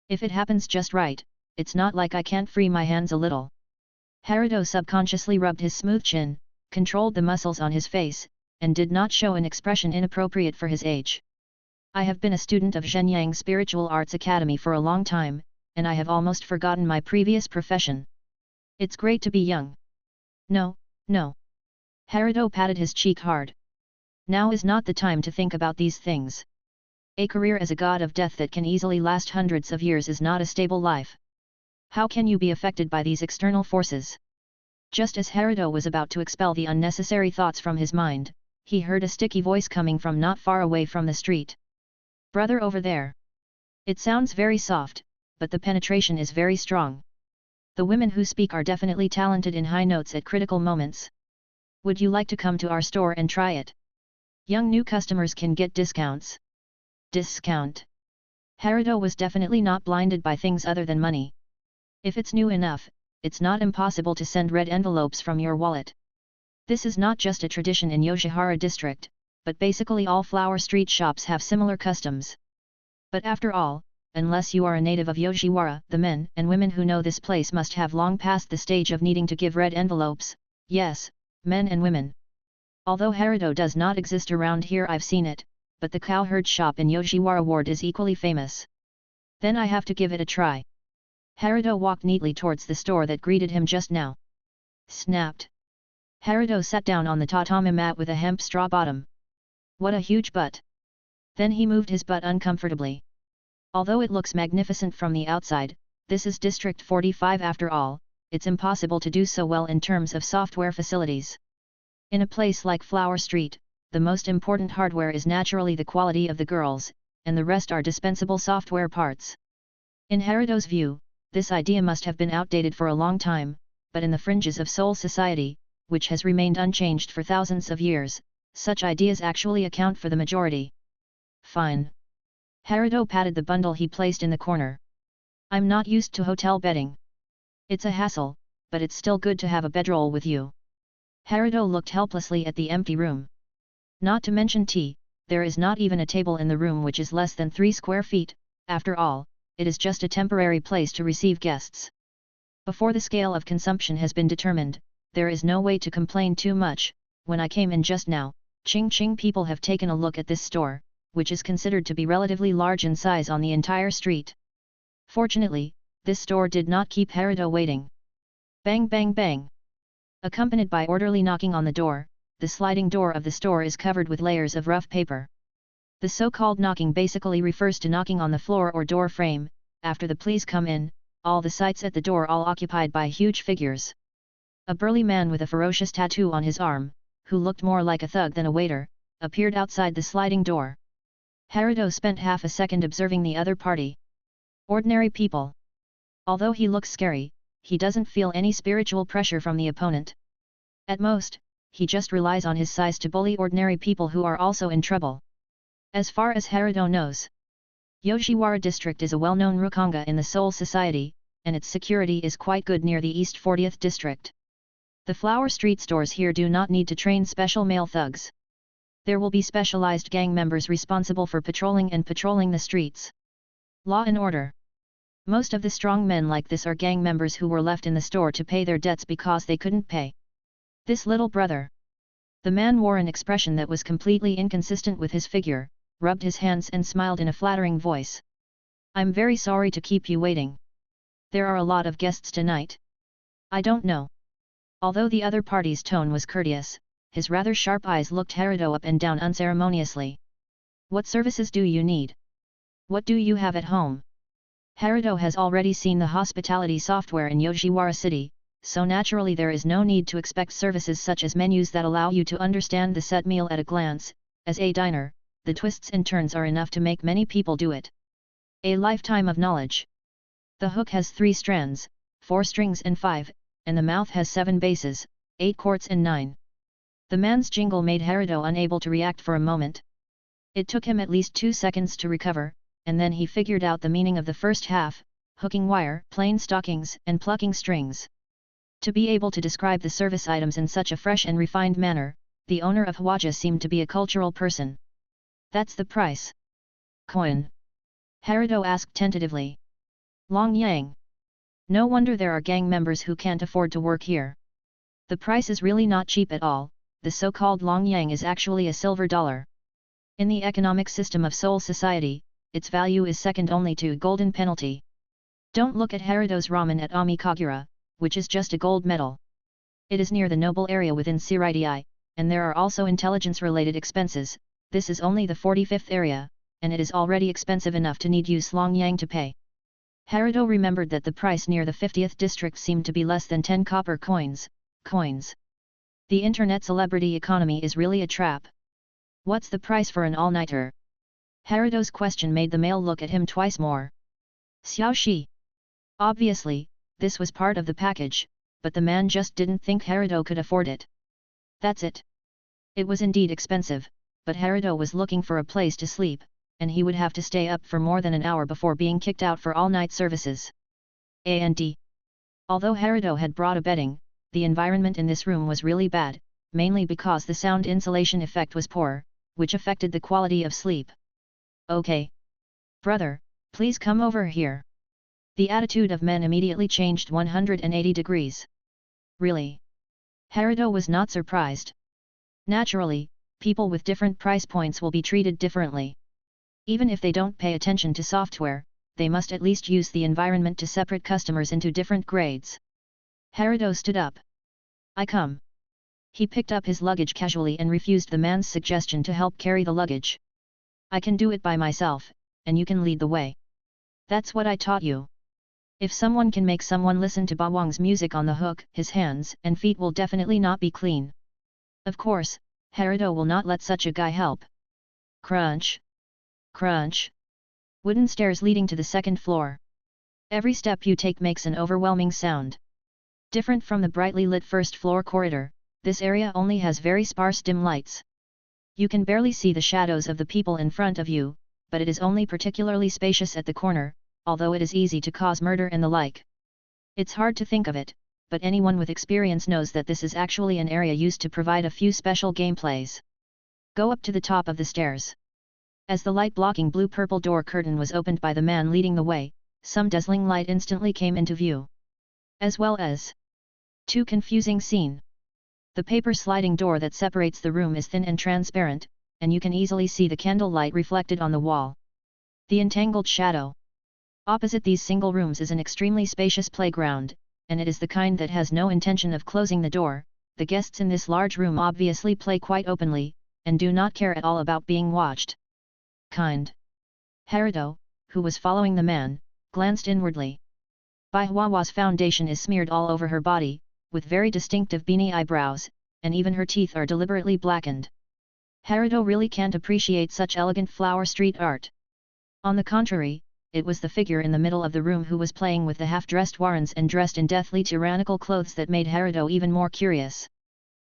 If it happens just right, it's not like I can't free my hands a little. Herido subconsciously rubbed his smooth chin, controlled the muscles on his face, and did not show an expression inappropriate for his age. I have been a student of Zhenyang Spiritual Arts Academy for a long time, and I have almost forgotten my previous profession. It's great to be young. No. Herido patted his cheek hard. Now is not the time to think about these things. A career as a god of death that can easily last hundreds of years is not a stable life. How can you be affected by these external forces? Just as Herido was about to expel the unnecessary thoughts from his mind, he heard a sticky voice coming from not far away from the street. Brother over there. It sounds very soft, but the penetration is very strong. The women who speak are definitely talented in high notes at critical moments. Would you like to come to our store and try it? Young new customers can get discounts. Discount. Herido was definitely not blinded by things other than money. If it's new enough, it's not impossible to send red envelopes from your wallet. This is not just a tradition in Yoshiwara district, but basically all flower street shops have similar customs. But after all, unless you are a native of Yoshiwara, the men and women who know this place must have long passed the stage of needing to give red envelopes. Yes, men and women. Although Herido does not exist around here, I've seen it, but the cowherd shop in Yoshiwara ward is equally famous. Then I have to give it a try. Herido walked neatly towards the store that greeted him just now. Snapped. Herido sat down on the tatami mat with a hemp straw bottom. What a huge butt! Then he moved his butt uncomfortably. Although it looks magnificent from the outside, this is District 45 after all, it's impossible to do so well in terms of software facilities. In a place like Flower Street, the most important hardware is naturally the quality of the girls, and the rest are dispensable software parts. In Herido's view, this idea must have been outdated for a long time, but in the fringes of Seoul society, which has remained unchanged for thousands of years, such ideas actually account for the majority. Fine. Herido patted the bundle he placed in the corner. I'm not used to hotel bedding. It's a hassle, but it's still good to have a bedroll with you. Herido looked helplessly at the empty room. Not to mention tea, there is not even a table in the room, which is less than 3 square feet. After all, it is just a temporary place to receive guests. Before the scale of consumption has been determined, there is no way to complain too much. When I came in just now, Ching people have taken a look at this store, which is considered to be relatively large in size on the entire street. Fortunately, this store did not keep Herido waiting. Bang bang bang. Accompanied by orderly knocking on the door, the sliding door of the store is covered with layers of rough paper. The so-called knocking basically refers to knocking on the floor or door frame. After the "please come in," all the sites at the door all occupied by huge figures. A burly man with a ferocious tattoo on his arm, who looked more like a thug than a waiter, appeared outside the sliding door. Herido spent half a second observing the other party. Ordinary people. Although he looks scary, he doesn't feel any spiritual pressure from the opponent. At most, he just relies on his size to bully ordinary people who are also in trouble. As far as Herido knows, Yoshiwara district is a well-known rukanga in the Seoul society, and its security is quite good near the East 40th district. The flower street stores here do not need to train special male thugs. There will be specialized gang members responsible for patrolling the streets. Law and order. Most of the strong men like this are gang members who were left in the store to pay their debts because they couldn't pay. This little brother. The man wore an expression that was completely inconsistent with his figure, rubbed his hands and smiled in a flattering voice. "I'm very sorry to keep you waiting. There are a lot of guests tonight." "I don't know." Although the other party's tone was courteous, his rather sharp eyes looked Herido up and down unceremoniously. "What services do you need? What do you have at home?" Herido has already seen the hospitality software in Yoshiwara City, so naturally there is no need to expect services such as menus that allow you to understand the set meal at a glance. As a diner, the twists and turns are enough to make many people do it. A lifetime of knowledge. The hook has 3 strands, 4 strings and 5, and the mouth has 7 bases, 8 chords and 9. The man's jingle made Herido unable to react for a moment. It took him at least 2 seconds to recover, and then he figured out the meaning of the first half: hooking wire, plain stockings, and plucking strings. To be able to describe the service items in such a fresh and refined manner, the owner of Hwaja seemed to be a cultural person. "That's the price." "Coin?" Herido asked tentatively. "Long yang. No wonder there are gang members who can't afford to work here. The price is really not cheap at all. The so-called long yang is actually a silver dollar. In the economic system of Seoul society, its value is second only to golden penalty. Don't look at Herido's ramen at Amikagura, which is just a gold medal. It is near the noble area within Siridi, and there are also intelligence-related expenses. This is only the 45th area, and it is already expensive enough to need use long yang to pay." Herido remembered that the price near the 50th district seemed to be less than 10 copper coins. The internet celebrity economy is really a trap. "What's the price for an all-nighter?" Herido's question made the male look at him twice more. "Xiaoshi." Obviously, this was part of the package, but the man just didn't think Herido could afford it. That's it. It was indeed expensive, but Herido was looking for a place to sleep, and he would have to stay up for more than an hour before being kicked out for all-night services. And although Herido had brought a bedding, the environment in this room was really bad, mainly because the sound insulation effect was poor, which affected the quality of sleep. "Okay. Brother, please come over here." The attitude of men immediately changed 180 degrees. Really? Herido was not surprised. Naturally, people with different price points will be treated differently. Even if they don't pay attention to software, they must at least use the environment to separate customers into different grades. Herido stood up. "I come." He picked up his luggage casually and refused the man's suggestion to help carry the luggage. "I can do it by myself, and you can lead the way. That's what I taught you. If someone can make someone listen to Bawang's music on the hook, his hands and feet will definitely not be clean. Of course, Herido will not let such a guy help." Crunch! Crunch! Wooden stairs leading to the second floor. Every step you take makes an overwhelming sound. Different from the brightly lit first floor corridor, this area only has very sparse dim lights. You can barely see the shadows of the people in front of you, but it is only particularly spacious at the corner, although it is easy to cause murder and the like. It's hard to think of it, but anyone with experience knows that this is actually an area used to provide a few special gameplays. Go up to the top of the stairs. As the light-blocking blue-purple door curtain was opened by the man leading the way, some dazzling light instantly came into view. As well as too confusing scene. The paper sliding door that separates the room is thin and transparent, and you can easily see the candle light reflected on the wall. The entangled shadow. Opposite these single rooms is an extremely spacious playground, and it is the kind that has no intention of closing the door. The guests in this large room obviously play quite openly, and do not care at all about being watched. Herido, who was following the man, glanced inwardly. Byakia's foundation is smeared all over her body, with very distinctive beanie eyebrows, and even her teeth are deliberately blackened. Herido really can't appreciate such elegant flower street art. On the contrary, it was the figure in the middle of the room who was playing with the half-dressed Warrens and dressed in deathly tyrannical clothes that made Herido even more curious.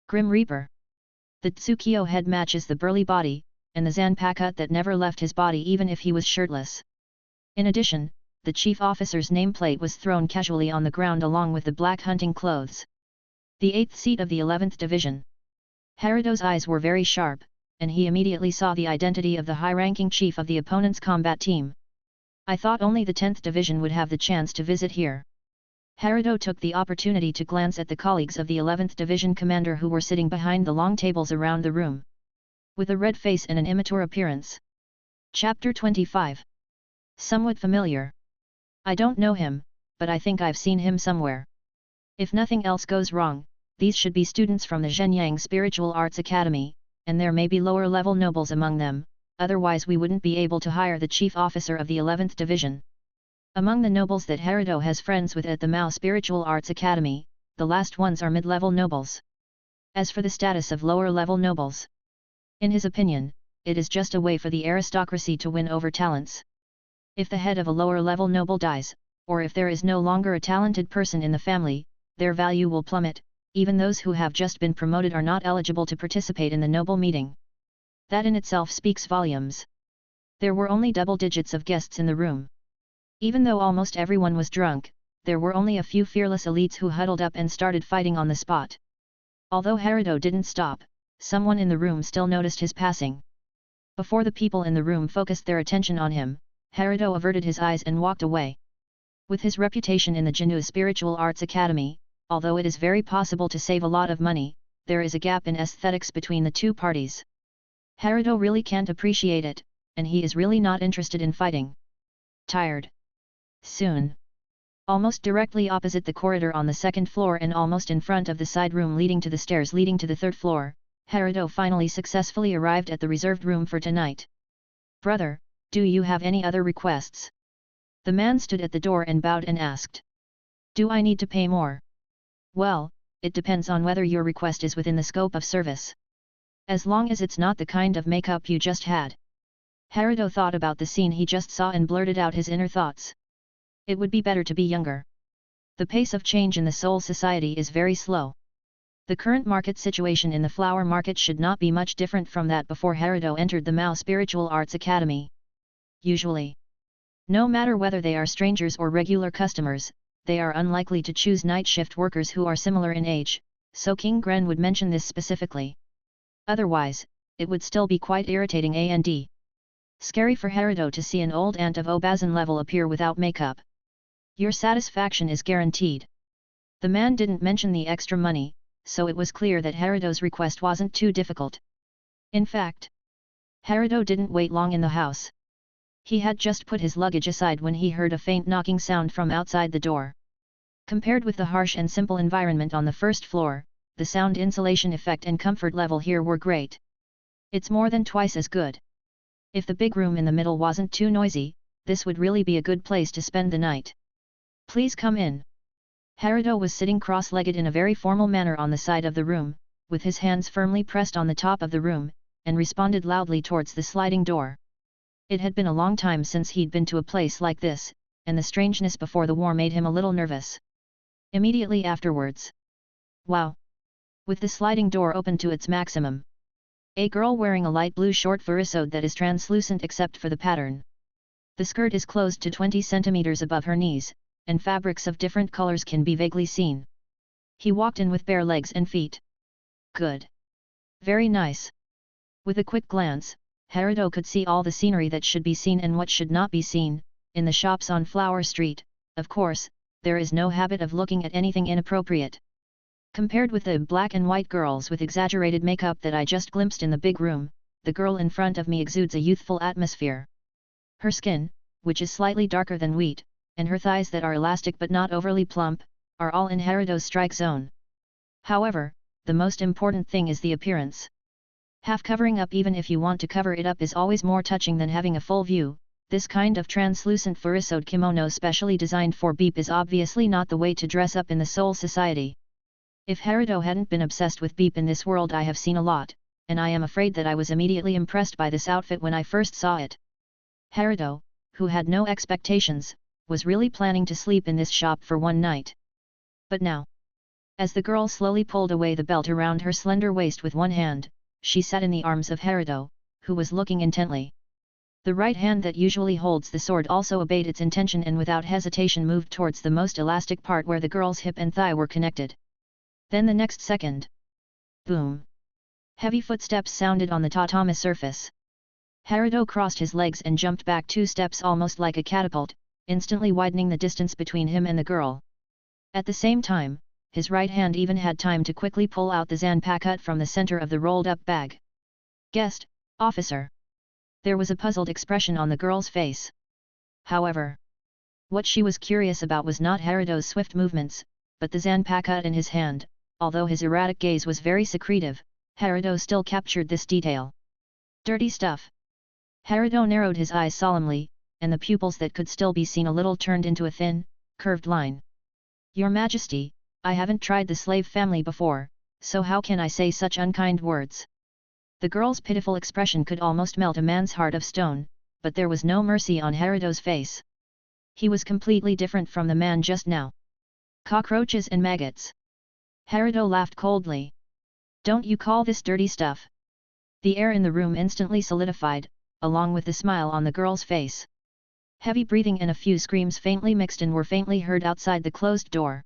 Grim Reaper. The Tsukio head matches the burly body, and the zanpakut that never left his body even if he was shirtless. In addition, the chief officer's nameplate was thrown casually on the ground along with the black hunting clothes. The 8th seat of the 11th Division. Herido's eyes were very sharp, and he immediately saw the identity of the high-ranking chief of the opponent's combat team. I thought only the 10th Division would have the chance to visit here. Herido took the opportunity to glance at the colleagues of the 11th Division commander who were sitting behind the long tables around the room. With a red face and an immature appearance. Chapter 25. Somewhat familiar. I don't know him, but I think I've seen him somewhere. If nothing else goes wrong, these should be students from the Zhenyang Spiritual Arts Academy, and there may be lower-level nobles among them, otherwise we wouldn't be able to hire the chief officer of the 11th Division. Among the nobles that Herido has friends with at the Mao Spiritual Arts Academy, the last ones are mid-level nobles. As for the status of lower-level nobles, in his opinion, it is just a way for the aristocracy to win over talents. If the head of a lower-level noble dies, or if there is no longer a talented person in the family, their value will plummet. Even those who have just been promoted are not eligible to participate in the noble meeting. That in itself speaks volumes. There were only double digits of guests in the room. Even though almost everyone was drunk, there were only a few fearless elites who huddled up and started fighting on the spot. Although Herido didn't stop, someone in the room still noticed his passing. Before the people in the room focused their attention on him, Herido averted his eyes and walked away. With his reputation in the Jinyu Spiritual Arts Academy, although it is very possible to save a lot of money, there is a gap in aesthetics between the two parties. Herido really can't appreciate it, and he is really not interested in fighting. Tired. Soon. Almost directly opposite the corridor on the second floor and almost in front of the side room leading to the stairs leading to the third floor, Herido finally successfully arrived at the reserved room for tonight. Brother, do you have any other requests? The man stood at the door and bowed and asked. Do I need to pay more? Well, it depends on whether your request is within the scope of service. As long as it's not the kind of makeup you just had. Herido thought about the scene he just saw and blurted out his inner thoughts. It would be better to be younger. The pace of change in the Seoul society is very slow. The current market situation in the flower market should not be much different from that before Herido entered the Mao Spiritual Arts Academy. Usually, no matter whether they are strangers or regular customers, they are unlikely to choose night shift workers who are similar in age, so King Gren would mention this specifically. Otherwise, it would still be quite irritating and scary for Herido to see an old aunt of Obazan level appear without makeup. Your satisfaction is guaranteed. The man didn't mention the extra money, so it was clear that Herido's request wasn't too difficult. In fact, Herido didn't wait long in the house. He had just put his luggage aside when he heard a faint knocking sound from outside the door. Compared with the harsh and simple environment on the first floor, the sound insulation effect and comfort level here were great. It's more than twice as good. If the big room in the middle wasn't too noisy, this would really be a good place to spend the night. Please come in. Herido was sitting cross-legged in a very formal manner on the side of the room, with his hands firmly pressed on the top of the room, and responded loudly towards the sliding door. It had been a long time since he'd been to a place like this, and the strangeness before the war made him a little nervous. Immediately afterwards. Wow! With the sliding door open to its maximum. A girl wearing a light blue short furisode that is translucent except for the pattern. The skirt is closed to 20 centimeters above her knees, and fabrics of different colors can be vaguely seen. He walked in with bare legs and feet. Good. Very nice. With a quick glance, Herido could see all the scenery that should be seen and what should not be seen. In the shops on Flower Street, of course, there is no habit of looking at anything inappropriate. Compared with the black and white girls with exaggerated makeup that I just glimpsed in the big room, the girl in front of me exudes a youthful atmosphere. Her skin, which is slightly darker than wheat, and her thighs that are elastic but not overly plump, are all in Herido's strike zone. However, the most important thing is the appearance. Half covering up, even if you want to cover it up, is always more touching than having a full view. This kind of translucent furisode kimono specially designed for Beep is obviously not the way to dress up in the Soul Society. If Herido hadn't been obsessed with Beep in this world, I have seen a lot, and I am afraid that I was immediately impressed by this outfit when I first saw it. Herido, who had no expectations, was really planning to sleep in this shop for one night. But now, as the girl slowly pulled away the belt around her slender waist with one hand, she sat in the arms of Herido, who was looking intently. The right hand that usually holds the sword also obeyed its intention and without hesitation moved towards the most elastic part where the girl's hip and thigh were connected. Then the next second, boom! Heavy footsteps sounded on the tatami surface. Herido crossed his legs and jumped back 2 steps almost like a catapult, instantly widening the distance between him and the girl. At the same time, his right hand even had time to quickly pull out the zanpakut from the center of the rolled-up bag. "Guest, officer." There was a puzzled expression on the girl's face. However, what she was curious about was not Herido's swift movements, but the zanpakut in his hand. Although his erratic gaze was very secretive, Herido still captured this detail. "Dirty stuff." Herido narrowed his eyes solemnly, and the pupils that could still be seen a little turned into a thin, curved line. "Your Majesty, I haven't tried the slave family before, so how can I say such unkind words?" The girl's pitiful expression could almost melt a man's heart of stone, but there was no mercy on Herido's face. He was completely different from the man just now. "Cockroaches and maggots." Herido laughed coldly. "Don't you call this dirty stuff?" The air in the room instantly solidified, along with the smile on the girl's face. Heavy breathing and a few screams faintly mixed and were faintly heard outside the closed door.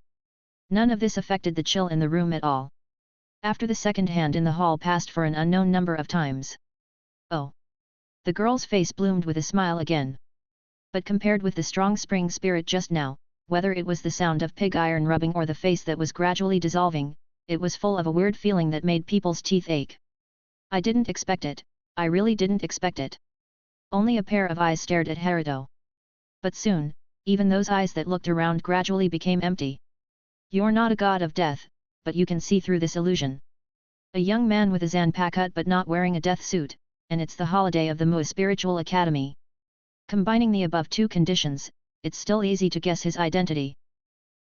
None of this affected the chill in the room at all. After the second hand in the hall passed for an unknown number of times. "Oh!" The girl's face bloomed with a smile again. But compared with the strong spring spirit just now, whether it was the sound of pig iron rubbing or the face that was gradually dissolving, it was full of a weird feeling that made people's teeth ache. "I didn't expect it, I really didn't expect it." Only a pair of eyes stared at Herido. But soon, even those eyes that looked around gradually became empty. "You're not a god of death, but you can see through this illusion." A young man with a zanpakut but not wearing a death suit, and it's the holiday of the Mu Spiritual Academy. Combining the above 2 conditions, it's still easy to guess his identity.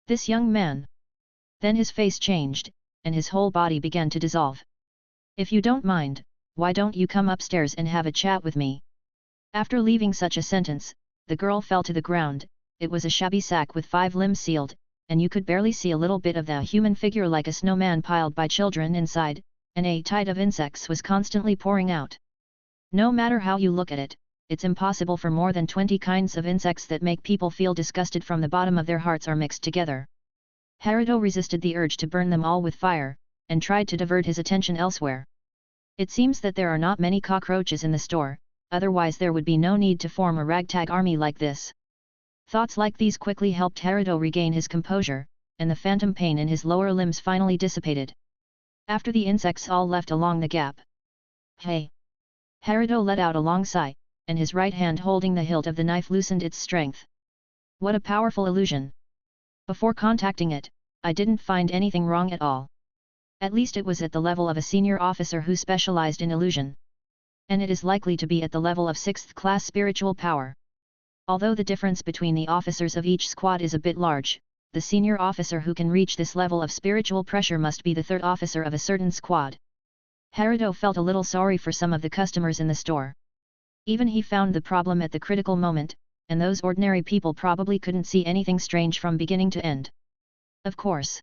This young man. Then his face changed, and his whole body began to dissolve. "If you don't mind, why don't you come upstairs and have a chat with me?" After leaving such a sentence, the girl fell to the ground. It was a shabby sack with 5 limbs sealed, and you could barely see a little bit of the human figure like a snowman piled by children inside, and a tide of insects was constantly pouring out. No matter how you look at it, it's impossible for more than 20 kinds of insects that make people feel disgusted from the bottom of their hearts are mixed together. Herido resisted the urge to burn them all with fire, and tried to divert his attention elsewhere. It seems that there are not many cockroaches in the store, otherwise there would be no need to form a ragtag army like this. Thoughts like these quickly helped Herido regain his composure, and the phantom pain in his lower limbs finally dissipated. After the insects all left along the gap. "Hey!" Herido let out a long sigh, and his right hand holding the hilt of the knife loosened its strength. What a powerful illusion! Before contacting it, I didn't find anything wrong at all. At least it was at the level of a senior officer who specialized in illusion. And it is likely to be at the level of 6th class spiritual power. Although the difference between the officers of each squad is a bit large, the senior officer who can reach this level of spiritual pressure must be the 3rd officer of a certain squad. Herido felt a little sorry for some of the customers in the store. Even he found the problem at the critical moment, and those ordinary people probably couldn't see anything strange from beginning to end. Of course.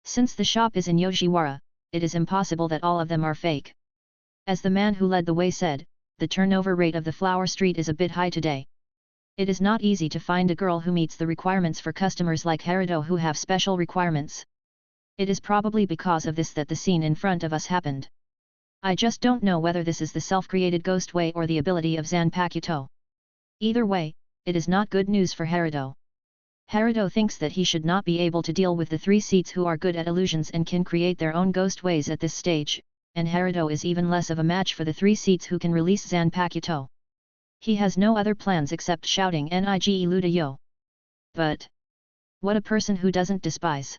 Since the shop is in Yoshiwara, it is impossible that all of them are fake. As the man who led the way said, the turnover rate of the Flower Street is a bit high today. It is not easy to find a girl who meets the requirements for customers like Herido who have special requirements. It is probably because of this that the scene in front of us happened. I just don't know whether this is the self-created ghost way or the ability of Zanpakuto. Either way, it is not good news for Herido. Herido thinks that he should not be able to deal with the 3 seats who are good at illusions and can create their own ghost ways at this stage, and Herido is even less of a match for the 3 seats who can release Zanpakuto. He has no other plans except shouting Nige Luda yo. But what a person who doesn't despise.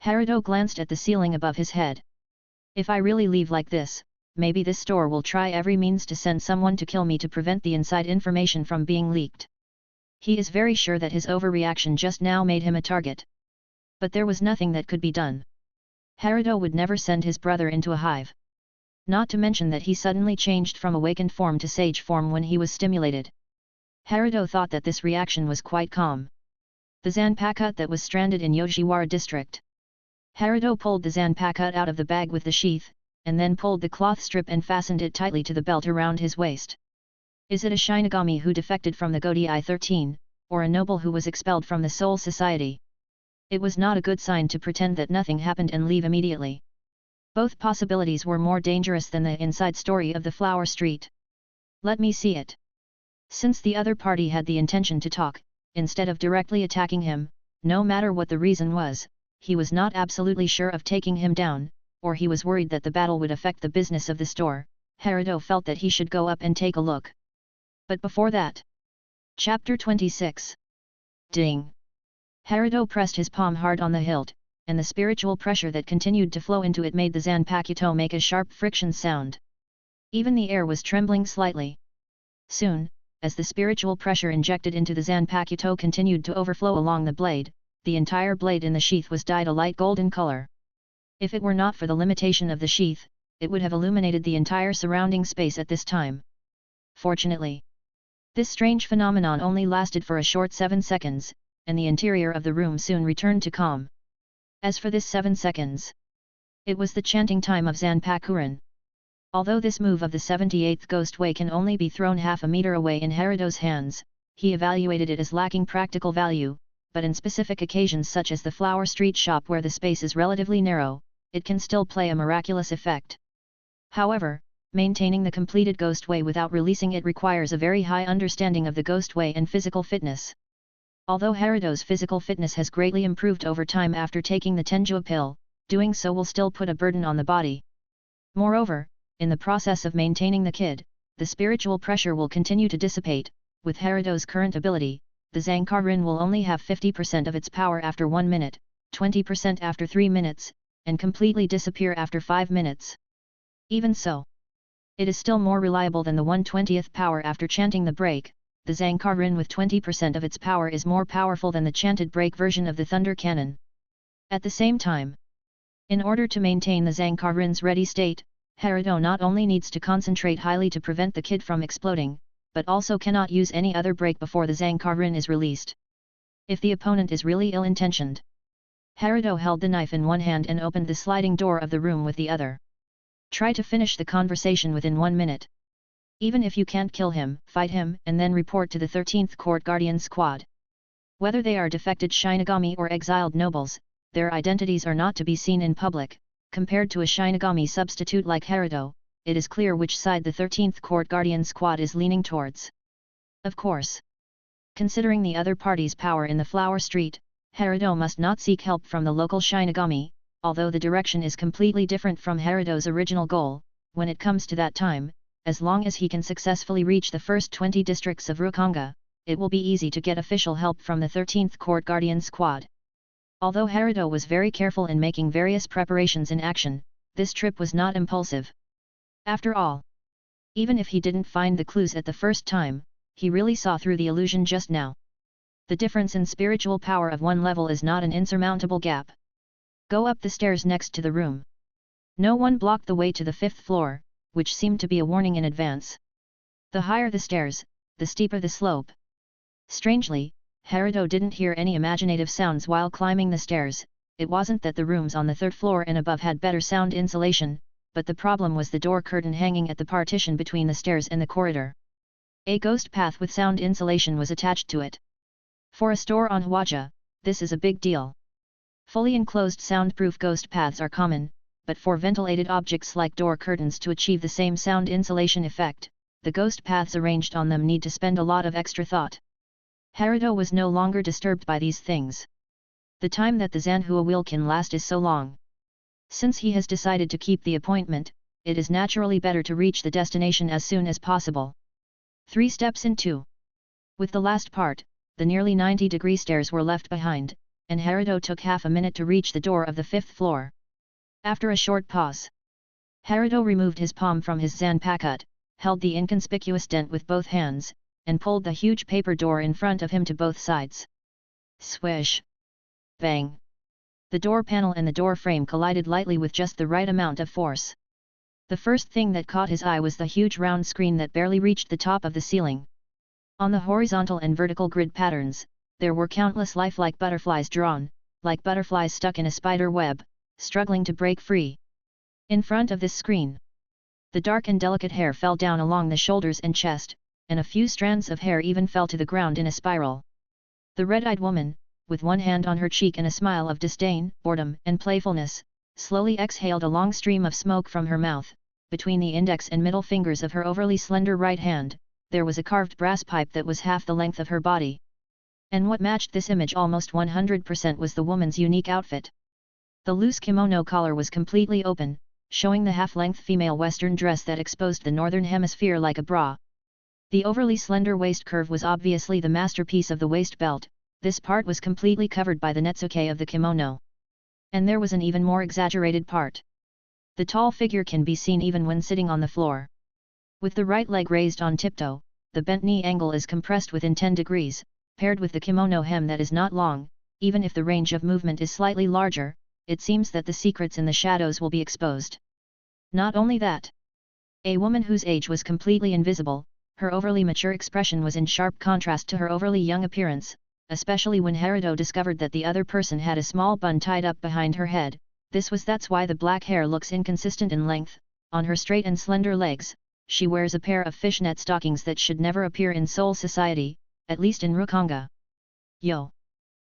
Herido glanced at the ceiling above his head. If I really leave like this, maybe this store will try every means to send someone to kill me to prevent the inside information from being leaked. He is very sure that his overreaction just now made him a target. But there was nothing that could be done. Herido would never send his brother into a hive. Not to mention that he suddenly changed from awakened form to sage form when he was stimulated. Herido thought that this reaction was quite calm. The Zanpakuto that was stranded in Yoshiwara district. Herido pulled the Zanpakuto out of the bag with the sheath, and then pulled the cloth strip and fastened it tightly to the belt around his waist. Is it a Shinigami who defected from the Godai 13, or a noble who was expelled from the Soul Society? It was not a good sign to pretend that nothing happened and leave immediately. Both possibilities were more dangerous than the inside story of the Flower Street. Let me see it. Since the other party had the intention to talk, instead of directly attacking him, no matter what the reason was, he was not absolutely sure of taking him down, or he was worried that the battle would affect the business of the store. Herido felt that he should go up and take a look. But before that... Chapter 26. Ding! Herido pressed his palm hard on the hilt, and the spiritual pressure that continued to flow into it made the Zanpakuto make a sharp friction sound. Even the air was trembling slightly. Soon, as the spiritual pressure injected into the Zanpakuto continued to overflow along the blade, the entire blade in the sheath was dyed a light golden color. If it were not for the limitation of the sheath, it would have illuminated the entire surrounding space at this time. Fortunately, this strange phenomenon only lasted for a short 7 seconds, and the interior of the room soon returned to calm. As for this 7 seconds, it was the chanting time of Zanpakuren. Although this move of the 78th Ghost Way can only be thrown half a meter away in Herido's hands, he evaluated it as lacking practical value, but in specific occasions such as the Flower Street shop where the space is relatively narrow, it can still play a miraculous effect. However, maintaining the completed Ghost Way without releasing it requires a very high understanding of the Ghost Way and physical fitness. Although Herido's physical fitness has greatly improved over time after taking the Tenzu pill, doing so will still put a burden on the body. Moreover, in the process of maintaining the kid, the spiritual pressure will continue to dissipate. With Herido's current ability, the Zankarin will only have 50% of its power after 1 minute, 20% after 3 minutes, and completely disappear after 5 minutes. Even so, it is still more reliable than the 1/20th power after chanting the break. The Zankarin with 20% of its power is more powerful than the chanted break version of the Thunder Cannon. At the same time, in order to maintain the Zankarin's ready state, Herido not only needs to concentrate highly to prevent the kid from exploding, but also cannot use any other break before the Zankarin is released. If the opponent is really ill-intentioned. Herido held the knife in one hand and opened the sliding door of the room with the other. Try to finish the conversation within 1 minute. Even if you can't kill him, fight him and then report to the 13th Court Guardian Squad. Whether they are defected Shinigami or exiled nobles, their identities are not to be seen in public. Compared to a Shinigami substitute like Herido, it is clear which side the 13th Court Guardian Squad is leaning towards. Of course, considering the other party's power in the Flower Street, Herido must not seek help from the local Shinigami, although the direction is completely different from Herido's original goal. When it comes to that time, as long as he can successfully reach the first 20 districts of Rukanga, it will be easy to get official help from the 13th Court Guardian Squad. Although Herido was very careful in making various preparations in action, this trip was not impulsive. After all, even if he didn't find the clues at the first time, he really saw through the illusion just now. The difference in spiritual power of one level is not an insurmountable gap. Go up the stairs next to the room. No one blocked the way to the 5th floor, which seemed to be a warning in advance. The higher the stairs, the steeper the slope. Strangely, Herido didn't hear any imaginative sounds while climbing the stairs. It wasn't that the rooms on the 3rd floor and above had better sound insulation, but the problem was the door curtain hanging at the partition between the stairs and the corridor. A ghost path with sound insulation was attached to it. For a store on Hwaja, this is a big deal. Fully enclosed soundproof ghost paths are common, but for ventilated objects like door curtains to achieve the same sound insulation effect, the ghost paths arranged on them need to spend a lot of extra thought. Herido was no longer disturbed by these things. The time that the Zanhua wheel can last is so long. Since he has decided to keep the appointment, it is naturally better to reach the destination as soon as possible. 3 steps in 2. With the last part, the nearly 90-degree stairs were left behind, and Herido took half a minute to reach the door of the 5th floor. After a short pause, Herido removed his palm from his zanpakut, held the inconspicuous dent with both hands, and pulled the huge paper door in front of him to both sides. Swish! Bang! The door panel and the door frame collided lightly with just the right amount of force. The first thing that caught his eye was the huge round screen that barely reached the top of the ceiling. On the horizontal and vertical grid patterns, there were countless lifelike butterflies drawn, like butterflies stuck in a spider web, struggling to break free. In front of this screen, the dark and delicate hair fell down along the shoulders and chest, and a few strands of hair even fell to the ground in a spiral. The red-eyed woman, with one hand on her cheek and a smile of disdain, boredom, and playfulness, slowly exhaled a long stream of smoke from her mouth. Between the index and middle fingers of her overly slender right hand, there was a carved brass pipe that was half the length of her body. And what matched this image almost 100% was the woman's unique outfit. The loose kimono collar was completely open, showing the half-length female Western dress that exposed the northern hemisphere like a bra. The overly slender waist curve was obviously the masterpiece of the waist belt. This part was completely covered by the netsuke of the kimono. And there was an even more exaggerated part. The tall figure can be seen even when sitting on the floor. With the right leg raised on tiptoe, the bent knee angle is compressed within 10 degrees, paired with the kimono hem that is not long. Even if the range of movement is slightly larger, it seems that the secrets in the shadows will be exposed. Not only that. A woman whose age was completely invisible, her overly mature expression was in sharp contrast to her overly young appearance, especially when Herido discovered that the other person had a small bun tied up behind her head. That's why the black hair looks inconsistent in length. On her straight and slender legs, she wears a pair of fishnet stockings that should never appear in Soul Society, at least in Reconnecting. Yo!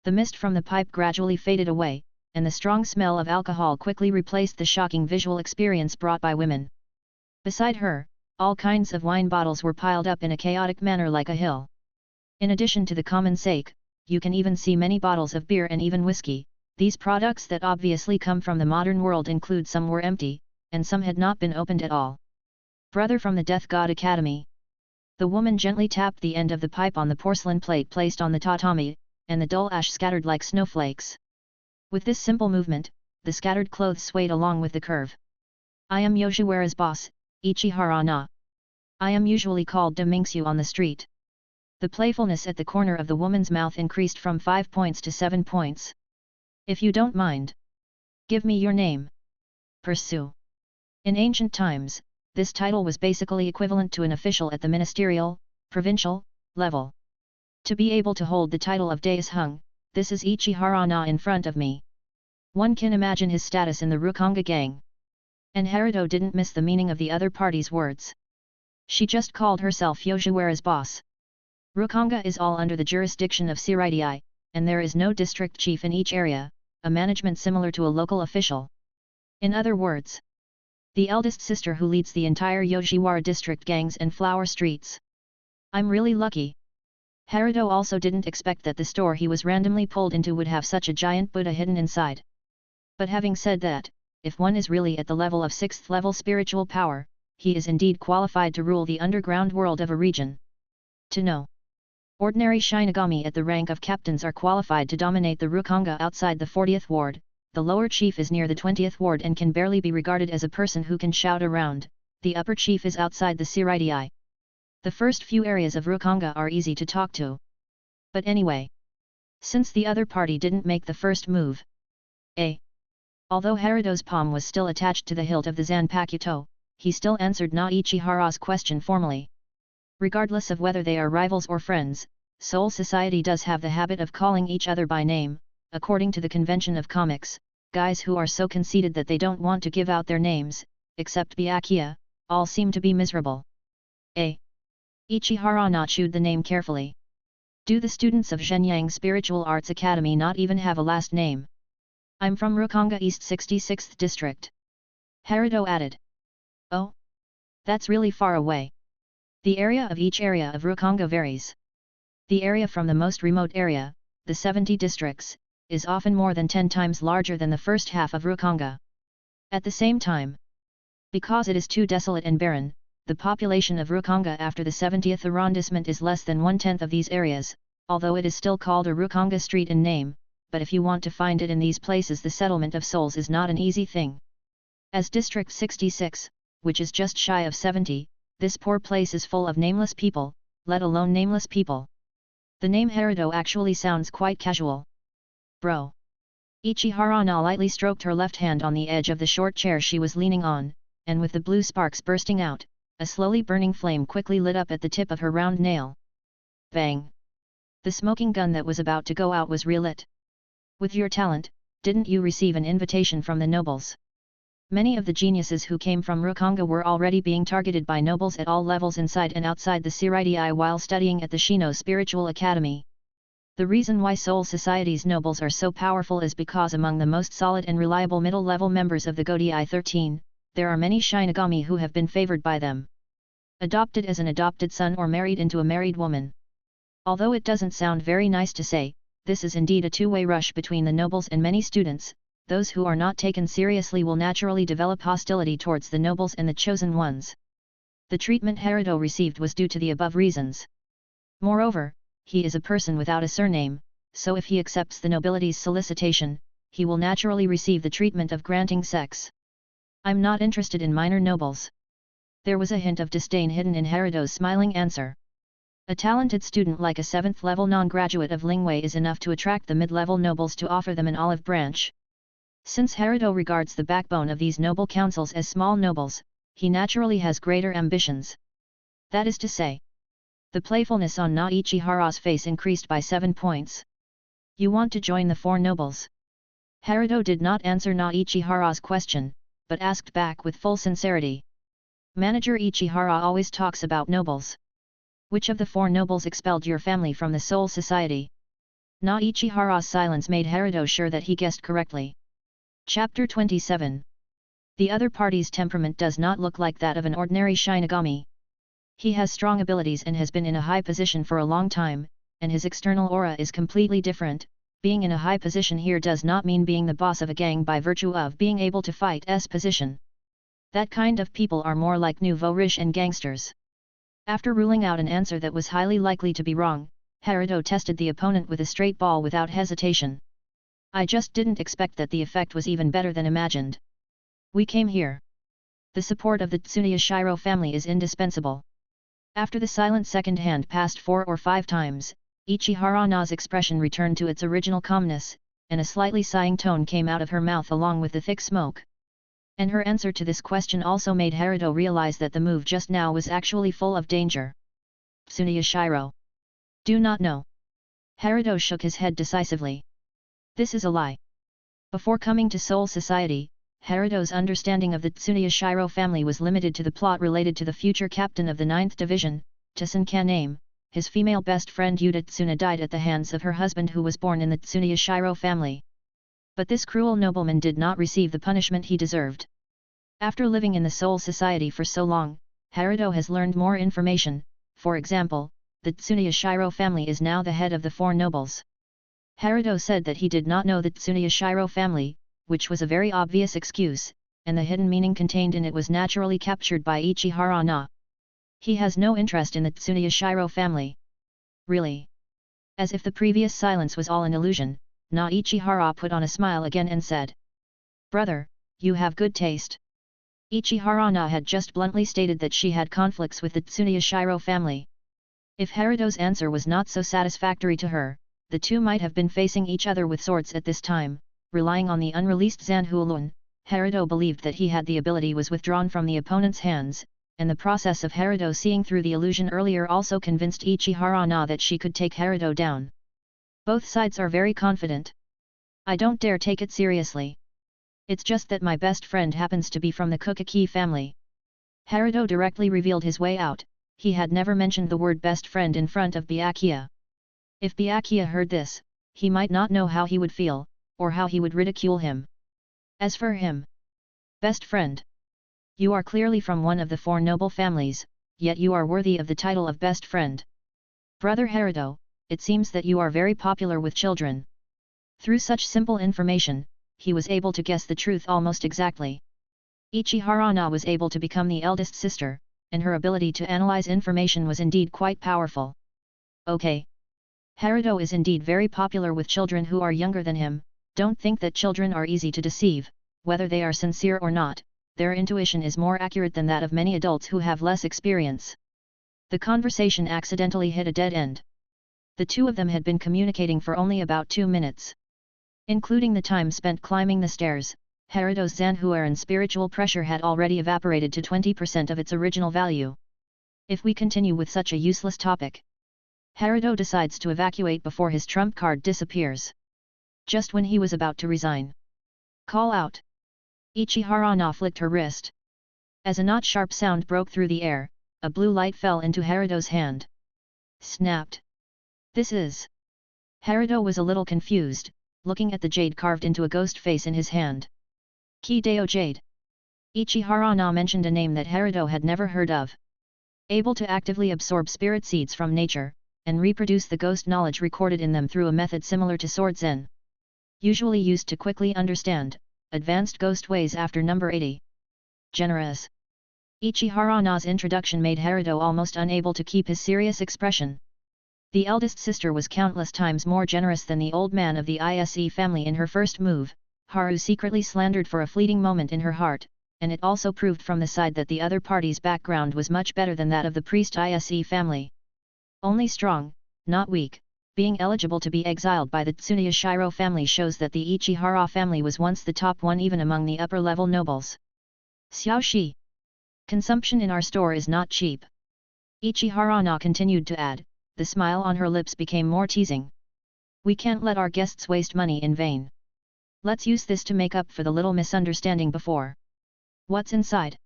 The mist from the pipe gradually faded away, and the strong smell of alcohol quickly replaced the shocking visual experience brought by women. Beside her, all kinds of wine bottles were piled up in a chaotic manner like a hill. In addition to the common sake, you can even see many bottles of beer and even whiskey. These products that obviously come from the modern world include some were empty, and some had not been opened at all. Brother from the Death God Academy. The woman gently tapped the end of the pipe on the porcelain plate placed on the tatami, and the dull ash scattered like snowflakes. With this simple movement, the scattered clothes swayed along with the curve. I am Yoshiwara's boss, Ichihara Na. I am usually called Demingsu on the street. The playfulness at the corner of the woman's mouth increased from 5 points to 7 points. If you don't mind. Give me your name. Pursue. In ancient times, this title was basically equivalent to an official at the ministerial, provincial, level. To be able to hold the title of Daishung, this is Ichihara Na in front of me. One can imagine his status in the Reconnecting gang. And Herido didn't miss the meaning of the other party's words. She just called herself Yoshiwara's boss. Reconnecting is all under the jurisdiction of Seiridai, and there is no district chief in each area, a management similar to a local official. In other words, the eldest sister who leads the entire Yoshiwara district gangs and flower streets. I'm really lucky. Herido also didn't expect that the store he was randomly pulled into would have such a giant Buddha hidden inside. But having said that, if one is really at the level of 6th level spiritual power, he is indeed qualified to rule the underground world of a region. To know. Ordinary Shinigami at the rank of captains are qualified to dominate the Reconnecting outside the 40th ward, the lower chief is near the 20th ward and can barely be regarded as a person who can shout around, the upper chief is outside the Seiridai. The first few areas of Reconnecting are easy to talk to. But anyway. Since the other party didn't make the first move. Although Herido's palm was still attached to the hilt of the Zanpakuto, he still answered Na Ichihara's question formally. Regardless of whether they are rivals or friends, Soul Society does have the habit of calling each other by name. According to the convention of comics, guys who are so conceited that they don't want to give out their names, except Byakia, all seem to be miserable. Ichihara Na chewed the name carefully. Do the students of Zhenyang Spiritual Arts Academy not even have a last name? I'm from Reconnecting East 66th District. Herido added. Oh? That's really far away. The area of each area of Rukonga varies. The area from the most remote area, the 70 districts, is often more than 10 times larger than the first half of Rukonga. At the same time, because it is too desolate and barren, the population of Rukonga after the 70th arrondissement is less than 1/10 of these areas, although it is still called a Rukonga street in name, but if you want to find it in these places the settlement of souls is not an easy thing. As District 66, which is just shy of 70, this poor place is full of nameless people, let alone nameless people. The name Herido actually sounds quite casual. Bro. Ichihara lightly stroked her left hand on the edge of the short chair she was leaning on, and with the blue sparks bursting out, a slowly burning flame quickly lit up at the tip of her round nail. Bang! The smoking gun that was about to go out was relit. With your talent, didn't you receive an invitation from the nobles? Many of the geniuses who came from Rukonga were already being targeted by nobles at all levels inside and outside the Siridii while studying at the Shino Spiritual Academy. The reason why Soul Society's nobles are so powerful is because among the most solid and reliable middle-level members of the Godii 13, there are many Shinigami who have been favored by them. Adopted as an adopted son or married into a married woman. Although it doesn't sound very nice to say, this is indeed a two-way rush between the nobles and many students. Those who are not taken seriously will naturally develop hostility towards the nobles and the chosen ones. The treatment Herido received was due to the above reasons. Moreover, he is a person without a surname, so if he accepts the nobility's solicitation, he will naturally receive the treatment of granting sex. I'm not interested in minor nobles. There was a hint of disdain hidden in Herido's smiling answer. A talented student like a 7th-level non-graduate of Lingwei is enough to attract the mid-level nobles to offer them an olive branch. Since Herido regards the backbone of these noble councils as small nobles, he naturally has greater ambitions. That is to say, the playfulness on Na Ichihara's face increased by 7 points. You want to join the 4 nobles? Herido did not answer Na Ichihara's question, but asked back with full sincerity. Manager Ichihara always talks about nobles. Which of the 4 nobles expelled your family from the Soul Society? Na Ichihara's silence made Herido sure that he guessed correctly. Chapter 27. The other party's temperament does not look like that of an ordinary Shinigami. He has strong abilities and has been in a high position for a long time, and his external aura is completely different. Being in a high position here does not mean being the boss of a gang by virtue of being able to fight S position. That kind of people are more like nouveau riche and gangsters. After ruling out an answer that was highly likely to be wrong, Herido tested the opponent with a straight ball without hesitation. I just didn't expect that the effect was even better than imagined. We came here. The support of the Tsuneya Shiro family is indispensable. After the silent second hand passed 4 or 5 times, Ichihara-na's expression returned to its original calmness, and a slightly sighing tone came out of her mouth along with the thick smoke. And her answer to this question also made Herido realize that the move just now was actually full of danger. Tsuneya Shiro. Do not know. Herido shook his head decisively. This is a lie. Before coming to Soul Society, Herido's understanding of the Tsuneya Shiro family was limited to the plot related to the future captain of the 9th Division, Taisen Kaname. His female best friend Yuta Tsuna died at the hands of her husband who was born in the Tsuneya Shiro family. But this cruel nobleman did not receive the punishment he deserved. After living in the Soul Society for so long, Herido has learned more information. For example, the Tsuneya Shiro family is now the head of the 4 nobles. Herido said that he did not know the Tsuneya Shiro family, which was a very obvious excuse, and the hidden meaning contained in it was naturally captured by Ichihara-na. He has no interest in the Tsuneya Shiro family. Really? As if the previous silence was all an illusion, Na Ichihara put on a smile again and said, Brother, you have good taste. Ichihara-na had just bluntly stated that she had conflicts with the Tsuneya Shiro family. If Herido's answer was not so satisfactory to her, the two might have been facing each other with swords at this time. Relying on the unreleased Zanhuolun, Herido believed that he had the ability was withdrawn from the opponent's hands, and the process of Herido seeing through the illusion earlier also convinced Ichihara-na that she could take Herido down. Both sides are very confident. I don't dare take it seriously. It's just that my best friend happens to be from the Kukaki family. Herido directly revealed his way out. He had never mentioned the word best friend in front of Byakia. If Byakia heard this, he might not know how he would feel, or how he would ridicule him. As for him, best friend. You are clearly from one of the 4 noble families, yet you are worthy of the title of best friend. Brother Herido, it seems that you are very popular with children. Through such simple information, he was able to guess the truth almost exactly. Ichiharana was able to become the eldest sister, and her ability to analyze information was indeed quite powerful. Okay. Herido is indeed very popular with children who are younger than him. Don't think that children are easy to deceive, whether they are sincere or not. Their intuition is more accurate than that of many adults who have less experience. The conversation accidentally hit a dead end. The two of them had been communicating for only about 2 minutes. Including the time spent climbing the stairs, Herido's Zanhuaran spiritual pressure had already evaporated to 20% of its original value. If we continue with such a useless topic, Herido decides to evacuate before his trump card disappears. Just when he was about to resign. Call out. Ichiharana flicked her wrist. As a not-sharp sound broke through the air, a blue light fell into Herido's hand. Snapped. This is... Herido was a little confused, looking at the jade carved into a ghost face in his hand. Ki-Deo Jade. Ichiharana mentioned a name that Herido had never heard of. Able to actively absorb spirit seeds from nature, and reproduce the ghost knowledge recorded in them through a method similar to Sword Zen. Usually used to quickly understand advanced ghost ways after number 80. Generous. Ichiharana's introduction made Herido almost unable to keep his serious expression. The eldest sister was countless times more generous than the old man of the ISE family in her first move. Haru secretly slandered for a fleeting moment in her heart, and it also proved from the side that the other party's background was much better than that of the priest ISE family. Only strong, not weak. Being eligible to be exiled by the Tsunoya Shiro family shows that the Ichihara family was once the top one even among the upper-level nobles. Xiaoshi. Consumption in our store is not cheap. Ichiharana continued to add, the smile on her lips became more teasing. We can't let our guests waste money in vain. Let's use this to make up for the little misunderstanding before. What's inside?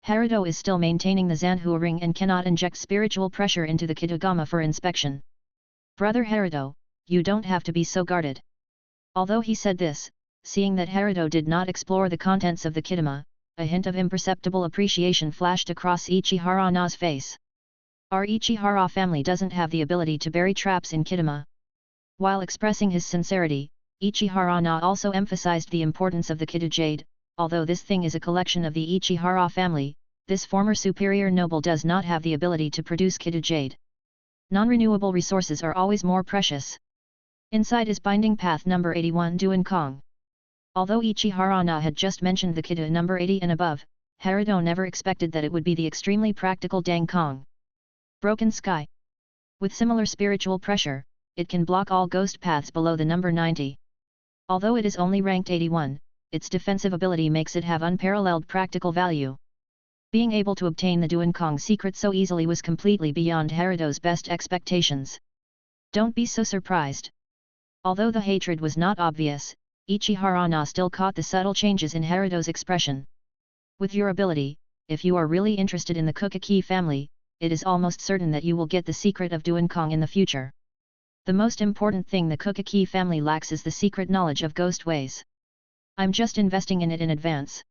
Herido is still maintaining the Zanhua ring and cannot inject spiritual pressure into the Kitagama for inspection. Brother Herido, you don't have to be so guarded. Although he said this, seeing that Herido did not explore the contents of the Kitama, a hint of imperceptible appreciation flashed across Ichiharana's face. Our Ichihara family doesn't have the ability to bury traps in Kitama. While expressing his sincerity, Ichiharana also emphasized the importance of the Kita Jade. Although this thing is a collection of the Ichihara family, this former superior noble does not have the ability to produce Kita Jade. Non-renewable resources are always more precious. Inside is Binding Path number 81 Duan Kong. Although Ichiharana had just mentioned the Kita number 80 and above, Herido never expected that it would be the extremely practical Dang Kong. Broken Sky. With similar spiritual pressure, it can block all ghost paths below the number 90. Although it is only ranked 81, its defensive ability makes it have unparalleled practical value. Being able to obtain the Duan Kong secret so easily was completely beyond Herido's best expectations. Don't be so surprised. Although the hatred was not obvious, Ichiharana still caught the subtle changes in Herido's expression. With your ability, if you are really interested in the Kukaki family, it is almost certain that you will get the secret of Duan Kong in the future. The most important thing the Kukaki family lacks is the secret knowledge of ghost ways. I'm just investing in it in advance.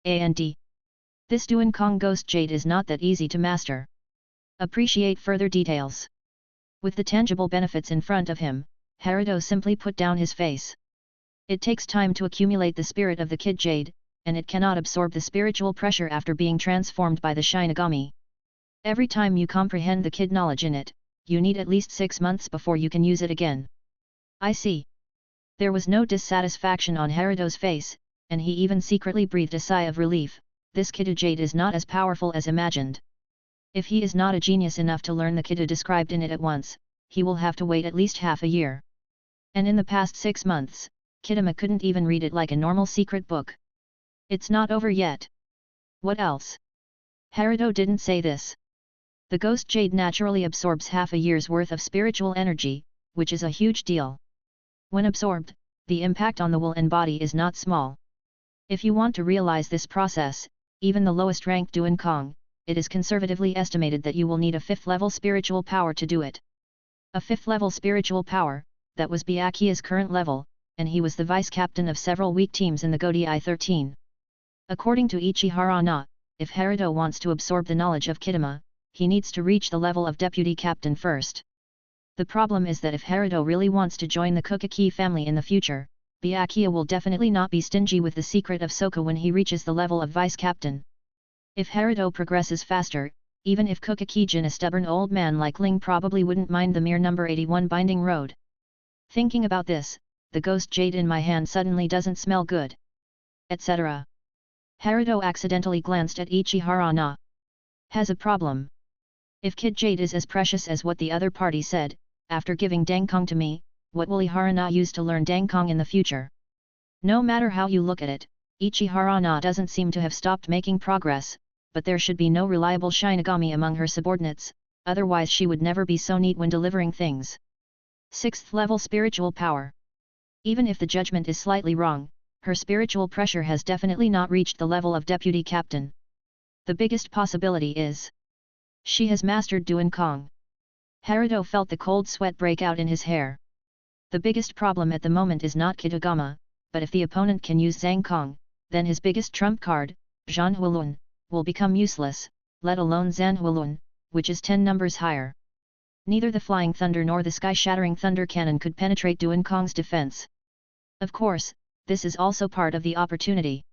A&D. This Duan Kong Ghost Jade is not that easy to master. Appreciate further details. With the tangible benefits in front of him, Herido simply put down his face. It takes time to accumulate the spirit of the Kid Jade, and it cannot absorb the spiritual pressure after being transformed by the Shinigami. Every time you comprehend the Kid knowledge in it, you need at least 6 months before you can use it again. I see. There was no dissatisfaction on Herido's face, and he even secretly breathed a sigh of relief. This Kita Jade is not as powerful as imagined. If he is not a genius enough to learn the Kita described in it at once, he will have to wait at least half a year. And in the past 6 months, Kitama couldn't even read it like a normal secret book. It's not over yet. What else? Herido didn't say this. The Ghost Jade naturally absorbs half a year's worth of spiritual energy, which is a huge deal. When absorbed, the impact on the will and body is not small. If you want to realize this process, even the lowest ranked Duan Kong, it is conservatively estimated that you will need a 5th level spiritual power to do it. A 5th level spiritual power, that was Byakia's current level, and he was the vice captain of several weak teams in the Godi I-13. According to Ichihara Na, if Herido wants to absorb the knowledge of Kitama, he needs to reach the level of deputy captain first. The problem is that if Herido really wants to join the Kokaki family in the future, Byakia will definitely not be stingy with the secret of Soka when he reaches the level of vice captain. If Herido progresses faster, even if Kokaki-jin, a stubborn old man like Ling, probably wouldn't mind the mere number 81 binding road. Thinking about this, the ghost jade in my hand suddenly doesn't smell good. Etc. Herido accidentally glanced at Ichihara Na. Has a problem. If Kid Jade is as precious as what the other party said, after giving Dangkong to me, what will Ihara Na use to learn Dangkong in the future? No matter how you look at it, Ichihara Na doesn't seem to have stopped making progress, but there should be no reliable Shinigami among her subordinates, otherwise she would never be so neat when delivering things. 6th level spiritual power. Even if the judgment is slightly wrong, her spiritual pressure has definitely not reached the level of deputy captain. The biggest possibility is she has mastered Dangkong. Herido felt the cold sweat break out in his hair. The biggest problem at the moment is not Kitagama, but if the opponent can use Dangkong, then his biggest trump card, Zhanhuilun, will become useless, let alone Zhanhuilun, which is 10 numbers higher. Neither the Flying Thunder nor the Sky-Shattering Thunder Cannon could penetrate Dangkong's defense. Of course, this is also part of the opportunity.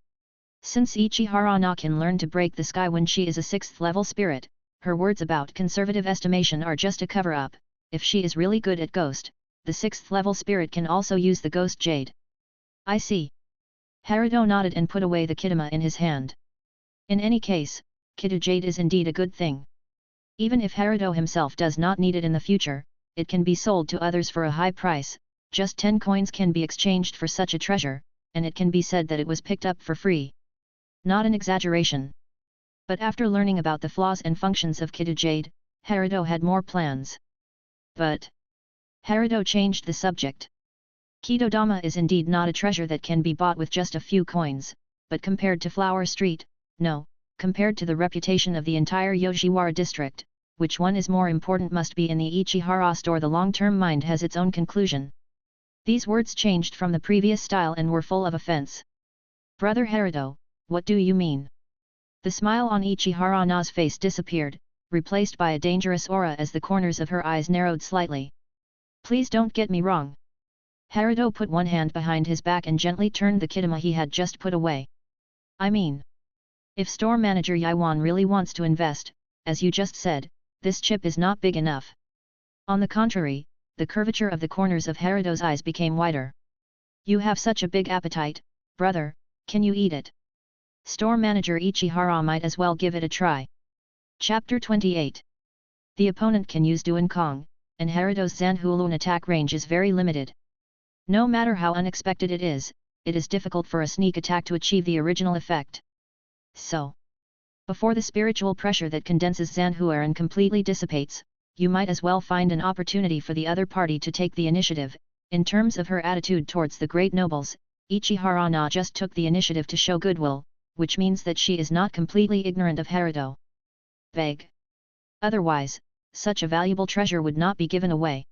Since Ichihara Na can learn to break the sky when she is a 6th level spirit, her words about conservative estimation are just a cover-up. If she is really good at Ghost, the 6th level spirit can also use the Ghost Jade. I see. Herido nodded and put away the Kitama in his hand. In any case, Kita Jade is indeed a good thing. Even if Herido himself does not need it in the future, it can be sold to others for a high price, just 10 coins can be exchanged for such a treasure, and it can be said that it was picked up for free. Not an exaggeration. But after learning about the flaws and functions of Kita Jade, Herido had more plans. But Herido changed the subject. Kitodama is indeed not a treasure that can be bought with just a few coins, but compared to Flower Street, no, compared to the reputation of the entire Yoshiwara district, which one is more important must be in the Ichihara store. The long-term mind has its own conclusion. These words changed from the previous style and were full of offense. Brother Herido, what do you mean? The smile on Ichihara Na's face disappeared, replaced by a dangerous aura as the corners of her eyes narrowed slightly. Please don't get me wrong. Herido put one hand behind his back and gently turned the Kitama he had just put away. I mean, if store manager Yaiwan really wants to invest, as you just said, this chip is not big enough. On the contrary, the curvature of the corners of Herido's eyes became wider. You have such a big appetite, brother, can you eat it? Store manager Ichihara might as well give it a try. Chapter 28. The opponent can use Dangkong, and Herido's Zhanhuilun attack range is very limited. No matter how unexpected it is difficult for a sneak attack to achieve the original effect. So, before the spiritual pressure that condenses Zhanhuilun completely dissipates, you might as well find an opportunity for the other party to take the initiative. In terms of her attitude towards the great nobles, Ichihara Na just took the initiative to show goodwill, which means that she is not completely ignorant of Herido. Beg. Otherwise, such a valuable treasure would not be given away.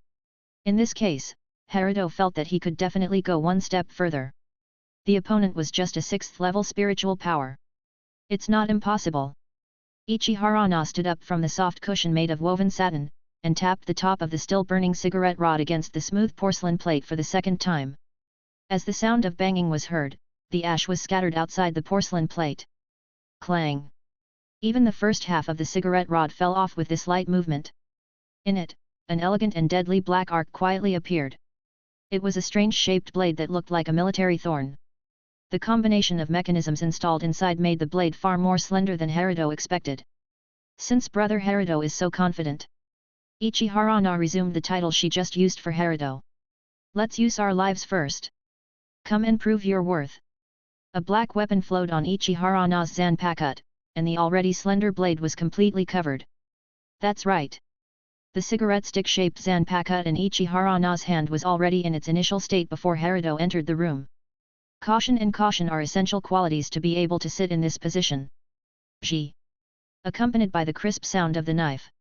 In this case, Herido felt that he could definitely go one step further. The opponent was just a 6th level spiritual power. It's not impossible. Ichihara Na stood up from the soft cushion made of woven satin, and tapped the top of the still-burning cigarette rod against the smooth porcelain plate for the second time. As the sound of banging was heard, the ash was scattered outside the porcelain plate. Clang! Even the first half of the cigarette rod fell off with this light movement. In it, an elegant and deadly black arc quietly appeared. It was a strange-shaped blade that looked like a military thorn. The combination of mechanisms installed inside made the blade far more slender than Herido expected. Since brother Herido is so confident, Ichihara Na resumed the title she just used for Herido. Let's use our lives first. Come and prove your worth. A black weapon flowed on Ichihara Na's Zanpakut, and the already slender blade was completely covered. That's right. The cigarette stick-shaped Zanpakut in Ichihara Na's hand was already in its initial state before Herido entered the room. Caution and caution are essential qualities to be able to sit in this position. Zhi. Accompanied by the crisp sound of the knife.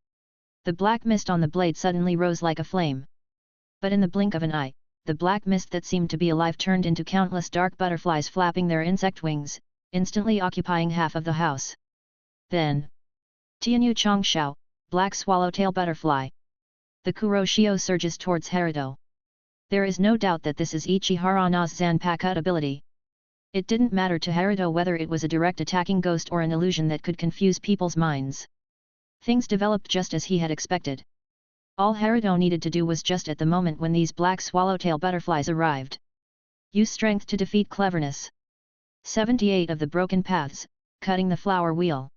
The black mist on the blade suddenly rose like a flame. But in the blink of an eye, the black mist that seemed to be alive turned into countless dark butterflies flapping their insect wings, instantly occupying half of the house. Then, Tianyu Chongshao, black swallowtail butterfly. The Kuroshio surges towards Herido. There is no doubt that this is Ichiharana's Zanpakuto ability. It didn't matter to Herido whether it was a direct attacking ghost or an illusion that could confuse people's minds. Things developed just as he had expected. All Herido needed to do was just at the moment when these black swallowtail butterflies arrived. Use strength to defeat cleverness. 78 of the broken paths, cutting the flower wheel.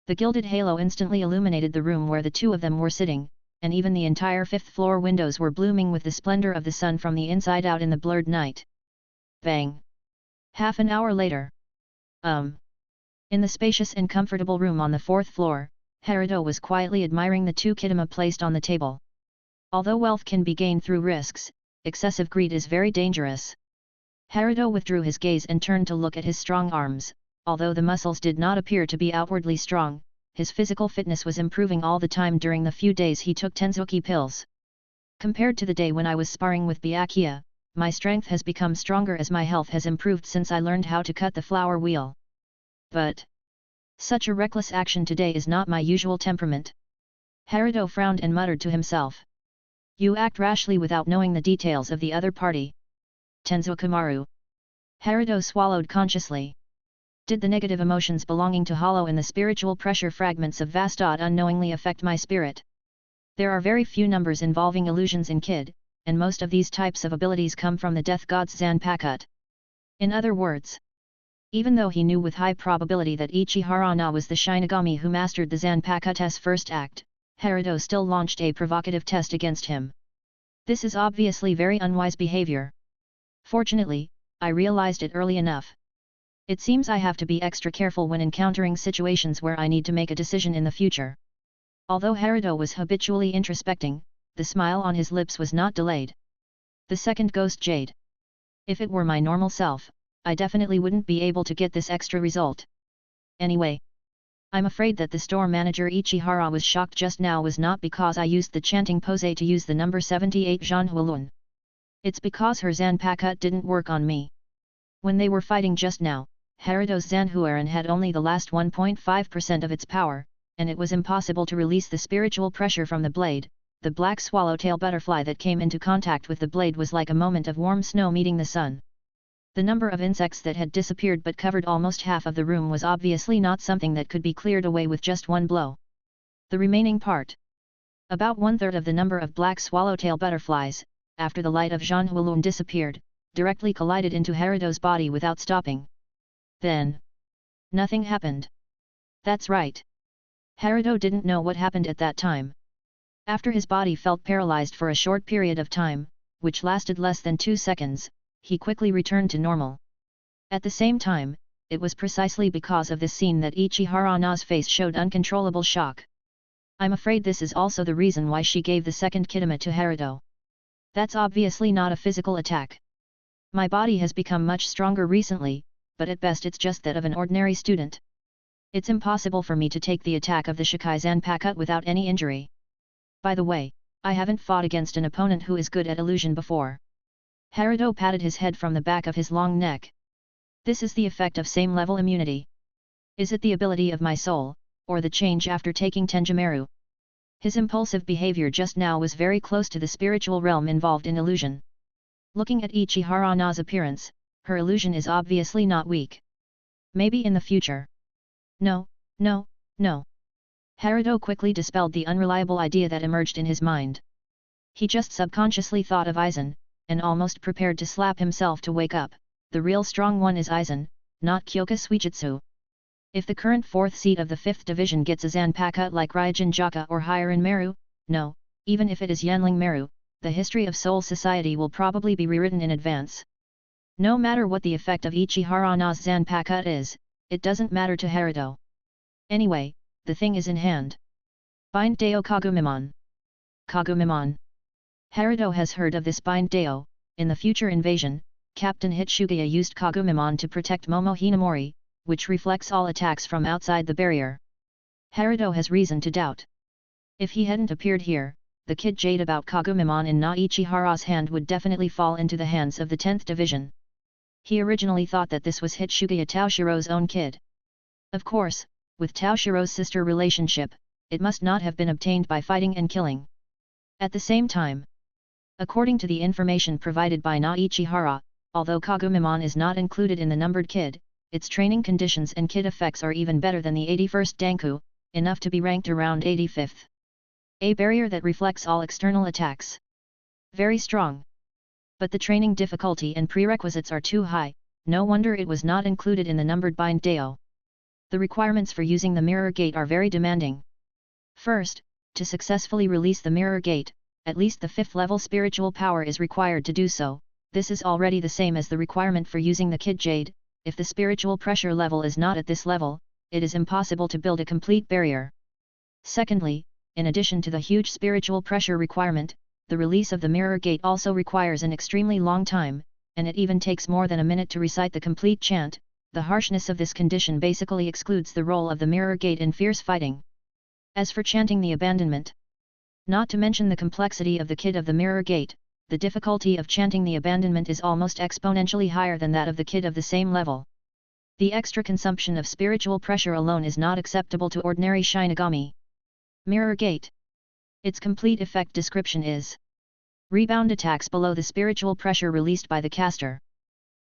The gilded halo instantly illuminated the room where the two of them were sitting, and even the entire fifth-floor windows were blooming with the splendor of the sun from the inside out in the blurred night. Bang! Half an hour later. In the spacious and comfortable room on the fourth floor, Herido was quietly admiring the two kitama placed on the table. Although wealth can be gained through risks, excessive greed is very dangerous. Herido withdrew his gaze and turned to look at his strong arms. Although the muscles did not appear to be outwardly strong, his physical fitness was improving all the time during the few days he took Tenzuki pills. Compared to the day when I was sparring with Byakia, my strength has become stronger as my health has improved since I learned how to cut the flower wheel. But such a reckless action today is not my usual temperament. Herido frowned and muttered to himself. You act rashly without knowing the details of the other party. Tenzu Kumaru. Herido swallowed consciously. Did the negative emotions belonging to hollow and the spiritual pressure fragments of Vastad unknowingly affect my spirit? There are very few numbers involving illusions in Kid, and most of these types of abilities come from the death god's Zanpakuto. In other words, even though he knew with high probability that Ichiharana was the Shinigami who mastered the Zanpakuto's first act, Herido still launched a provocative test against him. This is obviously very unwise behavior. Fortunately, I realized it early enough. It seems I have to be extra careful when encountering situations where I need to make a decision in the future. Although Herido was habitually introspecting, the smile on his lips was not delayed. The second ghost Jade. If it were my normal self, I definitely wouldn't be able to get this extra result. Anyway, I'm afraid that the store manager Ichihara was shocked just now was not because I used the chanting pose to use the number 78 Zhanhualun. It's because her Zanpakuto didn't work on me. When they were fighting just now, Herido's Zanhuaran had only the last 1.5% of its power, and it was impossible to release the spiritual pressure from the blade. The black swallowtail butterfly that came into contact with the blade was like a moment of warm snow meeting the sun. The number of insects that had disappeared but covered almost half of the room was obviously not something that could be cleared away with just one blow. The remaining part, about 1/3 of the number of black swallowtail butterflies, after the light of Zhanhualun disappeared, directly collided into Herido's body without stopping. Then, nothing happened. That's right. Herido didn't know what happened at that time. After his body felt paralyzed for a short period of time, which lasted less than 2 seconds, he quickly returned to normal. At the same time, it was precisely because of this scene that Ichiharana's face showed uncontrollable shock. I'm afraid this is also the reason why she gave the second kitama to Herido. That's obviously not a physical attack. My body has become much stronger recently, but at best it's just that of an ordinary student. It's impossible for me to take the attack of the Shikai Zanpakuto without any injury. By the way, I haven't fought against an opponent who is good at illusion before. Herido patted his head from the back of his long neck. This is the effect of same-level immunity. Is it the ability of my soul, or the change after taking Tenjimeru? His impulsive behavior just now was very close to the spiritual realm involved in illusion. Looking at Ichiharana's appearance, her illusion is obviously not weak. Maybe in the future. No. Herido quickly dispelled the unreliable idea that emerged in his mind. He just subconsciously thought of Aizen, and almost prepared to slap himself to wake up. The real strong one is Aizen, not Kyoka Suijutsu. If the current 4th seat of the 5th division gets a Zanpakuto like Ryujin Jaka or higher in Meru, no, even if it is Yanling Meru, the history of Soul Society will probably be rewritten in advance. No matter what the effect of Ichiharana's Zanpakuto is, it doesn't matter to Herido. Anyway, the thing is in hand. Bind Deo Kagumimon. Kagumimon. Herido has heard of this Bind Deo. In the future invasion, Captain Hitsugaya used Kagumimon to protect Momo Hinamori, which reflects all attacks from outside the barrier. Herido has reason to doubt. If he hadn't appeared here, the kid jade about Kagumimon in Na Ichihara's hand would definitely fall into the hands of the 10th division. He originally thought that this was Hitsuga Taoshiro's own kid. Of course, with Taoshiro's sister relationship, it must not have been obtained by fighting and killing. At the same time, according to the information provided by Naichihara, although Kagumimon is not included in the numbered kid, its training conditions and kid effects are even better than the 81st Danku, enough to be ranked around 85th. A barrier that reflects all external attacks. Very strong. But the training difficulty and prerequisites are too high, no wonder it was not included in the numbered Bind Deo. The requirements for using the mirror gate are very demanding. First, to successfully release the mirror gate, at least the 5th level spiritual power is required to do so. This is already the same as the requirement for using the Kid Jade. If the spiritual pressure level is not at this level, it is impossible to build a complete barrier. Secondly, in addition to the huge spiritual pressure requirement, the release of the mirror gate also requires an extremely long time, and it even takes more than a minute to recite the complete chant. The harshness of this condition basically excludes the role of the mirror gate in fierce fighting. As for chanting the abandonment, not to mention the complexity of the kid of the mirror gate, the difficulty of chanting the abandonment is almost exponentially higher than that of the kid of the same level. The extra consumption of spiritual pressure alone is not acceptable to ordinary Shinigami. Mirror gate. Its complete effect description is: rebound attacks below the spiritual pressure released by the caster.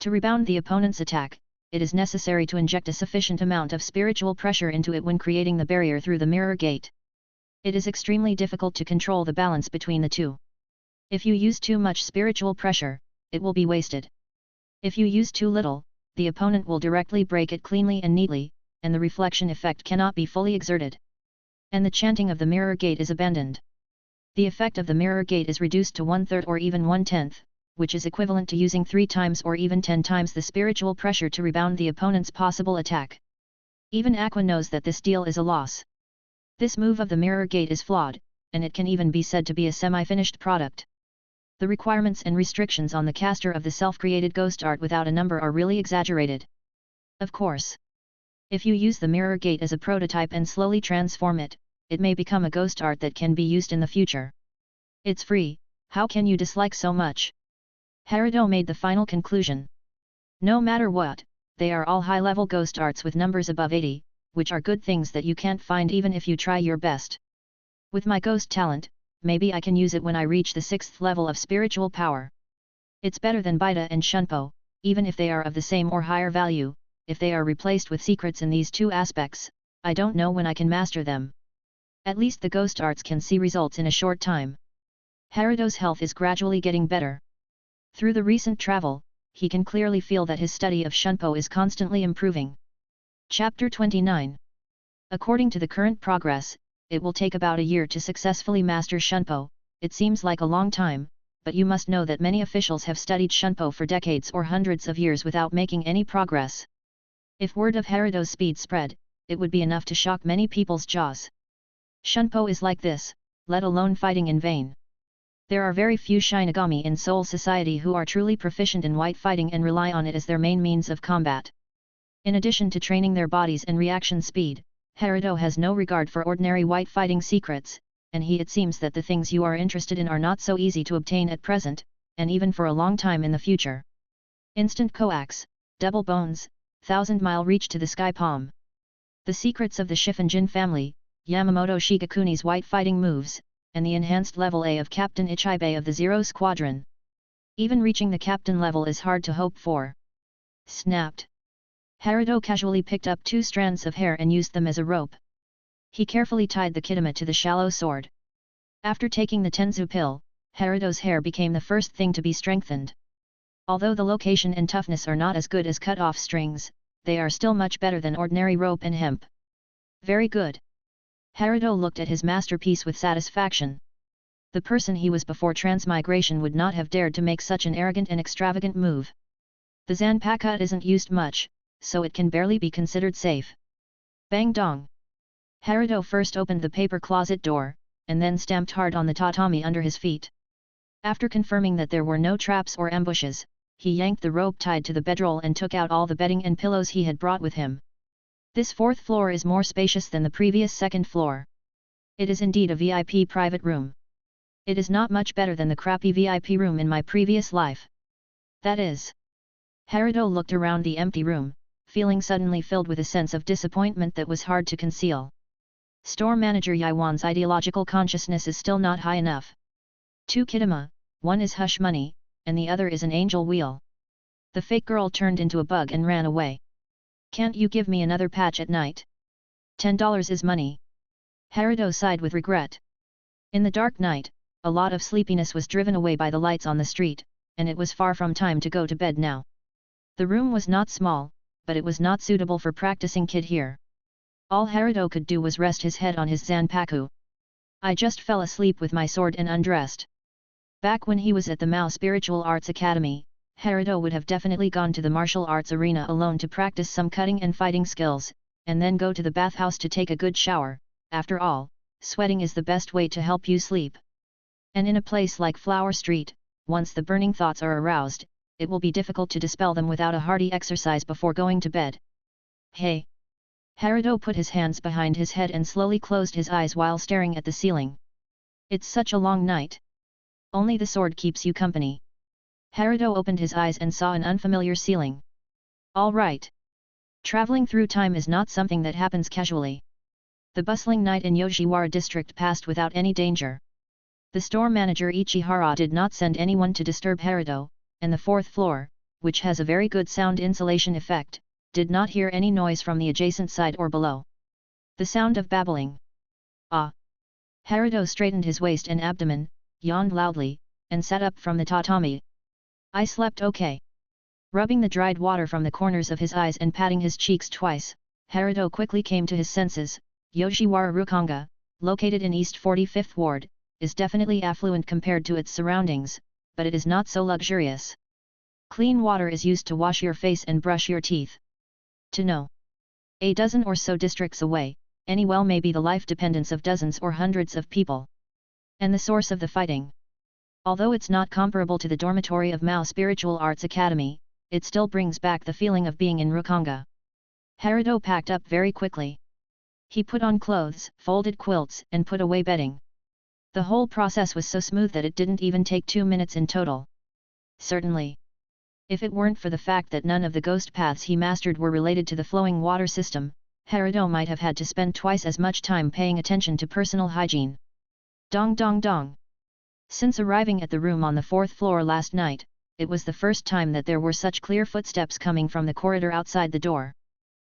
To rebound the opponent's attack, it is necessary to inject a sufficient amount of spiritual pressure into it when creating the barrier through the mirror gate. It is extremely difficult to control the balance between the two. If you use too much spiritual pressure, it will be wasted. If you use too little, the opponent will directly break it cleanly and neatly, and the reflection effect cannot be fully exerted. And the chanting of the mirror gate is abandoned. The effect of the mirror gate is reduced to 1/3 or even 1/10, which is equivalent to using 3 times or even 10 times the spiritual pressure to rebound the opponent's possible attack. Even Aqua knows that this deal is a loss. This move of the mirror gate is flawed, and it can even be said to be a semi-finished product. The requirements and restrictions on the caster of the self-created ghost art without a number are really exaggerated. Of course, if you use the mirror gate as a prototype and slowly transform it, it may become a ghost art that can be used in the future. It's free, how can you dislike so much? Herido made the final conclusion. No matter what, they are all high-level ghost arts with numbers above 80, which are good things that you can't find even if you try your best. With my ghost talent, maybe I can use it when I reach the 6th level of spiritual power. It's better than Bida and Shunpo, even if they are of the same or higher value. If they are replaced with secrets in these two aspects, I don't know when I can master them. At least the ghost arts can see results in a short time. Herido's health is gradually getting better. Through the recent travel, he can clearly feel that his study of Shunpo is constantly improving. Chapter 29. According to the current progress, it will take about a year to successfully master Shunpo. It seems like a long time, but you must know that many officials have studied Shunpo for decades or hundreds of years without making any progress. If word of Herido's speed spread, it would be enough to shock many people's jaws. Shunpo is like this, let alone fighting in vain. There are very few Shinigami in Soul Society who are truly proficient in white fighting and rely on it as their main means of combat. In addition to training their bodies and reaction speed, Herido has no regard for ordinary white fighting secrets, and it seems that the things you are interested in are not so easy to obtain at present, and even for a long time in the future. Instant coax, double bones, 1,000-mile reach to the sky palm. The secrets of the Shifunjin family, Yamamoto Shigekuni's white fighting moves, and the enhanced level A of Captain Ichibe of the Zero Squadron. Even reaching the captain level is hard to hope for. Snapped. Herido casually picked up 2 strands of hair and used them as a rope. He carefully tied the kidama to the shallow sword. After taking the Tenzu pill, Herido's hair became the first thing to be strengthened. Although the location and toughness are not as good as cut-off strings, they are still much better than ordinary rope and hemp. Very good. Herido looked at his masterpiece with satisfaction. The person he was before transmigration would not have dared to make such an arrogant and extravagant move. The Zanpakuto isn't used much, so it can barely be considered safe. Bang dong! Herido first opened the paper closet door, and then stamped hard on the tatami under his feet. After confirming that there were no traps or ambushes, he yanked the rope tied to the bedroll and took out all the bedding and pillows he had brought with him. This 4th floor is more spacious than the previous 2nd floor. It is indeed a VIP private room. It is not much better than the crappy VIP room in my previous life. That is. Herido looked around the empty room, feeling suddenly filled with a sense of disappointment that was hard to conceal. Store manager Yaiwan's ideological consciousness is still not high enough. 2 Kidama, one is hush money, and the other is an angel wheel. The fake girl turned into a bug and ran away. Can't you give me another patch at night? $10 is money. Herido sighed with regret. In the dark night, a lot of sleepiness was driven away by the lights on the street, and it was far from time to go to bed now. The room was not small, but it was not suitable for practicing kid here. All Herido could do was rest his head on his zanpaku. I just fell asleep with my sword and undressed. Back when he was at the Mao Spiritual Arts Academy, Herido would have definitely gone to the martial arts arena alone to practice some cutting and fighting skills, and then go to the bathhouse to take a good shower. After all, sweating is the best way to help you sleep. And in a place like Flower Street, once the burning thoughts are aroused, it will be difficult to dispel them without a hearty exercise before going to bed. Hey! Herido put his hands behind his head and slowly closed his eyes while staring at the ceiling. It's such a long night. Only the sword keeps you company. Herido opened his eyes and saw an unfamiliar ceiling. All right. Traveling through time is not something that happens casually. The bustling night in Yoshiwara district passed without any danger. The store manager Ichihara did not send anyone to disturb Herido, and the 4th floor, which has a very good sound insulation effect, did not hear any noise from the adjacent side or below. The sound of babbling. Ah! Herido straightened his waist and abdomen, yawned loudly, and sat up from the tatami. I slept okay. Rubbing the dried water from the corners of his eyes and patting his cheeks twice, Herido quickly came to his senses. Yoshiwara Rukanga, located in East 45th Ward, is definitely affluent compared to its surroundings, but it is not so luxurious. Clean water is used to wash your face and brush your teeth. To know. A dozen or so districts away, any well may be the life dependence of dozens or hundreds of people. And the source of the fighting. Although it's not comparable to the dormitory of Mao Spiritual Arts Academy, it still brings back the feeling of being in Rukanga. Herido packed up very quickly. He put on clothes, folded quilts, and put away bedding. The whole process was so smooth that it didn't even take 2 minutes in total. Certainly. If it weren't for the fact that none of the ghost paths he mastered were related to the flowing water system, Herido might have had to spend twice as much time paying attention to personal hygiene. Dong dong dong. Since arriving at the room on the 4th floor last night, it was the first time that there were such clear footsteps coming from the corridor outside the door.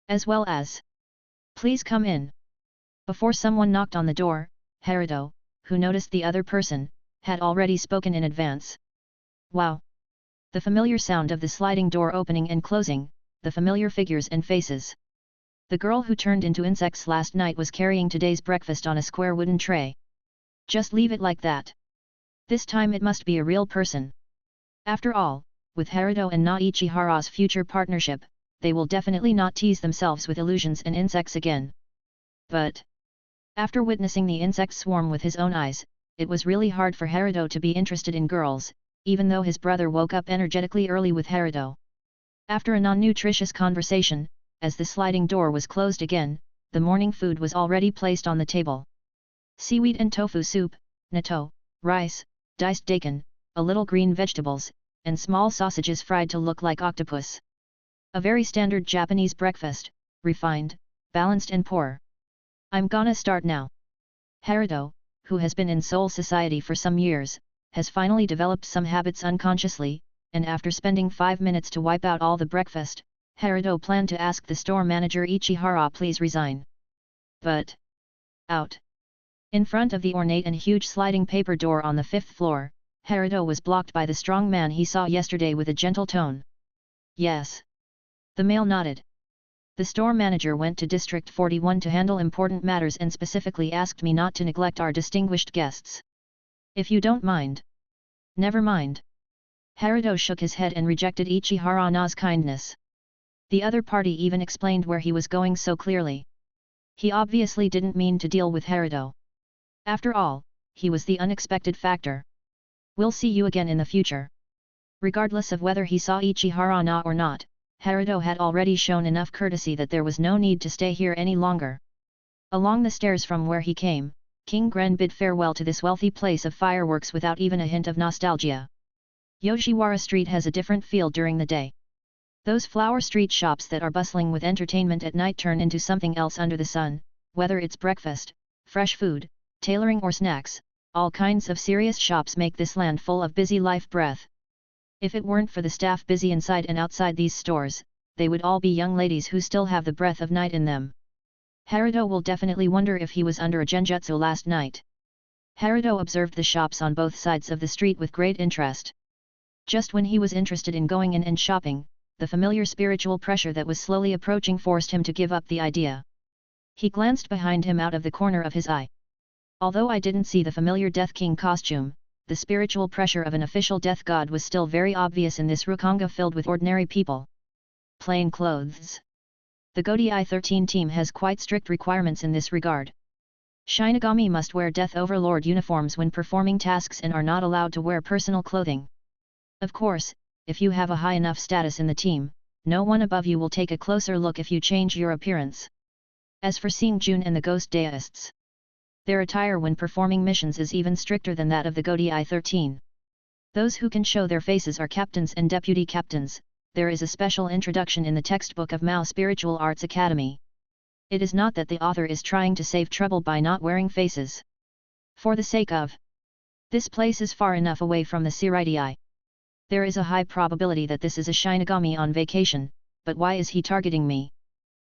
As well as, please come in. Before someone knocked on the door, Herido, who noticed the other person, had already spoken in advance. Wow! The familiar sound of the sliding door opening and closing, the familiar figures and faces. The girl who turned into insects last night was carrying today's breakfast on a square wooden tray. Just leave it like that. This time it must be a real person. After all, with Herido and Ichihara's future partnership, they will definitely not tease themselves with illusions and insects again. But after witnessing the insect swarm with his own eyes, it was really hard for Herido to be interested in girls, even though his brother woke up energetically early with Herido. After a non-nutritious conversation, as the sliding door was closed again, the morning food was already placed on the table. Seaweed and tofu soup, natto, rice, diced daikon, a little green vegetables, and small sausages fried to look like octopus. A very standard Japanese breakfast, refined, balanced and poor. I'm gonna start now. Herido, who has been in Seoul society for some years, has finally developed some habits unconsciously, and after spending 5 minutes to wipe out all the breakfast, Herido planned to ask the store manager Ichihara please resign. But out. In front of the ornate and huge sliding paper door on the 5th floor, Herido was blocked by the strong man he saw yesterday with a gentle tone. Yes. The male nodded. The store manager went to District 41 to handle important matters and specifically asked me not to neglect our distinguished guests. If you don't mind. Never mind. Herido shook his head and rejected Ichihara's kindness. The other party even explained where he was going so clearly. He obviously didn't mean to deal with Herido. After all, he was the unexpected factor. We'll see you again in the future. Regardless of whether he saw Ichihara or not, Herido had already shown enough courtesy that there was no need to stay here any longer. Along the stairs from where he came, King Gren bid farewell to this wealthy place of fireworks without even a hint of nostalgia. Yoshiwara Street has a different feel during the day. Those flower street shops that are bustling with entertainment at night turn into something else under the sun, whether it's breakfast, fresh food, tailoring or snacks, all kinds of serious shops make this land full of busy life breath. If it weren't for the staff busy inside and outside these stores, they would all be young ladies who still have the breath of night in them. Herido will definitely wonder if he was under a genjutsu last night. Herido observed the shops on both sides of the street with great interest. Just when he was interested in going in and shopping, the familiar spiritual pressure that was slowly approaching forced him to give up the idea. He glanced behind him out of the corner of his eye. Although I didn't see the familiar Death King costume, the spiritual pressure of an official death god was still very obvious in this Rukanga filled with ordinary people. Plain clothes. The Godai 13 team has quite strict requirements in this regard. Shinigami must wear Death Overlord uniforms when performing tasks and are not allowed to wear personal clothing. Of course, if you have a high enough status in the team, no one above you will take a closer look if you change your appearance. As for Seeing Jun and the Ghost Deists, their attire when performing missions is even stricter than that of the Godai 13. Those who can show their faces are captains and deputy captains. There is a special introduction in the textbook of Mao Spiritual Arts Academy. It is not that the author is trying to save trouble by not wearing faces. For the sake of this place is far enough away from the Siridei. There is a high probability that this is a Shinigami on vacation, but why is he targeting me?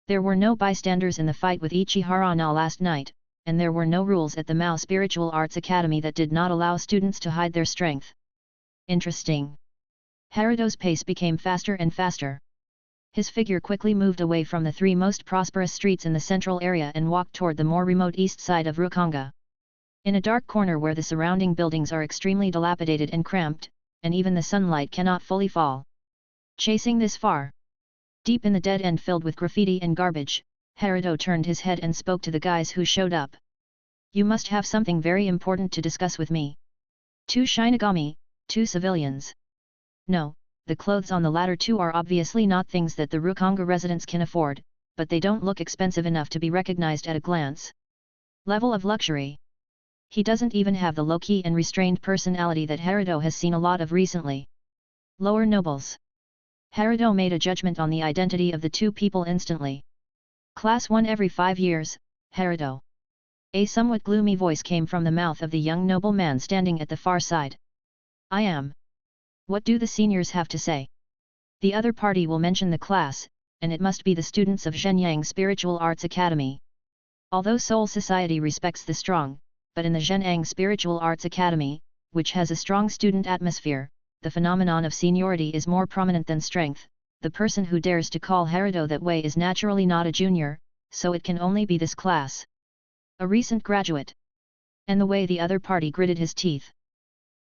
There were no bystanders in the fight with Ichihara Na last night, and there were no rules at the Mao Spiritual Arts Academy that did not allow students to hide their strength. Interesting. Herido's pace became faster and faster. His figure quickly moved away from the three most prosperous streets in the central area and walked toward the more remote east side of Rukanga. In a dark corner where the surrounding buildings are extremely dilapidated and cramped, and even the sunlight cannot fully fall. Chasing this far. Deep in the dead end filled with graffiti and garbage, Herido turned his head and spoke to the guys who showed up. You must have something very important to discuss with me. 2 Shinigami, 2 civilians. No, the clothes on the latter two are obviously not things that the Rukanga residents can afford, but they don't look expensive enough to be recognized at a glance. Level of luxury. He doesn't even have the low-key and restrained personality that Herido has seen a lot of recently. Lower nobles. Herido made a judgment on the identity of the two people instantly. Class 1 every 5 years, Herido. A somewhat gloomy voice came from the mouth of the young nobleman standing at the far side. I am. What do the seniors have to say? The other party will mention the class, and it must be the students of Zhenyang Spiritual Arts Academy. Although Soul Society respects the strong, but in the Zhenyang Spiritual Arts Academy, which has a strong student atmosphere, the phenomenon of seniority is more prominent than strength. The person who dares to call Herido that way is naturally not a junior, so it can only be this class. A recent graduate. And the way the other party gritted his teeth.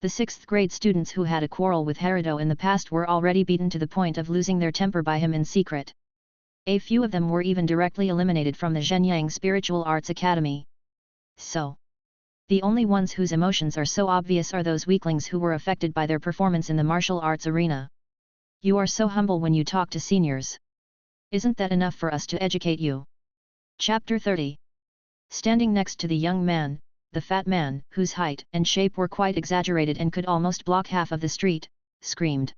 The 6th grade students who had a quarrel with Herido in the past were already beaten to the point of losing their temper by him in secret. A few of them were even directly eliminated from the Zhenyang Spiritual Arts Academy. So, the only ones whose emotions are so obvious are those weaklings who were affected by their performance in the martial arts arena. You are so humble when you talk to seniors. Isn't that enough for us to educate you? Chapter 30. Standing next to the young man, the fat man, whose height and shape were quite exaggerated and could almost block half of the street, screamed.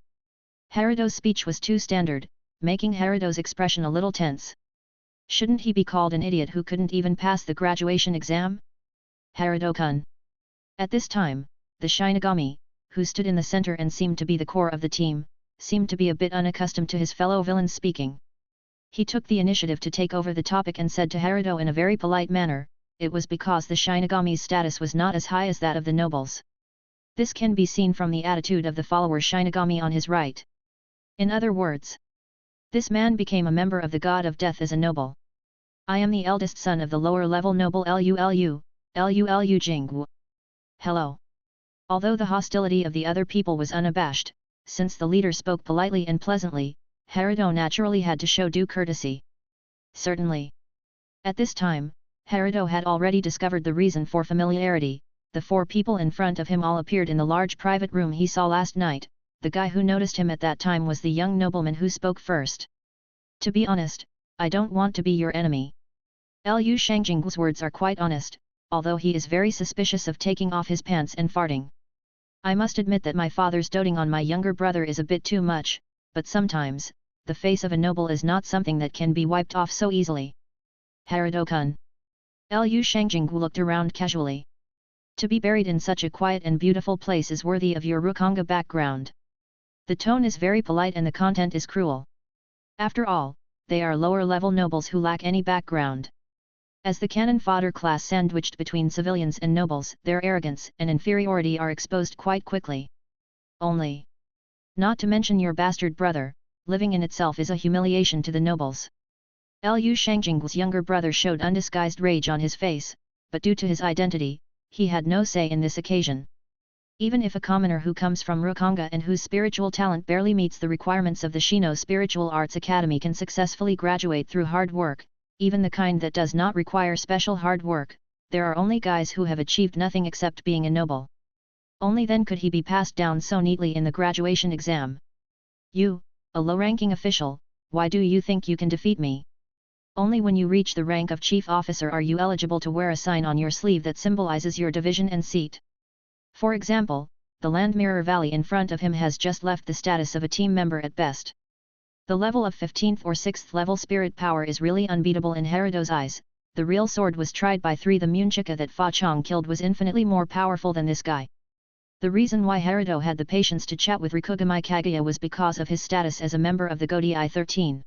Herido's speech was too standard, making Herido's expression a little tense. Shouldn't he be called an idiot who couldn't even pass the graduation exam? Herido-kun. At this time, the Shinigami, who stood in the center and seemed to be the core of the team, seemed to be a bit unaccustomed to his fellow villains speaking. He took the initiative to take over the topic and said to Herido in a very polite manner, it was because the Shinigami's status was not as high as that of the nobles. This can be seen from the attitude of the follower Shinigami on his right. In other words, this man became a member of the god of death as a noble. I am the eldest son of the lower-level noble Lulu Jingwu. Hello. Although the hostility of the other people was unabashed, since the leader spoke politely and pleasantly, Herido naturally had to show due courtesy. Certainly. At this time, Herido had already discovered the reason for familiarity. The 4 people in front of him all appeared in the large private room he saw last night. The guy who noticed him at that time was the young nobleman who spoke first. To be honest, I don't want to be your enemy. Lu Shangjing's words are quite honest, although he is very suspicious of taking off his pants and farting. I must admit that my father's doting on my younger brother is a bit too much, but sometimes, the face of a noble is not something that can be wiped off so easily. Herido-kun. Lu Shangjing looked around casually. To be buried in such a quiet and beautiful place is worthy of your Rukonga background. The tone is very polite and the content is cruel. After all, they are lower-level nobles who lack any background. As the cannon fodder class sandwiched between civilians and nobles, their arrogance and inferiority are exposed quite quickly. Only. Not to mention your bastard brother, living in itself is a humiliation to the nobles. Lu Shangjing's younger brother showed undisguised rage on his face, but due to his identity, he had no say in this occasion. Even if a commoner who comes from Rukonga and whose spiritual talent barely meets the requirements of the Shino Spiritual Arts Academy can successfully graduate through hard work, even the kind that does not require special hard work, there are only guys who have achieved nothing except being a noble. Only then could he be passed down so neatly in the graduation exam. You, a low-ranking official, why do you think you can defeat me? Only when you reach the rank of chief officer are you eligible to wear a sign on your sleeve that symbolizes your division and seat. For example, the Land Mirror Valley in front of him has just left the status of a team member at best. The level of 15th or 6th level spirit power is really unbeatable in Herido's eyes. The real sword was tried by 3. The Munchuka that Fa Chong killed was infinitely more powerful than this guy. The reason why Herido had the patience to chat with Rikugami Kaguya was because of his status as a member of the Godai 13.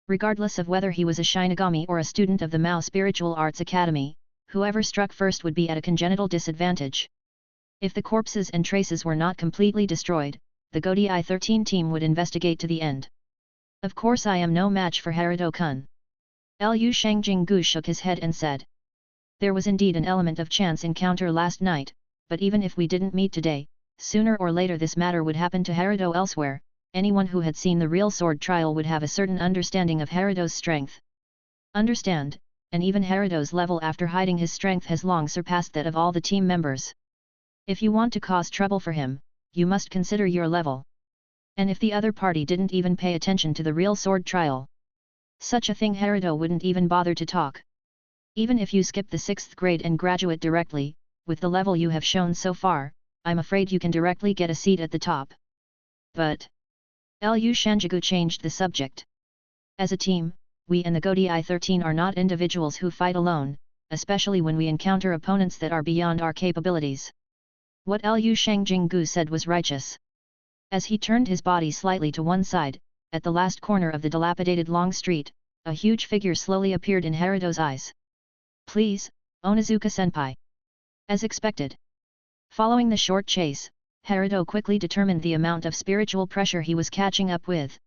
Regardless of whether he was a Shinigami or a student of the Mao Spiritual Arts Academy, whoever struck first would be at a congenital disadvantage. If the corpses and traces were not completely destroyed, the Godai 13 team would investigate to the end. Of course I am no match for Herido-kun. Lu Shangjing shook his head and said. There was indeed an element of chance encounter last night, but even if we didn't meet today, sooner or later this matter would happen to Herido elsewhere. Anyone who had seen the real sword trial would have a certain understanding of Herido's strength. Understand, and even Herido's level after hiding his strength has long surpassed that of all the team members. If you want to cause trouble for him, you must consider your level. And if the other party didn't even pay attention to the real sword trial, such a thing Herido wouldn't even bother to talk. Even if you skip the 6th grade and graduate directly, with the level you have shown so far, I'm afraid you can directly get a seat at the top. But Lu Shanjigu changed the subject. As a team, we and the Godai 13 are not individuals who fight alone, especially when we encounter opponents that are beyond our capabilities. What Lu Shangjing said was righteous. As he turned his body slightly to one side, at the last corner of the dilapidated long street, a huge figure slowly appeared in Herido's eyes. Please, Onizuka-senpai. As expected. Following the short chase, Herido quickly determined the amount of spiritual pressure he was catching up with.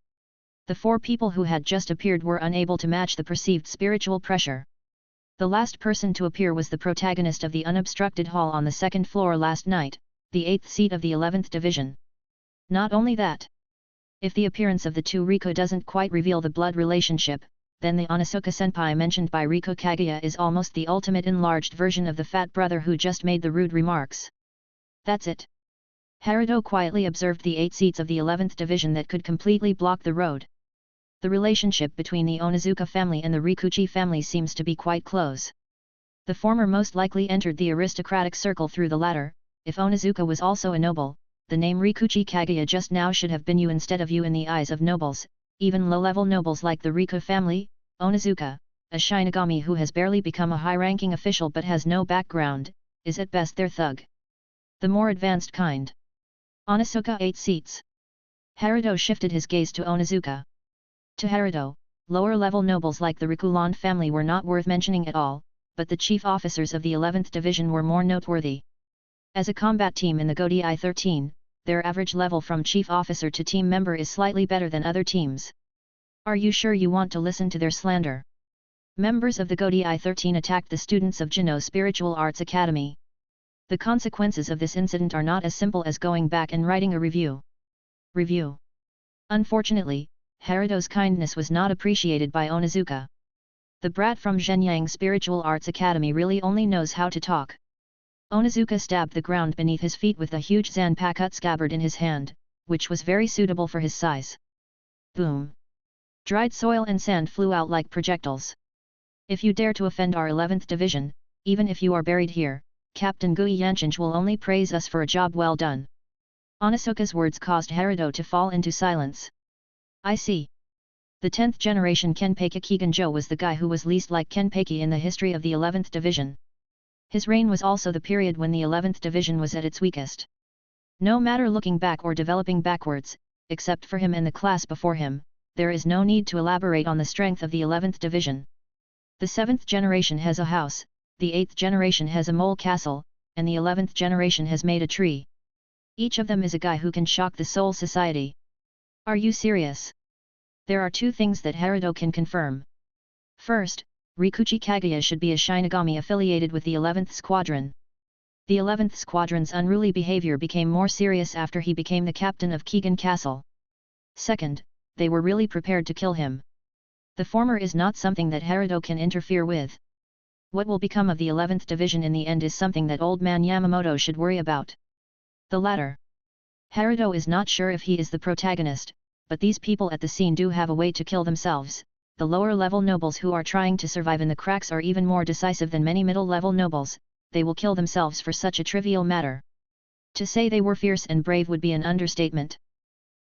The 4 people who had just appeared were unable to match the perceived spiritual pressure. The last person to appear was the protagonist of the unobstructed hall on the 2nd floor last night, the 8th seat of the 11th division. Not only that. If the appearance of the 2 Riko doesn't quite reveal the blood relationship, then the Onizuka-senpai mentioned by Riko Kaguya is almost the ultimate enlarged version of the fat brother who just made the rude remarks. That's it. Herido quietly observed the 8 seats of the 11th division that could completely block the road. The relationship between the Onizuka family and the Rikuchi family seems to be quite close. The former most likely entered the aristocratic circle through the latter. If Onizuka was also a noble, the name Rikuchi Kaguya just now should have been you instead of you in the eyes of nobles, even low-level nobles like the Riku family. Onizuka, a Shinigami who has barely become a high-ranking official but has no background, is at best their thug. The more advanced kind. Onizuka 8 seats. Herido shifted his gaze to Onizuka. To Herido, lower-level nobles like the Rikuland family were not worth mentioning at all, but the chief officers of the 11th division were more noteworthy. As a combat team in the Godai 13, their average level from chief officer to team member is slightly better than other teams. Are you sure you want to listen to their slander? Members of the Godai 13 attacked the students of Jino Spiritual Arts Academy. The consequences of this incident are not as simple as going back and writing a review. Unfortunately, Herido's kindness was not appreciated by Onizuka. The brat from Zhenyang Spiritual Arts Academy really only knows how to talk. Onizuka stabbed the ground beneath his feet with the huge Zanpakut scabbard in his hand, which was very suitable for his size. Boom! Dried soil and sand flew out like projectiles. If you dare to offend our 11th division, even if you are buried here, Captain Gui Yanshinj will only praise us for a job well done. Onizuka's words caused Herido to fall into silence. I see. The 10th generation Kenpeki Kigenjo was the guy who was least like Kenpeki in the history of the 11th division. His reign was also the period when the 11th division was at its weakest. No matter looking back or developing backwards, except for him and the class before him, there is no need to elaborate on the strength of the 11th division. The 7th generation has a house, the 8th generation has a mole castle, and the 11th generation has made a tree. Each of them is a guy who can shock the Soul Society. Are you serious? There are two things that Herido can confirm. First, Rikuchi Kaguya should be a Shinigami affiliated with the 11th Squadron. The 11th Squadron's unruly behavior became more serious after he became the captain of Keegan Castle. Second, they were really prepared to kill him. The former is not something that Herido can interfere with. What will become of the 11th division in the end is something that old man Yamamoto should worry about. The latter. Herido is not sure if he is the protagonist, but these people at the scene do have a way to kill themselves. The lower level nobles who are trying to survive in the cracks are even more decisive than many middle level nobles. They will kill themselves for such a trivial matter. To say they were fierce and brave would be an understatement.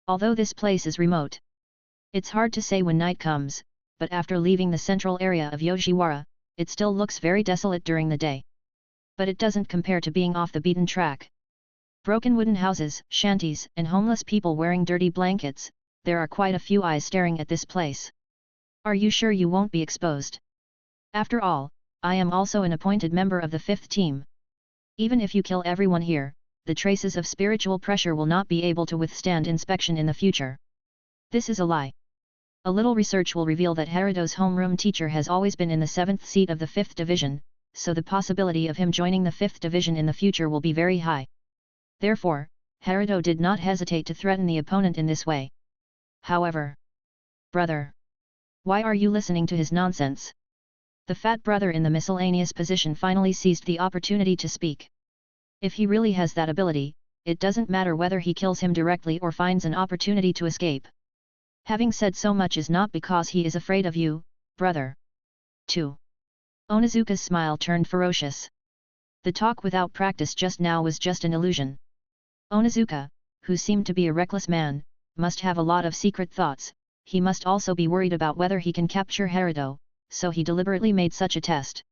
Although this place is remote, it's hard to say when night comes, but after leaving the central area of Yoshiwara, it still looks very desolate during the day. But it doesn't compare to being off the beaten track. Broken wooden houses, shanties, and homeless people wearing dirty blankets, there are quite a few eyes staring at this place. Are you sure you won't be exposed? After all, I am also an appointed member of the 5th team. Even if you kill everyone here, the traces of spiritual pressure will not be able to withstand inspection in the future. This is a lie. A little research will reveal that Herido's homeroom teacher has always been in the 7th seat of the 5th division, so the possibility of him joining the 5th division in the future will be very high. Therefore, Herido did not hesitate to threaten the opponent in this way. However, brother, why are you listening to his nonsense? The fat brother in the miscellaneous position finally seized the opportunity to speak. If he really has that ability, it doesn't matter whether he kills him directly or finds an opportunity to escape. Having said so much is not because he is afraid of you, brother. 2. Onizuka's smile turned ferocious. The talk without practice just now was just an illusion. Onizuka, who seemed to be a reckless man, must have a lot of secret thoughts. He must also be worried about whether he can capture Herido, so he deliberately made such a test.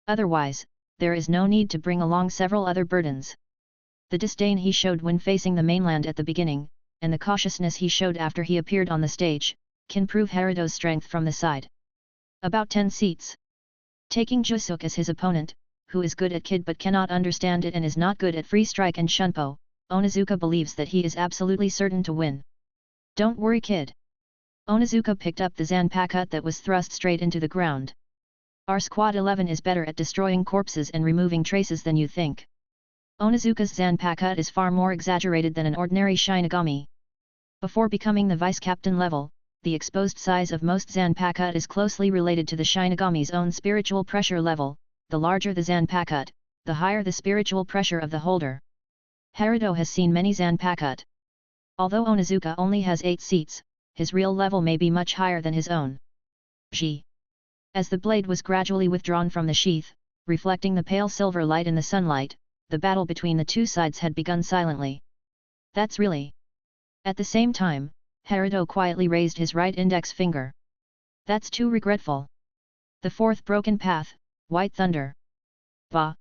Otherwise, there is no need to bring along several other burdens. The disdain he showed when facing the mainland at the beginning, and the cautiousness he showed after he appeared on the stage, can prove Herido's strength from the side. About 10 seats. Taking Jusuk as his opponent, who is good at Kid but cannot understand it and is not good at Free Strike and Shunpo, Onizuka believes that he is absolutely certain to win. Don't worry, Kid. Onizuka picked up the Zanpakuto that was thrust straight into the ground. Our Squad 11 is better at destroying corpses and removing traces than you think. Onizuka's Zanpakuto is far more exaggerated than an ordinary Shinigami. Before becoming the vice-captain level, the exposed size of most Zanpakuto is closely related to the Shinigami's own spiritual pressure level. The larger the Zanpakuto, the higher the spiritual pressure of the holder. Herido has seen many Zanpakuto. Although Onizuka only has 8 seats, his real level may be much higher than his own. G. As the blade was gradually withdrawn from the sheath, reflecting the pale silver light in the sunlight, the battle between the two sides had begun silently. That's really. At the same time, Herido quietly raised his right index finger. That's too regretful. The fourth broken path, White Thunder. Ba.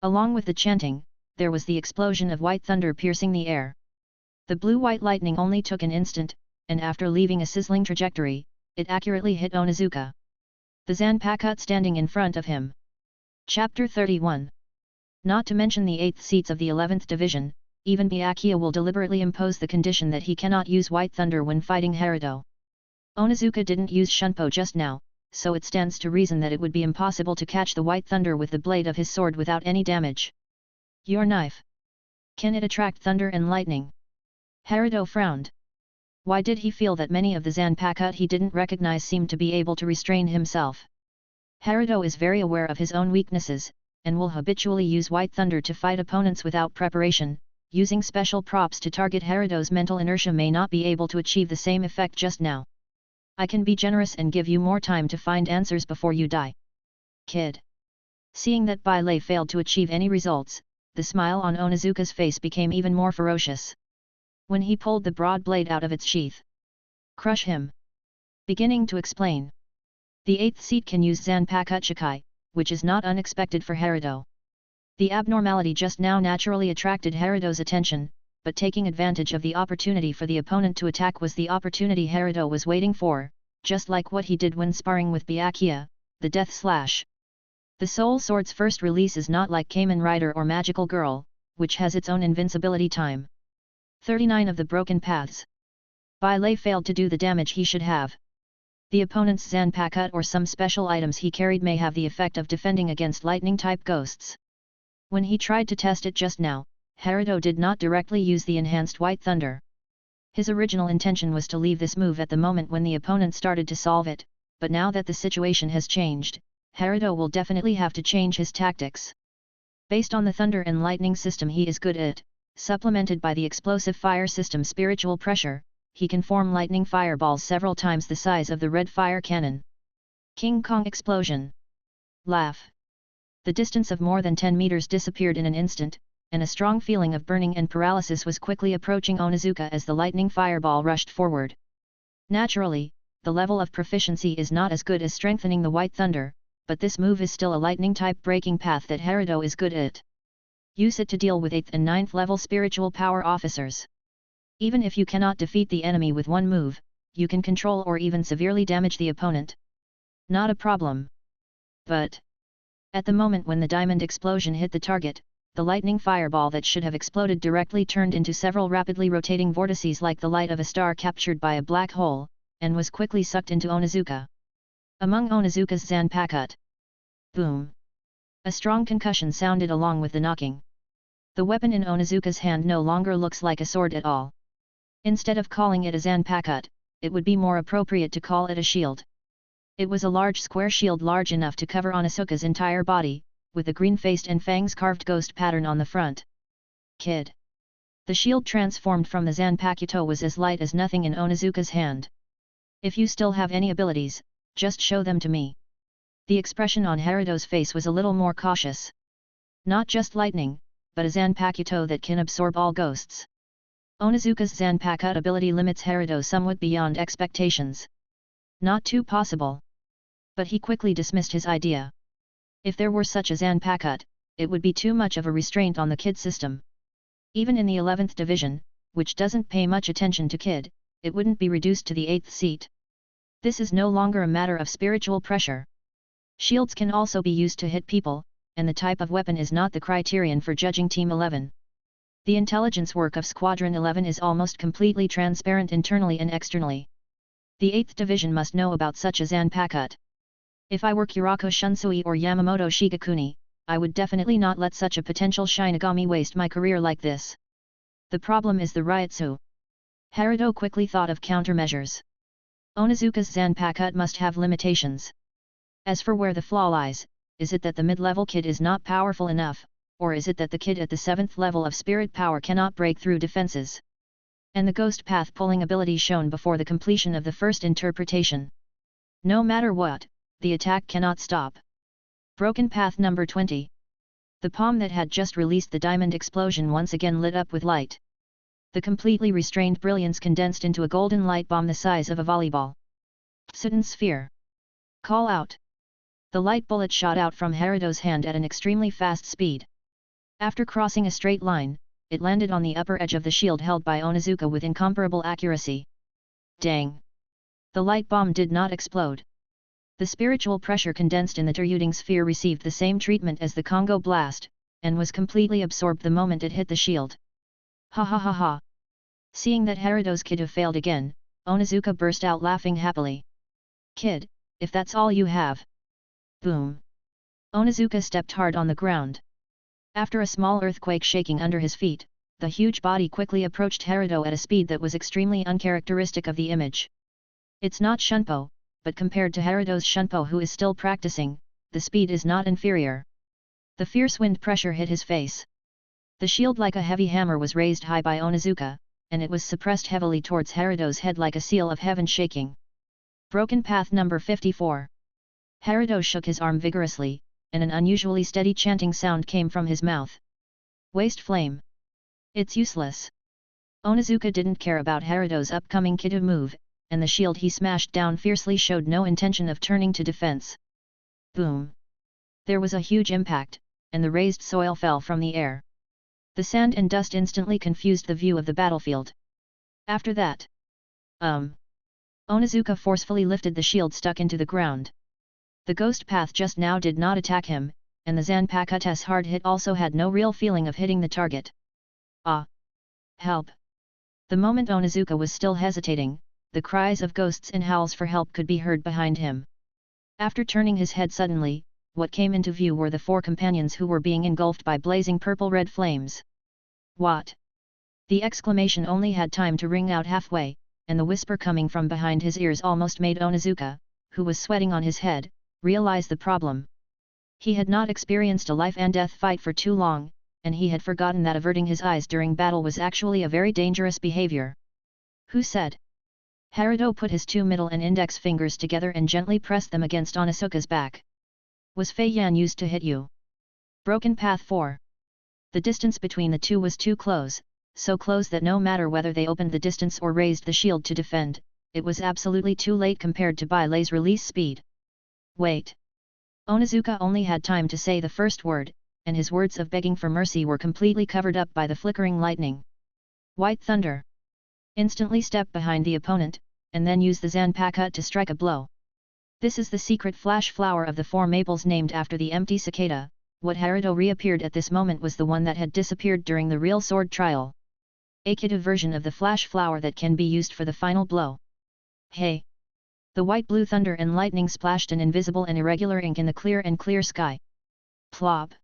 Along with the chanting, there was the explosion of white thunder piercing the air. The blue-white lightning only took an instant, and after leaving a sizzling trajectory, it accurately hit Onizuka. The Zanpakuto standing in front of him. Chapter 31. Not to mention the 8th seats of the 11th division, even Byakia will deliberately impose the condition that he cannot use White Thunder when fighting Herido. Onizuka didn't use Shunpo just now, so it stands to reason that it would be impossible to catch the White Thunder with the blade of his sword without any damage. Your knife. Can it attract thunder and lightning? Herido frowned. Why did he feel that many of the Zanpakuto he didn't recognize seemed to be able to restrain himself? Herido is very aware of his own weaknesses, and will habitually use White Thunder to fight opponents without preparation. Using special props to target Herido's mental inertia may not be able to achieve the same effect just now. I can be generous and give you more time to find answers before you die. Kid. Seeing that Bailey failed to achieve any results, the smile on Onizuka's face became even more ferocious. When he pulled the broad blade out of its sheath. Crush him. Beginning to explain. The 8th seat can use Zanpakuchikai, which is not unexpected for Herido. The abnormality just now naturally attracted Herido's attention, but taking advantage of the opportunity for the opponent to attack was the opportunity Herido was waiting for, just like what he did when sparring with Byakia, the Death Slash. The Soul Sword's first release is not like Kamen Rider or Magical Girl, which has its own invincibility time. 39 of the Broken Paths. Bylay failed to do the damage he should have. The opponent's Zanpakut or some special items he carried may have the effect of defending against lightning-type ghosts. When he tried to test it just now, Herido did not directly use the enhanced White Thunder. His original intention was to leave this move at the moment when the opponent started to solve it, but now that the situation has changed, Herido will definitely have to change his tactics. Based on the Thunder and Lightning system he is good at, supplemented by the explosive fire system Spiritual Pressure, he can form lightning fireballs several times the size of the red fire cannon. King Kong Explosion. Laugh. The distance of more than 10 meters disappeared in an instant, and a strong feeling of burning and paralysis was quickly approaching Onizuka as the lightning fireball rushed forward. Naturally, the level of proficiency is not as good as strengthening the White Thunder, but this move is still a lightning-type breaking path that Herido is good at. Use it to deal with 8th and 9th level spiritual power officers. Even if you cannot defeat the enemy with one move, you can control or even severely damage the opponent. Not a problem. But at the moment when the diamond explosion hit the target, the lightning fireball that should have exploded directly turned into several rapidly rotating vortices like the light of a star captured by a black hole, and was quickly sucked into Onizuka. Among Onizuka's Zanpakut. Boom! A strong concussion sounded along with the knocking. The weapon in Onizuka's hand no longer looks like a sword at all. Instead of calling it a Zanpakut, it would be more appropriate to call it a shield. It was a large square shield large enough to cover Onizuka's entire body, with a green-faced and fangs-carved ghost pattern on the front. Kid. The shield transformed from the Zanpakuto was as light as nothing in Onizuka's hand. If you still have any abilities, just show them to me. The expression on Herido's face was a little more cautious. Not just lightning, but a Zanpakuto that can absorb all ghosts. Onizuka's Zanpakut ability limits Herido somewhat beyond expectations. Not too possible. But he quickly dismissed his idea. If there were such a Zanpakut, it would be too much of a restraint on the Kid system. Even in the 11th division, which doesn't pay much attention to Kid, it wouldn't be reduced to the 8th seat. This is no longer a matter of spiritual pressure. Shields can also be used to hit people, and the type of weapon is not the criterion for judging Team 11. The intelligence work of Squadron 11 is almost completely transparent internally and externally. The 8th division must know about such a Zanpakut. If I were Kurako Shunsui or Yamamoto Shigekuni, I would definitely not let such a potential Shinigami waste my career like this. The problem is the Ryutsu. Herido quickly thought of countermeasures. Onizuka's Zanpakut must have limitations. As for where the flaw lies, is it that the mid-level kid is not powerful enough, or is it that the kid at the 7th level of spirit power cannot break through defenses? And the ghost path pulling ability shown before the completion of the first interpretation. No matter what, the attack cannot stop. Broken path number 20. The palm that had just released the diamond explosion once again lit up with light. The completely restrained brilliance condensed into a golden light bomb the size of a volleyball. Sudden sphere. Call out. The light bullet shot out from Herido's hand at an extremely fast speed. After crossing a straight line, it landed on the upper edge of the shield held by Onizuka with incomparable accuracy. Dang! The light bomb did not explode. The spiritual pressure condensed in the Teryuting sphere received the same treatment as the Congo blast, and was completely absorbed the moment it hit the shield. Ha ha ha ha! Seeing that Herido's Kid have failed again, Onizuka burst out laughing happily. Kid, if that's all you have. Boom! Onizuka stepped hard on the ground. After a small earthquake shaking under his feet, the huge body quickly approached Herido at a speed that was extremely uncharacteristic of the image. It's not Shunpo, but compared to Herido's Shunpo who is still practicing, the speed is not inferior. The fierce wind pressure hit his face. The shield like a heavy hammer was raised high by Onizuka, and it was suppressed heavily towards Herido's head like a seal of heaven shaking. Broken path number 54. Herido shook his arm vigorously, and an unusually steady chanting sound came from his mouth. Waste flame. It's useless. Onizuka didn't care about Herido's upcoming Kidu move, and the shield he smashed down fiercely showed no intention of turning to defense. Boom! There was a huge impact, and the raised soil fell from the air. The sand and dust instantly confused the view of the battlefield. After that, Onizuka forcefully lifted the shield stuck into the ground. The ghost path just now did not attack him, and the Zanpakute's hard hit also had no real feeling of hitting the target. Ah! Help! The moment Onizuka was still hesitating, the cries of ghosts and howls for help could be heard behind him. After turning his head suddenly, what came into view were the four companions who were being engulfed by blazing purple-red flames. What? The exclamation only had time to ring out halfway, and the whisper coming from behind his ears almost made Onizuka, who was sweating on his head, realize the problem. He had not experienced a life-and-death fight for too long, and he had forgotten that averting his eyes during battle was actually a very dangerous behavior. Who said? Herido put his two middle and index fingers together and gently pressed them against Onizuka's back. Was Fei Yan used to hit you? Broken Path 4. The distance between the two was too close, so close that no matter whether they opened the distance or raised the shield to defend, it was absolutely too late compared to Bai Lei's release speed. Wait! Onizuka only had time to say the first word, and his words of begging for mercy were completely covered up by the flickering lightning. White Thunder! Instantly step behind the opponent, and then use the Zanpakute to strike a blow. This is the secret flash flower of the four maples named after the empty cicada. What Herido reappeared at this moment was the one that had disappeared during the real sword trial. A Kidu version of the flash flower that can be used for the final blow. Hey! The white-blue thunder and lightning splashed an invisible and irregular ink in the clear sky. Plop!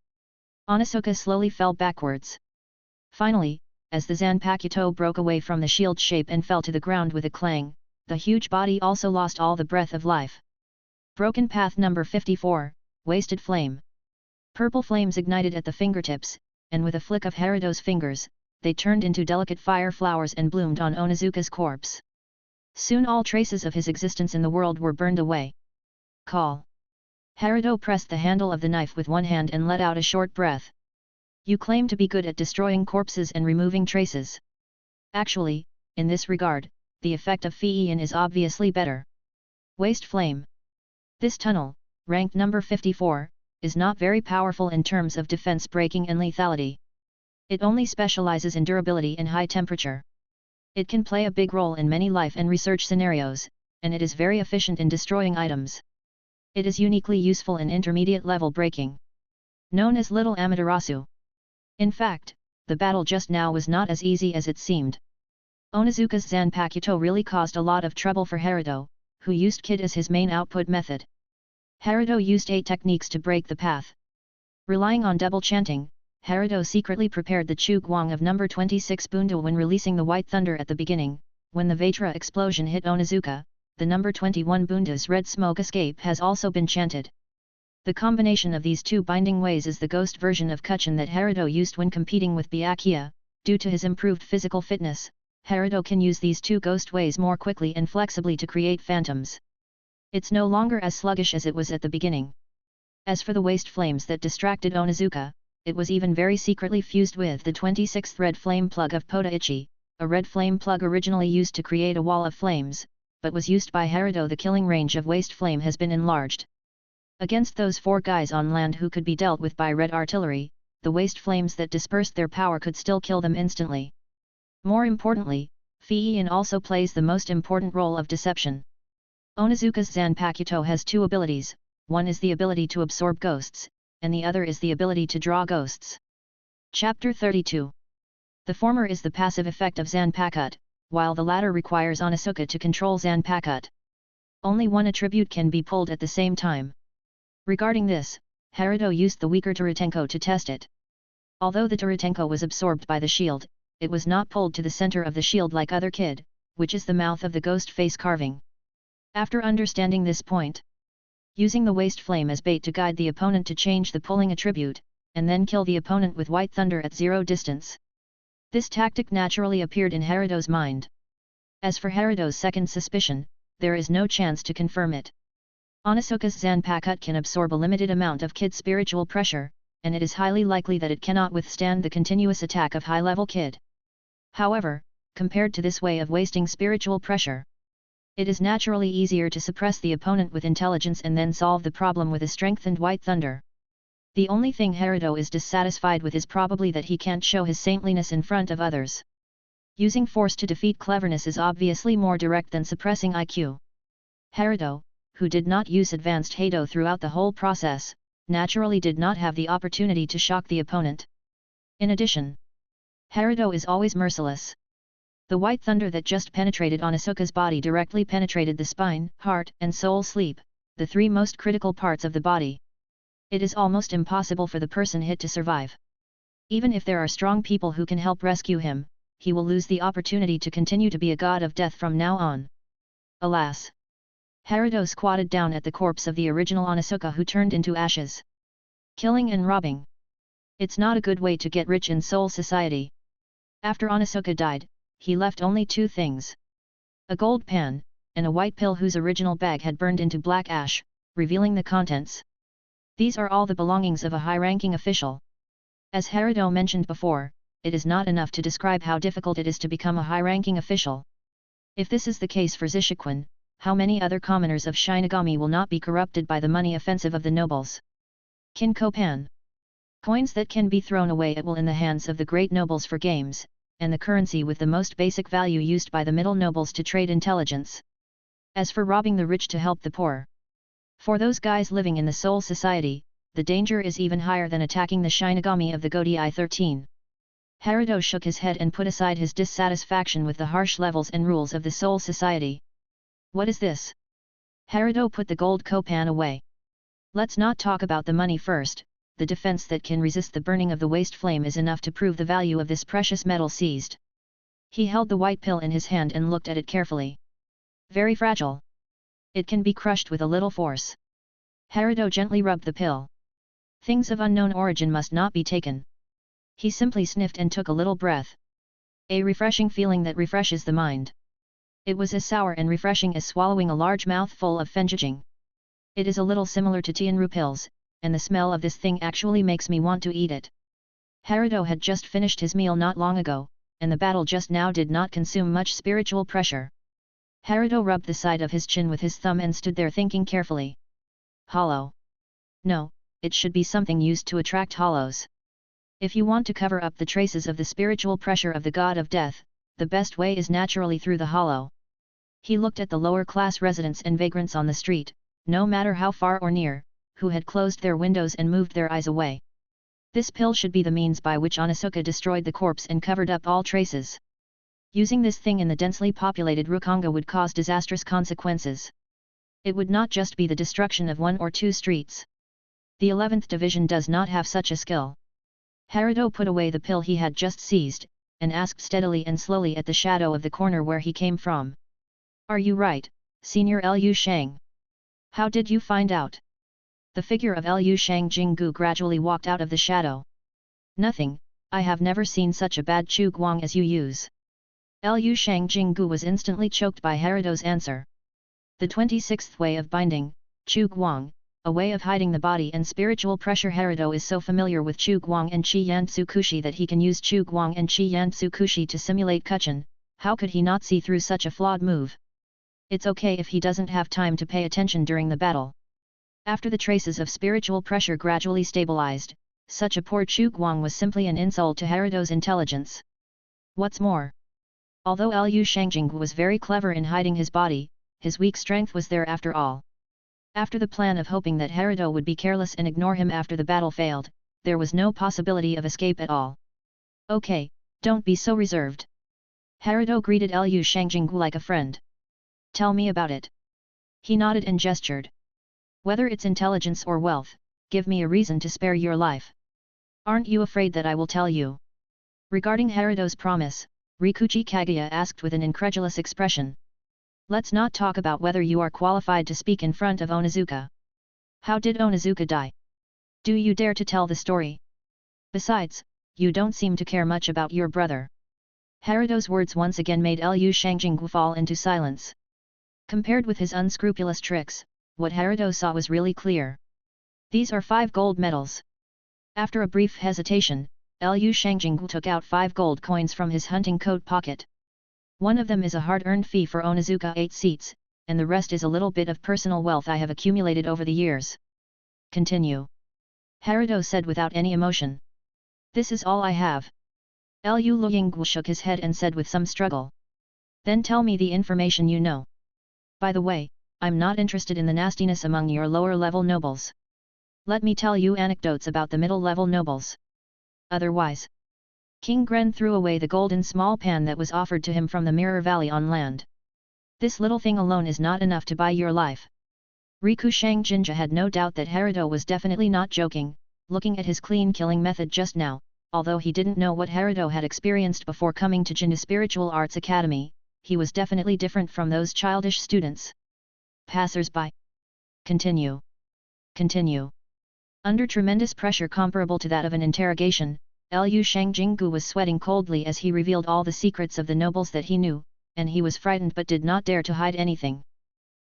Onizuka slowly fell backwards. Finally, as the Zanpakuto broke away from the shield shape and fell to the ground with a clang, the huge body also lost all the breath of life. Broken Path number 54, Wasted Flame. Purple flames ignited at the fingertips, and with a flick of Herido's fingers, they turned into delicate fire flowers and bloomed on Onizuka's corpse. Soon all traces of his existence in the world were burned away. Call! Herido pressed the handle of the knife with one hand and let out a short breath. You claim to be good at destroying corpses and removing traces. Actually, in this regard, the effect of Feiyan is obviously better. Waste Flame. This tunnel, ranked number 54, is not very powerful in terms of defense breaking and lethality. It only specializes in durability and high temperature. It can play a big role in many life and research scenarios, and it is very efficient in destroying items. It is uniquely useful in intermediate level breaking. Known as Little Amaterasu. In fact, the battle just now was not as easy as it seemed. Onizuka's Zanpakuto really caused a lot of trouble for Herido, who used Kid as his main output method. Herido used 8 techniques to break the path. Relying on double chanting, Herido secretly prepared the Chuguang of number 26 Bundu when releasing the White Thunder at the beginning. When the Vatra explosion hit Onizuka, the number 21 Bundu's red smoke escape has also been chanted. The combination of these two binding ways is the ghost version of Kuchin that Herido used when competing with Byakia. Due to his improved physical fitness, Herido can use these two ghost ways more quickly and flexibly to create phantoms. It's no longer as sluggish as it was at the beginning. As for the waste flames that distracted Onizuka, it was even very secretly fused with the 26th red flame plug of Podaichi, a red flame plug originally used to create a wall of flames, but was used by Herido. The killing range of waste flame has been enlarged. Against those 4 guys on land who could be dealt with by red artillery, the waste flames that dispersed their power could still kill them instantly. More importantly, Feiyan also plays the most important role of deception. Onizuka's Zanpakuto has 2 abilities, one is the ability to absorb ghosts, and the other is the ability to draw ghosts. Chapter 32. The former is the passive effect of Zanpakute, while the latter requires Onizuka to control Zanpakute. Only one attribute can be pulled at the same time. Regarding this, Herido used the weaker Turatenko to test it. Although the Turatenko was absorbed by the shield, it was not pulled to the center of the shield like other Kid, which is the mouth of the ghost face carving. After understanding this point, using the waste flame as bait to guide the opponent to change the pulling attribute, and then kill the opponent with White Thunder at 0 distance. This tactic naturally appeared in Herido's mind. As for Herido's second suspicion, there is no chance to confirm it. Onizuka's Zanpakute can absorb a limited amount of Kid spiritual pressure, and it is highly likely that it cannot withstand the continuous attack of high-level Kid. However, compared to this way of wasting spiritual pressure, It is naturally easier to suppress the opponent with intelligence and then solve the problem with a strengthened White Thunder. The only thing Herido is dissatisfied with is probably that he can't show his saintliness in front of others. Using force to defeat cleverness is obviously more direct than suppressing IQ. Herido, who did not use advanced Heido throughout the whole process, naturally did not have the opportunity to shock the opponent. In addition, Herido is always merciless. The White Thunder that just penetrated Onitsuka's body directly penetrated the spine, heart, and soul sleep, the three most critical parts of the body. It is almost impossible for the person hit to survive. Even if there are strong people who can help rescue him, he will lose the opportunity to continue to be a god of death from now on. Alas! Herido squatted down at the corpse of the original Onitsuka who turned into ashes. Killing and robbing. It's not a good way to get rich in Soul Society. After Onitsuka died, he left only two things. A gold pan, and a white pill whose original bag had burned into black ash, revealing the contents. These are all the belongings of a high-ranking official. As Herido mentioned before, it is not enough to describe how difficult it is to become a high-ranking official. If this is the case for Zishiquin, how many other commoners of Shinigami will not be corrupted by the money offensive of the nobles? Kinkopan. Coins that can be thrown away at will in the hands of the great nobles for games, and the currency with the most basic value used by the middle nobles to trade intelligence. As for robbing the rich to help the poor. For those guys living in the Soul Society, the danger is even higher than attacking the Shinigami of the Godai 13. Herido shook his head and put aside his dissatisfaction with the harsh levels and rules of the Soul Society. What is this? Herido put the gold kopan away. Let's not talk about the money first. The defense that can resist the burning of the waste flame is enough to prove the value of this precious metal seized. He held the white pill in his hand and looked at it carefully. Very fragile. It can be crushed with a little force. Herido gently rubbed the pill. Things of unknown origin must not be taken. He simply sniffed and took a little breath. A refreshing feeling that refreshes the mind. It was as sour and refreshing as swallowing a large mouthful of fenjijing. It is a little similar to Tianru pills, and the smell of this thing actually makes me want to eat it. Herido had just finished his meal not long ago, and the battle just now did not consume much spiritual pressure. Herido rubbed the side of his chin with his thumb and stood there thinking carefully. Hollow. No, it should be something used to attract hollows. If you want to cover up the traces of the spiritual pressure of the god of death, the best way is naturally through the hollow. He looked at the lower-class residents and vagrants on the street, no matter how far or near, who had closed their windows and moved their eyes away. This pill should be the means by which Onitsuka destroyed the corpse and covered up all traces. Using this thing in the densely populated Rukonga would cause disastrous consequences. It would not just be the destruction of 1 or 2 streets. The 11th Division does not have such a skill. Herido put away the pill he had just seized, and asked steadily and slowly at the shadow of the corner where he came from. Are you right, Senior Liu Shang? How did you find out? The figure of Liu Shang Jinggu gradually walked out of the shadow. Nothing, I have never seen such a bad Chu Guang as you use. Liu Shang Jinggu was instantly choked by Herido's answer. The 26th way of binding, Chu Guang, a way of hiding the body and spiritual pressure. Herido is so familiar with Chu Guang and Chi Yan Tsukushi that he can use Chu Guang and Chi Yan Tsukushi to simulate Kuchin. How could he not see through such a flawed move? It's okay if he doesn't have time to pay attention during the battle. After the traces of spiritual pressure gradually stabilized, such a poor Chu Guang was simply an insult to Herido's intelligence. What's more, although Liu Shangjing was very clever in hiding his body, his weak strength was there after all. After the plan of hoping that Herido would be careless and ignore him after the battle failed, there was no possibility of escape at all. Okay, don't be so reserved. Herido greeted Liu Shangjing like a friend. Tell me about it. He nodded and gestured. Whether it's intelligence or wealth, give me a reason to spare your life. Aren't you afraid that I will tell you? Regarding Herido's promise, Rikuchi Kaguya asked with an incredulous expression. Let's not talk about whether you are qualified to speak in front of Onizuka. How did Onizuka die? Do you dare to tell the story? Besides, you don't seem to care much about your brother. Herido's words once again made Liu Shangjing fall into silence. Compared with his unscrupulous tricks, what Herido saw was really clear. These are 5 gold medals. After a brief hesitation, Liu Shangjing took out 5 gold coins from his hunting coat pocket. One of them is a hard-earned fee for Onizuka 8 seats, and the rest is a little bit of personal wealth I have accumulated over the years. Continue. Herido said without any emotion. This is all I have. Lu Luyinggu shook his head and said with some struggle. Then tell me the information you know. By the way, I'm not interested in the nastiness among your lower-level nobles. Let me tell you anecdotes about the middle-level nobles. Otherwise. King Gren threw away the golden small pan that was offered to him from the Mirror Valley on land. This little thing alone is not enough to buy your life. Riku Shang Jinja had no doubt that Herido was definitely not joking, looking at his clean killing method just now, although he didn't know what Herido had experienced before coming to Jinju Spiritual Arts Academy, he was definitely different from those childish students. Passers-by. Continue. Continue. Under tremendous pressure comparable to that of an interrogation, Lu Shangjinggu was sweating coldly as he revealed all the secrets of the nobles that he knew, and he was frightened but did not dare to hide anything.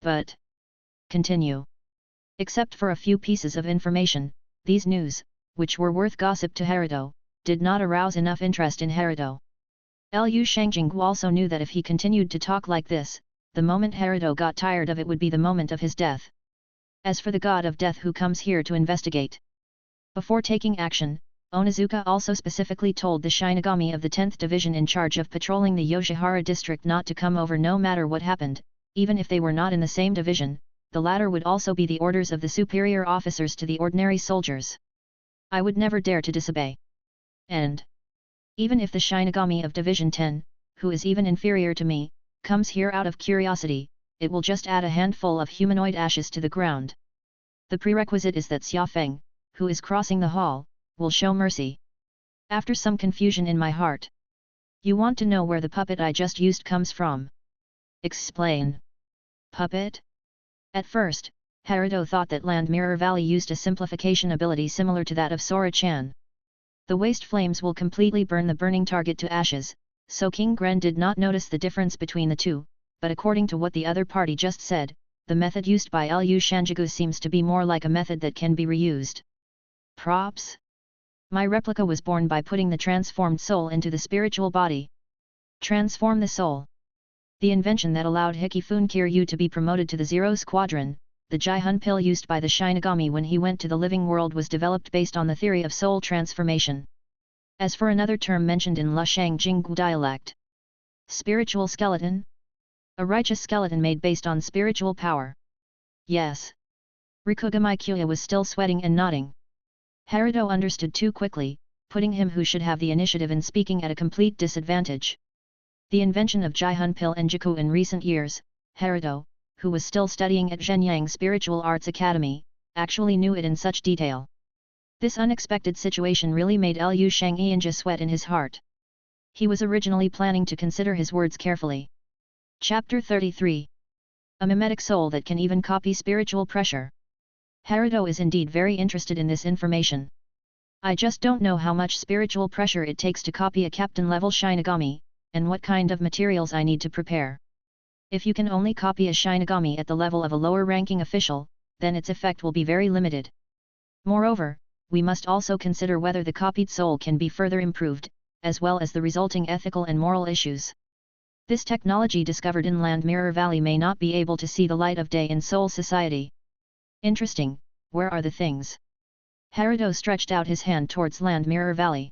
But. Continue. Except for a few pieces of information, these news, which were worth gossip to Herido, did not arouse enough interest in Herido. Lu Shangjinggu also knew that if he continued to talk like this, the moment Herido got tired of it would be the moment of his death. As for the god of death who comes here to investigate. Before taking action, Onizuka also specifically told the Shinigami of the 10th Division in charge of patrolling the Yoshiwara district not to come over no matter what happened, even if they were not in the same division, the latter would also be the orders of the superior officers to the ordinary soldiers. I would never dare to disobey. And even if the Shinigami of Division 10, who is even inferior to me, comes here out of curiosity, it will just add a handful of humanoid ashes to the ground. The prerequisite is that Xia Feng, who is crossing the hall, will show mercy. After some confusion in my heart. You want to know where the puppet I just used comes from? Explain. Puppet? At first, Herido thought that Land Mirror Valley used a simplification ability similar to that of Sora-chan. The waste flames will completely burn the burning target to ashes, so King Gren did not notice the difference between the two, but according to what the other party just said, the method used by Lu Shanjigu seems to be more like a method that can be reused. Props? My replica was born by putting the transformed soul into the spiritual body. Transform the soul. The invention that allowed Hikifun Kiryu to be promoted to the Zero Squadron, the Jihun pill used by the Shinigami when he went to the living world was developed based on the theory of soul transformation. As for another term mentioned in Lushang Jinggu dialect. Spiritual skeleton? A righteous skeleton made based on spiritual power. Yes. Rikugami Kuya was still sweating and nodding. Herido understood too quickly, putting him who should have the initiative in speaking at a complete disadvantage. The invention of Jihun pill and Jiku in recent years, Herido, who was still studying at Zhenyang Spiritual Arts Academy, actually knew it in such detail. This unexpected situation really made Lu Shangyianja sweat in his heart. He was originally planning to consider his words carefully. Chapter 33. A mimetic soul that can even copy spiritual pressure. Herido is indeed very interested in this information. I just don't know how much spiritual pressure it takes to copy a captain-level Shinigami, and what kind of materials I need to prepare. If you can only copy a Shinigami at the level of a lower-ranking official, then its effect will be very limited. Moreover, we must also consider whether the copied soul can be further improved, as well as the resulting ethical and moral issues. This technology discovered in Land Mirror Valley may not be able to see the light of day in Soul Society. Interesting, where are the things? Herido stretched out his hand towards Land Mirror Valley.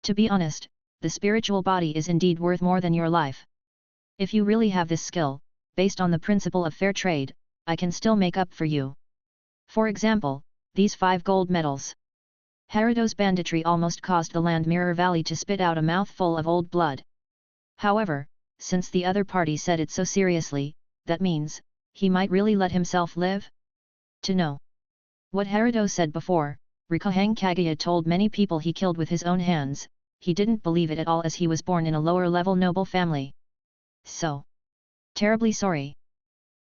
To be honest, the spiritual body is indeed worth more than your life. If you really have this skill, based on the principle of fair trade, I can still make up for you. For example, these 5 gold medals. Herido's banditry almost caused the Land Mirror Valley to spit out a mouthful of old blood. However, since the other party said it so seriously, that means, he might really let himself live? To know what Herido said before, Rikuhang Kaguya told many people he killed with his own hands, he didn't believe it at all as he was born in a lower-level noble family. So terribly sorry.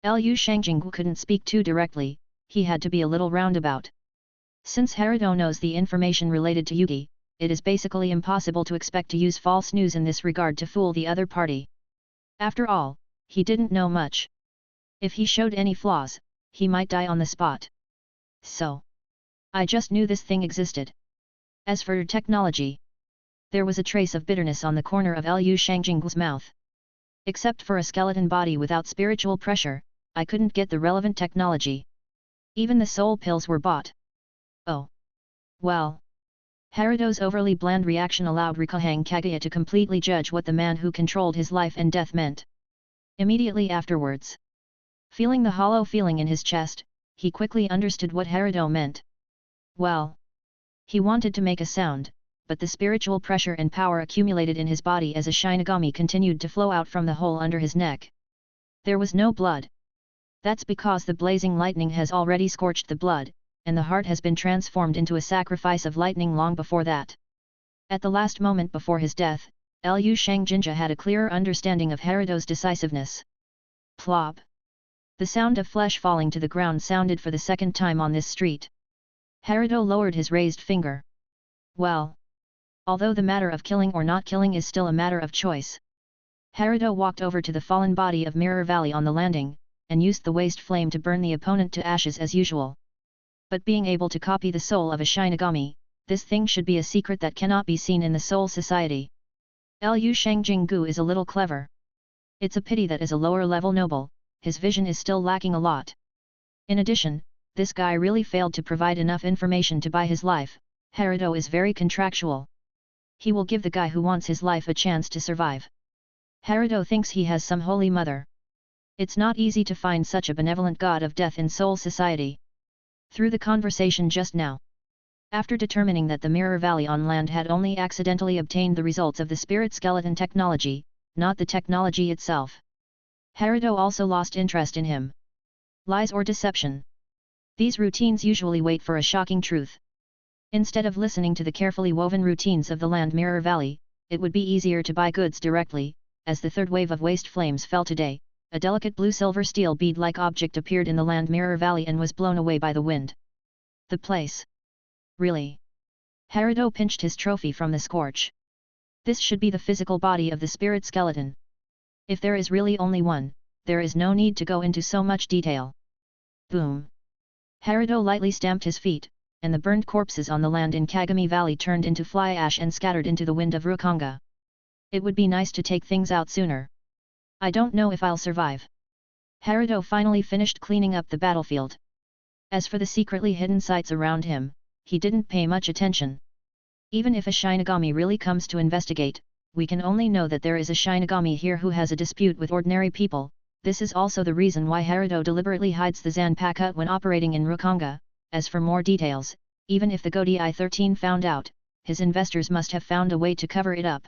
Lu Shangjinggu couldn't speak too directly, he had to be a little roundabout. Since Herido knows the information related to Yugi, it is basically impossible to expect to use false news in this regard to fool the other party. After all, he didn't know much. If he showed any flaws, he might die on the spot. So I just knew this thing existed. As for technology, there was a trace of bitterness on the corner of Lu Shangjinggu's mouth. Except for a skeleton body without spiritual pressure, I couldn't get the relevant technology. Even the soul pills were bought. Oh. Well. Herido's overly bland reaction allowed Rikuhang Kaguya to completely judge what the man who controlled his life and death meant. Immediately afterwards, feeling the hollow feeling in his chest, he quickly understood what Herido meant. Well. He wanted to make a sound, but the spiritual pressure and power accumulated in his body as a Shinigami continued to flow out from the hole under his neck. There was no blood. That's because the blazing lightning has already scorched the blood, and the heart has been transformed into a sacrifice of lightning long before that. At the last moment before his death, Liu Shangjinja had a clearer understanding of Herido's decisiveness. Plop! The sound of flesh falling to the ground sounded for the second time on this street. Herido lowered his raised finger. Well. Although the matter of killing or not killing is still a matter of choice. Herido walked over to the fallen body of Mirror Valley on the landing, and used the waste flame to burn the opponent to ashes as usual. But being able to copy the soul of a Shinigami, this thing should be a secret that cannot be seen in the Soul Society. Liu Shangjingu is a little clever. It's a pity that as a lower-level noble, his vision is still lacking a lot. In addition, this guy really failed to provide enough information to buy his life. Herido is very contractual. He will give the guy who wants his life a chance to survive. Herido thinks he has some holy mother. It's not easy to find such a benevolent god of death in Soul Society. Through the conversation just now, after determining that the Mirror Valley on land had only accidentally obtained the results of the spirit skeleton technology, not the technology itself, Herido also lost interest in him. Lies or deception? These routines usually wait for a shocking truth. Instead of listening to the carefully woven routines of the land Mirror Valley, it would be easier to buy goods directly. As the third wave of waste flames fell today, a delicate blue-silver steel bead-like object appeared in the land Mirror Valley and was blown away by the wind. The place. Really? Herido pinched his trophy from the scorch. This should be the physical body of the spirit skeleton. If there is really only one, there is no need to go into so much detail. Boom. Herido lightly stamped his feet, and the burned corpses on the land in Kagami Valley turned into fly ash and scattered into the wind of Rukonga. It would be nice to take things out sooner. I don't know if I'll survive. Herido finally finished cleaning up the battlefield. As for the secretly hidden sites around him, he didn't pay much attention. Even if a Shinigami really comes to investigate, we can only know that there is a Shinigami here who has a dispute with ordinary people. This is also the reason why Herido deliberately hides the Zanpakuto when operating in Rukonga. As for more details, even if the Godi I-13 found out, his investors must have found a way to cover it up.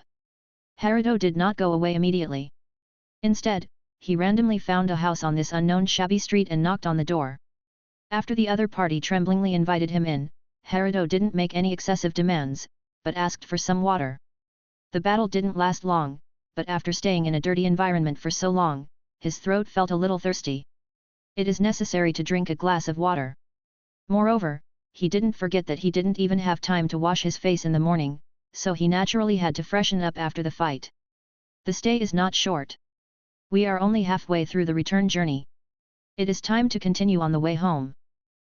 Herido did not go away immediately. Instead, he randomly found a house on this unknown shabby street and knocked on the door. After the other party tremblingly invited him in, Herido didn't make any excessive demands, but asked for some water. The battle didn't last long, but after staying in a dirty environment for so long, his throat felt a little thirsty. It is necessary to drink a glass of water. Moreover, he didn't forget that he didn't even have time to wash his face in the morning, so he naturally had to freshen up after the fight. The stay is not short. We are only halfway through the return journey. It is time to continue on the way home.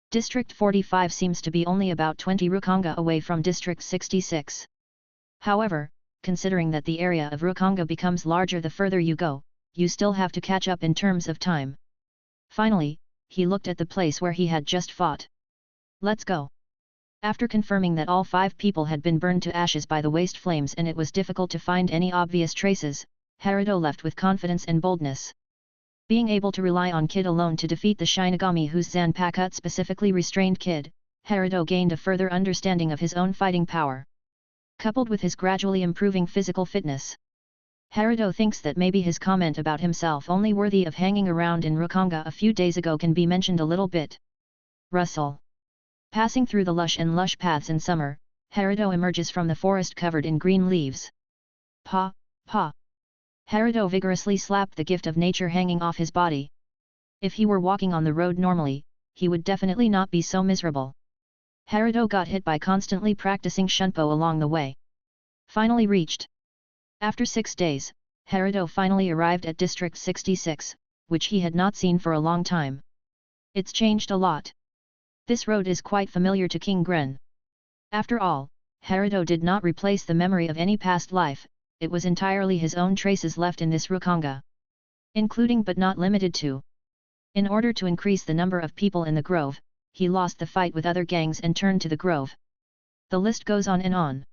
District 45 seems to be only about 20 Rukonga away from District 66. However, considering that the area of Rukonga becomes larger the further you go, you still have to catch up in terms of time. Finally, he looked at the place where he had just fought. Let's go. After confirming that all 5 people had been burned to ashes by the waste flames and it was difficult to find any obvious traces, Herido left with confidence and boldness. Being able to rely on Kid alone to defeat the Shinigami whose Zanpakuto specifically restrained Kid, Herido gained a further understanding of his own fighting power. Coupled with his gradually improving physical fitness, Herido thinks that maybe his comment about himself only worthy of hanging around in Rukonga a few days ago can be mentioned a little bit. Rustle. Passing through the lush paths in summer, Herido emerges from the forest covered in green leaves. Pa, pa. Herido vigorously slapped the gift of nature hanging off his body. If he were walking on the road normally, he would definitely not be so miserable. Herido got hit by constantly practicing shunpo along the way. Finally reached. After 6 days, Herido finally arrived at District 66, which he had not seen for a long time. It's changed a lot. This road is quite familiar to King Gren. After all, Herido did not replace the memory of any past life, it was entirely his own traces left in this Rukonga. Including but not limited to In order to increase the number of people in the grove, he lost the fight with other gangs and turned to the grove. The list goes on and on.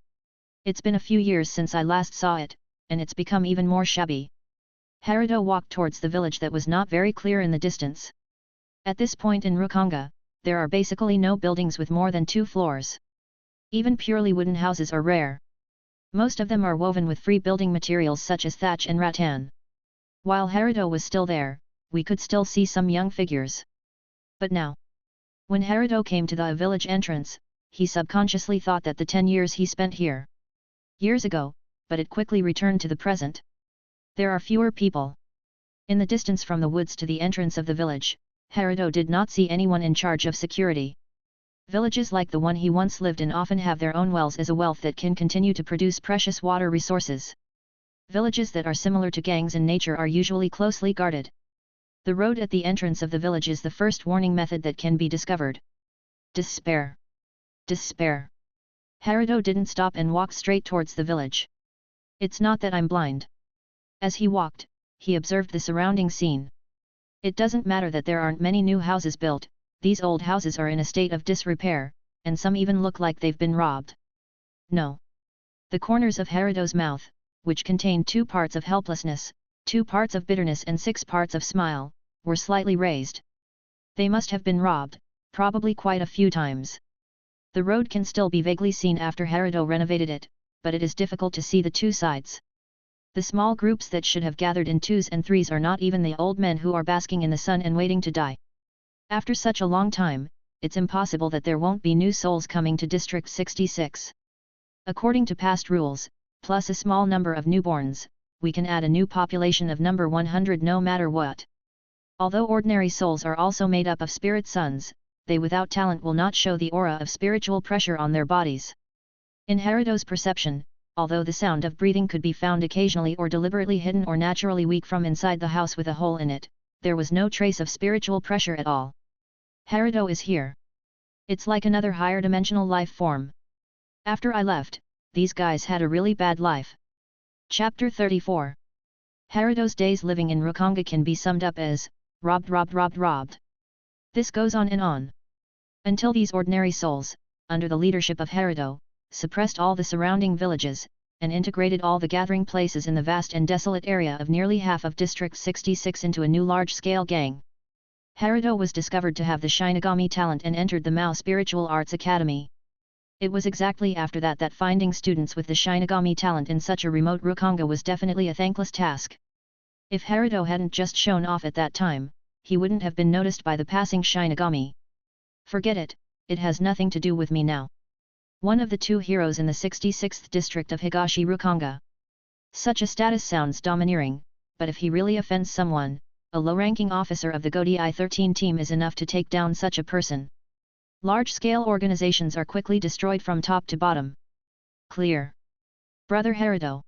It's been a few years since I last saw it, and it's become even more shabby. Herido walked towards the village that was not very clear in the distance. At this point in Reconnecting, there are basically no buildings with more than 2 floors. Even purely wooden houses are rare. Most of them are woven with free building materials such as thatch and rattan. While Herido was still there, we could still see some young figures. But now, when Herido came to the village entrance, he subconsciously thought that the 10 years he spent here. Years ago, but it quickly returned to the present. There are fewer people. In the distance from the woods to the entrance of the village, Herido did not see anyone in charge of security. Villages like the one he once lived in often have their own wells as a wealth that can continue to produce precious water resources. Villages that are similar to gangs in nature are usually closely guarded. The road at the entrance of the village is the first warning method that can be discovered. Despair. Despair. Herido didn't stop and walked straight towards the village. It's not that I'm blind. As he walked, he observed the surrounding scene. It doesn't matter that there aren't many new houses built, these old houses are in a state of disrepair, and some even look like they've been robbed. No. The corners of Herido's mouth, which contained 2 parts of helplessness, 2 parts of bitterness and 6 parts of smile, were slightly raised. They must have been robbed, probably quite a few times. The road can still be vaguely seen after Herido renovated it, but it is difficult to see the 2 sides. The small groups that should have gathered in 2s and 3s are not even the old men who are basking in the sun and waiting to die. After such a long time, it's impossible that there won't be new souls coming to District 66. According to past rules, plus a small number of newborns, we can add a new population of number 100 no matter what. Although ordinary souls are also made up of spirit sons, they without talent will not show the aura of spiritual pressure on their bodies. In Herido's perception, although the sound of breathing could be found occasionally or deliberately hidden or naturally weak from inside the house with a hole in it, there was no trace of spiritual pressure at all. Herido is here. It's like another higher dimensional life form. After I left, these guys had a really bad life. Chapter 34. Herido's days living in Reconnecting can be summed up as, robbed. This goes on and on. Until these ordinary souls, under the leadership of Herido, suppressed all the surrounding villages, and integrated all the gathering places in the vast and desolate area of nearly half of District 66 into a new large-scale gang. Herido was discovered to have the Shinigami talent and entered the Mao Spiritual Arts Academy. It was exactly after that that finding students with the Shinigami talent in such a remote Reconnecting was definitely a thankless task. If Herido hadn't just shown off at that time, he wouldn't have been noticed by the passing Shinigami. Forget it, it has nothing to do with me now. One of the 2 heroes in the 66th district of Higashi Reconnecting. Such a status sounds domineering, but if he really offends someone, a low-ranking officer of the Godi I-13 team is enough to take down such a person. Large-scale organizations are quickly destroyed from top to bottom. Clear. Brother Herido.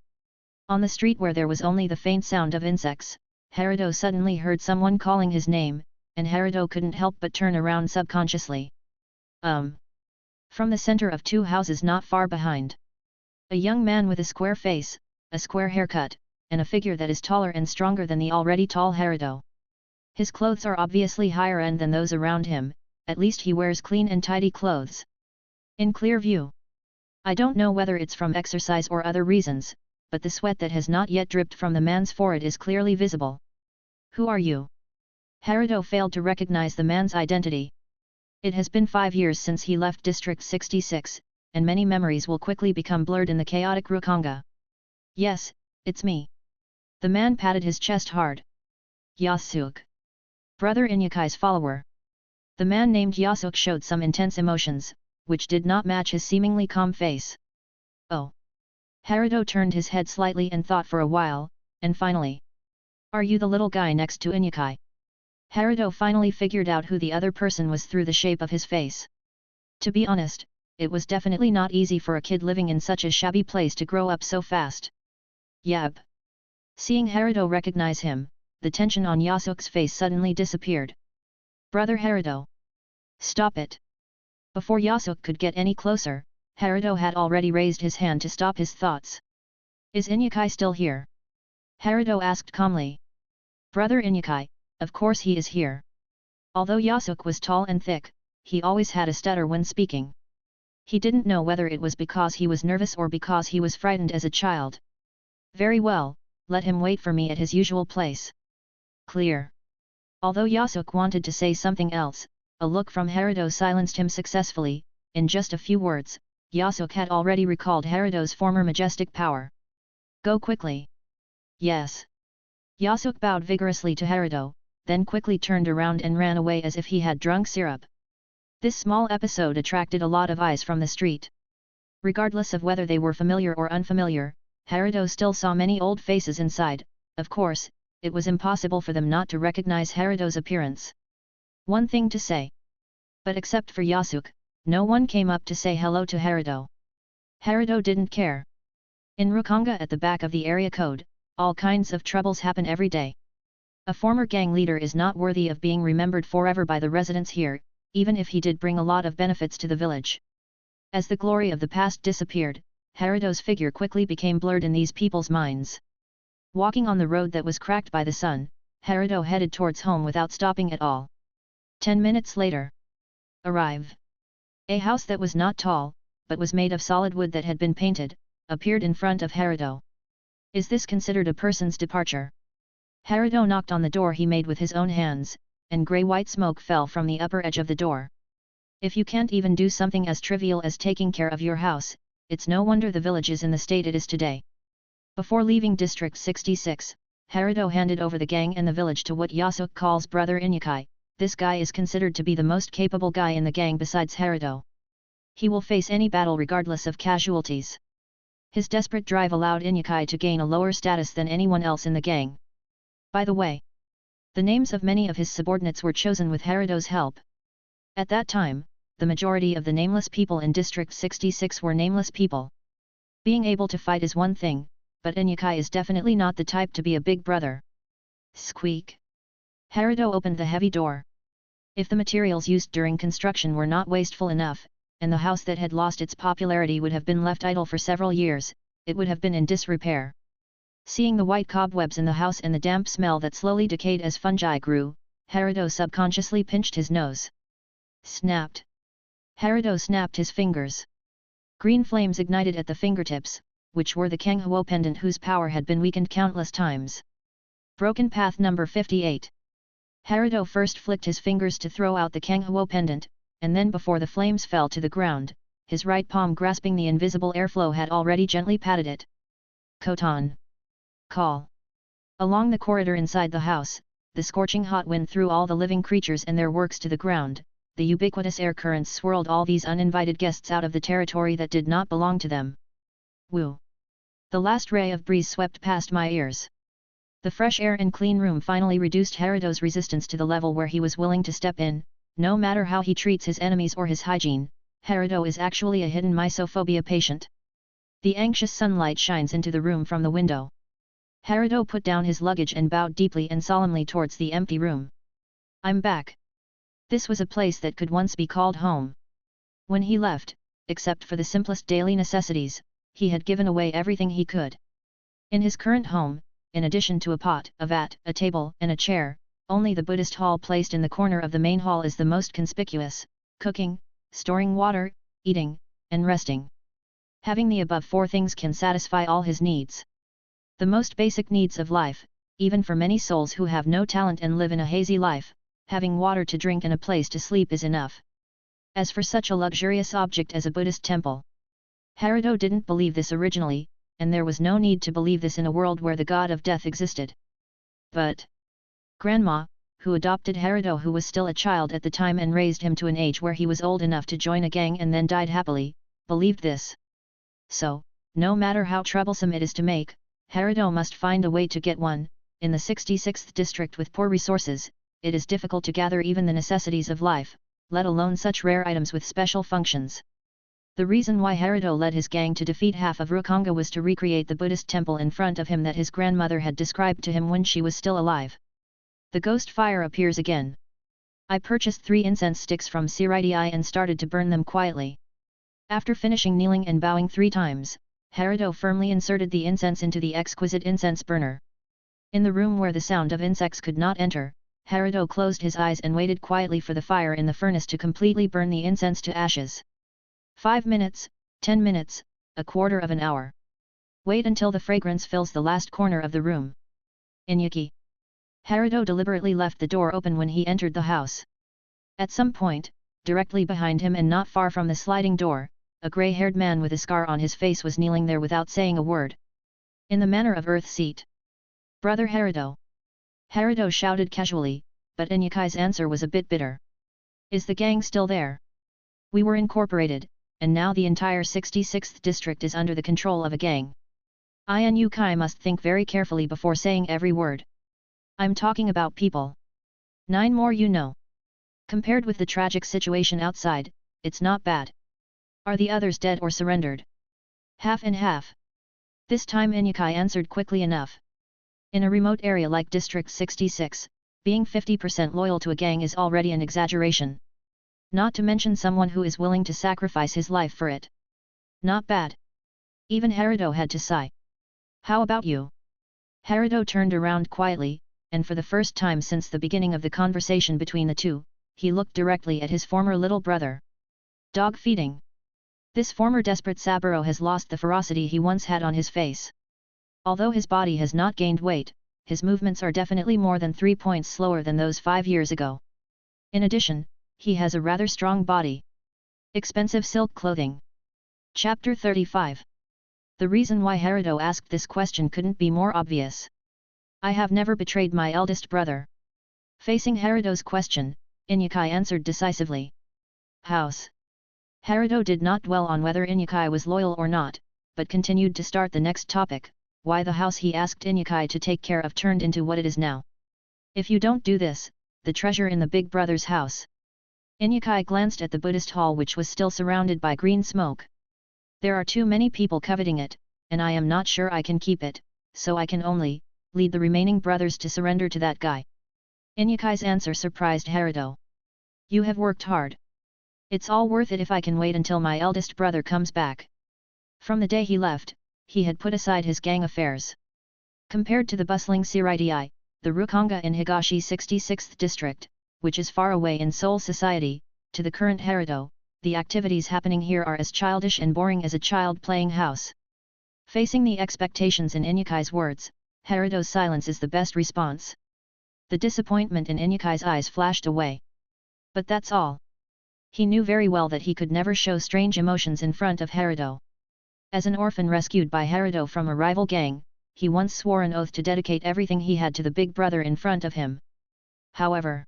On the street where there was only the faint sound of insects, Herido suddenly heard someone calling his name, and Herido couldn't help but turn around subconsciously. From the center of 2 houses not far behind. A young man with a square face, a square haircut, and a figure that is taller and stronger than the already tall Herido. His clothes are obviously higher end than those around him, at least he wears clean and tidy clothes. In clear view. I don't know whether it's from exercise or other reasons, but the sweat that has not yet dripped from the man's forehead is clearly visible. Who are you? Herido failed to recognize the man's identity. It has been 5 years since he left District 66, and many memories will quickly become blurred in the chaotic Reconnecting. Yes, it's me. The man patted his chest hard. Yasuke. Brother Inyakai's follower. The man named Yasuke showed some intense emotions, which did not match his seemingly calm face. Oh. Herido turned his head slightly and thought for a while, and finally. Are you the little guy next to Inyakai? Herido finally figured out who the other person was through the shape of his face. To be honest, it was definitely not easy for a kid living in such a shabby place to grow up so fast. Yab. Seeing Herido recognize him, the tension on Yasuke's face suddenly disappeared. Brother Herido. Stop it. Before Yasuke could get any closer, Herido had already raised his hand to stop his thoughts. Is Inyakai still here? Herido asked calmly. Brother Inyakai, of course he is here, Although Yosuk was tall and thick, he always had a stutter when speaking. He didn't know whether it was because he was nervous or because he was frightened as a child. Very well, let him wait for me at his usual place. Clear. Although Yosuk wanted to say something else, a look from Herido silenced him successfully. In just a few words, Yosuk had already recalled Herido's former majestic power. Go quickly. Yes. Yosuk bowed vigorously to Herido, then quickly turned around and ran away as if he had drunk syrup. This small episode attracted a lot of eyes from the street. Regardless of whether they were familiar or unfamiliar, Herido still saw many old faces inside. Of course, it was impossible for them not to recognize Herido's appearance. One thing to say. But except for Yosuk, no one came up to say hello to Herido. Herido didn't care. In Reconnecting at the back of the area code, all kinds of troubles happen every day. A former gang leader is not worthy of being remembered forever by the residents here, even if he did bring a lot of benefits to the village. As the glory of the past disappeared, Herido's figure quickly became blurred in these people's minds. Walking on the road that was cracked by the sun, Herido headed towards home without stopping at all. 10 minutes later. Arrive. A house that was not tall, but was made of solid wood that had been painted, appeared in front of Herido. Is this considered a person's departure? Herido knocked on the door he made with his own hands, and grey-white smoke fell from the upper edge of the door. If you can't even do something as trivial as taking care of your house, it's no wonder the village is in the state it is today. Before leaving District 66, Herido handed over the gang and the village to what Yosuk calls Brother Inyukai. This guy is considered to be the most capable guy in the gang besides Herido. He will face any battle regardless of casualties. His desperate drive allowed Inyukai to gain a lower status than anyone else in the gang. By the way, the names of many of his subordinates were chosen with Herido's help. At that time, the majority of the nameless people in District 66 were nameless people. Being able to fight is one thing, but Inyukai is definitely not the type to be a big brother. Squeak. Herido opened the heavy door. If the materials used during construction were not wasteful enough, and the house that had lost its popularity would have been left idle for several years, it would have been in disrepair. Seeing the white cobwebs in the house and the damp smell that slowly decayed as fungi grew, Herido subconsciously pinched his nose. Snapped. Herido snapped his fingers. Green flames ignited at the fingertips, which were the Kanghuo pendant whose power had been weakened countless times. Broken path number 58. Herido first flicked his fingers to throw out the Kanghuo pendant, and then before the flames fell to the ground, his right palm grasping the invisible airflow had already gently patted it. Kotan. Call. Along the corridor inside the house, the scorching hot wind threw all the living creatures and their works to the ground. The ubiquitous air currents swirled all these uninvited guests out of the territory that did not belong to them. Woo! The last ray of breeze swept past my ears. The fresh air and clean room finally reduced Herido's resistance to the level where he was willing to step in. No matter how he treats his enemies or his hygiene, Herido is actually a hidden mysophobia patient. The anxious sunlight shines into the room from the window. Herido put down his luggage and bowed deeply and solemnly towards the empty room. I'm back. This was a place that could once be called home. When he left, except for the simplest daily necessities, he had given away everything he could. In his current home, in addition to a pot, a vat, a table, and a chair, only the Buddhist hall placed in the corner of the main hall is the most conspicuous, cooking, storing water, eating, and resting. Having the above four things can satisfy all his needs. The most basic needs of life, even for many souls who have no talent and live in a hazy life, having water to drink and a place to sleep is enough. As for such a luxurious object as a Buddhist temple, Herido didn't believe this originally, and there was no need to believe this in a world where the god of death existed. But Grandma, who adopted Herido who was still a child at the time and raised him to an age where he was old enough to join a gang and then died happily, believed this. So, no matter how troublesome it is to make, Herido must find a way to get one. In the 66th district with poor resources, it is difficult to gather even the necessities of life, let alone such rare items with special functions. The reason why Herido led his gang to defeat half of Reconnecting was to recreate the Buddhist temple in front of him that his grandmother had described to him when she was still alive. The ghost fire appears again. I purchased 3 incense sticks from Herido and started to burn them quietly. After finishing kneeling and bowing 3 times, Herido firmly inserted the incense into the exquisite incense burner. In the room where the sound of insects could not enter, Herido closed his eyes and waited quietly for the fire in the furnace to completely burn the incense to ashes. 5 minutes, 10 minutes, a quarter of an hour. Wait until the fragrance fills the last corner of the room. Inyuki. Herido deliberately left the door open when he entered the house. At some point, directly behind him and not far from the sliding door, a grey-haired man with a scar on his face was kneeling there without saying a word. In the manner of Earth Seat. Brother Herido. Herido shouted casually, but Inyukai's answer was a bit bitter. Is the gang still there? We were incorporated, and now the entire 66th district is under the control of a gang. Inyukai must think very carefully before saying every word. I'm talking about people. 9 more you know. Compared with the tragic situation outside, it's not bad. Are the others dead or surrendered? Half and half. This time Inyukai answered quickly enough. In a remote area like District 66, being 50% loyal to a gang is already an exaggeration. Not to mention someone who is willing to sacrifice his life for it. Not bad. Even Herido had to sigh. How about you? Herido turned around quietly, and for the first time since the beginning of the conversation between the two, he looked directly at his former little brother. Dog feeding. This former desperate Saburo has lost the ferocity he once had on his face. Although his body has not gained weight, his movements are definitely more than 3 points slower than those 5 years ago. In addition, he has a rather strong body. Expensive silk clothing. Chapter 35. The reason why Herido asked this question couldn't be more obvious. I have never betrayed my eldest brother. Facing Herido's question, Inyukai answered decisively. House. Herido did not dwell on whether Inyukai was loyal or not, but continued to start the next topic, why the house he asked Inyukai to take care of turned into what it is now. If you don't do this, the treasure in the big brother's house. Inyukai glanced at the Buddhist hall which was still surrounded by green smoke. There are too many people coveting it, and I am not sure I can keep it, so I can only lead the remaining brothers to surrender to that guy. Inyukai's answer surprised Herido. You have worked hard. It's all worth it if I can wait until my eldest brother comes back. From the day he left, he had put aside his gang affairs. Compared to the bustling Siraidai, the Rukonga in Higashi 66th district, which is far away in Seoul society, to the current Herido, the activities happening here are as childish and boring as a child playing house. Facing the expectations in Inyukai's words, Herido's silence is the best response. The disappointment in Inyukai's eyes flashed away. But that's all. He knew very well that he could never show strange emotions in front of Herido. As an orphan rescued by Herido from a rival gang, he once swore an oath to dedicate everything he had to the big brother in front of him. However,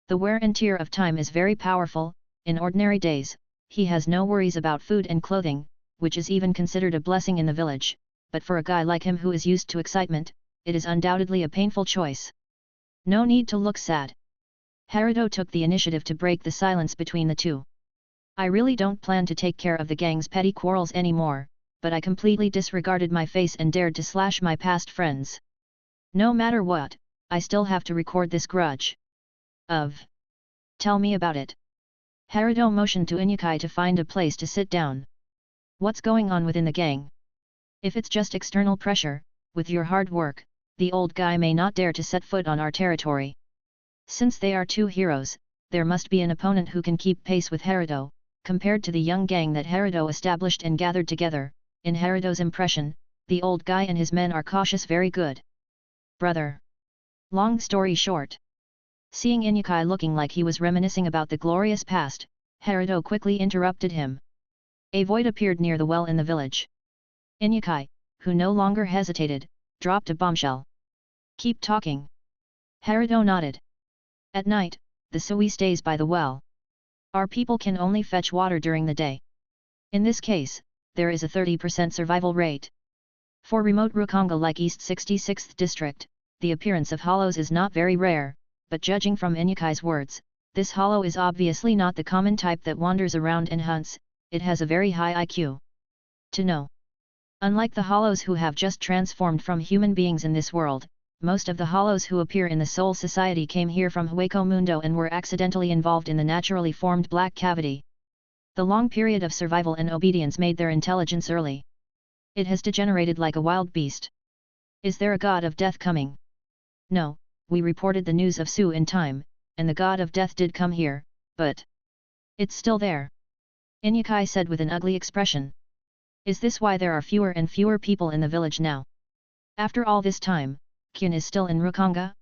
the wear and tear of time is very powerful. In ordinary days, he has no worries about food and clothing, which is even considered a blessing in the village, but for a guy like him who is used to excitement, it is undoubtedly a painful choice. No need to look sad. Herido took the initiative to break the silence between the two. I really don't plan to take care of the gang's petty quarrels anymore, but I completely disregarded my face and dared to slash my past friends. No matter what, I still have to record this grudge. Tell me about it. Herido motioned to Inyukai to find a place to sit down. What's going on within the gang? If it's just external pressure, with your hard work, the old guy may not dare to set foot on our territory. Since they are two heroes, there must be an opponent who can keep pace with Herido, compared to the young gang that Herido established and gathered together. In Herido's impression, the old guy and his men are cautious, very good. Brother. Long story short. Seeing Inyukai looking like he was reminiscing about the glorious past, Herido quickly interrupted him. A void appeared near the well in the village. Inyukai, who no longer hesitated, dropped a bombshell. Keep talking. Herido nodded. At night, the Sui stays by the well. Our people can only fetch water during the day. In this case, there is a 30% survival rate. For remote Rukonga like East 66th district, the appearance of hollows is not very rare, but judging from Inyukai's words, this hollow is obviously not the common type that wanders around and hunts, it has a very high IQ. To know. Unlike the hollows who have just transformed from human beings in this world, most of the hollows who appear in the Soul Society came here from Hueco Mundo and were accidentally involved in the naturally formed black cavity. The long period of survival and obedience made their intelligence early. It has degenerated like a wild beast. Is there a god of death coming? No, we reported the news of Su in time, and the god of death did come here, but it's still there. Inyukai said with an ugly expression. Is this why there are fewer and fewer people in the village now? After all this time, Kyun is still in Rukonga?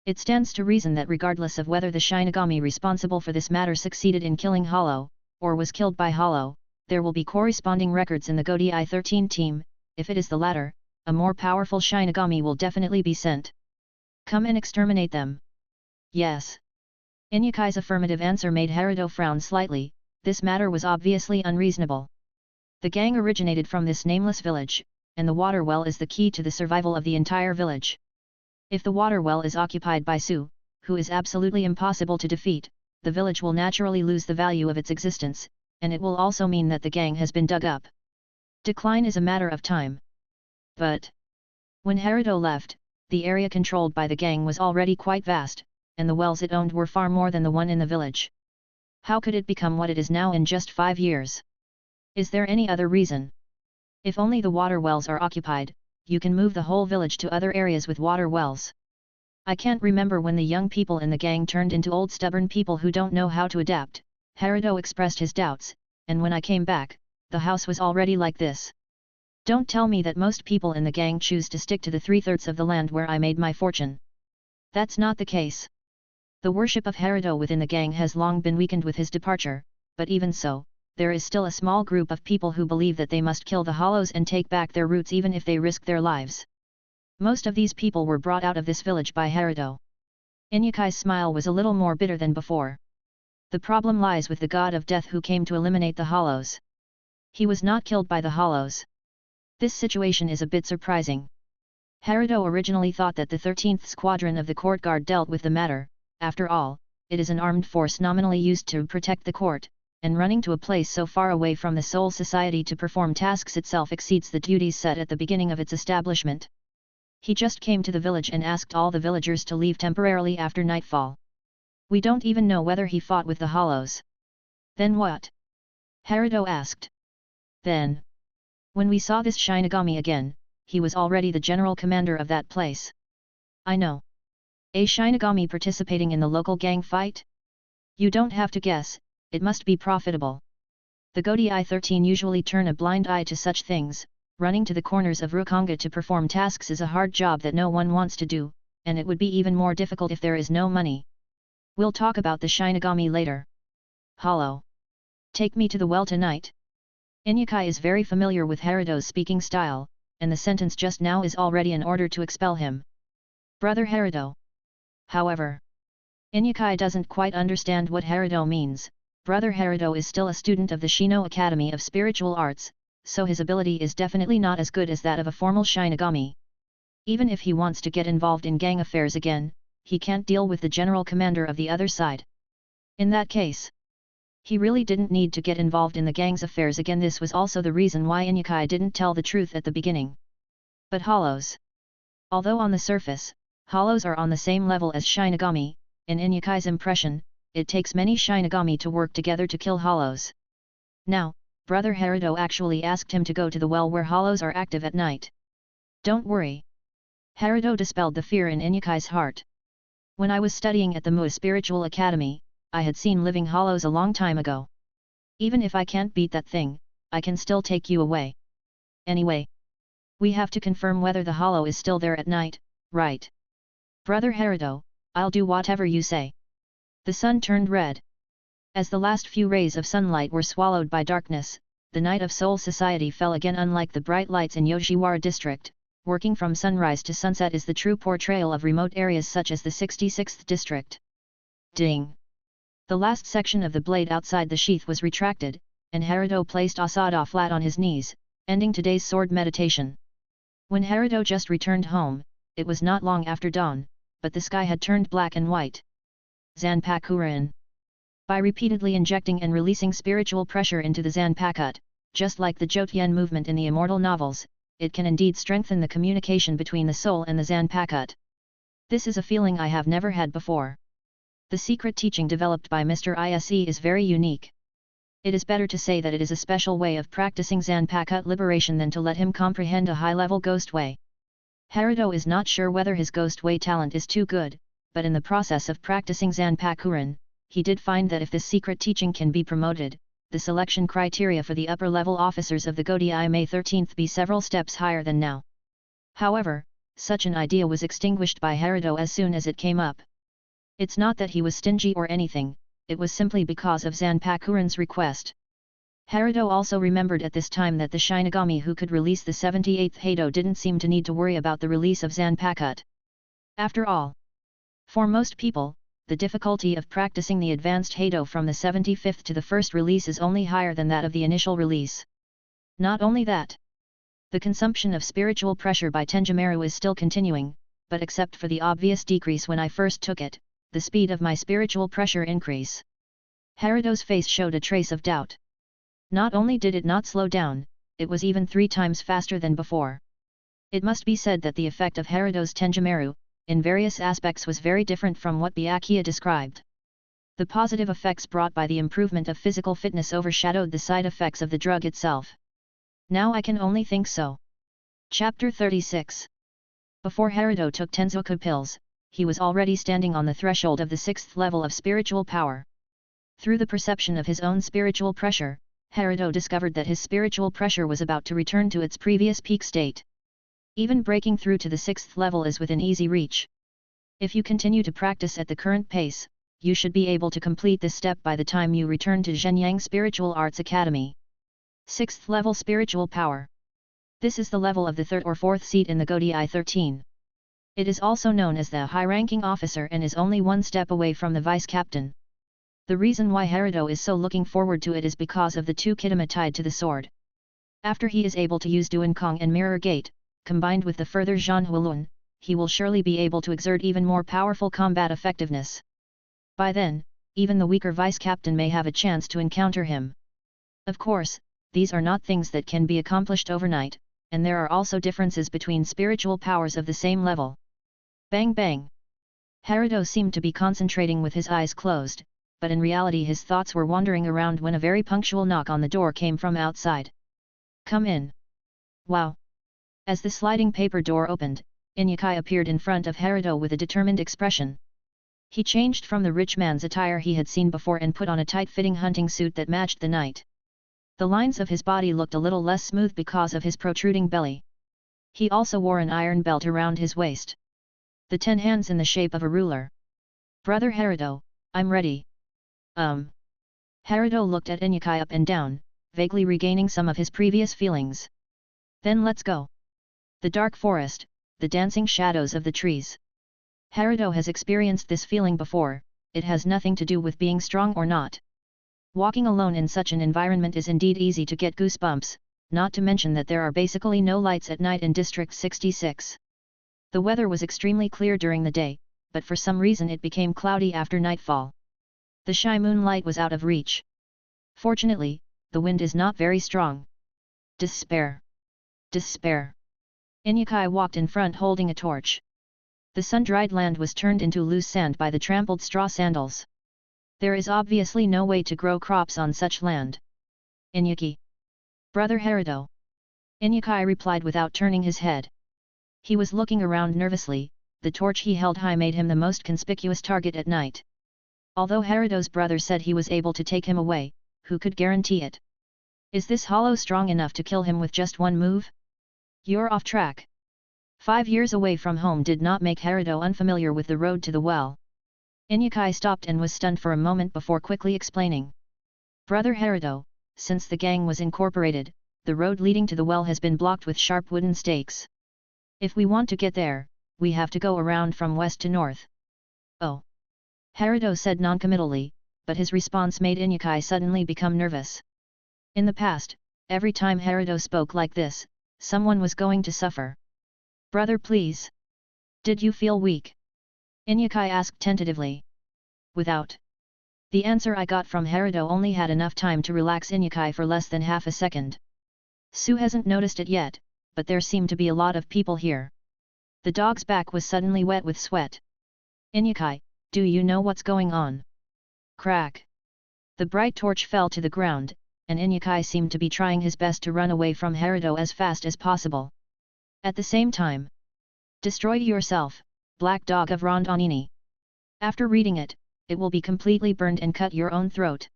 It stands to reason that regardless of whether the Shinigami responsible for this matter succeeded in killing Hollow, or was killed by Hollow, there will be corresponding records in the Godai 13 team. If it is the latter, a more powerful Shinigami will definitely be sent. Come and exterminate them. Yes. Inyukai's affirmative answer made Herido frown slightly. This matter was obviously unreasonable. The gang originated from this nameless village, and the water well is the key to the survival of the entire village. If the water well is occupied by Su, who is absolutely impossible to defeat, the village will naturally lose the value of its existence, and it will also mean that the gang has been dug up. Decline is a matter of time. But when Herido left, the area controlled by the gang was already quite vast, and the wells it owned were far more than the one in the village. How could it become what it is now in just 5 years? Is there any other reason? If only the water wells are occupied, you can move the whole village to other areas with water wells. I can't remember when the young people in the gang turned into old stubborn people who don't know how to adapt. Herido expressed his doubts, and when I came back, the house was already like this. Don't tell me that most people in the gang choose to stick to the 3/3 of the land where I made my fortune. That's not the case. The worship of Herido within the gang has long been weakened with his departure, but even so, there is still a small group of people who believe that they must kill the Hollows and take back their roots even if they risk their lives. Most of these people were brought out of this village by Herido. Inyukai's smile was a little more bitter than before. The problem lies with the god of death who came to eliminate the Hollows. He was not killed by the Hollows. This situation is a bit surprising. Herido originally thought that the 13th Squadron of the Court Guard dealt with the matter. After all, it is an armed force nominally used to protect the court, and running to a place so far away from the Soul Society to perform tasks itself exceeds the duties set at the beginning of its establishment. He just came to the village and asked all the villagers to leave temporarily after nightfall. We don't even know whether he fought with the Hollows. Then what? Herido asked. Then, when we saw this Shinigami again, he was already the general commander of that place. I know. A Shinigami participating in the local gang fight? You don't have to guess, it must be profitable. The Godai 13 usually turn a blind eye to such things. Running to the corners of Rukonga to perform tasks is a hard job that no one wants to do, and it would be even more difficult if there is no money. We'll talk about the Shinigami later. Hollow. Take me to the well tonight. Inyukai is very familiar with Herido's speaking style, and the sentence just now is already an order to expel him. Brother Herido. However, Inyukai doesn't quite understand what Herido means. Brother Herido is still a student of the Shino Academy of Spiritual Arts, so his ability is definitely not as good as that of a formal Shinigami. Even if he wants to get involved in gang affairs again, he can't deal with the general commander of the other side. In that case, he really didn't need to get involved in the gang's affairs again. This was also the reason why Inyukai didn't tell the truth at the beginning. But Hollows. Although on the surface, Hollows are on the same level as Shinigami, in Inyukai's impression, it takes many Shinigami to work together to kill Hollows. Now, Brother Herido actually asked him to go to the well where Hollows are active at night. Don't worry. Herido dispelled the fear in Inyukai's heart. When I was studying at the Mu Spiritual Academy, I had seen living Hollows a long time ago. Even if I can't beat that thing, I can still take you away. Anyway, we have to confirm whether the Hollow is still there at night, right? Brother Herido, I'll do whatever you say. The sun turned red. As the last few rays of sunlight were swallowed by darkness, the night of Soul Society fell again. Unlike the bright lights in Yoshiwara district, working from sunrise to sunset is the true portrayal of remote areas such as the 66th district. Ding! The last section of the blade outside the sheath was retracted, and Herido placed Asada flat on his knees, ending today's sword meditation. When Herido just returned home, it was not long after dawn, but the sky had turned black and white. Zanpakuren. By repeatedly injecting and releasing spiritual pressure into the Zanpakut, just like the Jotyen movement in the immortal novels, it can indeed strengthen the communication between the soul and the Zanpakut. This is a feeling I have never had before. The secret teaching developed by Mr. Ise is very unique. It is better to say that it is a special way of practicing Zanpakut liberation than to let him comprehend a high-level ghost way. Herido is not sure whether his ghost way talent is too good, but in the process of practicing Zanpakuren, he did find that if this secret teaching can be promoted, the selection criteria for the upper-level officers of the Godai may 13th be several steps higher than now. However, such an idea was extinguished by Herido as soon as it came up. It's not that he was stingy or anything, it was simply because of Zanpakuren's request. Herido also remembered at this time that the Shinigami who could release the 78th Heido didn't seem to need to worry about the release of Zanpakut. After all, for most people, the difficulty of practicing the advanced Heido from the 75th to the first release is only higher than that of the initial release. Not only that, the consumption of spiritual pressure by Tenjimaru is still continuing, but except for the obvious decrease when I first took it, the speed of my spiritual pressure increase. Herido's face showed a trace of doubt. Not only did it not slow down, it was even 3 times faster than before. It must be said that the effect of Herido's Tenjimaru, in various aspects was very different from what Byakia described. The positive effects brought by the improvement of physical fitness overshadowed the side effects of the drug itself. Now I can only think so. Chapter 36. Before Herido took Tenzuku pills, he was already standing on the threshold of the 6th level of spiritual power. Through the perception of his own spiritual pressure, Herido discovered that his spiritual pressure was about to return to its previous peak state. Even breaking through to the 6th level is within easy reach. If you continue to practice at the current pace, you should be able to complete this step by the time you return to Zhenyang Spiritual Arts Academy. 6th level spiritual power. This is the level of the 3rd or 4th seat in the Godai 13. It is also known as the high-ranking officer and is only 1 step away from the vice-captain. The reason why Herido is so looking forward to it is because of the 2 Kitama tied to the sword. After he is able to use Duankong and Mirror Gate, combined with the further Zhanhualun, he will surely be able to exert even more powerful combat effectiveness. By then, even the weaker vice-captain may have a chance to encounter him. Of course, these are not things that can be accomplished overnight, and there are also differences between spiritual powers of the same level. Bang bang! Herido seemed to be concentrating with his eyes closed, but in reality his thoughts were wandering around when a very punctual knock on the door came from outside. Come in. Wow! As the sliding paper door opened, Inyukai appeared in front of Herido with a determined expression. He changed from the rich man's attire he had seen before and put on a tight-fitting hunting suit that matched the night. The lines of his body looked a little less smooth because of his protruding belly. He also wore an iron belt around his waist. The 10 hands in the shape of a ruler. Brother Herido, I'm ready. Herido looked at Inyukai up and down, vaguely regaining some of his previous feelings. Then let's go. The dark forest, the dancing shadows of the trees. Herido has experienced this feeling before, it has nothing to do with being strong or not. Walking alone in such an environment is indeed easy to get goosebumps, not to mention that there are basically no lights at night in District 66. The weather was extremely clear during the day, but for some reason it became cloudy after nightfall. The shy moonlight was out of reach. Fortunately, the wind is not very strong. Despair! Despair! Inyukai walked in front holding a torch. The sun-dried land was turned into loose sand by the trampled straw sandals. There is obviously no way to grow crops on such land. Inyuki. Brother Herido. Inyukai replied without turning his head. He was looking around nervously, the torch he held high made him the most conspicuous target at night. Although Herido's brother said he was able to take him away, who could guarantee it? Is this hollow strong enough to kill him with just 1 move? You're off track. 5 years away from home did not make Herido unfamiliar with the road to the well. Inyukai stopped and was stunned for a moment before quickly explaining. Brother Herido, since the gang was incorporated, the road leading to the well has been blocked with sharp wooden stakes. If we want to get there, we have to go around from west to north. Oh! Herido said noncommittally, but his response made Inyukai suddenly become nervous. In the past, every time Herido spoke like this, someone was going to suffer. Brother please. Did you feel weak? Inyukai asked tentatively. Without. The answer I got from Herido only had enough time to relax Inyukai for less than half a second. Sue hasn't noticed it yet, but there seem to be a lot of people here. The dog's back was suddenly wet with sweat. Inyukai, do you know what's going on? Crack. The bright torch fell to the ground, and Inyukai seemed to be trying his best to run away from Herido as fast as possible. At the same time, Destroy yourself, black dog of Rondonini. After reading it, it will be completely burned and cut your own throat.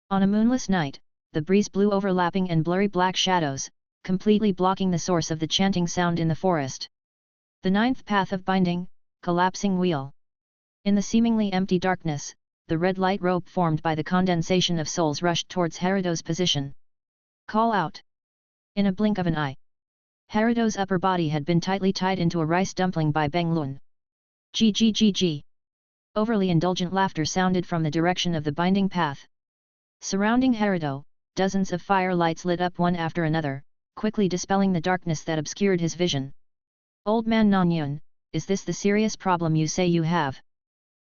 On a moonless night, the breeze blew overlapping and blurry black shadows, completely blocking the source of the chanting sound in the forest. The ninth path of binding, collapsing wheel. In the seemingly empty darkness, the red light rope formed by the condensation of souls rushed towards Herido's position. Call out! In a blink of an eye. Herido's upper body had been tightly tied into a rice dumpling by Benglun. Gg. Overly indulgent laughter sounded from the direction of the binding path. Surrounding Herido, dozens of fire lights lit up one after another, quickly dispelling the darkness that obscured his vision. Old man Nanyun, is this the serious problem you say you have?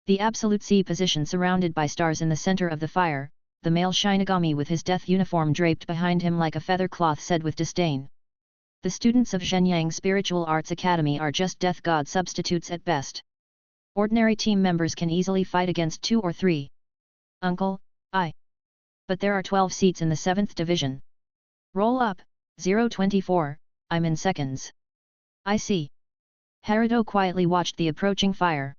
The absolute C position surrounded by stars in the center of the fire, the male Shinigami with his death uniform draped behind him like a feather cloth said with disdain. The students of Zhenyang Spiritual Arts Academy are just death god substitutes at best. Ordinary team members can easily fight against 2 or 3. Uncle, but there are 12 seats in the 7th division. Roll up, 024, I'm in seconds. I see. Herido quietly watched the approaching fire.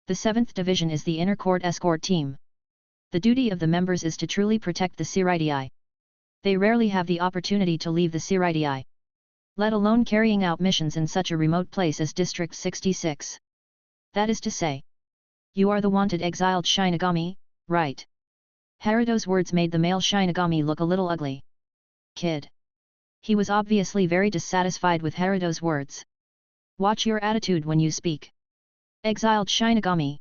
The 7th division is the inner court escort team. The duty of the members is to truly protect the Siridii. They rarely have the opportunity to leave the Siridii, let alone carrying out missions in such a remote place as District 66. That is to say, you are the wanted exiled Shinigami, right? Herido's words made the male Shinigami look a little ugly. Kid. He was obviously very dissatisfied with Herido's words. Watch your attitude when you speak. Exiled Shinigami.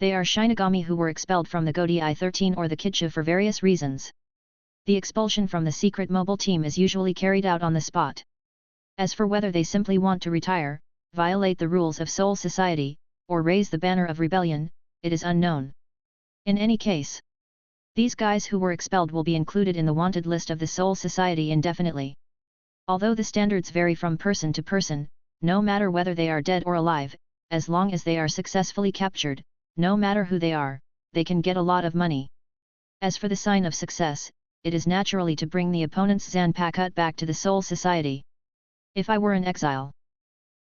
They are Shinigami who were expelled from the Godii 13 or the Kidsha for various reasons. The expulsion from the secret mobile team is usually carried out on the spot. As for whether they simply want to retire, violate the rules of Soul Society, or raise the banner of rebellion, it is unknown. In any case, these guys who were expelled will be included in the wanted list of the Soul Society indefinitely. Although the standards vary from person to person, no matter whether they are dead or alive, as long as they are successfully captured, no matter who they are, they can get a lot of money. As for the sign of success, it is naturally to bring the opponent's Zanpakuto back to the Soul Society. If I were in exile,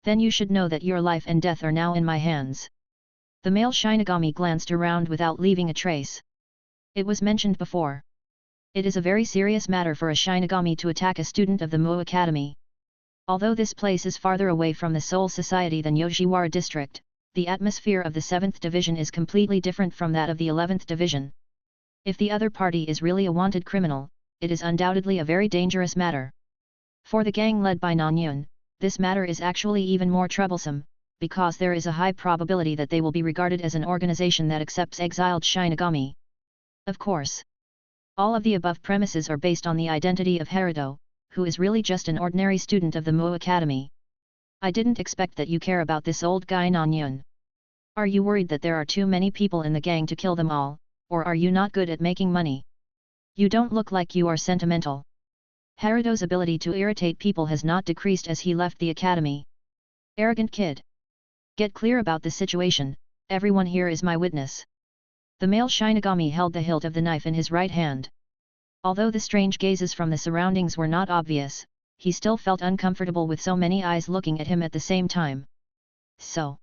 then you should know that your life and death are now in my hands. The male Shinigami glanced around without leaving a trace. It was mentioned before. It is a very serious matter for a Shinigami to attack a student of the Mu Academy. Although this place is farther away from the Soul Society than Yoshiwara District, the atmosphere of the 7th Division is completely different from that of the 11th Division. If the other party is really a wanted criminal, it is undoubtedly a very dangerous matter. For the gang led by Nanyun, this matter is actually even more troublesome, because there is a high probability that they will be regarded as an organization that accepts exiled Shinigami. Of course, all of the above premises are based on the identity of Herido, who is really just an ordinary student of the Mu Academy. I didn't expect that you care about this old guy Nanyun. Are you worried that there are too many people in the gang to kill them all, or are you not good at making money? You don't look like you are sentimental. Herido's ability to irritate people has not decreased as he left the academy. Arrogant kid. Get clear about the situation, everyone here is my witness. The male Shinigami held the hilt of the knife in his right hand. Although the strange gazes from the surroundings were not obvious, he still felt uncomfortable with so many eyes looking at him at the same time. So,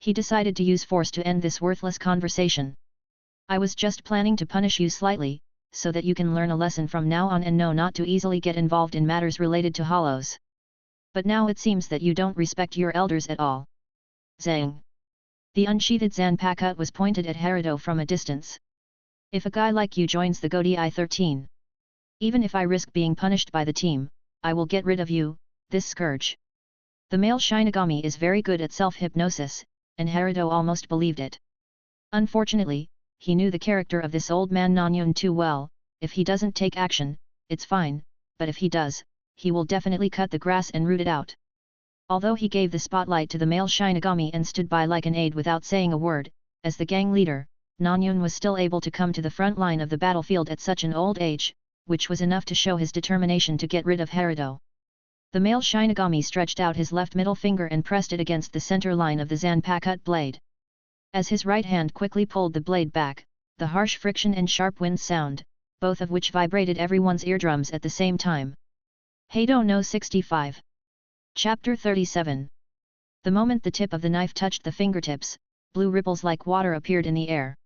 he decided to use force to end this worthless conversation. I was just planning to punish you slightly, so that you can learn a lesson from now on and know not to easily get involved in matters related to hollows. But now it seems that you don't respect your elders at all. Zang. The unsheathed Zanpakuto was pointed at Herido from a distance. If a guy like you joins the Godii 13, even if I risk being punished by the team, I will get rid of you, this scourge. The male Shinigami is very good at self-hypnosis, and Herido almost believed it. Unfortunately, he knew the character of this old man Nanyun too well. If he doesn't take action, it's fine, but if he does, he will definitely cut the grass and root it out. Although he gave the spotlight to the male Shinigami and stood by like an aide without saying a word, as the gang leader, Nanyun was still able to come to the front line of the battlefield at such an old age, which was enough to show his determination to get rid of Herido. The male Shinigami stretched out his left middle finger and pressed it against the center line of the Zanpakuto blade. As his right hand quickly pulled the blade back, the harsh friction and sharp wind sound, both of which vibrated everyone's eardrums at the same time. Herido no 65. Chapter 37. The moment the tip of the knife touched the fingertips, blue ripples like water appeared in the air.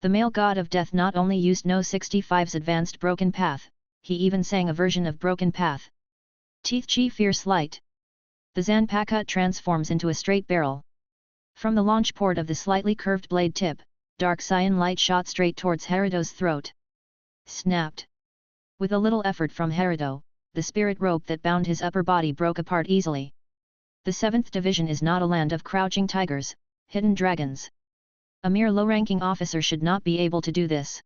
The male god of death not only used No 65's advanced broken path, he even sang a version of broken path. Teeth Chi Fierce Light. The Zanpakuto transforms into a straight barrel. From the launch port of the slightly curved blade tip, dark cyan light shot straight towards Herido's throat. Snapped. With a little effort from Herido, the spirit rope that bound his upper body broke apart easily. The 7th Division is not a land of crouching tigers, hidden dragons. A mere low-ranking officer should not be able to do this.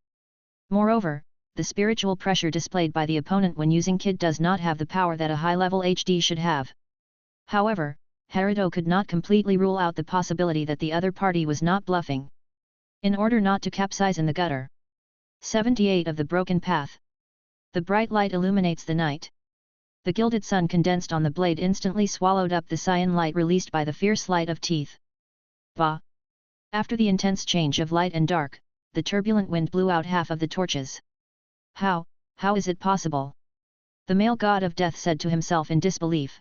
Moreover, the spiritual pressure displayed by the opponent when using Kid does not have the power that a high-level HD should have. However, Herido could not completely rule out the possibility that the other party was not bluffing. In order not to capsize in the gutter. 78 of the broken path. The bright light illuminates the night. The gilded sun condensed on the blade instantly swallowed up the cyan light released by the fierce light of teeth. Bah! After the intense change of light and dark, the turbulent wind blew out half of the torches. How is it possible? The male god of death said to himself in disbelief.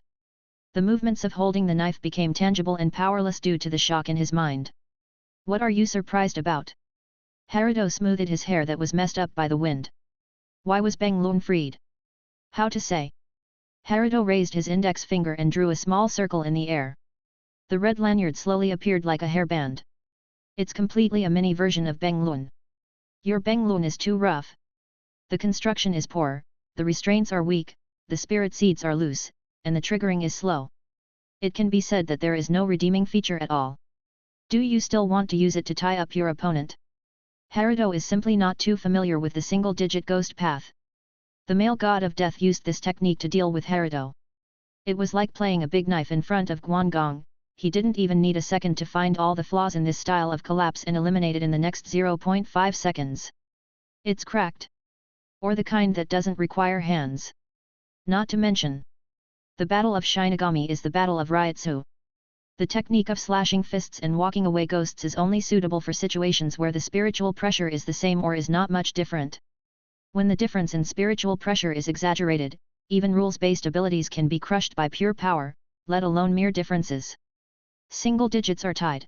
The movements of holding the knife became tangible and powerless due to the shock in his mind. What are you surprised about? Herido smoothed his hair that was messed up by the wind. Why was Beng Lun freed? How to say? Herido raised his index finger and drew a small circle in the air. The red lanyard slowly appeared like a hairband. It's completely a mini version of Beng Lun. Your Beng Lun is too rough. The construction is poor, the restraints are weak, the spirit seeds are loose, and the triggering is slow. It can be said that there is no redeeming feature at all. Do you still want to use it to tie up your opponent? Herido is simply not too familiar with the single-digit ghost path. The male god of death used this technique to deal with Herido. It was like playing a big knife in front of Guangong. He didn't even need a second to find all the flaws in this style of collapse and eliminate it in the next 0.5 seconds. It's cracked. Or the kind that doesn't require hands. Not to mention. The Battle of Shinigami is the Battle of Ryutsu. The technique of slashing fists and walking away ghosts is only suitable for situations where the spiritual pressure is the same or is not much different. When the difference in spiritual pressure is exaggerated, even rules-based abilities can be crushed by pure power, let alone mere differences. Single digits are tied.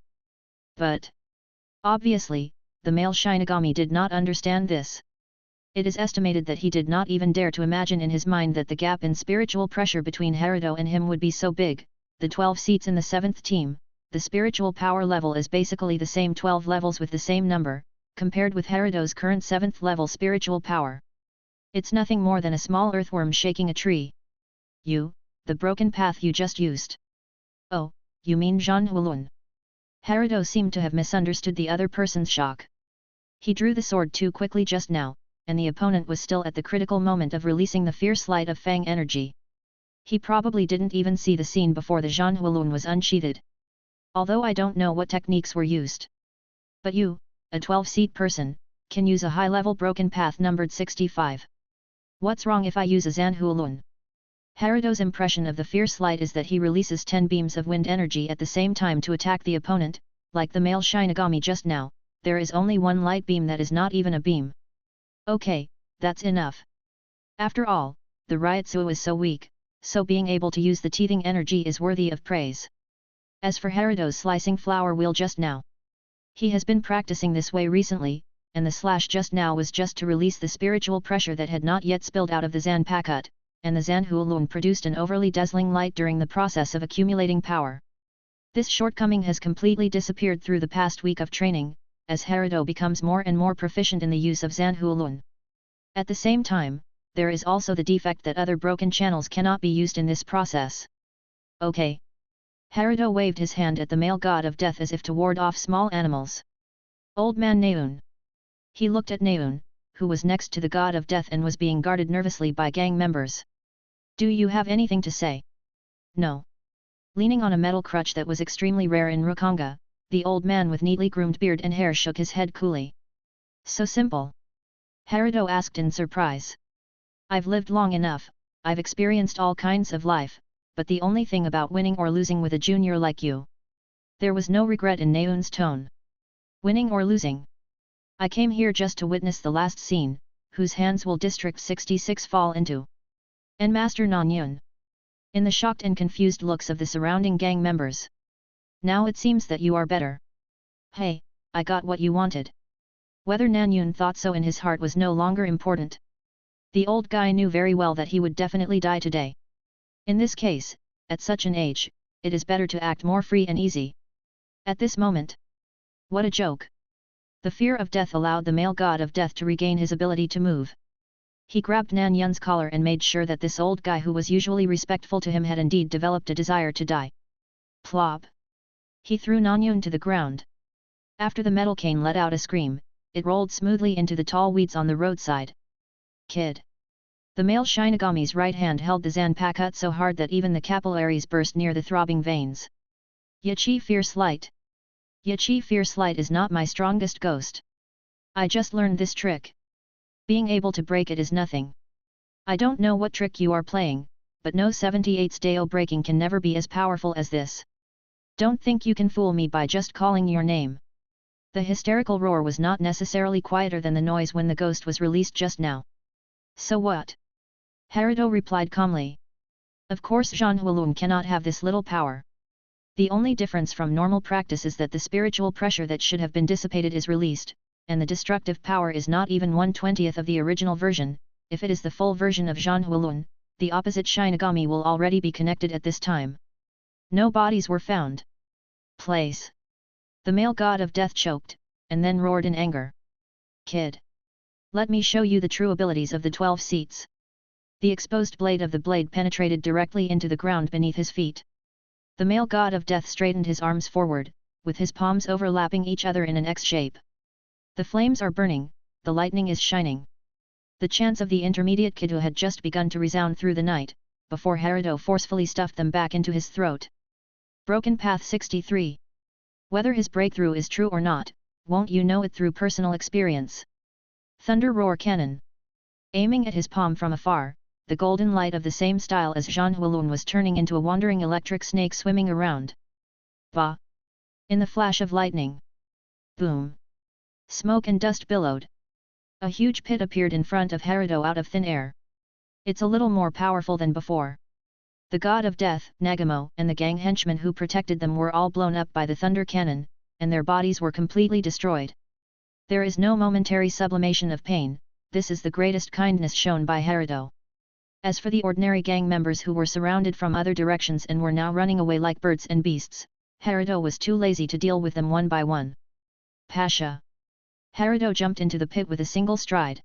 But obviously, the male Shinigami did not understand this. It is estimated that he did not even dare to imagine in his mind that the gap in spiritual pressure between Herido and him would be so big. The 12 seats in the 7th team, the spiritual power level is basically the same 12 levels with the same number, compared with Herido's current 7th level spiritual power. It's nothing more than a small earthworm shaking a tree. The broken path you just used. Oh, you mean Zhan Huolun? Herido seemed to have misunderstood the other person's shock. He drew the sword too quickly just now, and the opponent was still at the critical moment of releasing the fierce light of Fang energy. He probably didn't even see the scene before the Zhan Huolun was unsheathed. Although I don't know what techniques were used. But you, a 12-seat person, can use a high-level broken path numbered 65. What's wrong if I use a Zhan Huolun? Herido's impression of the fierce light is that he releases 10 beams of wind energy at the same time to attack the opponent, like the male Shinigami just now. There is only one light beam that is not even a beam. Okay, that's enough. After all, the Ryutsu is so weak, so being able to use the teething energy is worthy of praise. As for Herido's slicing flower wheel just now, he has been practicing this way recently, and the slash just now was just to release the spiritual pressure that had not yet spilled out of the Zanpakuto, and the Zhan Huolun produced an overly dazzling light during the process of accumulating power. This shortcoming has completely disappeared through the past week of training, as Herido becomes more and more proficient in the use of Zhan Huolun. At the same time, there is also the defect that other broken channels cannot be used in this process. Okay. Herido waved his hand at the male god of death as if to ward off small animals. Old man Naeun. He looked at Naeun, who was next to the god of death and was being guarded nervously by gang members. Do you have anything to say? No. Leaning on a metal crutch that was extremely rare in Rukonga, the old man with neatly groomed beard and hair shook his head coolly. So simple? Herido asked in surprise. I've lived long enough, I've experienced all kinds of life, but the only thing about winning or losing with a junior like you. There was no regret in Naeun's tone. Winning or losing? I came here just to witness the last scene, whose hands will District 66 fall into. And Master Nanyun. In the shocked and confused looks of the surrounding gang members, Now it seems that you are better. Hey, I got what you wanted. Whether Nanyun thought so in his heart was no longer important. The old guy knew very well that he would definitely die today. In this case, at such an age, it is better to act more free and easy. At this moment. What a joke. The fear of death allowed the male god of death to regain his ability to move. He grabbed Nanyun's collar and made sure that this old guy who was usually respectful to him had indeed developed a desire to die. Plop. He threw Nanyun to the ground. After the metal cane let out a scream, it rolled smoothly into the tall weeds on the roadside. Kid. The male Shinigami's right hand held the Zanpakuto so hard that even the capillaries burst near the throbbing veins. Yachi Fierce Light. Yachi Fierce Light is not my strongest ghost. I just learned this trick. Being able to break it is nothing. I don't know what trick you are playing, but no 78's Deo breaking can never be as powerful as this. Don't think you can fool me by just calling your name. The hysterical roar was not necessarily quieter than the noise when the ghost was released just now. So what? Herido replied calmly. Of course Zhang Huilun cannot have this little power. The only difference from normal practice is that the spiritual pressure that should have been dissipated is released, and the destructive power is not even 1/20th of the original version. If it is the full version of Zhang Huilun, the opposite Shinigami will already be connected at this time. No bodies were found. Place. The male god of death choked, and then roared in anger. Kid. Let me show you the true abilities of the 12 seats. The exposed blade of the blade penetrated directly into the ground beneath his feet. The male god of death straightened his arms forward, with his palms overlapping each other in an X shape. The flames are burning, the lightning is shining. The chants of the intermediate Kidu had just begun to resound through the night, before Herido forcefully stuffed them back into his throat. Broken Path 63. Whether his breakthrough is true or not, won't you know it through personal experience? Thunder Roar Cannon. Aiming at his palm from afar, the golden light of the same style as Zhang Huilun was turning into a wandering electric snake swimming around. Bah! In the flash of lightning. Boom! Smoke and dust billowed. A huge pit appeared in front of Herido out of thin air. It's a little more powerful than before. The god of death, Nagamo, and the gang henchmen who protected them were all blown up by the thunder cannon, and their bodies were completely destroyed. There is no momentary sublimation of pain, this is the greatest kindness shown by Herido. As for the ordinary gang members who were surrounded from other directions and were now running away like birds and beasts, Herido was too lazy to deal with them one by one. Pasha. Herido jumped into the pit with a single stride.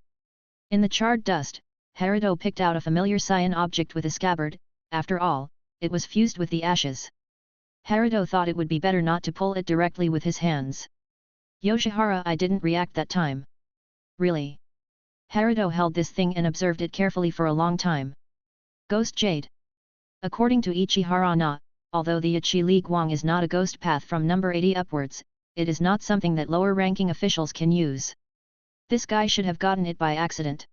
In the charred dust, Herido picked out a familiar cyan object with a scabbard. After all, it was fused with the ashes. Herido thought it would be better not to pull it directly with his hands. Yoshiwara, I didn't react that time. Really? Herido held this thing and observed it carefully for a long time. Ghost Jade. According to Ichihara, although the Ichi Li Guang is not a ghost path from number 80 upwards, it is not something that lower-ranking officials can use. This guy should have gotten it by accident.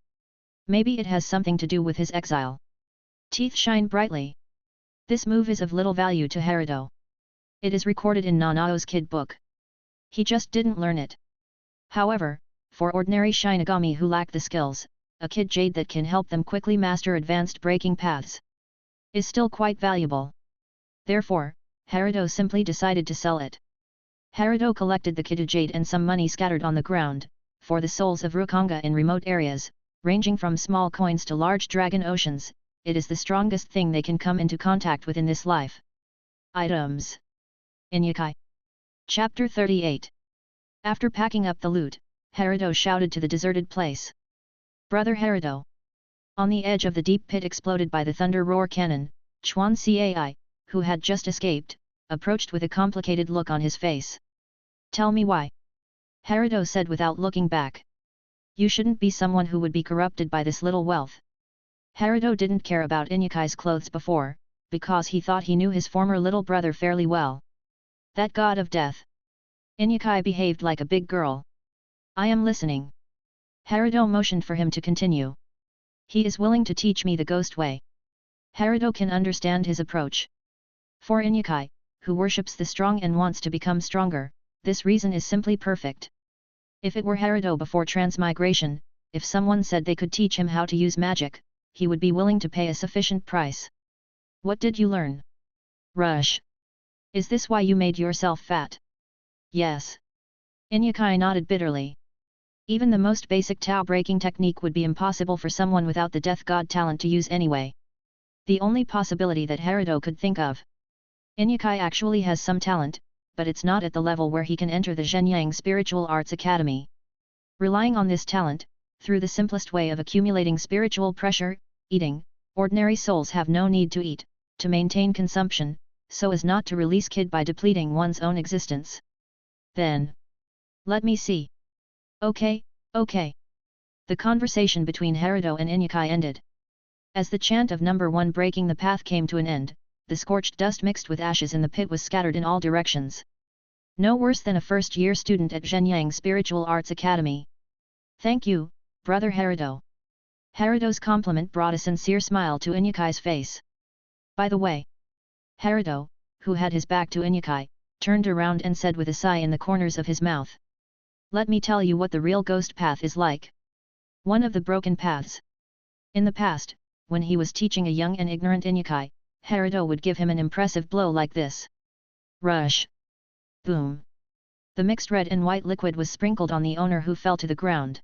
Maybe it has something to do with his exile. Teeth shine brightly. This move is of little value to Herido. It is recorded in Nanao's kid book. He just didn't learn it. However, for ordinary Shinigami who lack the skills, a kid jade that can help them quickly master advanced breaking paths is still quite valuable. Therefore, Herido simply decided to sell it. Herido collected the Kidu jade and some money scattered on the ground, for the souls of Rukonga in remote areas, ranging from small coins to large dragon oceans, it is the strongest thing they can come into contact with in this life. Items. Inyakai. Chapter 38. After packing up the loot, Herido shouted to the deserted place. Brother Herido. On the edge of the deep pit exploded by the thunder roar cannon, Chuan Cai, who had just escaped, approached with a complicated look on his face. Tell me why. Herido said without looking back. You shouldn't be someone who would be corrupted by this little wealth. Herido didn't care about Inyakai's clothes before, because he thought he knew his former little brother fairly well. That god of death. Inyakai behaved like a big girl. I am listening. Herido motioned for him to continue. He is willing to teach me the ghost way. Herido can understand his approach. For Inyakai, who worships the strong and wants to become stronger, this reason is simply perfect. If it were Herido before transmigration, if someone said they could teach him how to use magic, he would be willing to pay a sufficient price. What did you learn? Rush. Is this why you made yourself fat? Yes. Inyakai nodded bitterly. Even the most basic Tao breaking technique would be impossible for someone without the death god talent to use anyway. The only possibility that Herido could think of. Inyakai actually has some talent, but it's not at the level where he can enter the Zhenyang Spiritual Arts Academy. Relying on this talent, through the simplest way of accumulating spiritual pressure, eating, ordinary souls have no need to eat, to maintain consumption, so as not to release kid by depleting one's own existence. Then, let me see. Okay, okay. The conversation between Herido and Inyakai ended. As the chant of number 1 breaking the path came to an end, the scorched dust mixed with ashes in the pit was scattered in all directions. No worse than a first-year student at Zhenyang Spiritual Arts Academy. Thank you, brother Herido. Herido's compliment brought a sincere smile to Inyakai's face. By the way, Herido, who had his back to Inyakai, turned around and said with a sigh in the corners of his mouth. Let me tell you what the real ghost path is like. One of the broken paths. In the past, when he was teaching a young and ignorant Inyakai, Herido would give him an impressive blow like this. Rush. Boom. The mixed red and white liquid was sprinkled on the owner, who fell to the ground.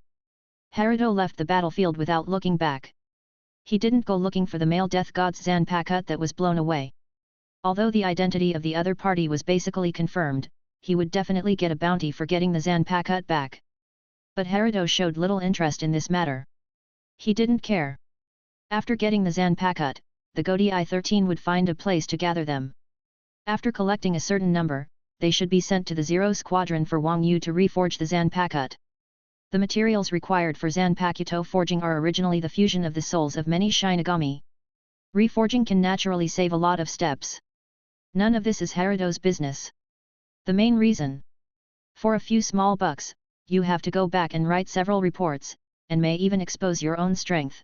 Herido left the battlefield without looking back. He didn't go looking for the male death god's Zanpakut that was blown away. Although the identity of the other party was basically confirmed, he would definitely get a bounty for getting the Zanpakut back. But Herido showed little interest in this matter. He didn't care. After getting the Zanpakut, the Godi I-13 would find a place to gather them. After collecting a certain number, they should be sent to the Zero Squadron for Wang Yu to reforge the Zanpakut. The materials required for Zanpakuto forging are originally the fusion of the souls of many Shinigami. Reforging can naturally save a lot of steps. None of this is Herido's business. The main reason? For a few small bucks, you have to go back and write several reports, and may even expose your own strength.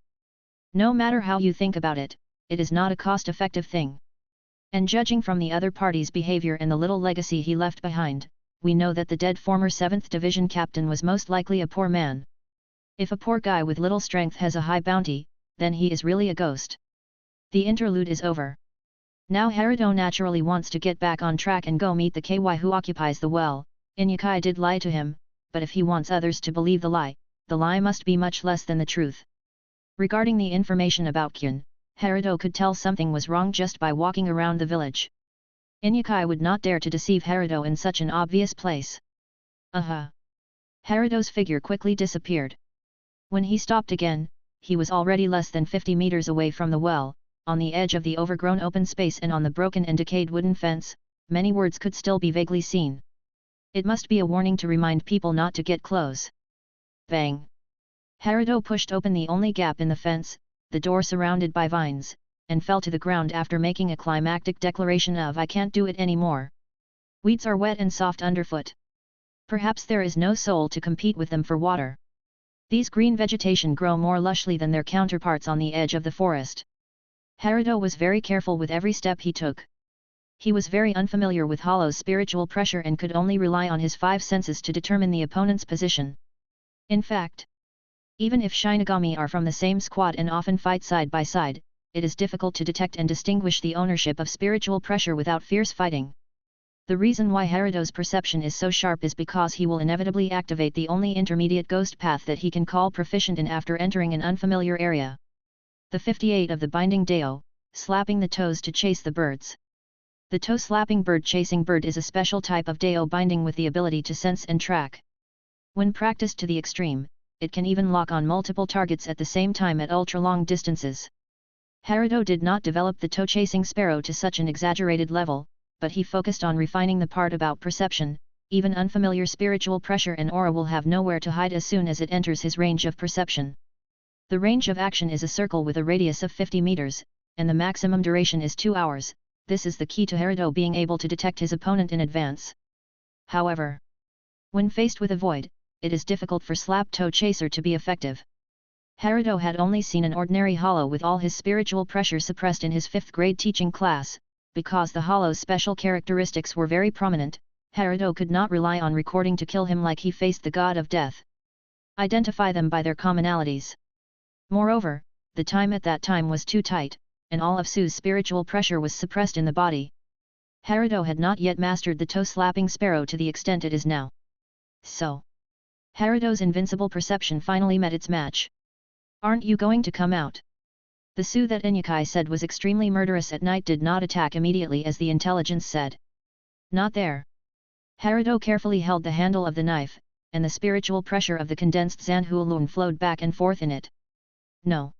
No matter how you think about it, it is not a cost-effective thing. And judging from the other party's behavior and the little legacy he left behind, we know that the dead former 7th Division captain was most likely a poor man. If a poor guy with little strength has a high bounty, then he is really a ghost. The interlude is over. Now Herido naturally wants to get back on track and go meet the KY who occupies the well. Inyakai did lie to him, but if he wants others to believe the lie must be much less than the truth. Regarding the information about Kyun, Herido could tell something was wrong just by walking around the village. Inyakai would not dare to deceive Herido in such an obvious place. Herido's figure quickly disappeared. When he stopped again, he was already less than 50 meters away from the well, on the edge of the overgrown open space and on the broken and decayed wooden fence. Many words could still be vaguely seen. It must be a warning to remind people not to get close. Bang! Herido pushed open the only gap in the fence, the door surrounded by vines, and fell to the ground after making a climactic declaration of "I can't do it anymore." Weeds are wet and soft underfoot. Perhaps there is no soul to compete with them for water. These green vegetation grow more lushly than their counterparts on the edge of the forest. Herido was very careful with every step he took. He was very unfamiliar with Hollow's spiritual pressure and could only rely on his 5 senses to determine the opponent's position. In fact, even if Shinigami are from the same squad and often fight side by side, it is difficult to detect and distinguish the ownership of spiritual pressure without fierce fighting. The reason why Herido's perception is so sharp is because he will inevitably activate the only intermediate ghost path that he can call proficient in after entering an unfamiliar area. The 58 of the Binding Deo, slapping the toes to chase the birds. The toe-slapping bird-chasing bird is a special type of Deo binding with the ability to sense and track. When practiced to the extreme, it can even lock on multiple targets at the same time at ultra-long distances. Herido did not develop the toe-chasing sparrow to such an exaggerated level, but he focused on refining the part about perception. Even unfamiliar spiritual pressure and aura will have nowhere to hide as soon as it enters his range of perception. The range of action is a circle with a radius of 50 meters, and the maximum duration is 2 hours. This is the key to Herido being able to detect his opponent in advance. However, when faced with a void, it is difficult for Slap Toe Chaser to be effective. Herido had only seen an ordinary Hollow with all his spiritual pressure suppressed in his 5th grade teaching class. Because the Hollow's special characteristics were very prominent, Herido could not rely on recording to kill him like he faced the god of death. Identify them by their commonalities. Moreover, the time at that time was too tight, and all of Su's spiritual pressure was suppressed in the body. Herido had not yet mastered the toe-slapping sparrow to the extent it is now. So, Herido's invincible perception finally met its match. "Aren't you going to come out?" The Su that Inyukai said was extremely murderous at night did not attack immediately as the intelligence said. "Not there." Herido carefully held the handle of the knife, and the spiritual pressure of the condensed Zanhuolun flowed back and forth in it. "No.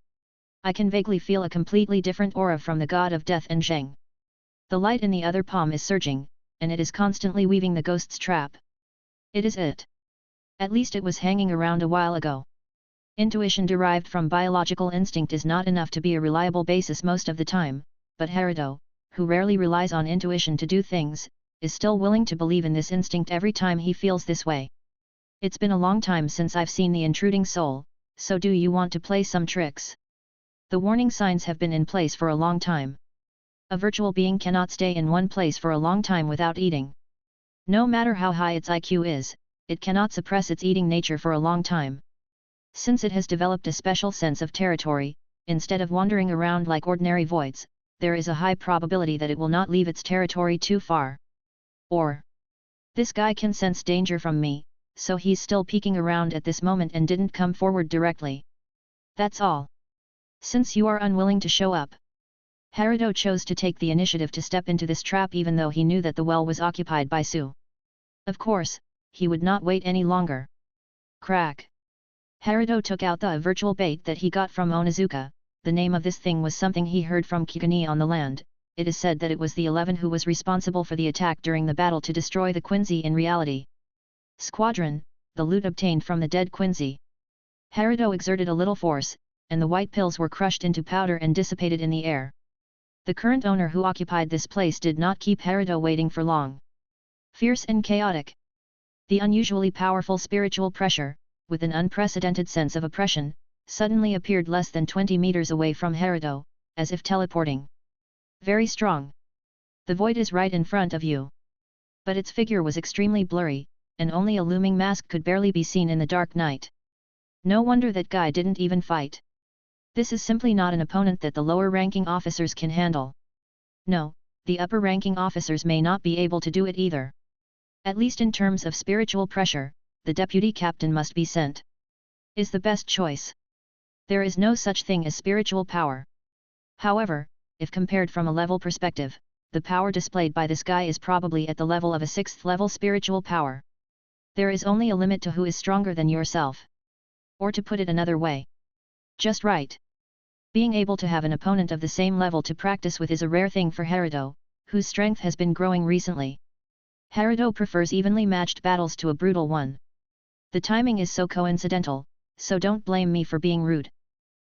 I can vaguely feel a completely different aura from the god of death and Zheng. The light in the other palm is surging, and it is constantly weaving the ghost's trap. It is it. At least it was hanging around a while ago." Intuition derived from biological instinct is not enough to be a reliable basis most of the time, but Herido, who rarely relies on intuition to do things, is still willing to believe in this instinct every time he feels this way. "It's been a long time since I've seen the intruding soul, so do you want to play some tricks?" The warning signs have been in place for a long time. A virtual being cannot stay in one place for a long time without eating. No matter how high its IQ is, it cannot suppress its eating nature for a long time. Since it has developed a special sense of territory, instead of wandering around like ordinary voids, there is a high probability that it will not leave its territory too far. Or, "This guy can sense danger from me, so he's still peeking around at this moment and didn't come forward directly. That's all. Since you are unwilling to show up." Herido chose to take the initiative to step into this trap even though he knew that the well was occupied by Su. Of course, he would not wait any longer. Crack! Herido took out the virtual bait that he got from Onizuka. The name of this thing was something he heard from Kikuni on the land. It is said that it was the 11 who was responsible for the attack during the battle to destroy the Quincy in reality. Squadron, the loot obtained from the dead Quincy. Herido exerted a little force, and the white pills were crushed into powder and dissipated in the air. The current owner who occupied this place did not keep Herido waiting for long. Fierce and chaotic. The unusually powerful spiritual pressure, with an unprecedented sense of oppression, suddenly appeared less than 20 meters away from Herido, as if teleporting. Very strong. The void is right in front of you. But its figure was extremely blurry, and only a looming mask could barely be seen in the dark night. No wonder that guy didn't even fight. This is simply not an opponent that the lower-ranking officers can handle. No, the upper-ranking officers may not be able to do it either. At least in terms of spiritual pressure, the deputy captain must be sent. Is the best choice. There is no such thing as spiritual power. However, if compared from a level perspective, the power displayed by this guy is probably at the level of a 6th level spiritual power. There is only a limit to who is stronger than yourself. Or to put it another way. Just right. Being able to have an opponent of the same level to practice with is a rare thing for Herido, whose strength has been growing recently. Herido prefers evenly matched battles to a brutal one. The timing is so coincidental, so don't blame me for being rude.